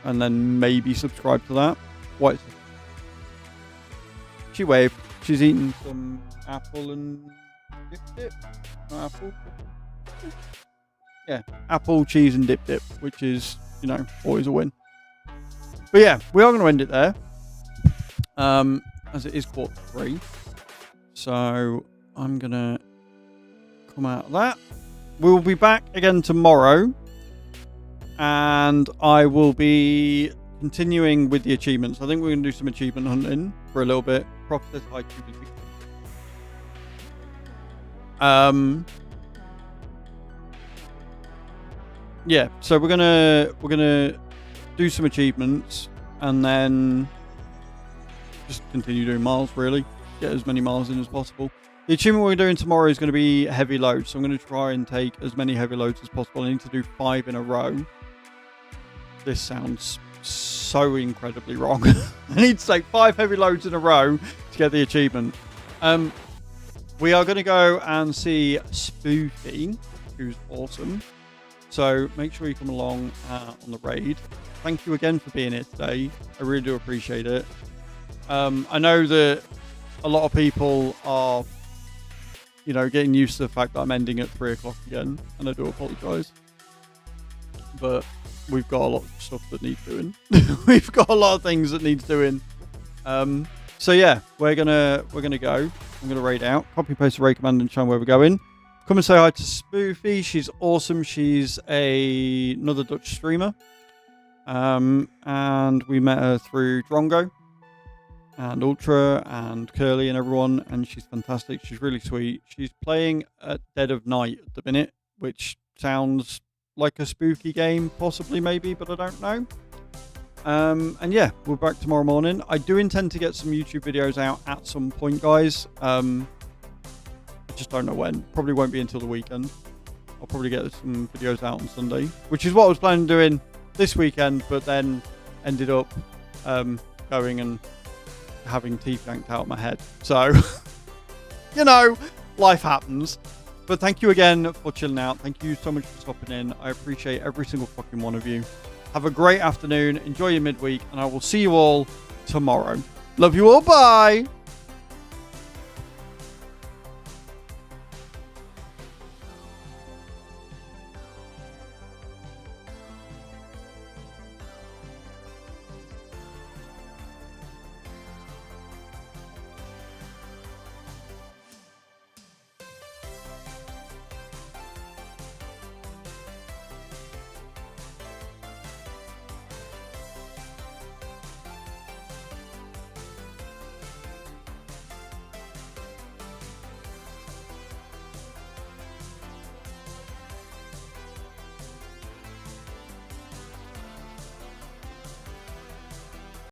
Speaker 1: And then maybe subscribe to that. What? She waved. She's eating some apple and dip. No, apple. Yeah, apple, cheese, and dip, which is, you know, always a win. But yeah, we are going to end it there, as it is Q3. So I'm going to come out of that. We will be back again tomorrow, and I will be continuing with the achievements. I think we're going to do some achievement hunting for a little bit. Profit high yeah, so we're gonna do some achievements and then just continue doing miles, really. Get as many miles in as possible. The achievement we're doing tomorrow is going to be heavy loads, so I'm going to try and take as many heavy loads as possible. I need to do 5 in a row. This sounds so incredibly wrong. I need to take 5 heavy loads in a row to get the achievement. We are going to go and see Spoofy, who's awesome. So make sure you come along on the raid. Thank you again for being here today. I really do appreciate it. I know that a lot of people are, you know, getting used to the fact that I'm ending at 3 o'clock again, and I do apologise. But we've got a lot of stuff that needs doing. We've got a lot of things that needs doing. So yeah, we're gonna go. I'm gonna raid out, copy paste the raid command, and show them where we're going. Come and say hi to Spoofy. She's awesome. She's another Dutch streamer. And we met her through Drongo and Ultra and Curly and everyone, and she's fantastic. She's really sweet. She's playing at Dead of Night at the minute, which sounds like a spooky game, possibly, maybe, but I don't know. And yeah, we're back tomorrow morning. I do intend to get some YouTube videos out at some point, guys. I just don't know when. Probably won't be until the weekend. I'll probably get some videos out on Sunday, which is what I was planning on doing this weekend, but then ended up going and having teeth yanked out of my head. So, you know, life happens. But thank you again for chilling out. Thank you so much for stopping in. I appreciate every single fucking one of you. Have a great afternoon. Enjoy your midweek, and I will see you all tomorrow. Love you all. Bye.